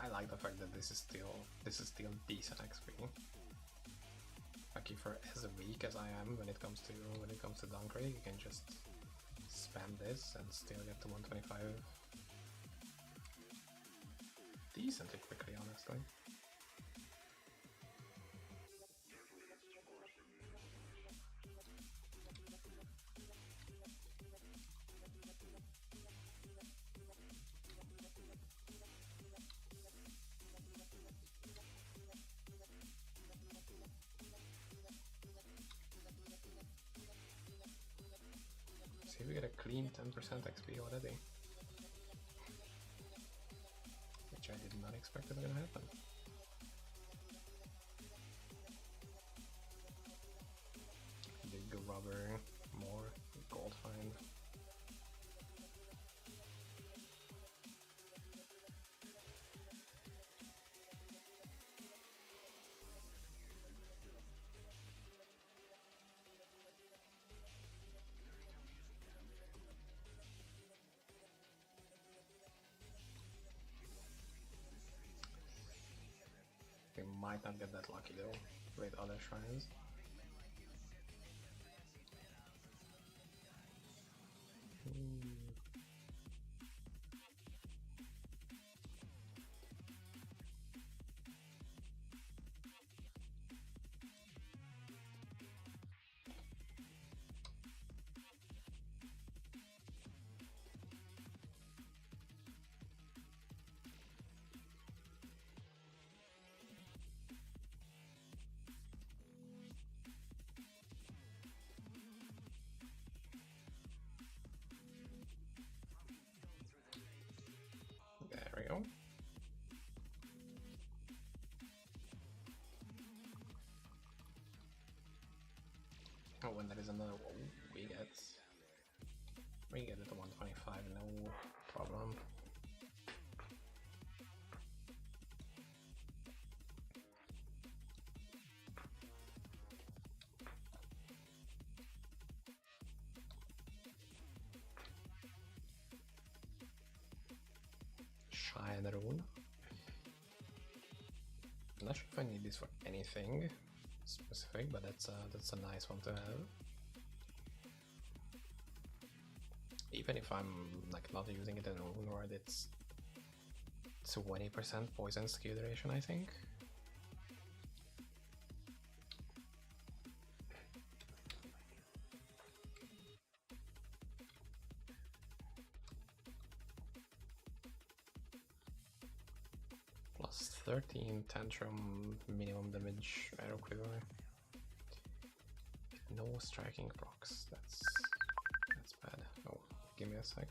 I like the fact that this is still decent XP. Like if you're as weak as I am when it comes to dunk rate, you can just spam this and still get to 125 decently quickly, honestly. See, we get a clean 10% XP already. Which I did not expect was gonna happen. Big rubber, more gold find. We might not get that lucky though with other shrines. There we go. Oh, when there is another one, we get it to 125, no problem. Shine rune. I'm not sure if I need this for anything specific, but that's a nice one to have. Even if I'm like not using it in rune ward, it's 20% poison skill duration, I think. Plus 13 tantrum minimum damage arrow quiver. No striking procs. That's bad. Oh, give me a sec.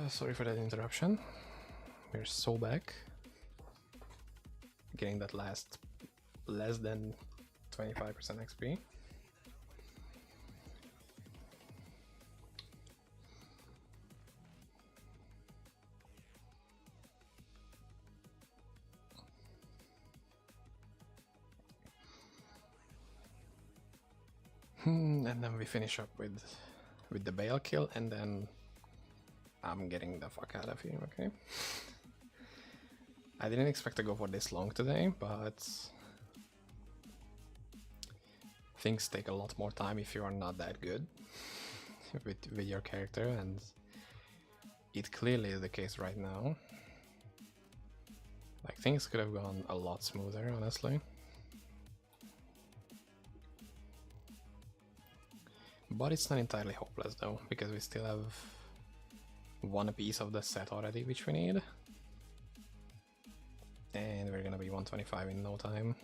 Sorry for that interruption. We're so back. Getting that last less than 25% XP. And then we finish up with the Bale kill, and then I'm getting the fuck out of here, okay? I didn't expect to go for this long today, but things take a lot more time if you are not that good with your character, and it clearly is the case right now. Like, things could have gone a lot smoother, honestly. But it's not entirely hopeless though, because we still have one piece of the set already which we need. And we're gonna be 125 in no time.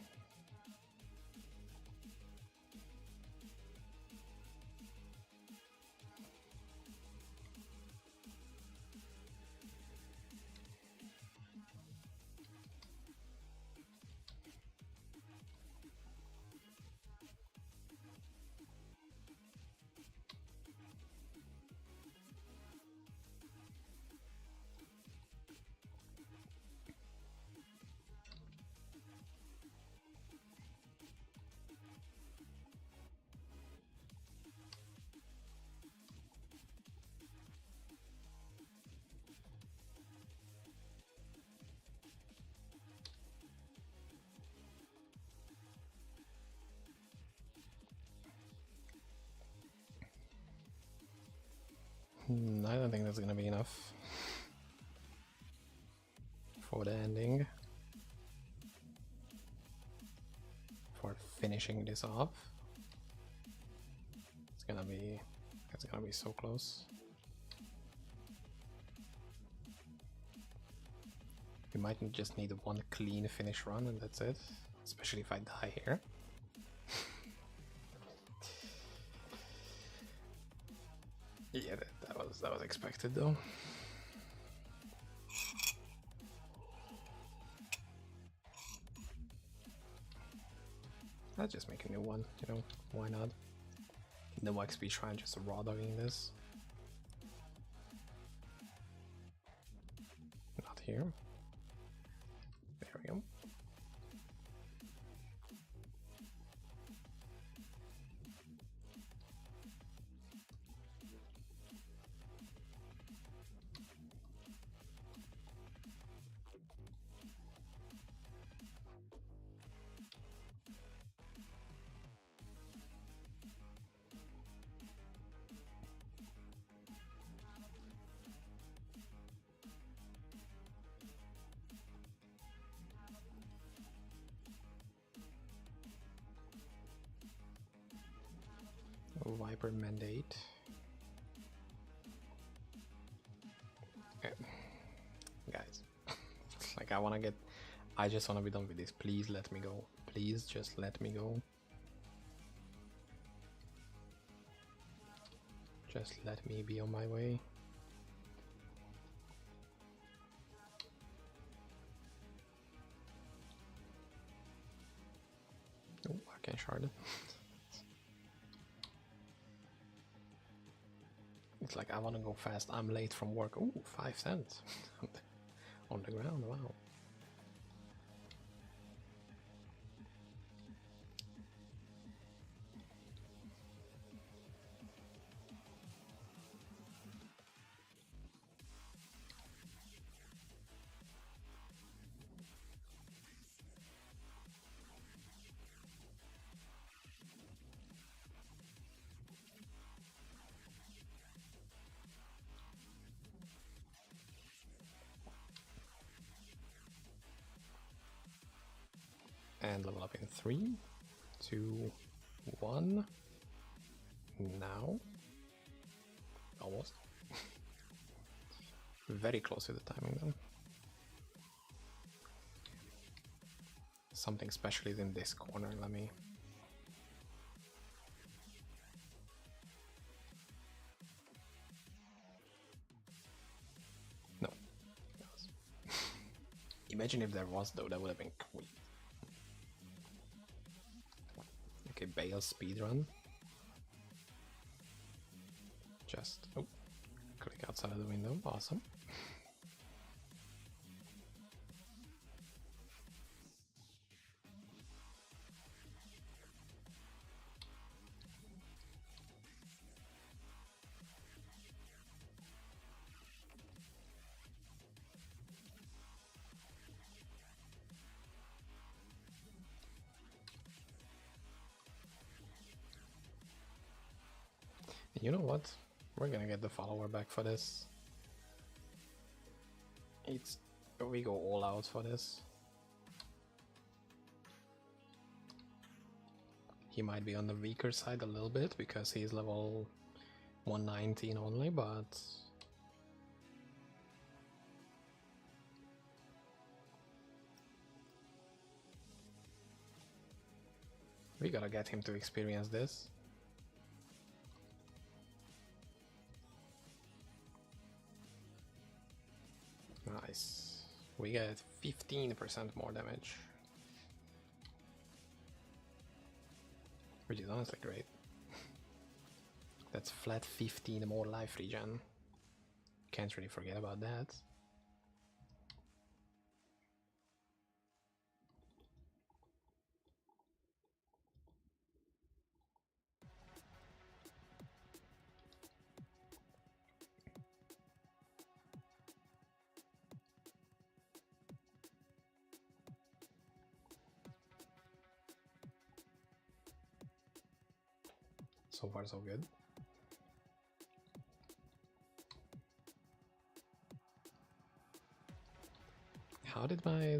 I don't think that's gonna be enough for the ending, for finishing this off. It's gonna be so close. We might just need one clean finish run and that's it, especially if I die here. Yeah, that was expected though. I'll just make a new one, you know, why not? No XP shrine, just raw dogging this. Not here. There we go. Viper mandate. Okay. Guys, like I just wanna be done with this. Please let me go. Please just let me go. Just let me be on my way. Oh, I can't shard it. It's like I want to go fast. I'm late from work. Ooh, 5 cents on the ground. Wow. And level up in 3, 2, 1. Now. Almost. Very close to the timing then. Something special is in this corner. Let me. Imagine if there was though, that would have been cool. Okay, Bale speedrun. Just click outside of the window, awesome. You know what? We're gonna get the follower back for this. We go all out for this. He might be on the weaker side a little bit because he's level 119 only, but we gotta get him to experience this. Nice. We get 15% more damage, which is honestly great. That's flat 15 more life regen. Can't really forget about that. So far so good. How did my...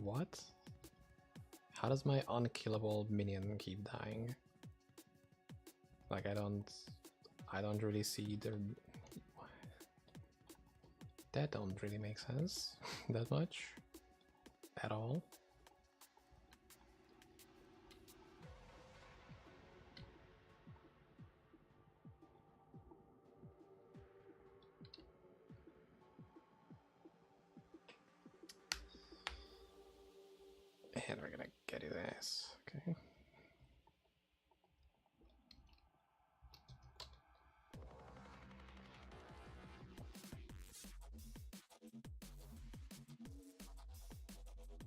What? How does my unkillable minion keep dying? Like I don't really see the... That don't really make sense that much at all. And we're gonna get his ass, okay?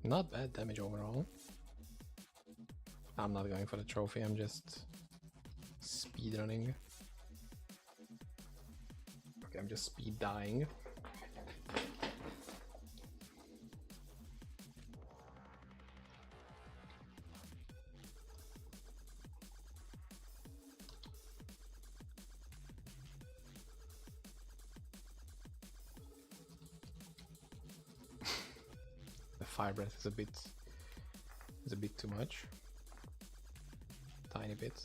Not bad damage overall. I'm not going for the trophy, I'm just speedrunning. Okay, I'm just speed dying. Fire breath is a bit too much. Tiny bit.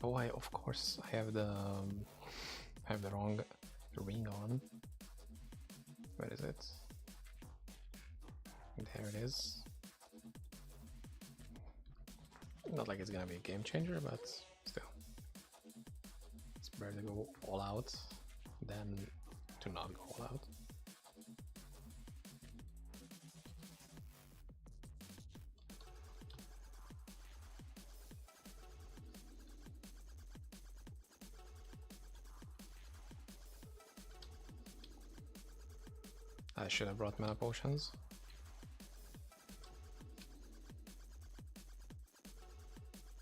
Oh, of course I have the wrong ring on. Where is it? There it is. Not like it's gonna be a game changer, but still. It's better to go all out than to not go all out. I should have brought mana potions.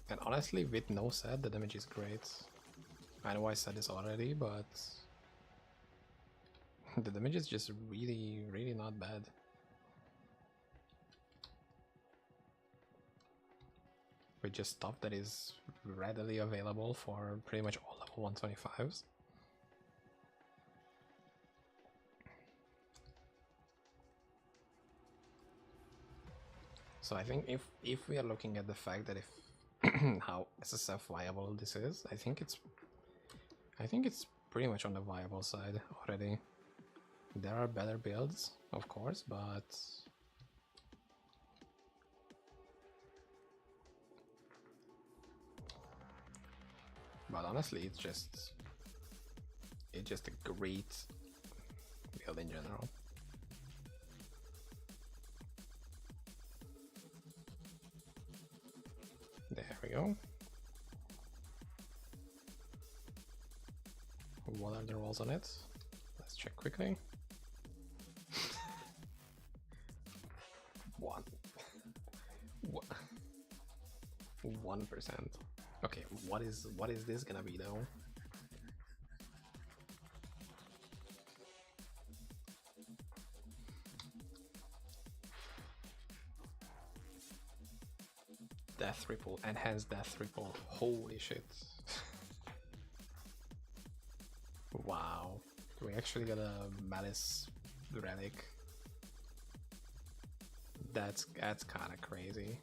And honestly, with no set, the damage is great. I know I said this already, but the damage is just really, really not bad. With just stuff that is readily available for pretty much all level 125s. So I think if we are looking at the fact that if how SSF viable this is, I think it's pretty much on the viable side already. There are better builds, of course, but honestly, it's just a great build in general. go. What are the rolls on it? Let's check quickly. One. 1%. Okay, what is this gonna be though? Death Ripple, enhanced Death Ripple. Holy shit. Wow. We actually got a Malice Relic. That's kinda crazy.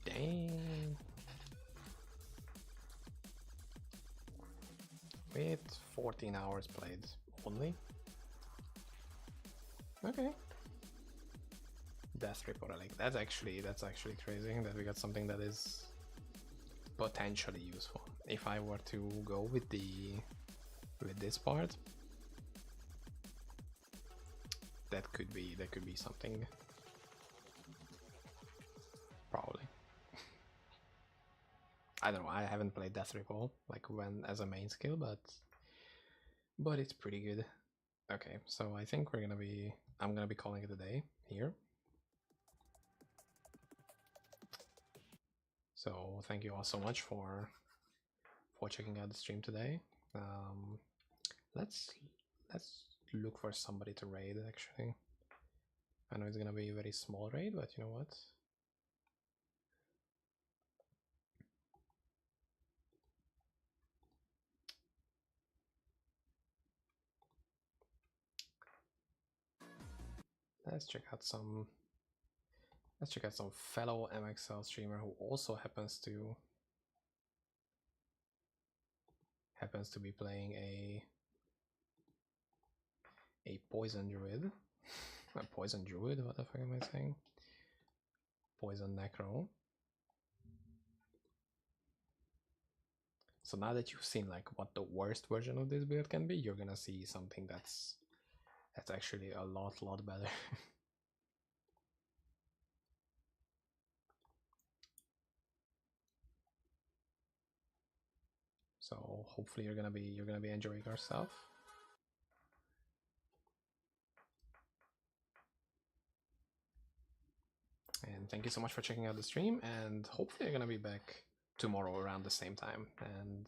Dang. With 14 hours played only. Okay. Death Ripple Relic. That's actually crazy that we got something that is potentially useful. If I were to go with this part, that could be something. Probably. I don't know. I haven't played Death Ripple like when as a main skill, but it's pretty good. Okay, so I think I'm gonna be calling it a day here. So thank you all so much for checking out the stream today. Let's look for somebody to raid. Actually, I know it's gonna be a very small raid, but you know what? Let's check out some fellow MXL streamer who also happens to be playing a poison druid. A poison druid, what the fuck am I saying? Poison necro. So now that you've seen like what the worst version of this build can be, you're gonna see something that's actually a lot better. So hopefully you're gonna be enjoying yourself. And thank you so much for checking out the stream, and hopefully you're gonna be back tomorrow around the same time, and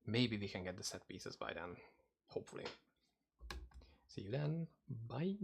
maybe we can get the set pieces by then. Hopefully. See you then. Bye.